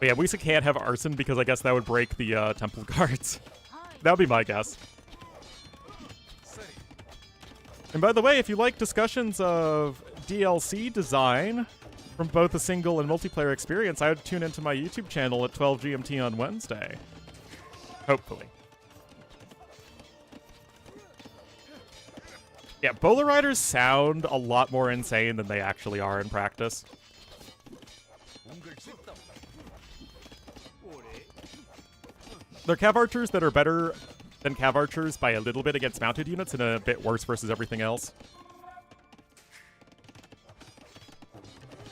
But yeah, Weisa can't have arson because I guess that would break the temple guards. That would be my guess. And by the way, if you like discussions of DLC design from both a single and multiplayer experience, I would tune into my YouTube channel at 12 GMT on Wednesday. Hopefully. Yeah, Bola Riders sound a lot more insane than they actually are in practice. They're Cav Archers that are better than Cav Archers by a little bit against mounted units and a bit worse versus everything else.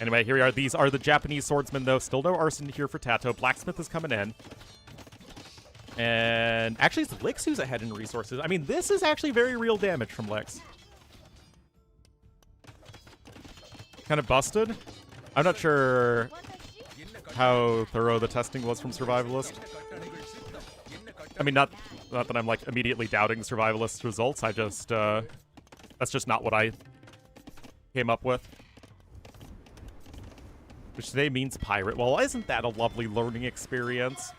Anyway, here we are. These are the Japanese swordsmen, though. Still no arson here for TaToH. Blacksmith is coming in. And actually, it's Lix who's ahead in resources. I mean, this is actually very real damage from Lix. Kind of busted. I'm not sure how thorough the testing was from Survivalist. I mean, not that I'm, like, immediately doubting Survivalist's results. I just, that's just not what I came up with. Which today means pirate. Well, isn't that a lovely learning experience?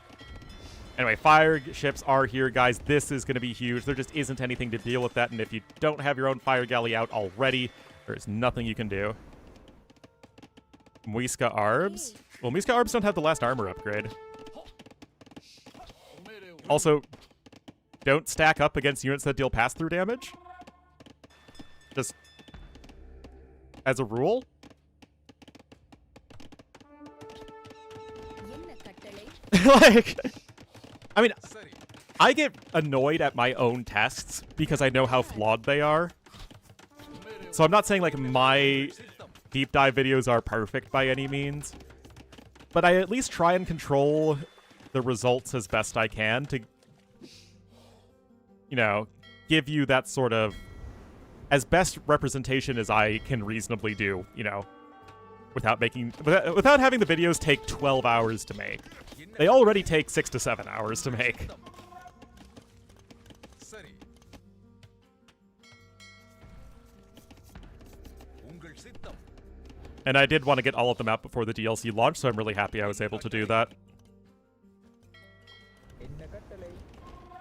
Anyway, fire ships are here, guys. This is going to be huge. There just isn't anything to deal with that, and if you don't have your own fire galley out already, there's nothing you can do. Muisca Arbs? Well, Muisca Arbs don't have the last armor upgrade. Also, don't stack up against units that deal pass-through damage. Just as a rule. Like, I mean, I get annoyed at my own tests because I know how flawed they are. So I'm not saying, like, my deep dive videos are perfect by any means, but I at least try and control the results as best I can to, you know, give you that sort of as best representation as I can reasonably do, you know, without having the videos take 12 hours to make. They already take 6 to 7 hours to make. And I did want to get all of them out before the DLC launch, so I'm really happy I was able to do that.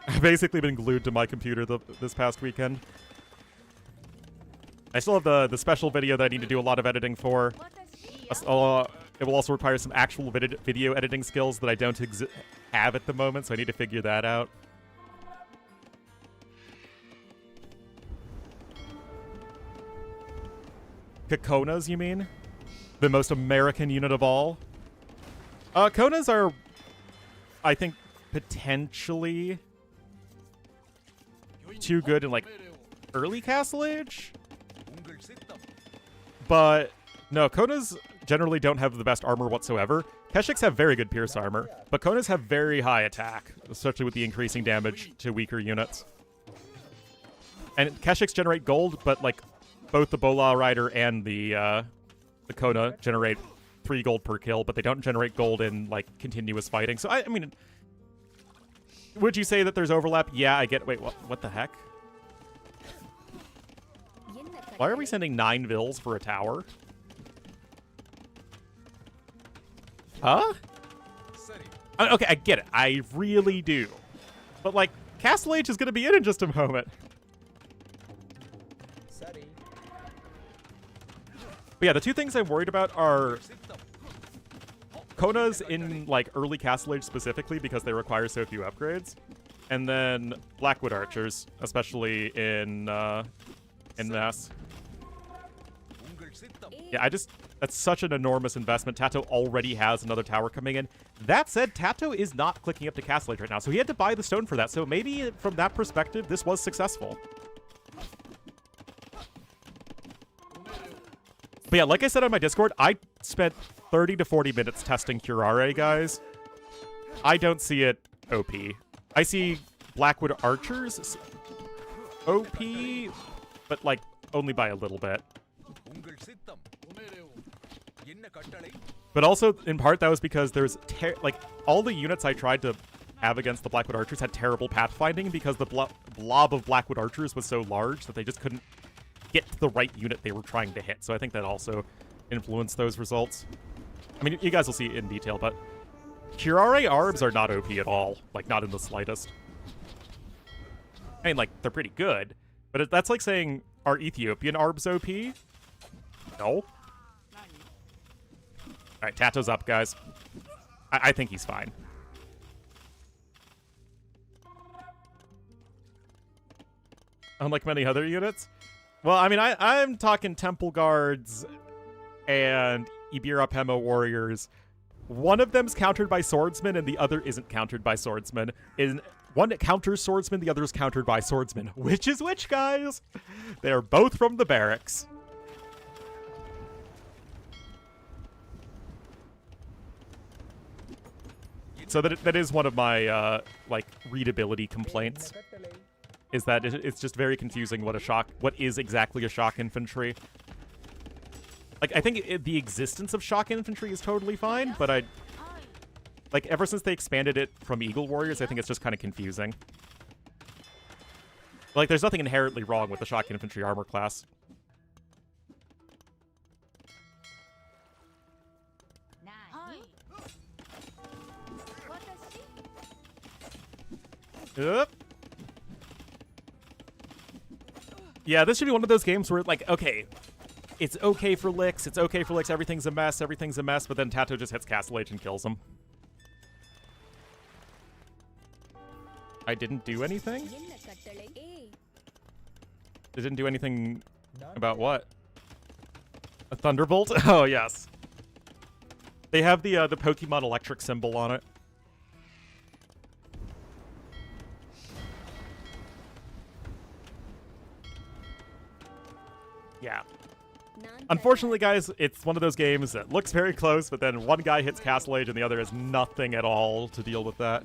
I've basically been glued to my computer this past weekend. I still have the special video that I need to do a lot of editing for. It will also require some actual video editing skills that I don't have at the moment, so I need to figure that out. Konas, you mean? The most American unit of all? Konas are, I think, potentially too good in, like, early Castle Age? But, no, Konas generally don't have the best armor whatsoever. Keshiks have very good pierce armor, but Konas have very high attack, especially with the increasing damage to weaker units. And Keshiks generate gold, but, like, both the Bola Rider and the Kona generate 3 gold per kill, but they don't generate gold in, like, continuous fighting. So, I mean, would you say that there's overlap? Yeah, I get... Wait, what the heck? Why are we sending 9 vills for a tower? Huh? Okay, I get it. I really do. But, like, Castle Age is going to be in just a moment. But yeah, the two things I'm worried about are Konas in, like, early Castle Age specifically because they require so few upgrades. And then Blackwood Archers, especially in Mass. Yeah, that's such an enormous investment. TaToH already has another tower coming in. That said, TaToH is not clicking up to Castle Age right now, so he had to buy the stone for that. So maybe from that perspective, this was successful. But yeah, like I said on my Discord, I spent 30 to 40 minutes testing Curare, guys. I don't see it OP. I see Blackwood Archers OP, but, like, only by a little bit. But also, in part, that was because there's, like, all the units I tried to have against the Blackwood Archers had terrible pathfinding because the blob of Blackwood Archers was so large that they just couldn't get to the right unit they were trying to hit. So I think that also influenced those results. I mean, you guys will see it in detail, but Curare arbs are not OP at all. Like, not in the slightest. I mean, like, they're pretty good. But that's like saying, are Ethiopian arbs OP? No. Alright, TaToH's up, guys. I think he's fine. Unlike many other units? Well, I mean, I'm talking Temple Guards and Ibira Pemo Warriors. One of them's countered by Swordsmen, and the other isn't countered by Swordsmen. One counters Swordsman, the other is countered by Swordsman. Which is which, guys? They are both from the barracks. So that is one of my, like, readability complaints. Is that it's just very confusing what is exactly a shock infantry. Like, I think the existence of shock infantry is totally fine, but like, ever since they expanded it from Eagle Warriors, I think it's just kind of confusing. Like, there's nothing inherently wrong with the shock infantry armor class. Yep. Yeah, this should be one of those games where, like, okay, it's okay for licks, everything's a mess, but then TaToH just hits Castle Age and kills him. I didn't do anything? It didn't do anything about what? A Thunderbolt? Oh, yes. They have the Pokemon electric symbol on it. Yeah. Unfortunately, guys, it's one of those games that looks very close, but then one guy hits Castle Age and the other has nothing at all to deal with that.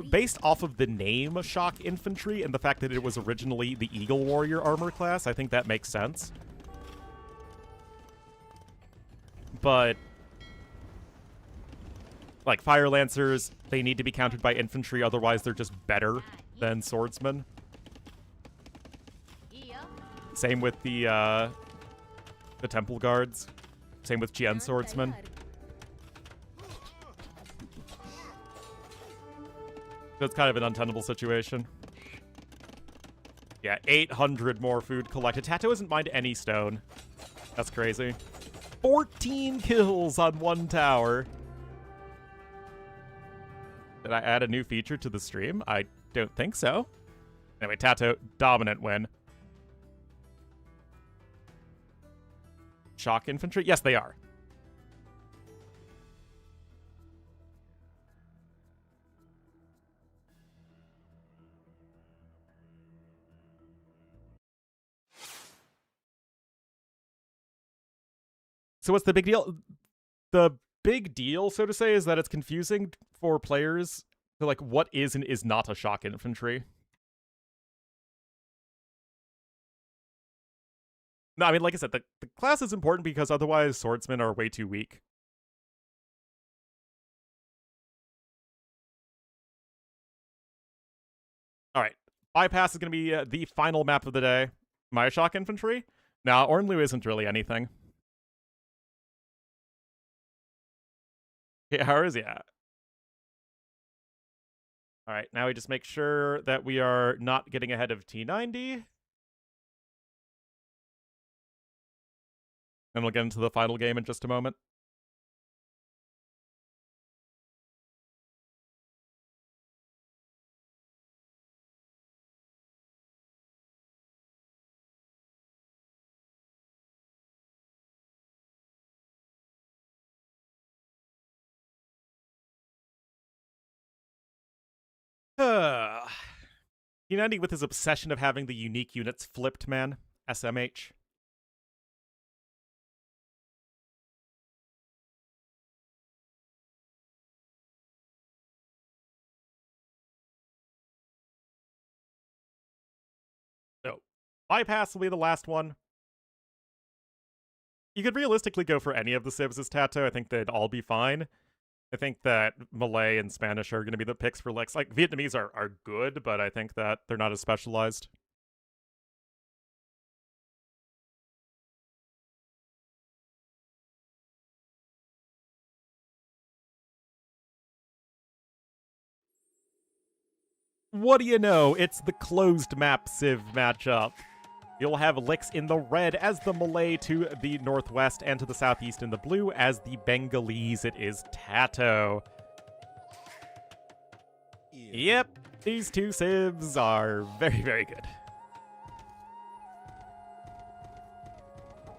Based off of the name Shock Infantry and the fact that it was originally the Eagle Warrior armor class, I think that makes sense. But, like, Fire Lancers, they need to be countered by infantry, otherwise they're just better than swordsmen. Same with the Temple Guards. Same with Jian Swordsmen. So it's kind of an untenable situation. Yeah, 800 more food collected. TaToH isn't mined any stone. That's crazy. 14 kills on one tower. Did I add a new feature to the stream? I don't think so. Anyway, TaToH, dominant win. Shock infantry? Yes, they are. So what's the big deal? The big deal, so to say, is that it's confusing for players to, like, what is and is not a shock infantry. No, I mean, like I said, the class is important because otherwise swordsmen are way too weak. Alright, Bypass is going to be the final map of the day. My shock infantry? Now, Ornlu isn't really anything. Yeah, how is he at? Alright, now we just make sure that we are not getting ahead of T90. And we'll get into the final game in just a moment. T90 with his obsession of having the unique units flipped, man. SMH. So, Bypass will be the last one. You could realistically go for any of the civs as TaToH. I think they'd all be fine. I think that Malay and Spanish are going to be the picks for licks. Like, Vietnamese are good, but I think that they're not as specialized. what do you know? It's the closed map Civ matchup. You'll have Lix in the red as the Malay to the northwest, and to the southeast in the blue as the Bengalese. It is TaToH. Yep, these two Civs are very, very good.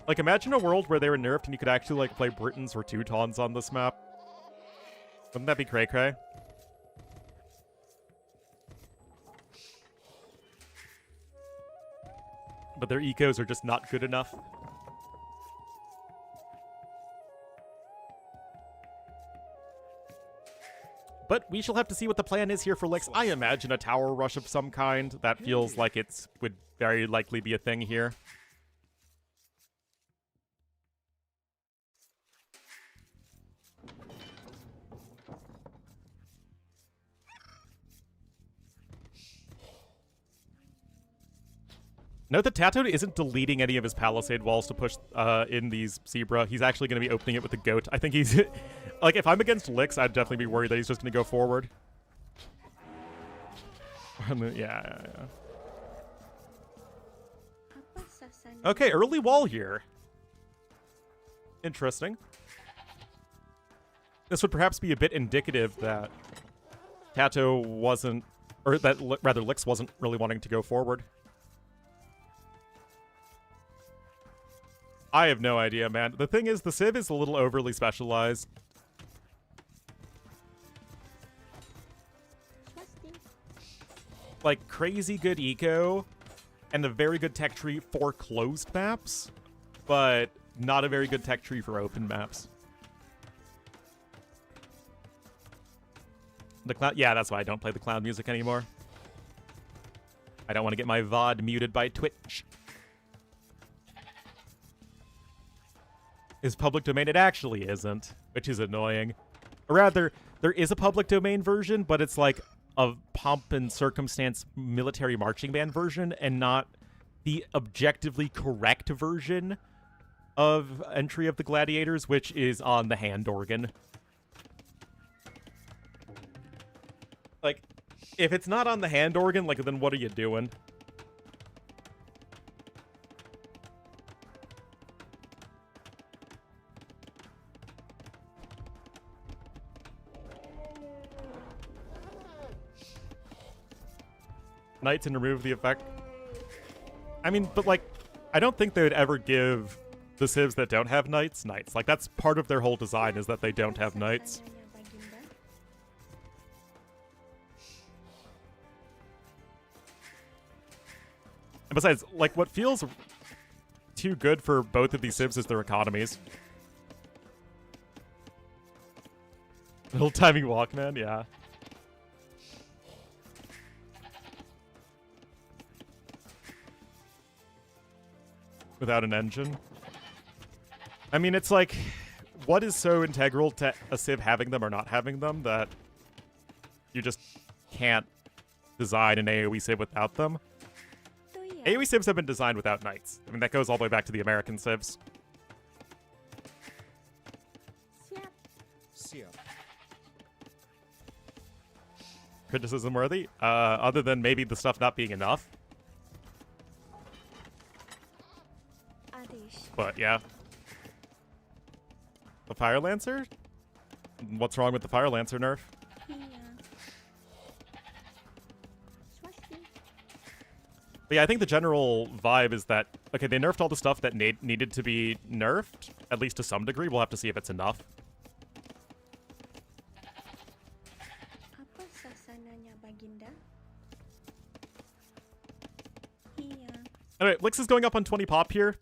Like, imagine a world where they were nerfed and you could actually, like, play Britons or Teutons on this map. Wouldn't that be cray-cray? But their ecos are just not good enough. But we shall have to see what the plan is here for Lix. I imagine a tower rush of some kind. That feels like it would very likely be a thing here. Note that TaToH isn't deleting any of his palisade walls to push in these Zebra. He's actually going to be opening it with the goat. I think he's... like, if I'm against Lix, I'd definitely be worried that he's just going to go forward. Yeah. Apa sasaran? Okay, early wall here. Interesting. This would perhaps be a bit indicative that TaToH wasn't... or that, rather, Lix wasn't really wanting to go forward. I have no idea, man. The thing is, the Civ is a little overly specialized. Swasti. Like, crazy good eco and a very good tech tree for closed maps, but not a very good tech tree for open maps. The cloud, yeah, that's why I don't play the cloud music anymore. I don't want to get my VOD muted by Twitch. Is public domain? It actually isn't, which is annoying. Or rather, there is a public domain version, but it's like a pomp and circumstance military marching band version, and not the objectively correct version of Entry of the Gladiators, which is on the hand organ. Like, if it's not on the hand organ, like, then what are you doing? Knights and remove the effect. I mean, but like, I don't think they would ever give the Civs that don't have knights knights. Like, that's part of their whole design, is that they don't have knights. Sasananya Baginda. And besides, like, what feels too good for both of these Civs is their economies. Little timing Walkman, yeah. Without an engine. I mean, it's like, what is so integral to a Civ having them or not having them that you just can't design an AoE Civ without them? ToH. AoE Civs have been designed without knights. I mean, that goes all the way back to the American Civs. Siap. Criticism worthy? Other than maybe the stuff not being enough. Adish. But yeah. The Fire Lancer? What's wrong with the Fire Lancer nerf? Iya. Swasti. But yeah, I think the general vibe is that, okay, they nerfed all the stuff that needed to be nerfed, at least to some degree. We'll have to see if it's enough. Apa sasananya Baginda? Iya. Anyway, Lix is going up on 20 pop here.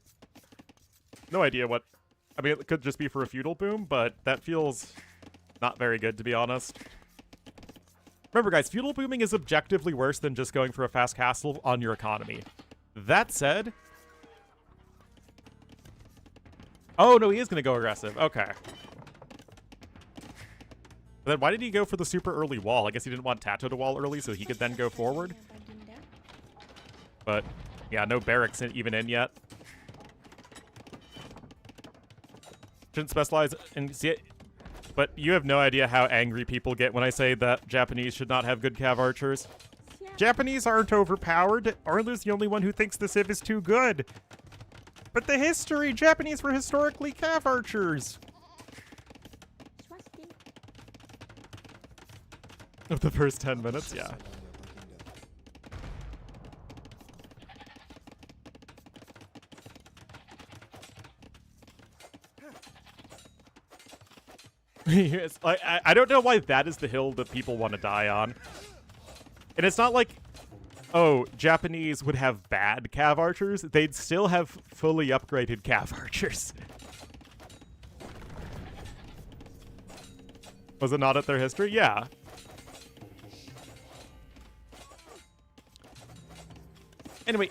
No idea what... I mean, it could just be for a feudal boom, but that feels not very good, to be honest. Remember, guys, feudal booming is objectively worse than just going for a fast castle on your economy. That said... Oh, no, he is going to go aggressive. Okay. Then why did he go for the super early wall? I guess he didn't want TaToH to wall early so he could then go forward. Baginda. But, yeah, no barracks even in yet. Shouldn't specialize in... See, but you have no idea how angry people get when I say that Japanese should not have good cav archers. Siap. Japanese aren't overpowered. Ornlu's the only one who thinks the Civ is too good. But the history, Japanese were historically cav archers. Swasti. Of the first 10 minutes, yeah. Yes, I don't know why that is the hill that people want to die on. And it's not like, oh, Japanese would have bad cav archers. They'd still have fully upgraded cav archers. Was it not at their history? Yeah. Anyway,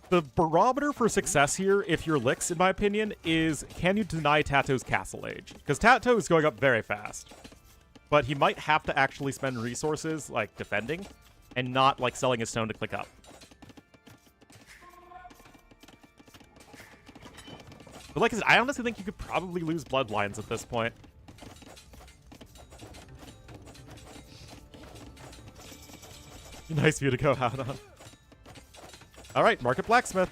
the barometer for success here, if you're Licks, in my opinion, is can you deny TaToH's Castle Age? Because TaToH is going up very fast. But he might have to actually spend resources, like, defending, and not, like, selling his stone to click up. But like I said, I honestly think you could probably lose Bloodlines at this point. Nice view to go out on. All right, Market Blacksmith.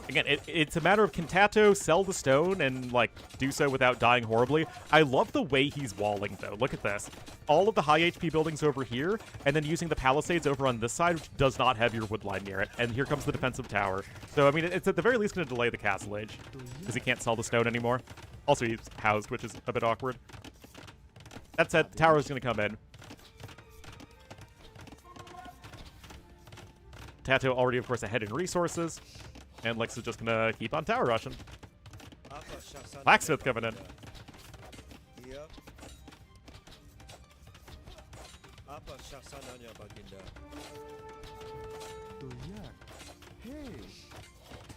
Again, it's a matter of can TaToH sell the stone and, like, do so without dying horribly. I love the way he's walling, though. Look at this. All of the high HP buildings over here, and then using the palisades over on this side, which does not have your wood line near it. And here comes the defensive tower. So, I mean, it's at the very least going to delay the castle age, because he can't sell the stone anymore. Also, he's housed, which is a bit awkward. That said, the tower is going to come in. TaToH already, of course, ahead in resources. And Lex is just gonna keep on tower rushing. Blacksmith coming in.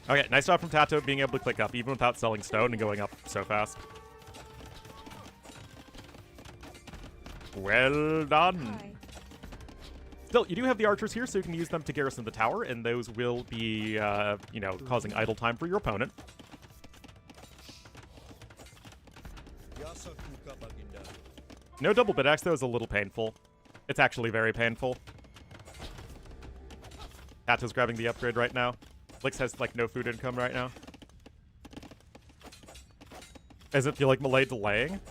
Okay, nice job from TaToH being able to click up even without selling stone and going up so fast. Well done. Hi. Still, you do have the archers here, so you can use them to garrison the tower, and those will be, you know, causing idle time for your opponent. No double bit axe, though, is a little painful. It's actually very painful. TaToH's grabbing the upgrade right now. Lix has, like, no food income right now. Does it feel like Malay delaying?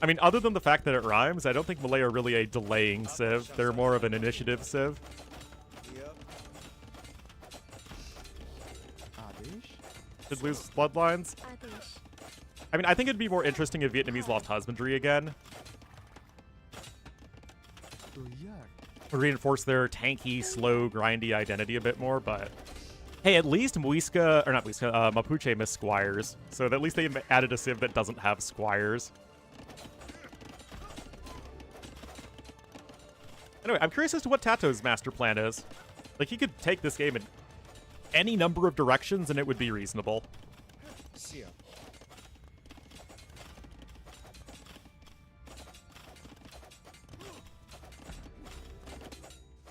I mean, other than the fact that it rhymes, I don't think Malay are really a delaying civ. They're more of an initiative civ. Should lose bloodlines. Adesh. I mean, I think it'd be more interesting if Vietnamese lost husbandry again. Reinforce their tanky, slow, grindy identity a bit more, but... Hey, at least Muisca, or not Muisca, Mapuche missed squires. So at least they added a civ that doesn't have squires. Anyway, I'm curious as to what TaToH's master plan is. Like, he could take this game in any number of directions and it would be reasonable.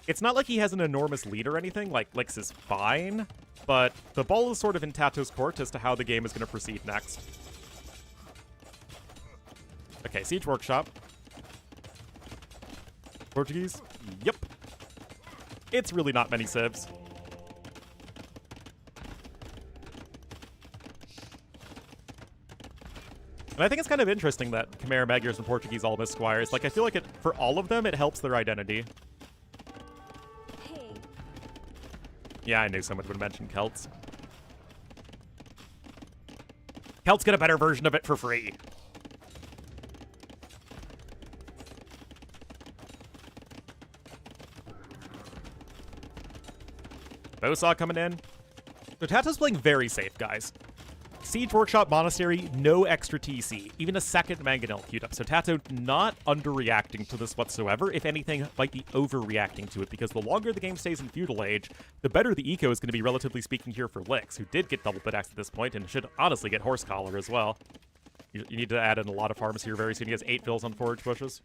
It's not like he has an enormous lead or anything, like, Lix is fine, but the ball is sort of in TaToH's court as to how the game is going to proceed next. Okay, Siege Workshop. Portuguese? Yep. It's really not many civs. And I think it's kind of interesting that Khmer, Magyars, and Portuguese all miss squires. Like, I feel like it, for all of them, it helps their identity. Hey. Yeah, I knew someone would mention Celts. Celts get a better version of it for free. Bosaw coming in. So TaToH's playing very safe, guys. Siege Workshop Monastery, no extra TC. Even a second Mangonel queued up. So TaToH not underreacting to this whatsoever. If anything, might be overreacting to it, because the longer the game stays in Feudal Age, the better the eco is going to be, relatively speaking, here for Lix, who did get double bit axe at this point and should honestly get Horse Collar as well. You need to add in a lot of farms here very soon. He has 8 vills on forage bushes.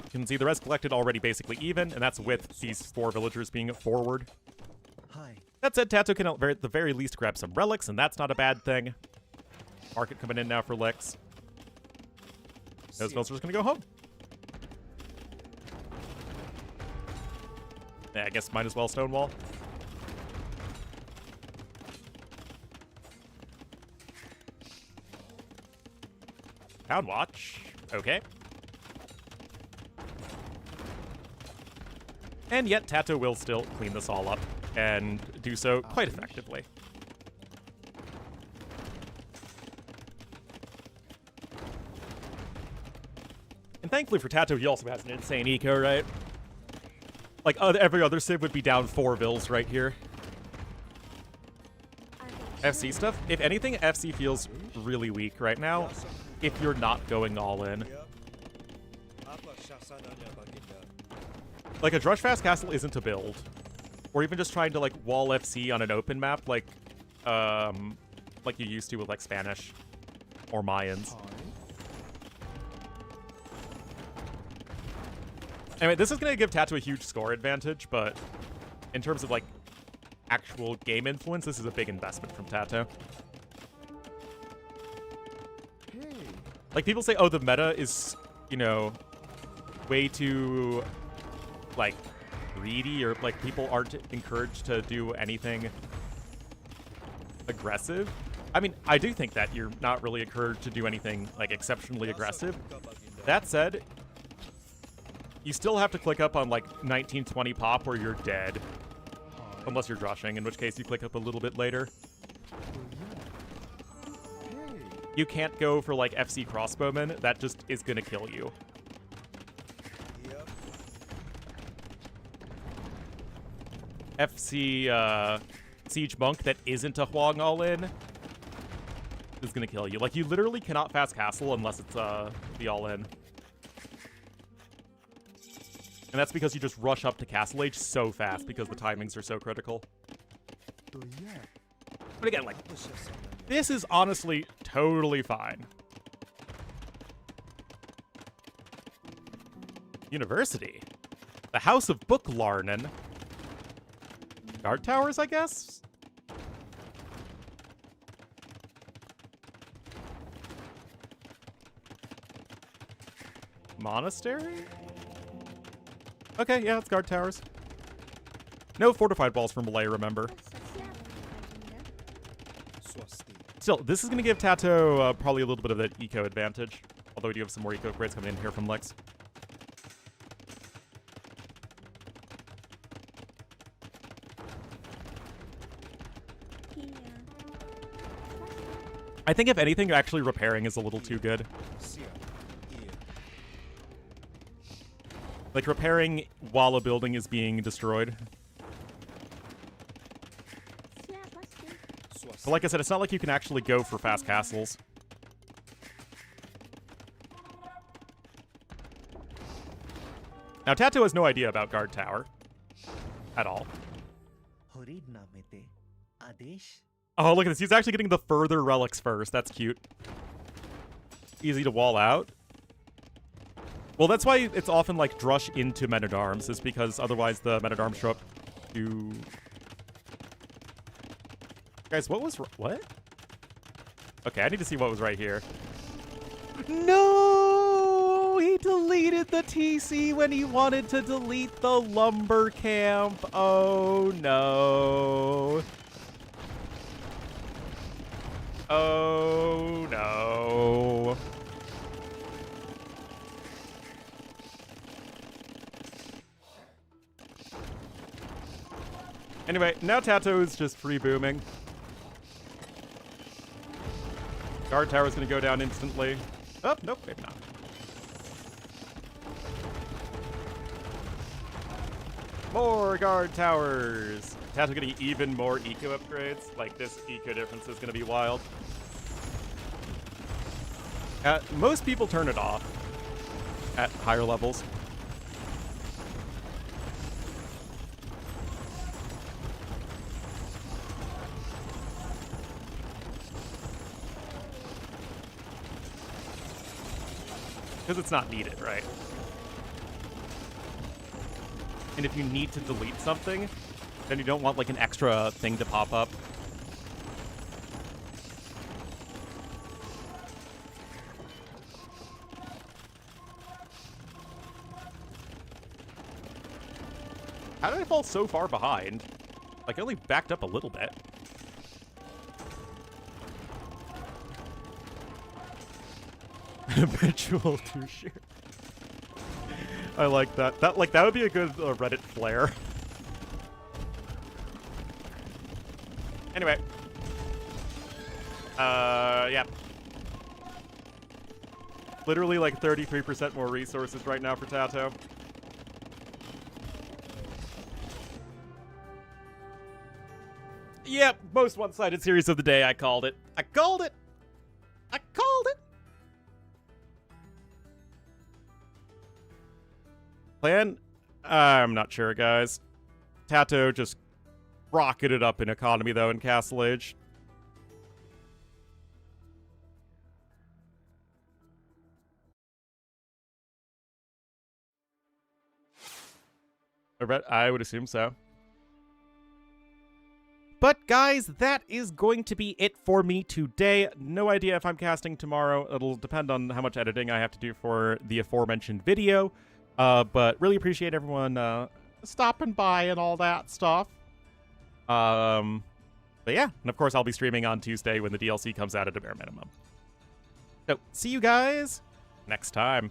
You can see the rest collected already basically even, and that's with these 4 villagers being forward. That said, TaToH can at the very least grab some relics, and that's not a bad thing. Market coming in now for Lix. Those mills are just gonna go home. Yeah, I guess might as well stonewall. Town watch. Okay. And yet TaToH will still clean this all up and do so quite effectively. And thankfully for TaToH, he also has an insane eco, right? Like, every other civ would be down 4 vills right here. FC stuff? If anything, FC feels really weak right now if you're not going all in. Like, a Drush Fast Castle isn't a build. Or even just trying to, like, wall FC on an open map like you used to with, like, Spanish or Mayans. Anyway, this is going to give TaToH a huge score advantage, but in terms of, like, actual game influence, this is a big investment from TaToH. Like, people say, oh, the meta is, you know, way too, like, greedy, or, like, people aren't encouraged to do anything aggressive. I mean, I do think that you're not really encouraged to do anything, like, exceptionally aggressive. That said, you still have to click up on, like, 1920 pop or you're dead. Unless you're drushing, in which case you click up a little bit later. You can't go for, like, FC crossbowmen. That just is gonna kill you. FC Siege Monk that isn't a Huang all-in is gonna kill you. Like, you literally cannot fast castle unless it's the all-in. And that's because you just rush up to Castle Age so fast because the timings are so critical. But again, like, this is honestly totally fine. University. The House of Book Larnin. Guard towers, I guess? Monastery? Okay, yeah, it's guard towers. No fortified walls for Malay, remember. Still, this is going to give TaToH probably a little bit of that eco advantage. Although we do have some more eco upgrades coming in here from Lex. I think if anything, actually repairing is a little too good. Like, repairing while a building is being destroyed. But like I said, it's not like you can actually go for fast castles. Now, TaToH has no idea about guard tower. At all. Oh, look at this. He's actually getting the further relics first. That's cute. Easy to wall out. Well, that's why it's often, like, drush into men-at-arms, is because otherwise the men-at-arms show up to... Guys, what was... What? Okay, I need to see what was right here. No! He deleted the TC when he wanted to delete the lumber camp. Oh, no. Oh, no. Anyway, now TaToH is just free booming. Guard tower is going to go down instantly. Oh, nope, maybe not. More guard towers. TaToH getting even more eco upgrades. Like, this eco difference is going to be wild. Most people turn it off at higher levels. Because it's not needed, right? And if you need to delete something, then you don't want, like, an extra thing to pop up. How did I fall so far behind? Like, I only backed up a little bit. Habitual two-share. I like that. That would be a good Reddit flare. Anyway. Yeah. Literally like 33% more resources right now for TaToH. Yep, most one-sided series of the day. I called it. I called it. I called it. Plan? I'm not sure, guys. TaToH just rocketed up in economy, though, in Castle Age. I would assume so. But guys, that is going to be it for me today. No idea if I'm casting tomorrow. It'll depend on how much editing I have to do for the aforementioned video. But really appreciate everyone stopping by and all that stuff. But yeah, and of course I'll be streaming on Tuesday when the DLC comes out at a bare minimum. So, see you guys next time.